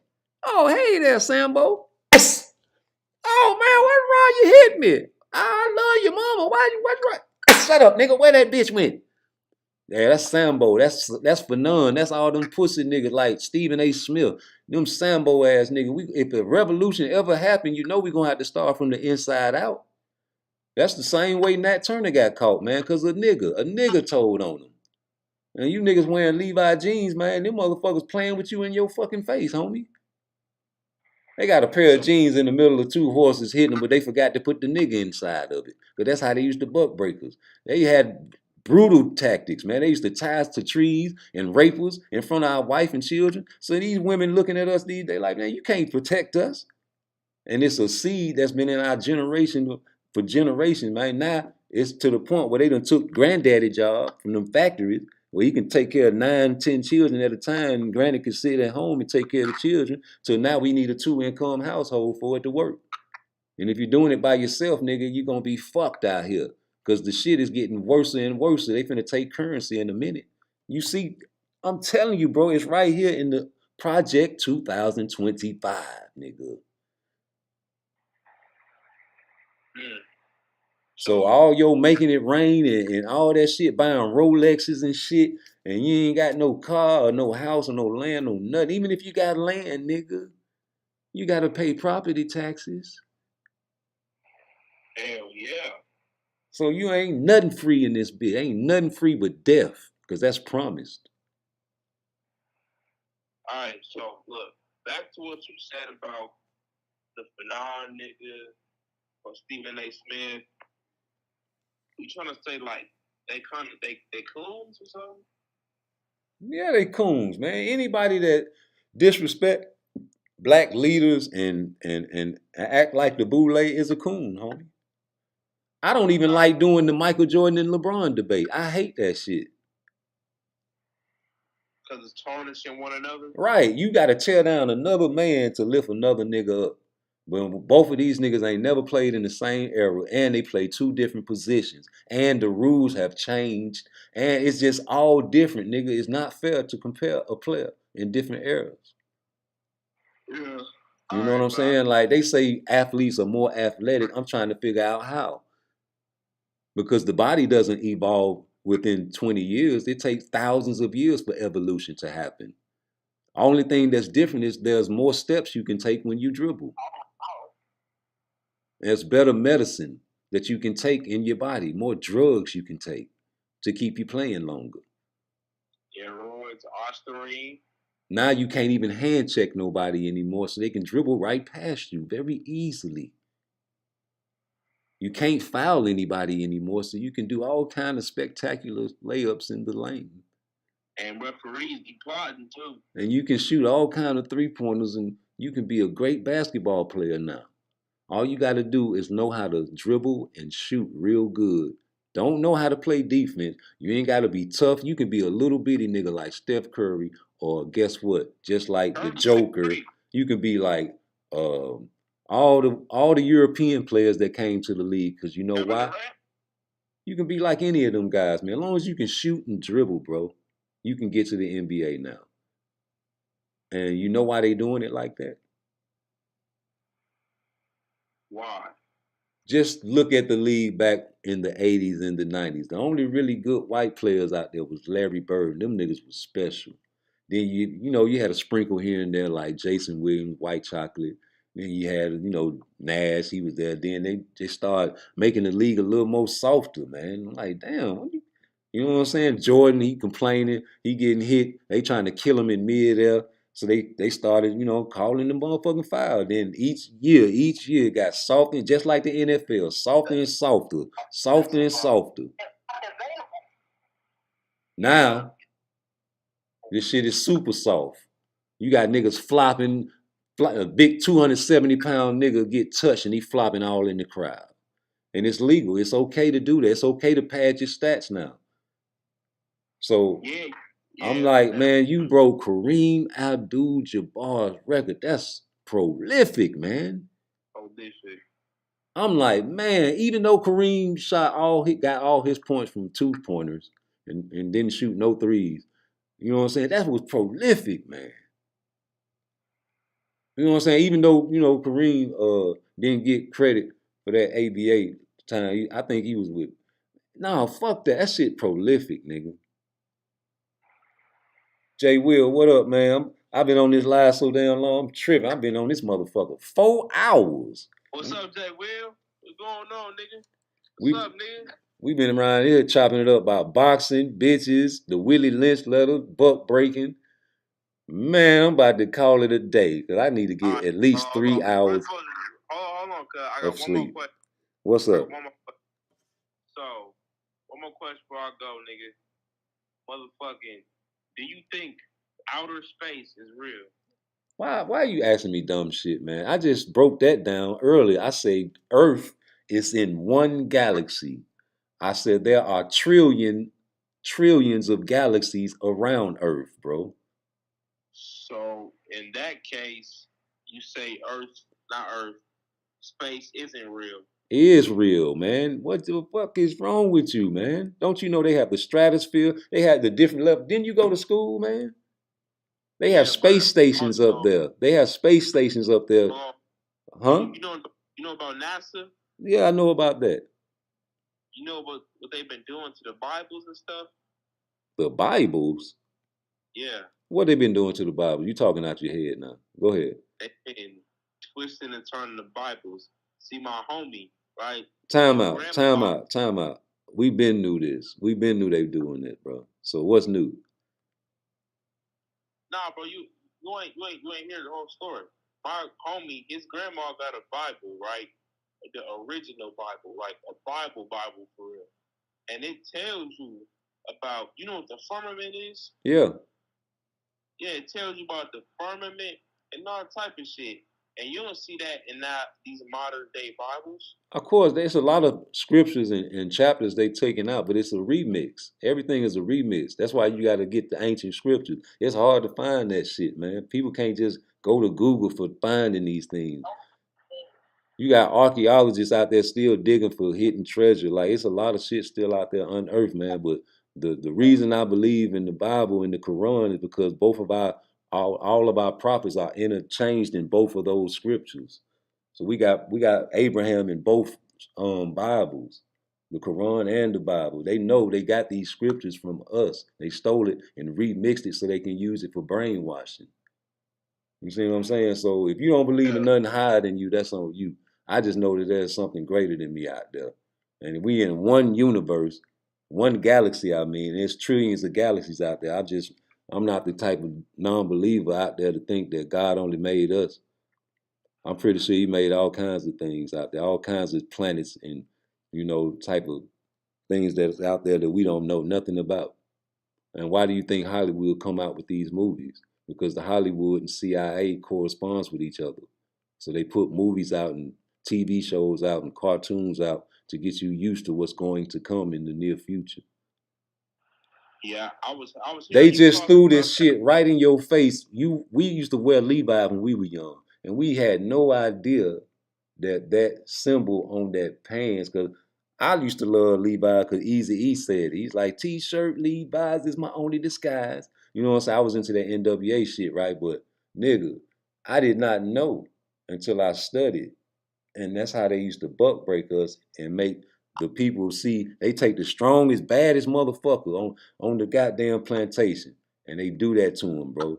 Oh, hey there, Sambo. Yes. Oh, man, what's wrong? You hit me. I love your mama. What's right? Shut up, nigga. Where that bitch went? Yeah, that's Sambo. That's for none. That's all them pussy niggas like Stephen A. Smith. Them Sambo ass niggas. If a revolution ever happened, you know we gonna have to start from the inside out. That's the same way Nat Turner got caught, man, because a nigga told on him. And you niggas wearing Levi jeans, man, them motherfuckers playing with you in your fucking face, homie. They got a pair of jeans in the middle of 2 horses hitting them, but they forgot to put the nigga inside of it. Because that's how they used to buck breakers. They had brutal tactics, man. They used to tie us to trees and rape us in front of our wife and children. So these women looking at us these days like, man, you can't protect us. And it's a seed that's been in our generation for generations, man. Now it's to the point where they done took granddaddy job from them factories where he can take care of 9, 10 children at a time. And granny can sit at home and take care of the children. So now we need a 2-income household for it to work. And if you're doing it by yourself, nigga, you're going to be fucked out here. Because the shit is getting worse and worse. They finna take currency in a minute. You see, I'm telling you, bro, it's right here in the Project 2025, nigga. So all your making it rain and all that shit, buying Rolexes and shit, and you ain't got no car or no house or no land or nothing. Even if you got land, nigga, you got to pay property taxes. Hell yeah. So you ain't nothing free in this bitch. Ain't nothing free but death, because that's promised. All right, so look, back to what you said about the Fanon nigga or Stephen A. Smith. You trying to say like they clones or something? Yeah, they coons, man. Anybody that disrespect black leaders and act like the boule is a coon, homie. I don't even like doing the Michael Jordan and LeBron debate. I hate that shit. Because it's tarnishing one another. Right. You got to tear down another man to lift another nigga up. But both of these niggas ain't never played in the same era, and they play two different positions, and the rules have changed, and it's just all different, nigga. It's not fair to compare a player in different eras. Yeah. You know what I'm saying? Like, they say athletes are more athletic. I'm trying to figure out how. Because the body doesn't evolve within 20 years. It takes thousands of years for evolution to happen. Only thing that's different is there's more steps you can take when you dribble. There's better medicine that you can take in your body, more drugs you can take to keep you playing longer. Steroids, ostarine. Now you can't even hand check nobody anymore, so they can dribble right past you very easily. You can't foul anybody anymore, so you can do all kind of spectacular layups in the lane. And referees be plotting too. And you can shoot all kind of three-pointers, and you can be a great basketball player now. All you got to do is know how to dribble and shoot real good. Don't know how to play defense. You ain't got to be tough. You can be a little bitty nigga like Steph Curry, or guess what? Just like the Joker. You can be like all the European players that came to the league. Because you know why? You can be like any of them guys, man. As long as you can shoot and dribble, bro, you can get to the NBA now. And you know why they doing it like that? Why? Just look at the league back in the 80s and the 90s. The only really good white players out there was Larry Bird. Them niggas was special. Then you had a sprinkle here and there like Jason Williams, White Chocolate. Then you had, Nash, he was there. Then they just started making the league a little more softer, man. I'm like, damn, you know what I'm saying? Jordan, he complaining, he getting hit. They trying to kill him in mid-air. So they started, calling the motherfucking foul. Then each year got softer, just like the NFL, softer and softer, softer and softer. Now, this shit is super soft. You got niggas flopping, a big 270-pound nigga get touched and he flopping all in the crowd. And it's legal. It's okay to do that. It's okay to pad your stats now. So I'm like, man, you broke Kareem Abdul-Jabbar's record. That's prolific, man. Prolific. I'm like, man, even though Kareem got all his points from 2-pointers and didn't shoot no threes, you know what I'm saying? That was prolific, man. You know what I'm saying? Even though, Kareem didn't get credit for that ABA time, I think he was with. Nah, fuck that. That shit prolific, nigga. Jay Will, what up, man? I've been on this live so damn long. I'm tripping. I've been on this motherfucker 4 hours. What's up, Jay Will? What's going on, nigga? What's up, nigga? We've been around here chopping it up about boxing, bitches, the Willie Lynch letter, buck breaking. Man, I'm about to call it a day because I need to get at least 3 hours Hold on, cuz I got of one more sleep. question. What's up? So, one more question before I go, nigga. Motherfucking, do you think outer space is real? Why are you asking me dumb shit, man? I just broke that down earlier. I said Earth is in one galaxy. I said there are trillions of galaxies around Earth, bro. So, in that case, you say space isn't real. It is real, man. What the fuck is wrong with you, man? Don't you know they have the stratosphere? They have the different level. Didn't you go to school, man? They have space stations up there. They have space stations up there. Huh? You know about NASA? Yeah, I know about that. You know what they've been doing to the Bibles and stuff? The Bibles? Yeah. What they been doing to the Bibles? You talking out your head now. Go ahead. They've been twisting and turning the Bibles. See, my homie, right? Time out. We been knew this. We been knew they doing that, bro. So what's new? Nah, bro, you ain't hear the whole story. My homie, his grandma got a Bible, right? The original Bible, like a Bible for real. And it tells you about, you know what the firmament is? Yeah. Yeah, it tells you about the firmament and all type of shit. And you don't see that in these modern day Bibles. Of course, there's a lot of scriptures and chapters they taken out, but it's a remix. Everything is a remix. That's why you got to get the ancient scriptures. It's hard to find that shit, man. People can't just go to Google for finding these things. You got archaeologists out there still digging for hidden treasure. Like, it's a lot of shit still out there unearthed, man. But the reason I believe in the Bible and the Quran is because both of all of our prophets are interchanged in both of those scriptures. So we got Abraham in both Bibles, the Quran and the Bible. They know they got these scriptures from us. They stole it and remixed it so they can use it for brainwashing. You see what I'm saying? So if you don't believe in nothing higher than you, that's on you. I just know that there's something greater than me out there. And we in one universe, one galaxy, I mean. There's trillions of galaxies out there. I'm not the type of non-believer out there to think that God only made us. I'm pretty sure he made all kinds of things out there, all kinds of planets and, type of things that's out there that we don't know nothing about. And why do you think Hollywood come out with these movies? Because the Hollywood and CIA corresponds with each other. So they put movies out and TV shows out and cartoons out to get you used to what's going to come in the near future. Yeah, I was. They just threw this shit right in your face. We used to wear Levi's when we were young, and we had no idea that symbol on that pants. Cause I used to love Levi's because Eazy-E said it. He's like, T-shirt Levi's is my only disguise. You know what I'm saying? I was into that NWA shit, right? But nigga, I did not know until I studied, and that's how they used to buck break us and make the people see. They take the strongest, baddest motherfucker on the goddamn plantation, and they do that to him, bro.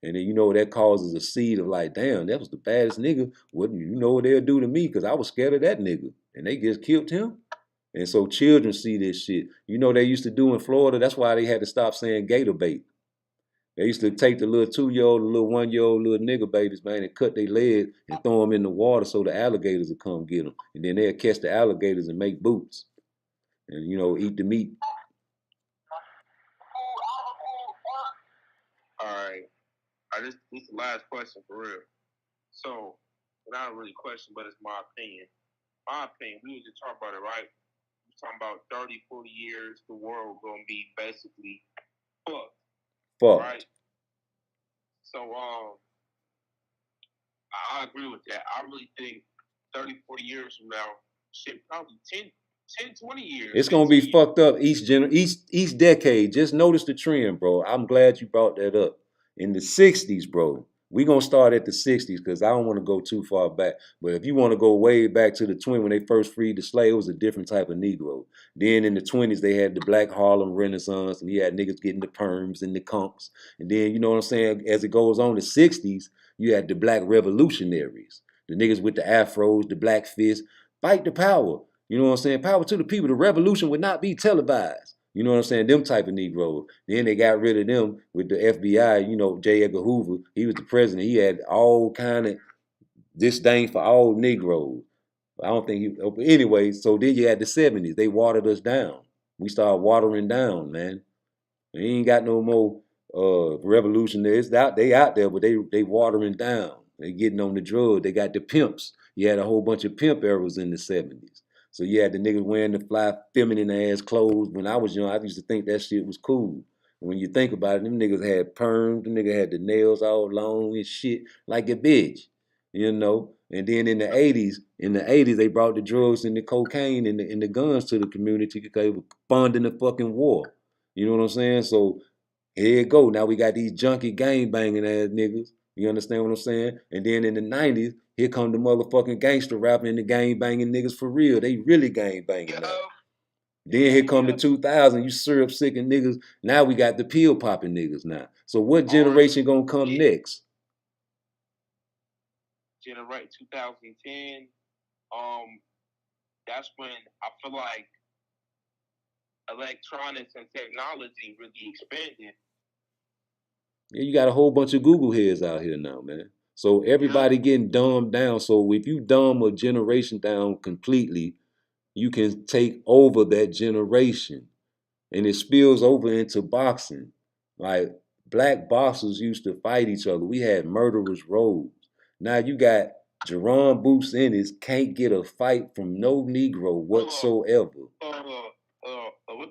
And then that causes a seed of like, damn, that was the baddest nigga. What what they'll do to me? Because I was scared of that nigga, and they just killed him. And so children see this shit. They used to do in Florida. That's why they had to stop saying gator bait. They used to take the little 2-year-old, the little 1-year-old little nigga babies, man, and cut their legs and throw them in the water so the alligators would come get them. And then they'll catch the alligators and make boots and, eat the meat. All right. This is the last question for real. So, not really a question, but it's my opinion. We was just talking about it, right? We're talking about 30, 40 years, the world going to be basically fucked. Right? So, I agree with that. I really think 30, 40 years from now, shit, probably 10, 20 years. It's going to be fucked up each decade. Just notice the trend, bro. I'm glad you brought that up. In the 60s, bro, we're going to start at the 60s because I don't want to go too far back. But if you want to go way back to the 20s when they first freed the slave, it was a different type of Negro. Then in the 20s, they had the Black Harlem Renaissance, and you had niggas getting the perms and the conks. And then, you know what I'm saying, as it goes on, the 60s, you had the Black Revolutionaries, the niggas with the afros, the black fists, fight the power. You know what I'm saying? Power to the people. The revolution would not be televised. You know what I'm saying? Them type of Negroes. Then they got rid of them with the FBI. J. Edgar Hoover, he was the president. He had all kind of disdain for all Negroes. I don't think he... Anyway, so then you had the 70s. They watered us down. We started watering down, man. They ain't got no more revolutionaries. They out there, but they watering down. They getting on the drugs. They got the pimps. You had a whole bunch of pimp eras in the 70s. So you had the niggas wearing the fly feminine ass clothes. When I was young, I used to think that shit was cool. When you think about it, them niggas had perms, them niggas had the nails all long and shit like a bitch, And then in the 80s, they brought the drugs and the cocaine and the guns to the community because they were funding the fucking war. You know what I'm saying? So here you go. Now we got these junkie gang banging ass niggas. You understand what I'm saying? And then in the 90s, here come the motherfucking gangster rapping and the gang banging niggas for real. They really gang banging now. Then here come the 2000s, you syrup sicking niggas. Now we got the pill popping niggas now. So what generation gonna come next? Generate 2010. That's when I feel like electronics and technology really expanded. Yeah, you got a whole bunch of Google heads out here now, man. So everybody getting dumbed down. So if you dumb a generation down completely, you can take over that generation. And it spills over into boxing. Like, black boxers used to fight each other. We had murderers' rows. Now you got Jaron Boots Ennis can't get a fight from no Negro whatsoever.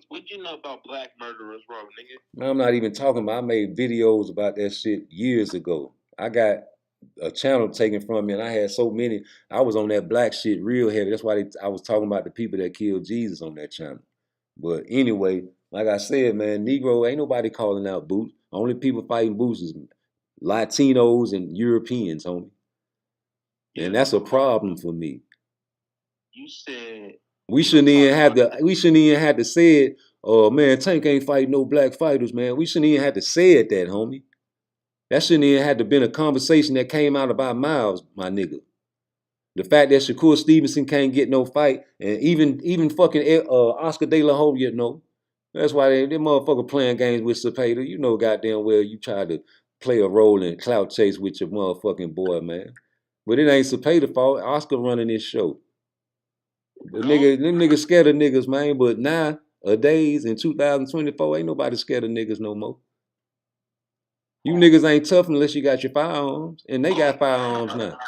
What you know about black murderers' row, nigga? Man, I'm not even talking about. I made videos about that shit years ago. I got a channel taken from me, and I had so many. I was on that black shit real heavy. That's why I was talking about the people that killed Jesus on that channel. But anyway, like I said, man, Negro, ain't nobody calling out Boots. Only people fighting Boots is Latinos and Europeans, homie. And that's a problem for me. You said we shouldn't even have to say it. Oh man, Tank ain't fighting no black fighters, man. We shouldn't even have to say it, that homie. That shouldn't even have to been a conversation that came out of our mouths, my nigga. The fact that Shakur Stevenson can't get no fight, and even fucking Oscar De La Hoya, you know, that's why they motherfucker playing games with Cepeda. You know, goddamn well you try to play a role in clout chase with your motherfucking boy, man. But it ain't Cepeda's fault. Oscar running this show. But them niggas scared of niggas, man. But nowadays in 2024, ain't nobody scared of niggas no more. You niggas ain't tough unless you got your firearms, and they got firearms now.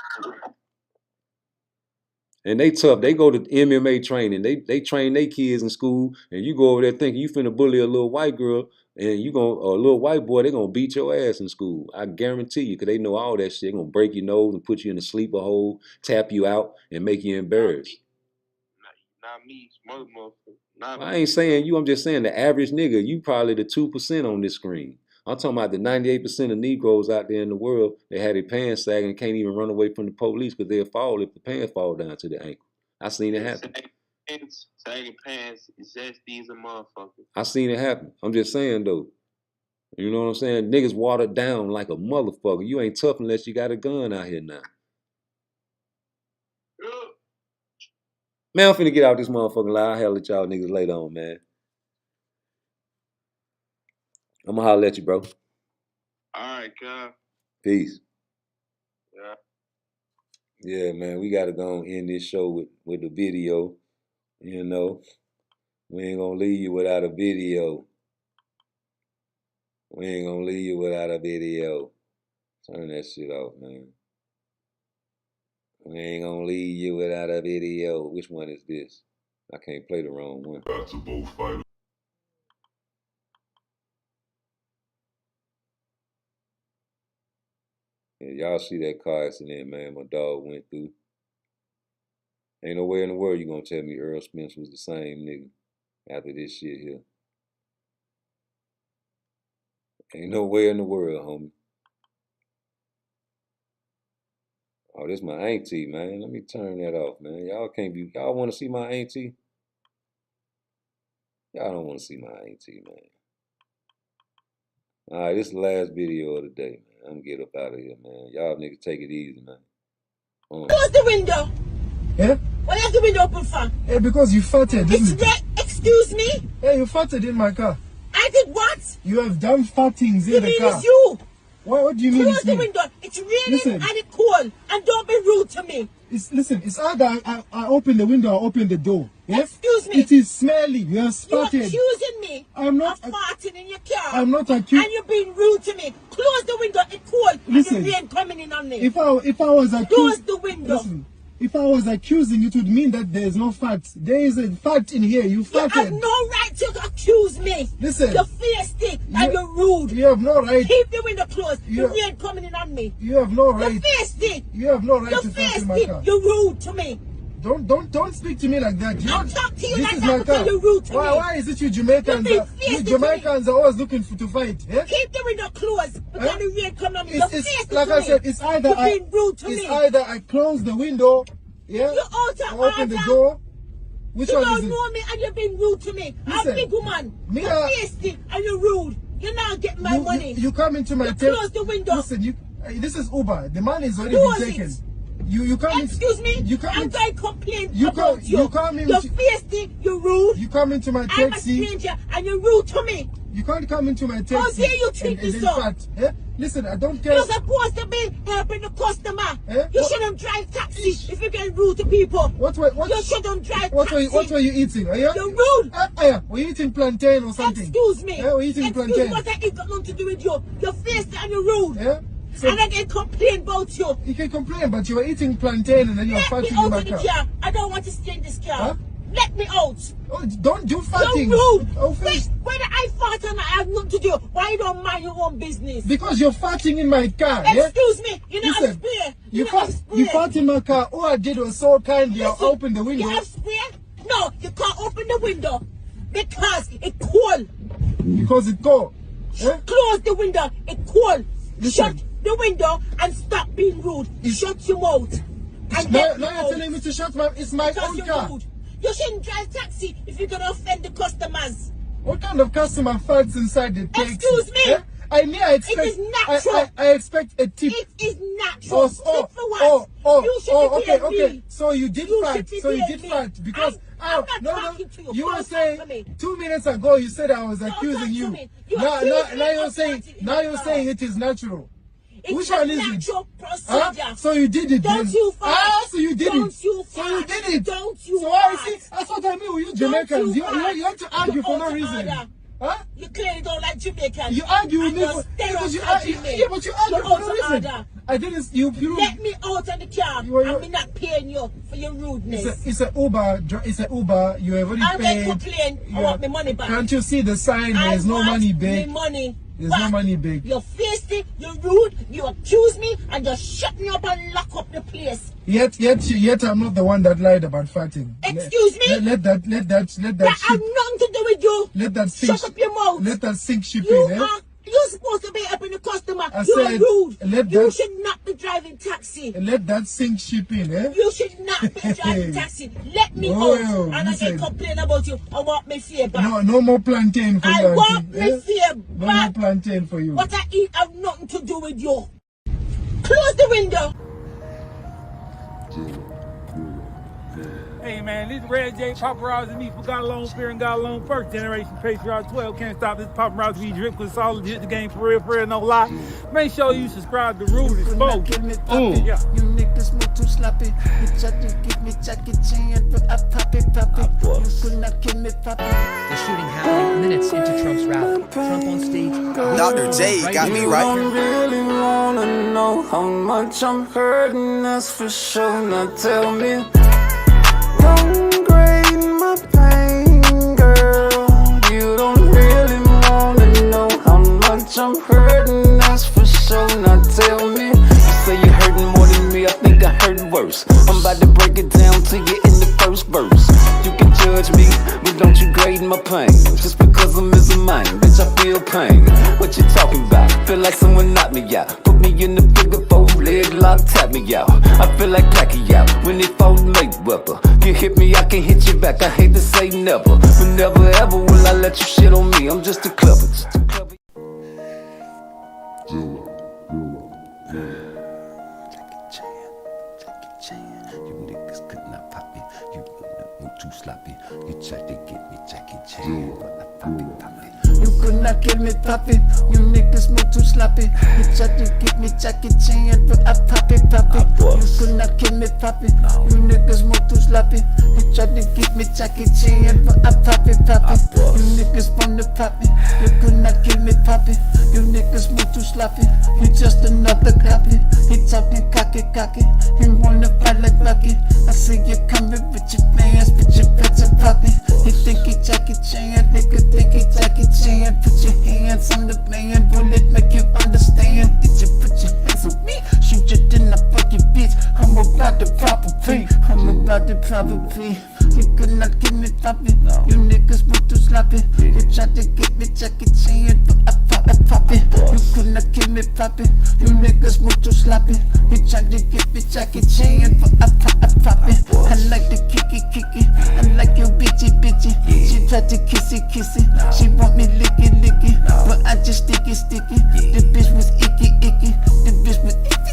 And they tough. They go to MMA training. They train their kids in school, and you go over there thinking you finna bully a little white girl, and a little white boy, they gonna beat your ass in school. I guarantee you, because they know all that shit. They gonna break your nose and put you in a sleeper hole, tap you out, and make you embarrassed. Not me, motherfucker. I ain't saying you, I'm just saying the average nigga, you probably the 2% on this screen. I'm talking about the 98% of Negroes out there in the world, they had their pants sagging and can't even run away from the police because they'll fall if the pants fall down to the ankle. I seen it happen. Sagging pants, zesty as a motherfucker. I seen it happen. I'm just saying though. You know what I'm saying? Niggas watered down like a motherfucker. You ain't tough unless you got a gun out here now. Man, I'm finna get out this motherfucking lie. I'll hell at y'all niggas later on, man. I'm gonna holler at you, bro. All right, cuz. Peace. Yeah. Yeah, man, we gotta go and end this show with the video. You know, we ain't gonna leave you without a video. We ain't gonna leave you without a video. Turn that shit off, man. We ain't gonna leave you without a video. Which one is this? I can't play the wrong one. That's a both fighter. Yeah, y'all see that car accident, man, my dog went through. Ain't no way in the world you gonna tell me Earl Spence was the same nigga after this shit here. Ain't no way in the world, homie. Oh, this my auntie, man. Let me turn that off, man. Y'all wanna see my auntie? Y'all don't wanna see my auntie, man. All right, this is the last video of the day, man. I'm gonna get up out of here, man. Y'all niggas take it easy, man. Close the window. Yeah? Why you have the window open for? Yeah, because you farted, didn't it? Excuse me? Yeah, you farted in my car. I did what? You have done fartings in the car. It's you. What do you mean? Close the window. It's raining and it's cold. And don't be rude to me. It's either I open the window or open the door. Yeah? Excuse me. It is smelly. You have farted. You're accusing me I'm not of farting in your car. I'm not accusing. And you're being rude to me. Close the window. It's cold. Listen, and the rain coming in on me. If I was accusing, close the window. Listen, if I was accusing, it would mean that there is no fat. There is a fat in here. You farted. You have no right to accuse me. Listen. You're feisty and you're rude. You have no right. Keep the window closed. The rain coming in on me. You have no right. You're feisty. You have no right to fart in my car. You're rude to me. Don't speak to me like that. Don't talk to you this like is that my because car. you're rude to me. Why is it you Jamaicans? You Jamaicans are always looking to fight. Yeah? Keep the window closed because the rain coming on me. You're feisty like to I me. said, it's either you're being rude to me. It's either I close the window, yeah, you're out of or open the door. Which you one don't is it? know me and you're being rude to me. Listen, I'm a big woman. You're feisty and you're rude. You're not getting my money. You come into my tent. Close the window. Listen, this is Uber. The money is already been taken. You come Excuse me? You come I'm going to complain about you. You come in. You're feisty, you're rude. You come into my taxi. I'm a stranger and you're rude to me. You can't come into my taxi. How dare you treat me so? Yeah? Listen, I don't care. You're supposed to be helping the customer. You shouldn't drive taxi if you're getting rude to people. You shouldn't drive taxi. What were you eating? You're rude. Were you eating plantain or something? Excuse me. Were you eating plantain? What I eat got nothing to do with you. You're feisty and you're rude. So and I can complain about you. You can complain, but you were eating plantain and then you were farting in my car. I don't want to stay in this car. Let me out. Oh, don't do farting. You're rude. Whether I fart or not, I have nothing to do. Why you don't mind your own business? Because you're farting in my car. Excuse me. You know Listen, spray. You fart in my car. All I did was so kindly open the window. You have spray? No, you can't open the window because it's cold. Because it's cold. Close the window. It's cold. Shut the window and stop being rude. Shut your mouth. Now you're telling me to shut my... It's my own car. Rude. You shouldn't drive taxi if you're going to offend the customers. What kind of customer farts inside the taxi? Excuse me. I expect, it is natural. I expect a tip. It is natural. Tip for what? Okay. So you did fart. Because you were saying 2 minutes ago you said I was accusing you. Now you're saying it is natural. Which one is it? So you did it. Don't you fart. So you did it. So you did it. Don't you fart. That's what I mean with you Jamaicans. You want to argue for no reason. You clearly don't like Jamaicans. You argue with me because you argue. Yeah, but you argue for no reason. I didn't. You let me out of the car. I'm not paying you for your rudeness. It's an Uber. It's an Uber. You have already paid. I'm going to complain. I want my money back. Can't you see the sign? There's no money back. Money. There's no money back. You're feisty, you're rude, you accuse me, and you're shut me up and lock up the place. Yet I'm not the one that lied about farting. Excuse me? Let that that have nothing to do with you. Let that sink. Shut up your mouth. Let that sink ship in. You're supposed to be helping the customer. You're rude. You should not be driving taxi. Let that sink ship in, You should not be driving taxi. Let me out. And I can complain about you. I want my fear back. No more plantain for you. I want my fear back. No more plantain for you. What I eat have nothing to do with you. Close the window. Hey man, this Red J paparazzi me for got alone, fear and got alone. First generation Patriot 12 can't stop this paparazzi we drip cause it's all legit the game for real, no lie. Make sure you subscribe to Rude Exposed. Yeah. You niggas move too sloppy. You try to give me Jackie Chan, but I pop it. You could not kill me, poppy. The shooting happened minutes into Trump's rally. Trump on stage. Dr. J got me right. I don't really wanna know how much I'm hurting, that's for sure. Now tell me. Downgrade my pain, girl. You don't really wanna know how much I'm hurting, that's for sure. Now tell me. You say you're hurting more than me, I think I hurt worse. I'm about to break it down to you in the first verse. You can judge me, but don't you grade my pain. Just because I'm missing mine, bitch, I feel pain. What you talking about? Feel like someone knocked me out. Put me in the figure 4 leg lock, tap me out. I feel like Blackie out when they fought Mayweather. You hit me, I can hit you back. I hate to say never, but never ever will I let you shit on me. I'm just too clever. Sloppy. You tried to get me Jackie Chan, but I pop it. You could not kill me, poppy. You niggas move too sloppy. You tried to get me Jackie Chan, but I pop it. You could not kill me, poppy. You niggas move too sloppy. You tried to get me Jackie Chan, but I pop it. You niggas wanna pop me. You could not kill me, poppy. You niggas move too sloppy. You just another copy. He talking cocky. He wanna fight like Rocky. I see you coming with your fans, but you better pop it. He think he Jackie Chan, nigga think he Jackie Chan. Put your hands on the man, will it make you understand? Did you put your hands on me? Shoot you, then I fuck your bitch. I'm about to pop a pee. You could not give me poppy. You niggas move too sloppy. You tried to get me Jackie Chan, but I pop it. You could not give me poppy. You niggas move too sloppy. You tried to get me Jackie Chan, but I pop it. I like the kicky. I like your bitchy. She tried to kissy. She want me licky, but I just sticky. The bitch was icky. The bitch was icky.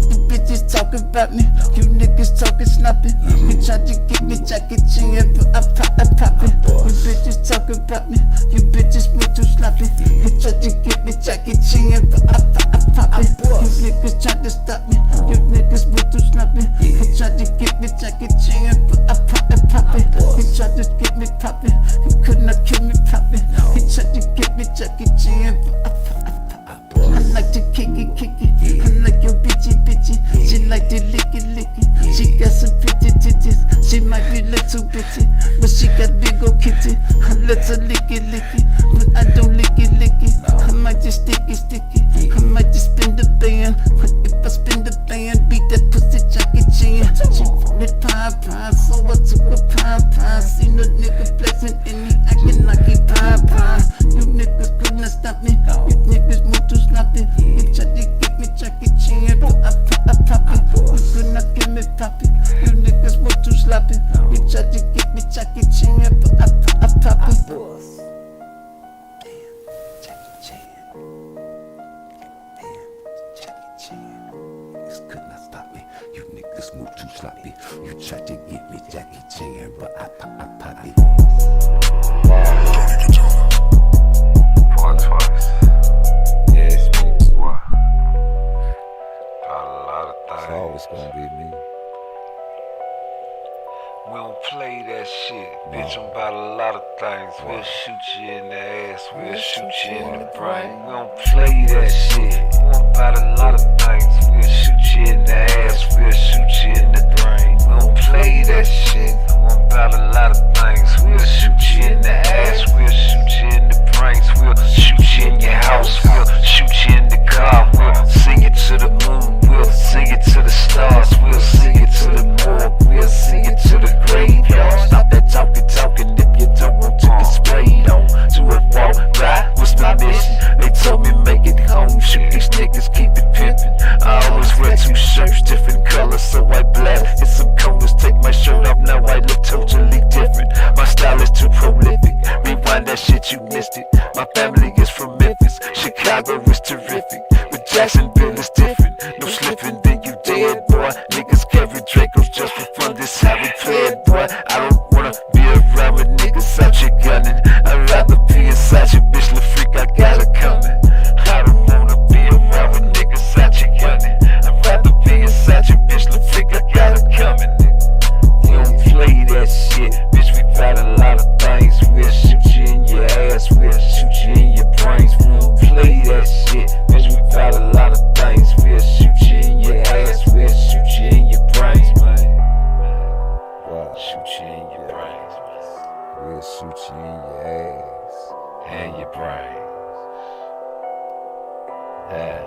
The bitch is talking. talking about me. You niggas talking sloppy. You tried to get me jacket chin, but I pop it. You bitches talking about me. You bitches move too sloppy. You tried to get me jacket chin, but I pop it. You niggas tried to stop me. You niggas move too sloppy. You tried to get me jacket chin, but I pop it. You tried to get me poppin'. You could not kill me poppin'. You tried to get me jacket chin, but I like to kick it. I like your bitchy. She like to lick it. She got some pretty titties. She might be little bitty, but she got big ol' kitty. I let her lick it, but I don't lick it. I might just stick it. I might just spin the band, but if I spin the band, beat that pussy jacket chin. She wanted pie, so I took a pie. Seen a nigga flexing and he acting like he pie. You niggas couldn't stop me. You niggas move too sloppy. You tried to get me jacket chin, but I pop it. You could not get me poppin'. You niggas move too sloppy. You tried to get me jacket chin, but I pop it. Move too sloppy. You tried to get me Jackie Chan, but I pop it. Twice. Yes, me. What? Got a lot of things. It's always gonna be me. We don't play that shit. Bitch, I'm about a lot of things. We'll shoot you in the ass. We'll shoot you in the brain. We don't play that shit. I'm about a lot of things. We'll shoot you in the ass. We'll shoot you in the brain. We don't play that shit. I'm about a lot of things. We'll shoot you in the ass. We'll shoot you in the brains. We'll shoot you in your house. We'll shoot you in the car. We'll sing it to the moon. We'll sing it to the stars. We'll sing it to the morgue. We'll sing it to the graveyard. Stop that talking if you don't want to get sprayed on. To a walk by, what's my mission? They told me make it home. Shoot these niggas, keep it pimpin'. I always wear 2 shirts, different colors, so I black. Hit some corners, take my shirt off, now I look totally different. My style is too prolific. Rewind that shit, you missed it. My family is from Memphis, Chicago is terrific. But Jacksonville is different. No slipping, then you dead, boy. Niggas carry Dracos just for fun. This how we play it, boy. I don't wanna be around with niggas out here gunning. I'd rather be inside your bitch, little freak. I got it coming. I don't wanna be around with niggas out here gunning. I'd rather be inside your bitch, little freak. I got it coming. You don't play that shit, bitch. We got a lot of things. We'll shoot you in your ass. We'll shoot you in your brains. We don't play that shit, bitch. We got a lot of things. We'll shoot you in your ass. We'll shoot you in your brains, man. Wow. Shoot you in your brains, man. We'll shoot you in your ass and your brains. Yeah.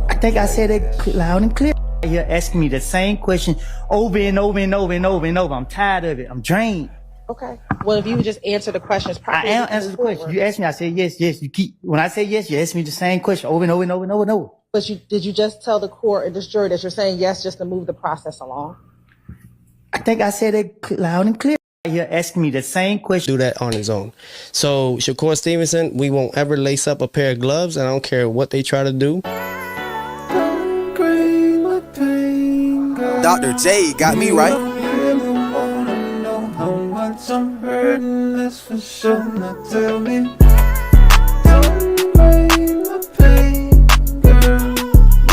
I think I said it loud and clear. You're asking me the same question over and over and over and over and over. I'm tired of it. I'm drained. Okay. Well, if you would just answer the questions properly. I am answering the question. You asked me, I said yes. You keep, when I say yes, you ask me the same question over and over and over and over and over. But did you just tell the court or this jury that you're saying yes just to move the process along? I think I said it loud and clear. You're asking me the same question. Do that on his own. So Shakur Stevenson, we won't ever lace up a pair of gloves. And I don't care what they try to do. Dr. J got me right. I'm hurting, that's for sure. Now tell me, don't bring my pain, girl.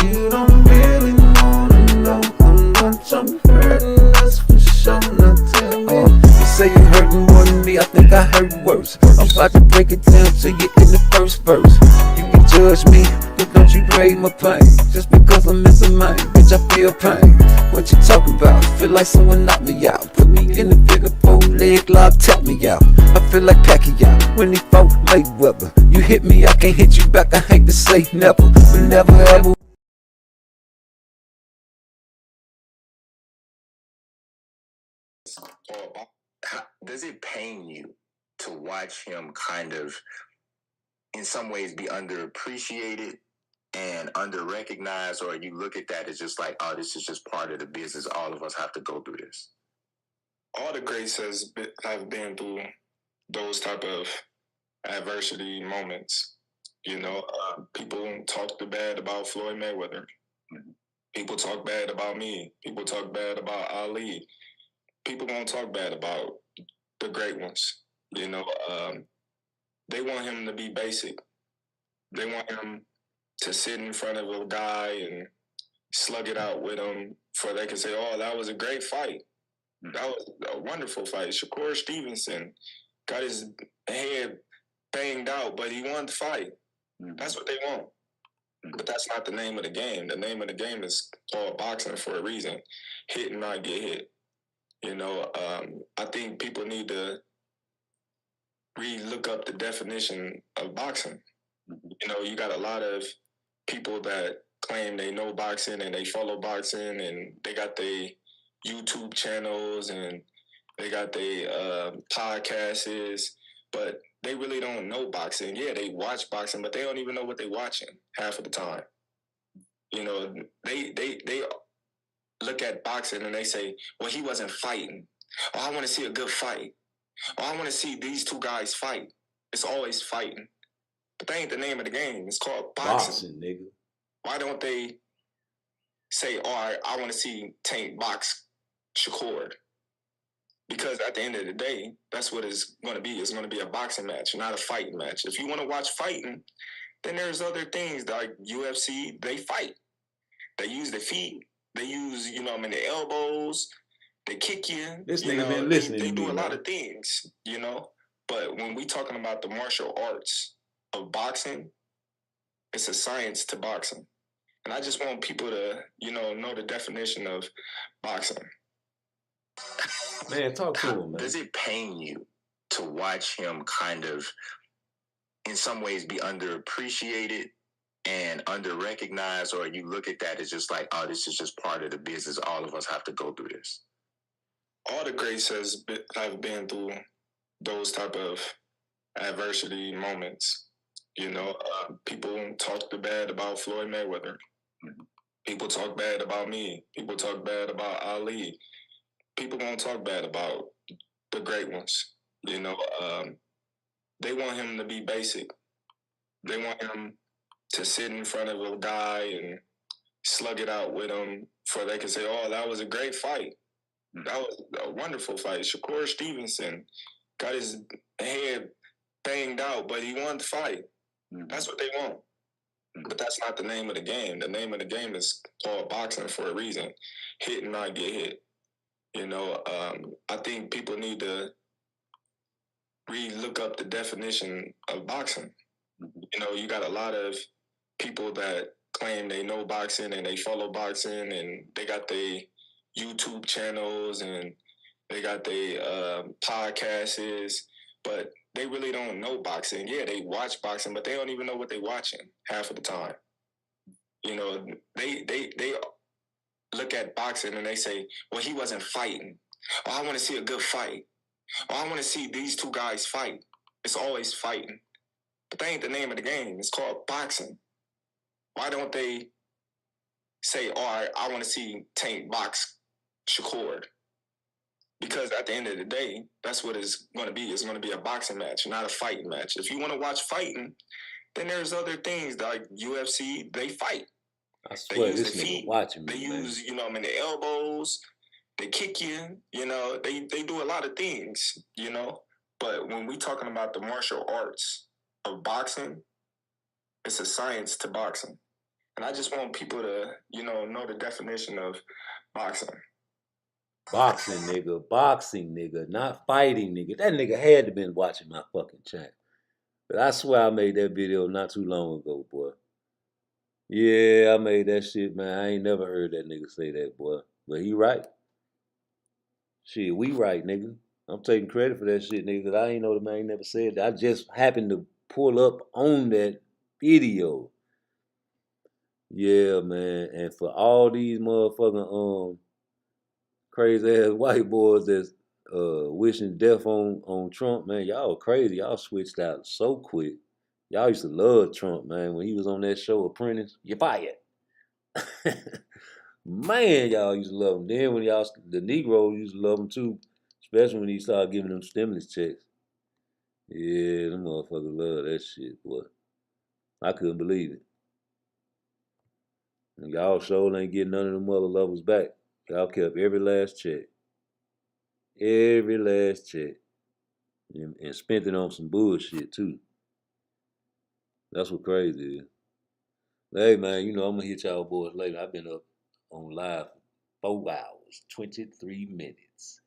You don't really wanna know how much I'm hurting, that's for sure. Now tell me. You say you hurting more than me, I think I hurt worse. I'm about to break it down to you in the first verse. You can judge me, but don't you grade my pain. Just because I'm missing mine, bitch, I feel pain. What you talking about? Feel like someone knocked me out. Put me in the figure 4 leg lock, tap me out. I feel like Pacquiao when he fought Mayweather. You hit me, I can't hit you back. I hate to say never, but never ever. Does it pain you to watch him kind of, in some ways, be underappreciated and under-recognized, or you look at that as just like, oh, this is just part of the business. All of us have to go through this? All the greats have been through those type of adversity moments. You know, people talked bad about Floyd Mayweather. People talk bad about me. People talk bad about Ali. People don't talk bad about the great ones. You know, they want him to be basic. They want him to sit in front of a guy and slug it out with him before they can say, oh, that was a great fight. That was a wonderful fight. Shakur Stevenson got his head banged out, but he won the fight. That's what they want. But that's not the name of the game. The name of the game is called boxing for a reason. Hit and not get hit. You know, I think people need to look up the definition of boxing. You know, you got a lot of people that claim they know boxing and they follow boxing and they got their YouTube channels and they got their podcasts, but they really don't know boxing. Yeah, they watch boxing, but they don't even know what they're watching half of the time. You know, they look at boxing and they say, well, he wasn't fighting. Oh, I want to see a good fight. Oh, I want to see these two guys fight. It's always fighting. But that ain't the name of the game. It's called boxing. Boxing, nigga. Why don't they say, oh, I want to see Tank box Shakur? Because at the end of the day, that's what it's going to be. It's going to be a boxing match, not a fighting match. If you want to watch fighting, then there's other things like UFC, they fight. They use their feet. They use, you know, the elbows. They kick you. This you nigga know, been listening they to do me, a lot man. of things, you know. But when we talking about the martial arts of boxing, it's a science to boxing. And I just want people to, you know the definition of boxing. Man, talk to him, man. Does it pain you to watch him kind of, in some ways, be underappreciated and under-recognized, or you look at that as just like, oh, this is just part of the business. All of us have to go through this? All the greats have been through those type of adversity moments. You know, people talked bad about Floyd Mayweather. People talk bad about me. People talk bad about Ali. People don't talk bad about the great ones. You know, they want him to be basic. They want him to sit in front of a guy and slug it out with him before they can say, oh, that was a great fight. That was a wonderful fight. Shakur Stevenson got his head banged out, but he won the fight. That's what they want. But that's not the name of the game. The name of the game is called boxing for a reason. Hit and not get hit. You know, I think people need to look up the definition of boxing. You know, you got a lot of people that claim they know boxing and they follow boxing and they got their YouTube channels and they got their podcasts, but they really don't know boxing. Yeah, they watch boxing, but they don't even know what they're watching half of the time. You know, they look at boxing and they say, well, he wasn't fighting. Oh, I want to see a good fight. Oh, I want to see these two guys fight. It's always fighting. But that ain't the name of the game. It's called boxing. Why don't they say, oh, I want to see Tank box Shakur? Because at the end of the day, that's what it's going to be. It's going to be a boxing match, not a fighting match. If you want to watch fighting, then there's other things like UFC, they fight. I swear, they use this their nigga feet. watching me, They man. use, the elbows. They kick you. You know, they do a lot of things, you know. But when we talking about the martial arts of boxing, it's a science to boxing. And I just want people to, know the definition of boxing. Boxing, nigga. Boxing, nigga. Not fighting, nigga. That nigga had to been watching my fucking chat. But I swear I made that video not too long ago, boy. Yeah, I made that shit, man. I ain't never heard that nigga say that, boy. But he right. Shit, we right, nigga. I'm taking credit for that shit, nigga, because I ain't know the man never said that. I just happened to pull up on that video. Yeah, man. And for all these motherfucking crazy ass white boys that's wishing death on Trump, man, y'all crazy. Y'all switched out so quick. Y'all used to love Trump, man. When he was on that show Apprentice, you fired. Man, y'all used to love him. Then when the Negroes used to love him too, especially when he started giving them stimulus checks. Yeah, them motherfuckers love that shit, boy. I couldn't believe it. And y'all sure ain't getting none of them other levels back. Y'all kept every last check. Every last check. And spent it on some bullshit too. That's what crazy is. Hey man, you know I'm gonna hit y'all boys later. I've been up on live for 4 hours, 23 minutes.